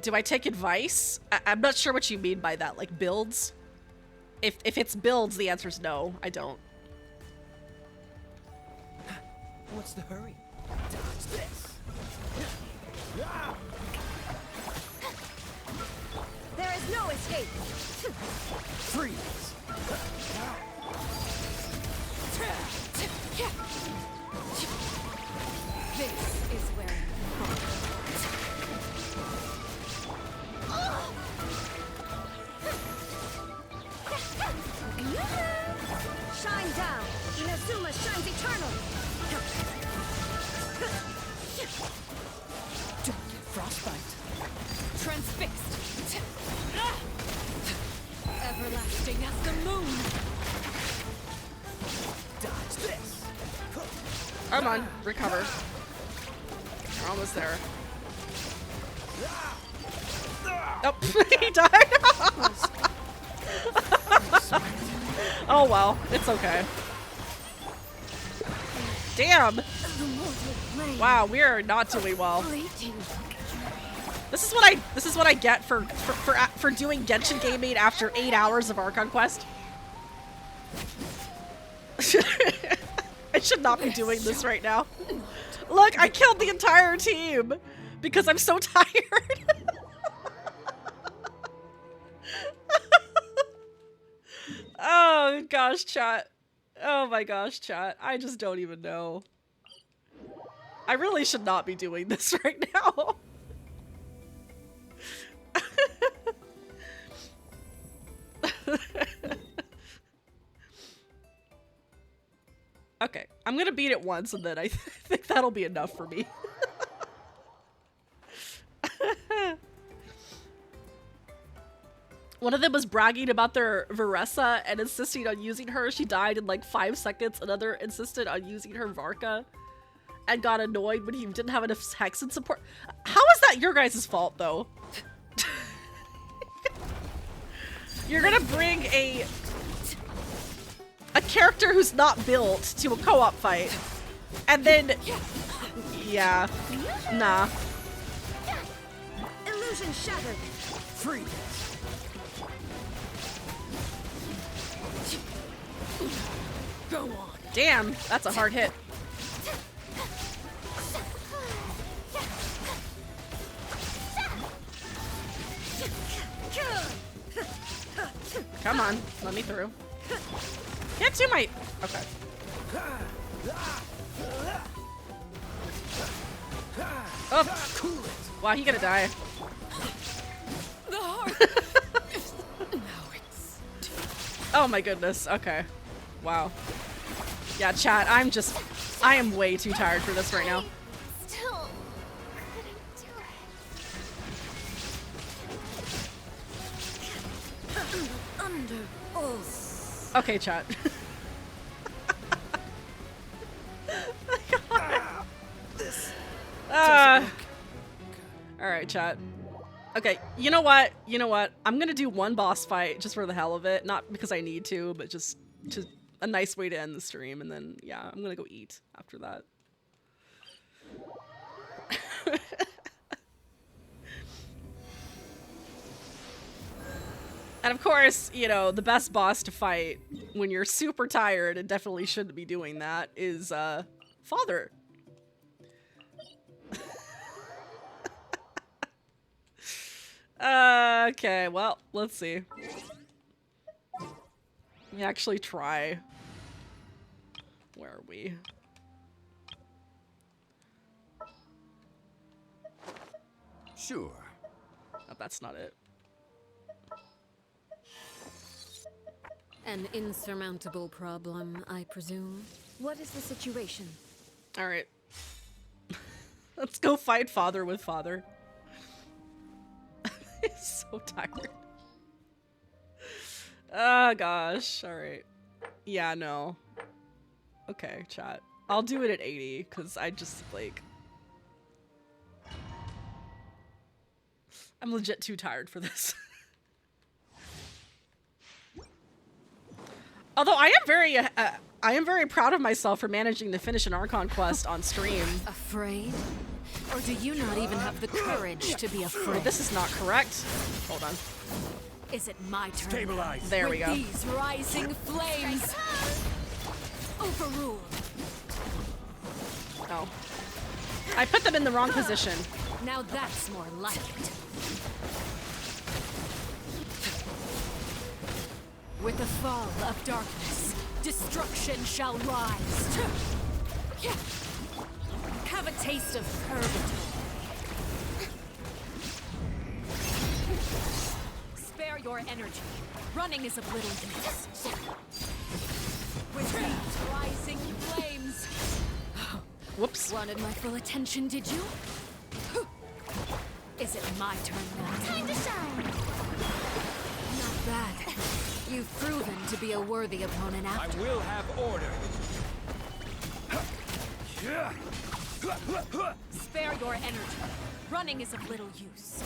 Do I take advice? I'm not sure what you mean by that. Like builds? If it's builds, the answer is no. I don't. What's the hurry? Dodge this. There is no escape. Freeze. This is where shine down. Inazuma shines eternal. Don't get frostbite. Transfixed. Everlasting as the moon. Dodge this. Come on, recover. We're almost there. Oh, he died. Oh well, it's okay. Damn. Wow, we are not doing well. This is what I get for doing Genshin gaming after 8 hours of Archon Quest. I should not be doing this right now. Look, I killed the entire team because I'm so tired. Oh gosh, chat. Oh my gosh, chat. I just don't even know. I really should not be doing this right now. Okay, I'm gonna beat it once and then I think that'll be enough for me. One of them was bragging about their Veressa and insisting on using her. She died in like 5 seconds. Another insisted on using her Varka and got annoyed when he didn't have enough Hexen support. How is that your guys' fault though? You're gonna bring a character who's not built to a co-op fight and then yeah, nah. Illusion shattered. Free. Go on. Damn, that's a hard hit. Come on, let me through. Get to my... Okay. Oh, wow, he gonna die. The heart. Oh my goodness, okay. Wow. Yeah, chat, I am way too tired for this right now. Still couldn't do it. Under oath. Okay, chat. Alright, chat. Okay, you know what? You know what? I'm gonna do one boss fight just for the hell of it. Not because I need to, but just a nice way to end the stream. And then, yeah, I'm gonna go eat after that. And of course, you know, the best boss to fight when you're super tired and definitely shouldn't be doing that is, Father. Okay, well, let's see. Let me actually try. Where are we? Sure. Oh, that's not it. An insurmountable problem, I presume. What is the situation? Alright. Let's go fight Father with Father. He's so tired. Oh gosh, alright. Yeah, no. Okay, chat. I'll do it at 80, because I just, like... I'm legit too tired for this. Although I am very proud of myself for managing to finish an Archon Quest on stream. Afraid? Or do you not even have the courage to be afraid? This is not correct. Hold on. Is it my turn? Stabilize. There we With go. These rising flames. Overruled. Oh. I put them in the wrong position. Now that's more like it. With the fall of darkness, destruction shall rise. Have a taste of purgatory. Spare your energy. Running is of little use. With these rising flames. Whoops. Wanted my full attention, did you? Is it my turn now? Time to shine. Not bad. You've proven to be a worthy opponent I after. will have order. Spare your energy. Running is of little use.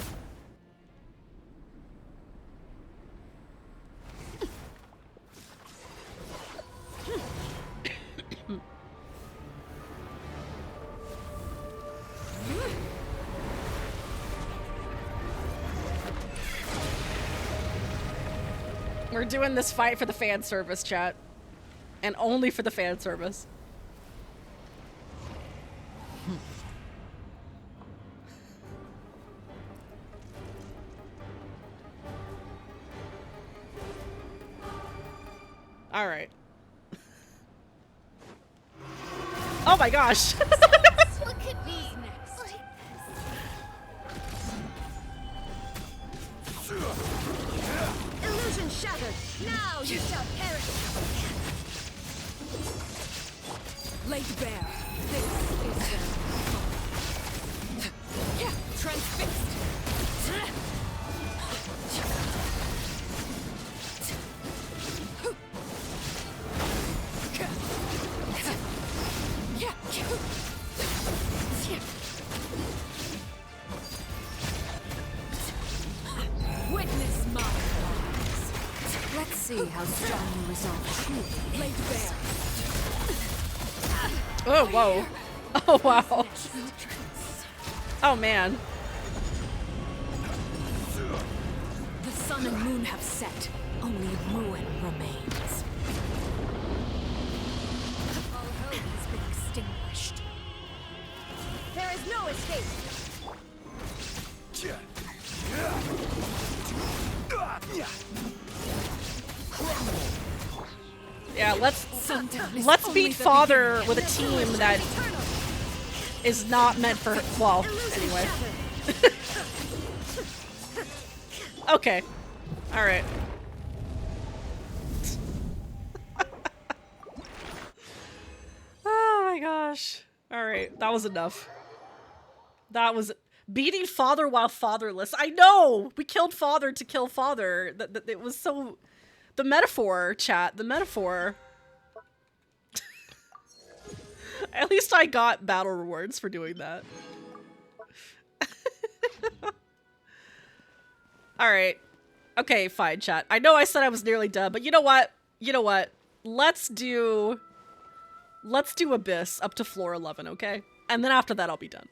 We're doing this fight for the fan service, chat. And only for the fan service. All right. Oh my gosh. What could be next? Illusion shattered. Now you shall perish. Laid bare. This is the transfixed. Witness my eyes. Let's see how strong you resolve. Laid bare. Oh, whoa. Oh, wow. Oh, man. The sun and moon have set. Only ruin remains. All hope has been extinguished. There is no escape. Yeah, let's Sometimes only beat the Father beginning. with a team that is not meant for, well, anyway. Okay. All right. Oh my gosh. All right, that was enough. That was beating Father while fatherless. I know. We killed Father to kill Father. That it was so the metaphor, chat, the metaphor. At least I got battle rewards for doing that. Alright. Okay, fine, chat. I know I said I was nearly done, but you know what? You know what? Let's do Abyss up to floor 11, okay? And then after that, I'll be done.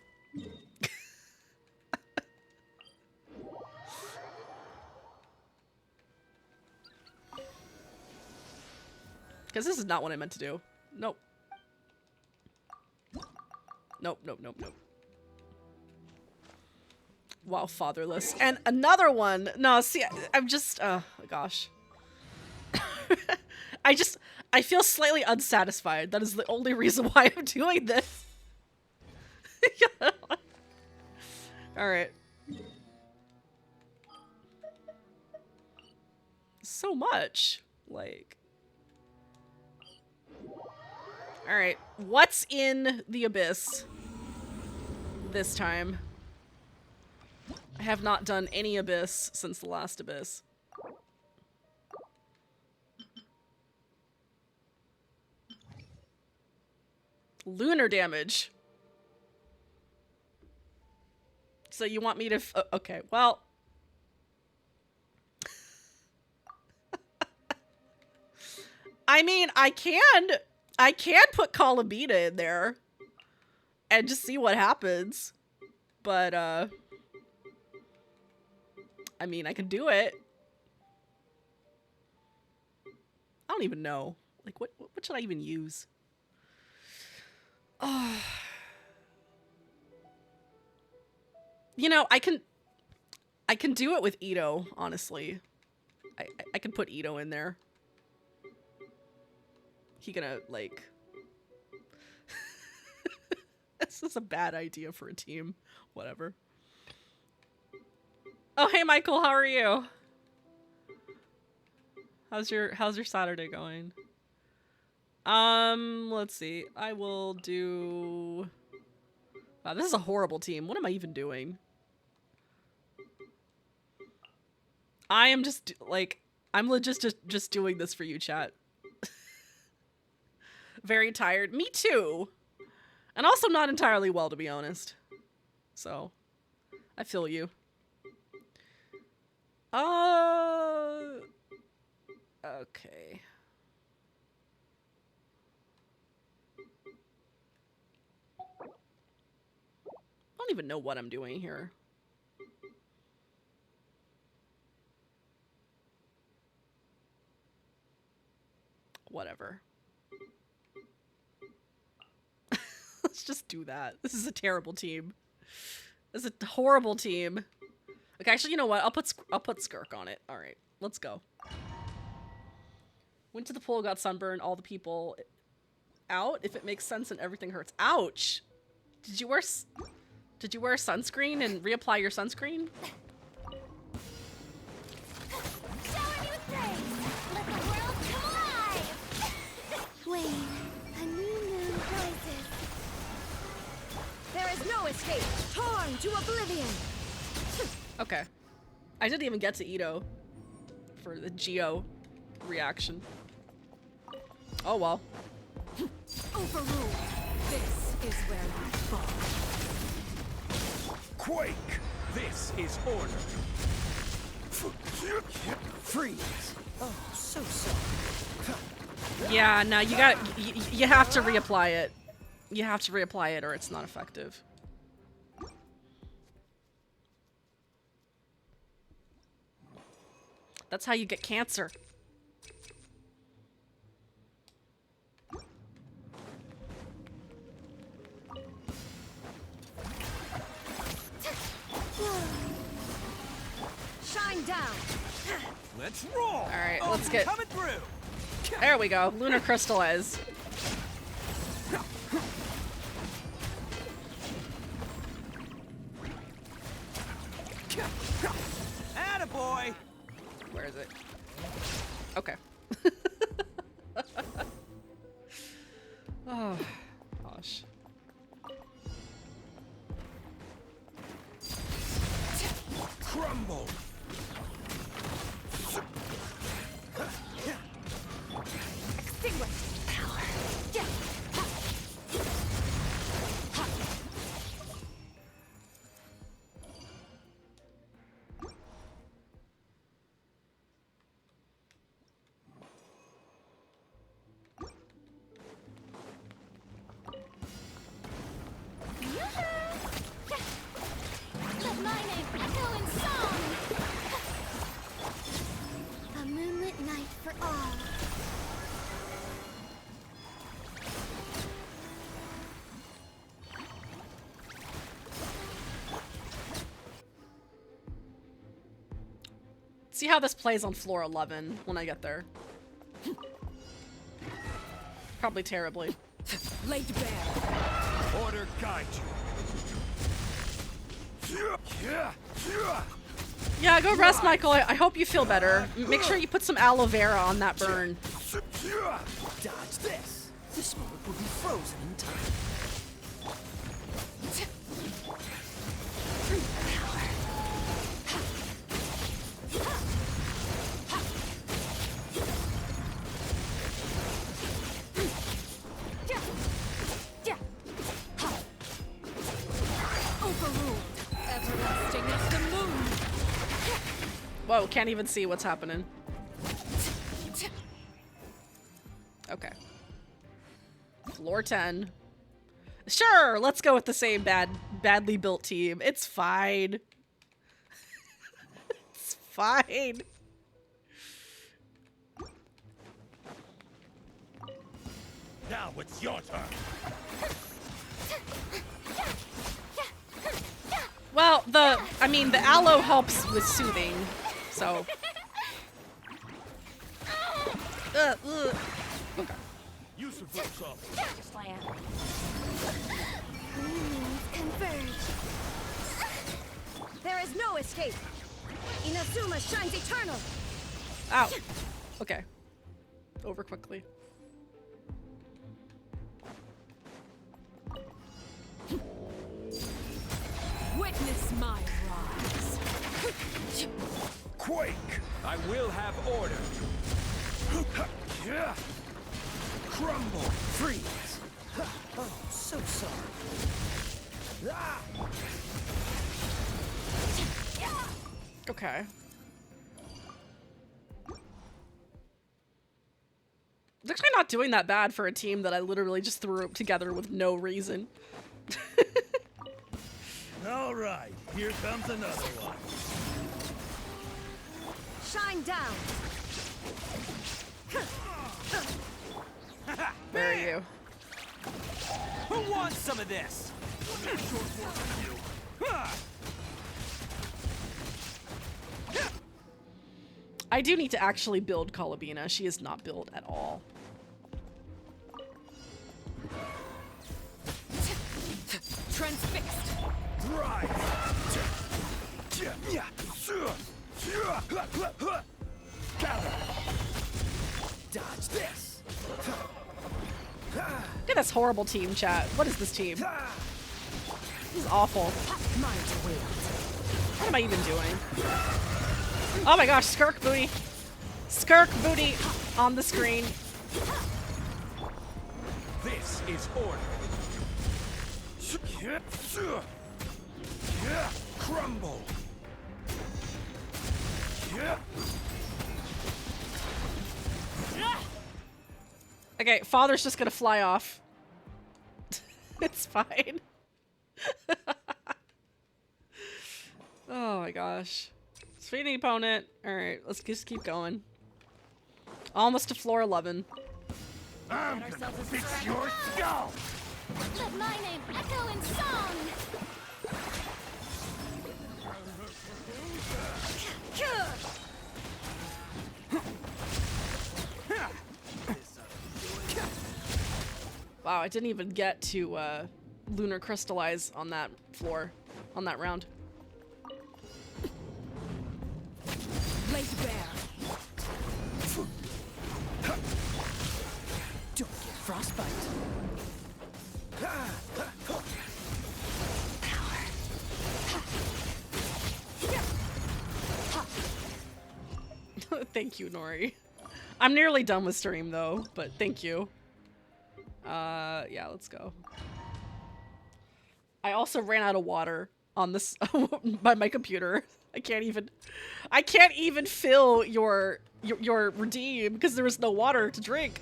Because this is not what I meant to do. Nope. Nope, nope, nope, nope. While fatherless. And another one. No, see, I'm just, oh my gosh. I feel slightly unsatisfied. That is the only reason why I'm doing this. Alright. So much. Like. Alright. What's in the Abyss this time? I have not done any Abyss since the last Abyss. Lunar damage. So you want me to okay, well. I mean, I can put Columina in there and just see what happens. But I mean, I can do it. I don't even know. Like, what should I even use? You know, I can do it with Ito, honestly. I can put Ito in there. He gonna, like... This is a bad idea for a team. Whatever. Oh, hey, Michael, how are you? How's your Saturday going? Let's see. I will do... Wow, this is a horrible team. What am I even doing? I am just, like... I'm legit just doing this for you, chat. Very tired. Me too. And also not entirely well, to be honest. So, I feel you. Okay. I don't even know what I'm doing here. Whatever. Let's just do that. This is a terrible team. This is a horrible team. Okay, actually, you know what? I'll put Skirk on it. All right, let's go. Went to the pool, got sunburned. All the people out. If it makes sense and everything hurts. Ouch! Did you wear sunscreen and reapply your sunscreen? Shower me with praise! Let the world come alive! Flame, a new moon rises. There is no escape. Torn to oblivion. Okay. I didn't even get to Ito for the Geo reaction. Oh well. Overruled. This is where you fall. Quake! This is order. Freeze! Oh, so sorry. Yeah, no, you have to reapply it. You have to reapply it or it's not effective. That's how you get cancer. Shine down. Let's roll. All right, let's get. Coming through. There we go. Lunar crystallize. Attaboy. Where is it? Okay. Oh, gosh. Crumble. Extinguish power. Yeah. Let my name echo in song! A moonlit night for all. See how this plays on floor 11 when I get there. Probably terribly. Laid bare. Order guide you. Yeah, go rest, Michael. I hope you feel better. Make sure you put some aloe vera on that burn. Dodge this. This moment will be frozen in time. Overruled. Everlasting as the moon. Whoa, can't even see what's happening. Okay. Floor 10. Sure, let's go with the same badly built team. It's fine. It's fine. Now it's your turn. Well, the aloe helps with soothing, so. Okay. You should vote something. Slam. Converge. There is no escape. Inazuma shines eternal. Ow. Okay. Over quickly. Witness my rise. Quake! I will have order. Crumble! Freeze! Oh, so sorry. Okay. It's actually not doing that bad for a team that I literally just threw together with no reason. All right, here comes another one. Shine down. Where are you? Who wants some of this? I do need to actually build Colabina. She is not built at all. Transfixed. Drive! Dodge this. Look at this horrible team, chat. What is this team? This is awful. What am I even doing? Oh my gosh, Skirk booty. Skirk booty on the screen. This is order. Crumble! Okay, father's just gonna fly off. It's fine. Oh my gosh. Defeating opponent. Alright, let's just keep going. Almost to floor 11. I'm gonna fix your skull! Let my name echo in song. Wow, I didn't even get to lunar crystallize on that floor, on that round. Laid bare. Don't get frostbite. Thank you, Nori. I'm nearly done with stream though, but thank you. Yeah, let's go. I also ran out of water on this by my computer. I can't even fill your redeem because there was no water to drink.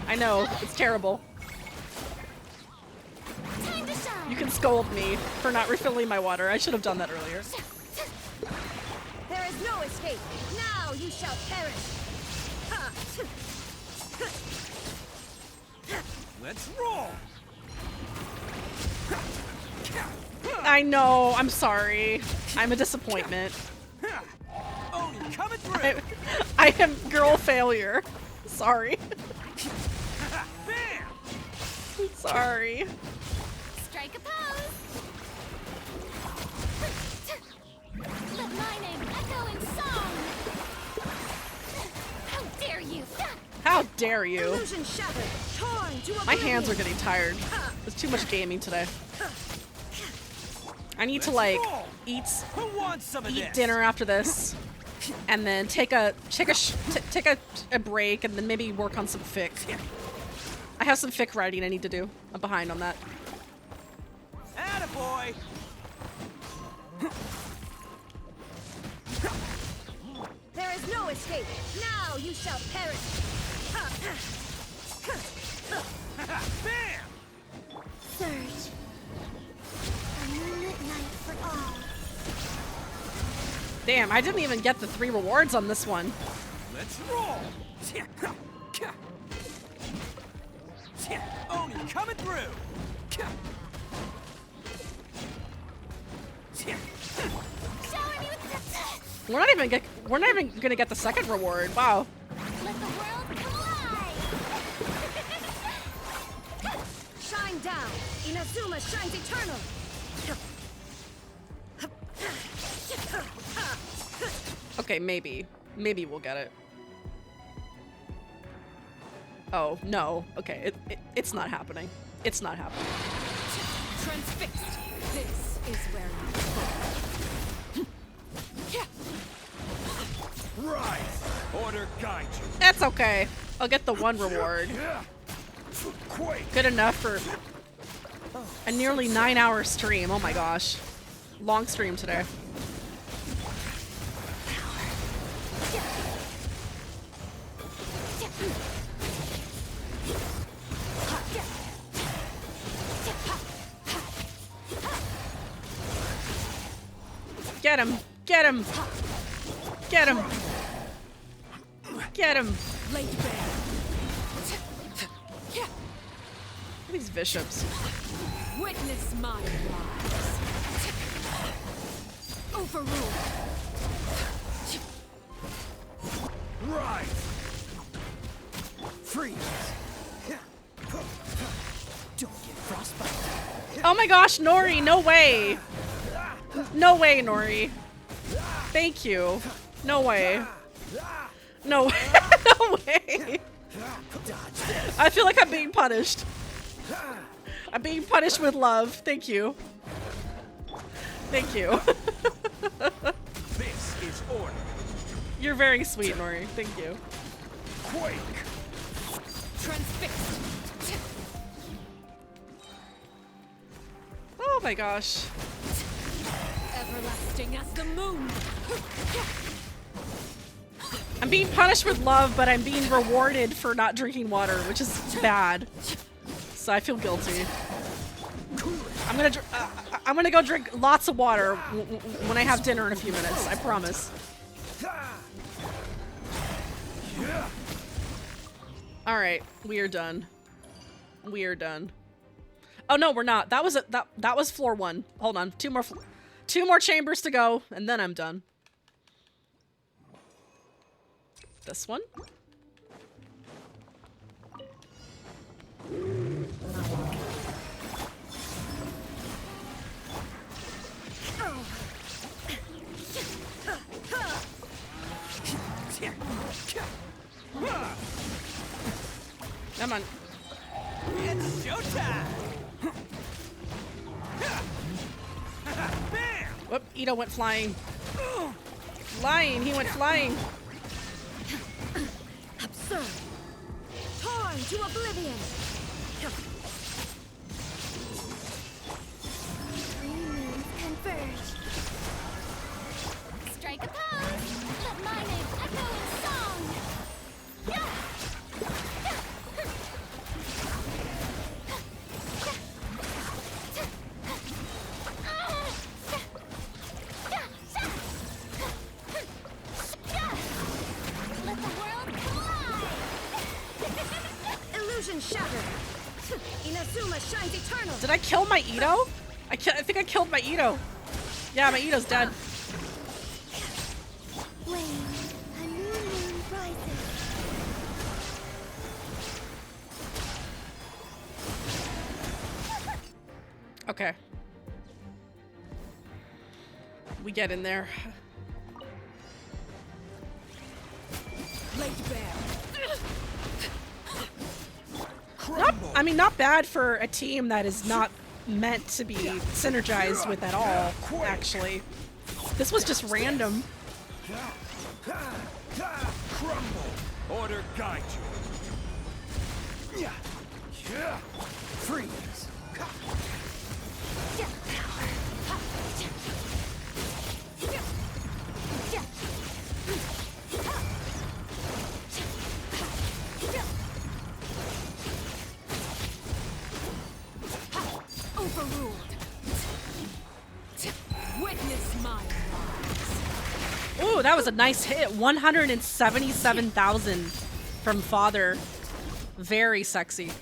I know, it's terrible. You can scold me for not refilling my water. I should have done that earlier. There is no escape. Now you shall perish. Let's roll! I know, I'm sorry. I'm a disappointment. I am girl failure. Sorry. Sorry. Strike a pose. Let my name echo in song. How dare you? How dare you? Illusion shattered. Torn to My hands are oblivion. getting tired. There's too much gaming today. I need to like eat dinner after this, and then take a break, and then maybe work on some fic. I have some fic writing I need to do. I'm behind on that. Attaboy! There is no escape. Now you shall perish. Bam! Surge. A moonlit night for all. Damn, I didn't even get the 3 rewards on this one. Let's roll! Coming through. We're not even gonna get the second reward. Wow. Let the world come alive! Shine down! Inazuma shines eternal! Okay, maybe. Maybe we'll get it. Oh, no. Okay, it's not happening. It's not happening. Transfixed! This is where you Right! Order guide you. That's okay. I'll get the one reward. Good enough for a nearly 9-hour stream. Oh my gosh. Long stream today. Get him! Get him! Get him! Get him! Late bear. These bishops. Witness my rise. Overrule. Right! Freeze! Don't get frostbite. Oh my gosh, Nori, no way! No way, Nori. Thank you. No way. No way. No way. I feel like I'm being punished. I'm being punished with love. Thank you. Thank you. This is order. You're very sweet, Nori. Thank you. Quake! Transfixed. Oh my gosh. Everlasting as the moon. I'm being punished with love, but I'm being rewarded for not drinking water, which is bad. So I feel guilty. I'm gonna go drink lots of water when I have dinner in a few minutes. I promise. All right, we are done. We are done. Oh no, we're not. That was floor 1. Hold on, two more chambers to go, and then I'm done. This one. Come on. It's showtime! Whoop, Ito went flying. Flying, he went flying. Absurd. Torn to oblivion. Three moons converge. Strike a pose. Let my name echo in song. Let the world collide. Illusion shattered. Inazuma shines eternal. Did I kill my Ito? I think I killed my Ito. Yeah, my Ito's dead. Flame, a new moon rises. Okay. We get in there. Late bear. Not bad for a team that is not meant to be synergized with at all, actually. This was just random. Crumble! Order guide you. Freeze! Overruled. Witness my rise. Ooh, that was a nice hit. 177,000 from Father. Very sexy.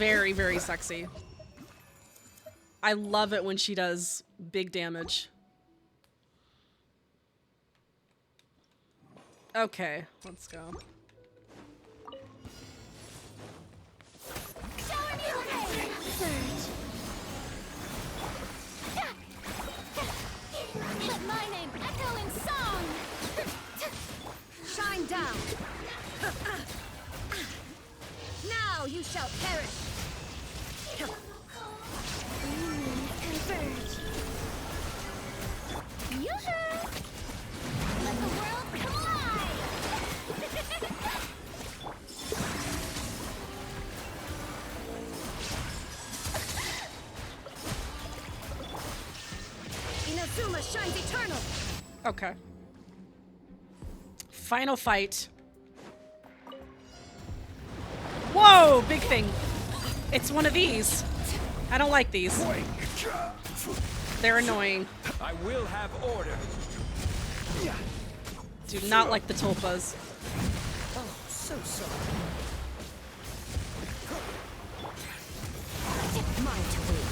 very, very sexy. I love it when she does big damage. Okay, let's go. Let my name echo in song! Shine down! Now you shall perish! Converge! Yoo-hoo! Let the world collide! Inazuma shines eternal! Okay. Final fight. Whoa, big thing. It's one of these. I don't like these. They're annoying. I will have order. Do not like the tulpas. Oh, so sorry. Mine to wield.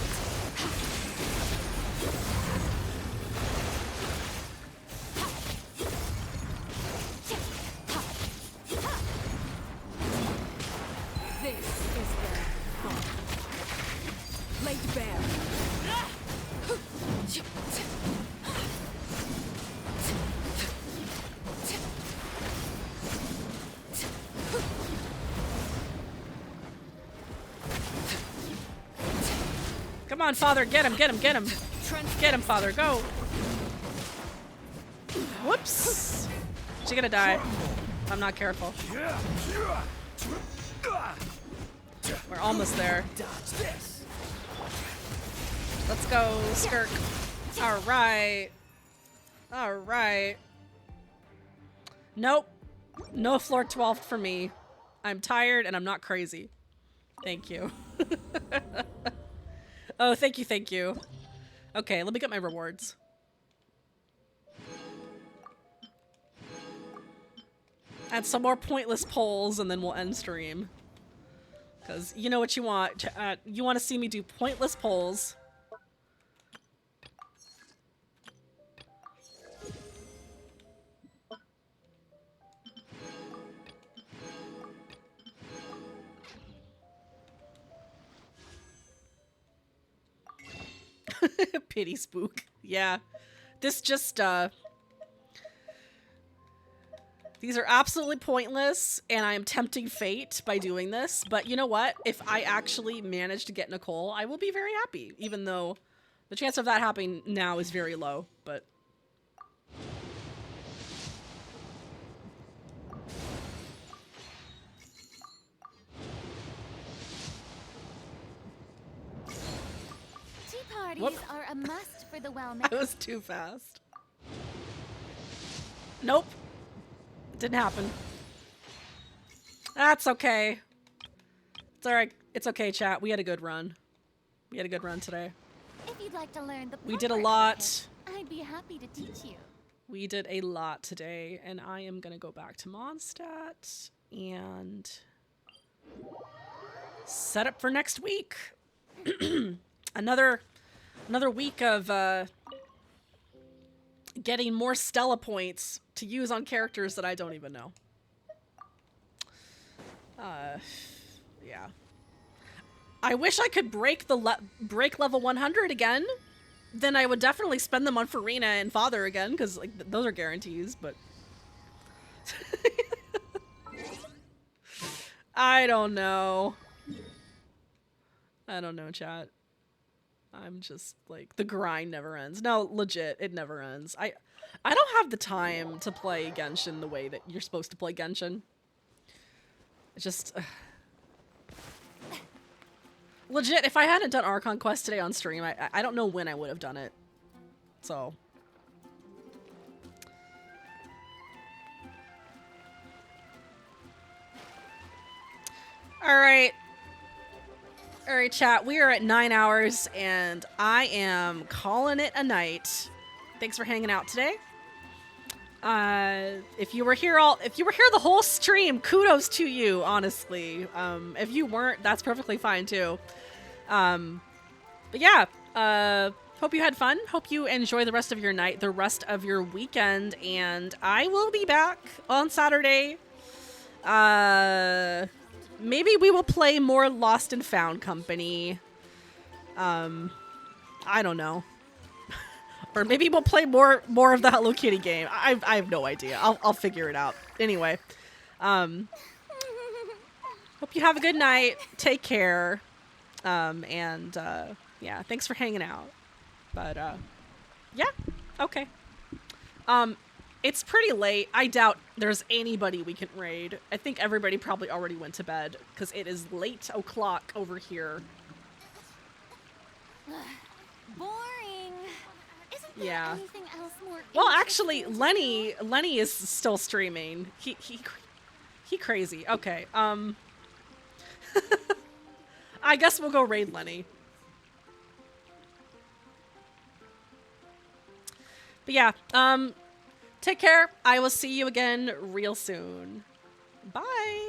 This is their fault. Laid bare. Come on, father, get him, get him, get him. Get him, father, go. Whoops. She's gonna die. I'm not careful. We're almost there. Let's go, Skirk. Alright. Alright. Nope. No floor 12 for me. I'm tired and I'm not crazy. Thank you. Oh, thank you, thank you. Okay, let me get my rewards. Add some more pointless polls and then we'll end stream. Because you know what you want. You want to see me do pointless polls. Pity spook. Yeah. This just, these are absolutely pointless, and I am tempting fate by doing this, but you know what? If I actually manage to get Nicole, I will be very happy, even though the chance of that happening now is very low, but... Tea parties Whoop. are a must for the well-made. I was too fast. Nope. Didn't happen. That's okay. It's alright. It's okay, chat. We had a good run. We had a good run today. If you'd like to learn the We did a proper lot. etiquette, I'd be happy to teach you. We did a lot today, and I am gonna go back to Mondstadt and set up for next week. Another week of getting more Stella points to use on characters that I don't even know. Yeah. I wish I could break break level 100 again. Then I would definitely spend them on Farina and Father again, because like those are guarantees. But I don't know. I don't know, chat. I'm just like, the grind never ends. No, legit, it never ends. I don't have the time to play Genshin the way that you're supposed to play Genshin. It's just... Legit, if I hadn't done Archon Quest today on stream, I don't know when I would have done it. So... Alright. Alright, chat. We are at 9 hours, and I am calling it a night. Thanks for hanging out today. If you were here the whole stream, kudos to you, honestly. If you weren't, that's perfectly fine too. But yeah, hope you had fun. Hope you enjoy the rest of your night, the rest of your weekend, and I will be back on Saturday. Maybe we will play more Lost and Found Company. I don't know. Or maybe we'll play more of the Hello Kitty game. I have no idea. I'll figure it out. Anyway, hope you have a good night. Take care. And yeah, thanks for hanging out. But yeah, okay. It's pretty late. I doubt there's anybody we can raid. I think everybody probably already went to bed because it is late o'clock over here. Boring. Isn't there Yeah. anything else more Well, actually, Lenny is still streaming. He crazy. Okay. I guess we'll go raid Lenny. But yeah, take care. I will see you again real soon. Bye.